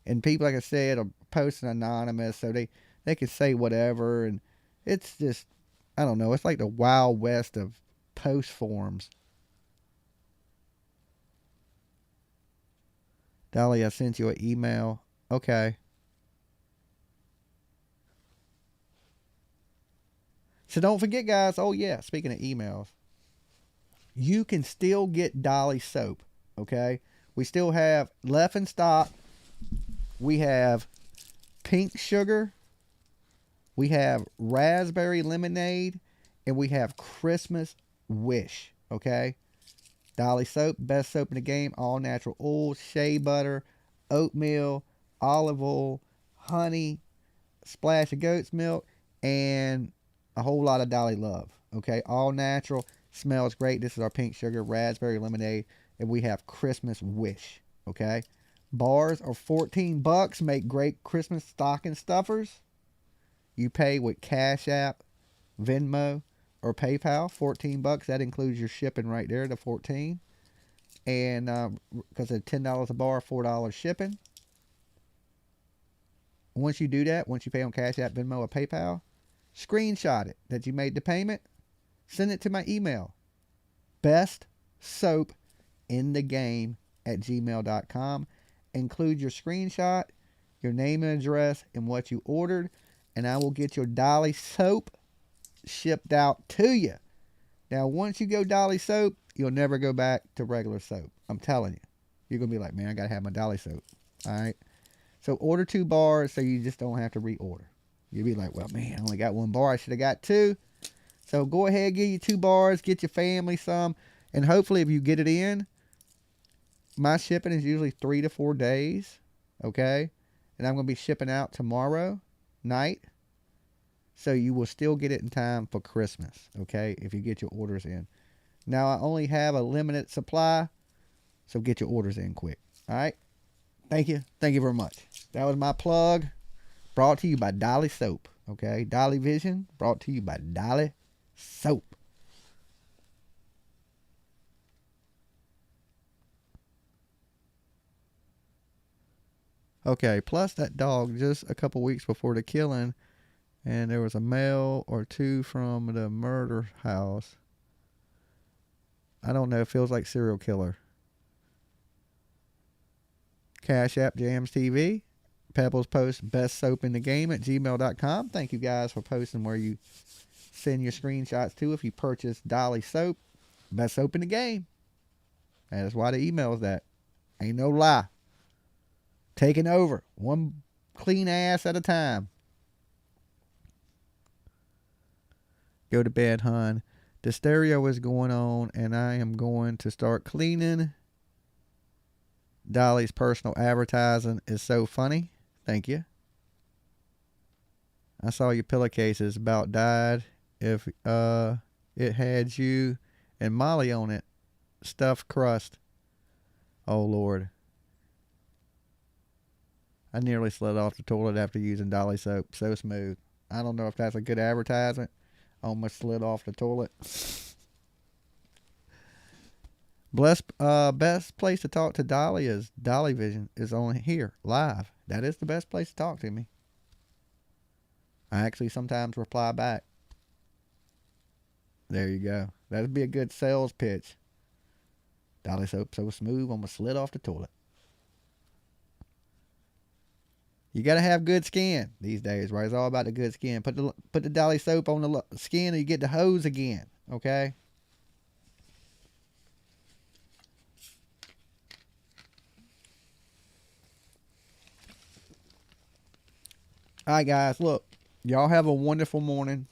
And people, like I said, are posting anonymous so they can say whatever. And it's just, I don't know. It's like the Wild West of post forums. Dolly, I sent you an email. Okay. So don't forget, guys. Oh, yeah. Speaking of emails, you can still get Dolly soap. Okay. We still have left in stock. We have pink sugar. We have raspberry lemonade. And we have Christmas wish. Okay. Dolly soap, best soap in the game. All natural oil, shea butter, oatmeal, olive oil, honey, splash of goat's milk, and a whole lot of Dolly love. Okay, all natural, smells great. This is our pink sugar, raspberry lemonade, and we have Christmas wish. Okay, bars are $14. Make great Christmas stocking stuffers. You pay with Cash App, Venmo, or PayPal. $14. That includes your shipping right there, the 14. And because of $10 a bar, $4 shipping. Once you do that, once you pay on Cash App, Venmo, or PayPal, screenshot it that you made the payment. Send it to my email, bestsoapinthegame@gmail.com. Include your screenshot, your name and address, and what you ordered, and I will get your Dolly soap shipped out to you. Now, once you go Dolly soap, you'll never go back to regular soap. I'm telling you. You're going to be like, man, I got to have my Dolly soap. All right. So order 2 bars so you just don't have to reorder. You'll be like, well, man, I only got 1 bar. I should have got 2. So go ahead, get you 2 bars, get your family some. And hopefully if you get it in, my shipping is usually 3 to 4 days. Okay. And I'm going to be shipping out tomorrow night. So you will still get it in time for Christmas, okay, if you get your orders in. Now, I only have a limited supply, so get your orders in quick, all right? Thank you. Thank you very much. That was my plug, brought to you by Dolly Soap, okay? Dolly Vision, brought to you by Dolly Soap. Okay, plus that dog, just a couple weeks before the killing, and there was a male or 2 from the murder house. I don't know. It feels like serial killer. Cash App Jams TV. Pebbles post bestsoapinthegame@gmail.com. Thank you guys for posting where you send your screenshots to if you purchase Dolly soap. Best soap in the game. That's why the email is that. Ain't no lie. Taking over. One clean ass at a time. Go to bed, hon. The stereo is going on, and I am going to start cleaning. Dolly's personal advertising is so funny. Thank you. I saw your pillowcases about died if it had you and Molly on it. Stuffed crust. Oh, Lord. I nearly slid off the toilet after using Dolly soap. So smooth. I don't know if that's a good advertisement. Almost slid off the toilet. Best place to talk to Dolly is Dolly Vision is on here live. That is the best place to talk to me. I actually sometimes reply back. There you go. That'd be a good sales pitch. Dolly soap so smooth, almost slid off the toilet. You got to have good skin these days, right? It's all about the good skin. Put the Dolly soap on the skin and you get the hose again, okay? All right, guys, look. Y'all have a wonderful morning.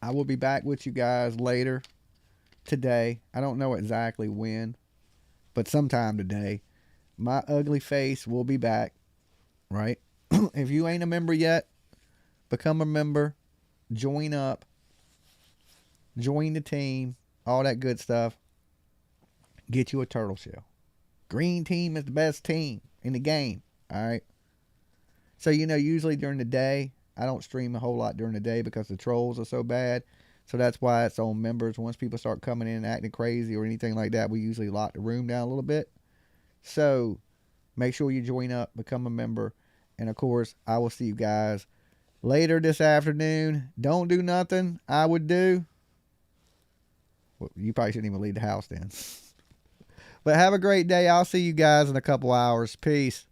I will be back with you guys later today. I don't know exactly when, but sometime today. My ugly face will be back, right? If you ain't a member yet, become a member. Join up. Join the team. All that good stuff. Get you a turtle shell. Green team is the best team in the game, all right? So, usually during the day, I don't stream a whole lot during the day because the trolls are so bad. So that's why it's on members. Once people start coming in and acting crazy or anything like that, we usually lock the room down a little bit. So make sure you join up, become a member. And of course, I will see you guys later this afternoon. Don't do nothing I would do. Well, you probably shouldn't even leave the house then. But have a great day. I'll see you guys in a couple hours. Peace.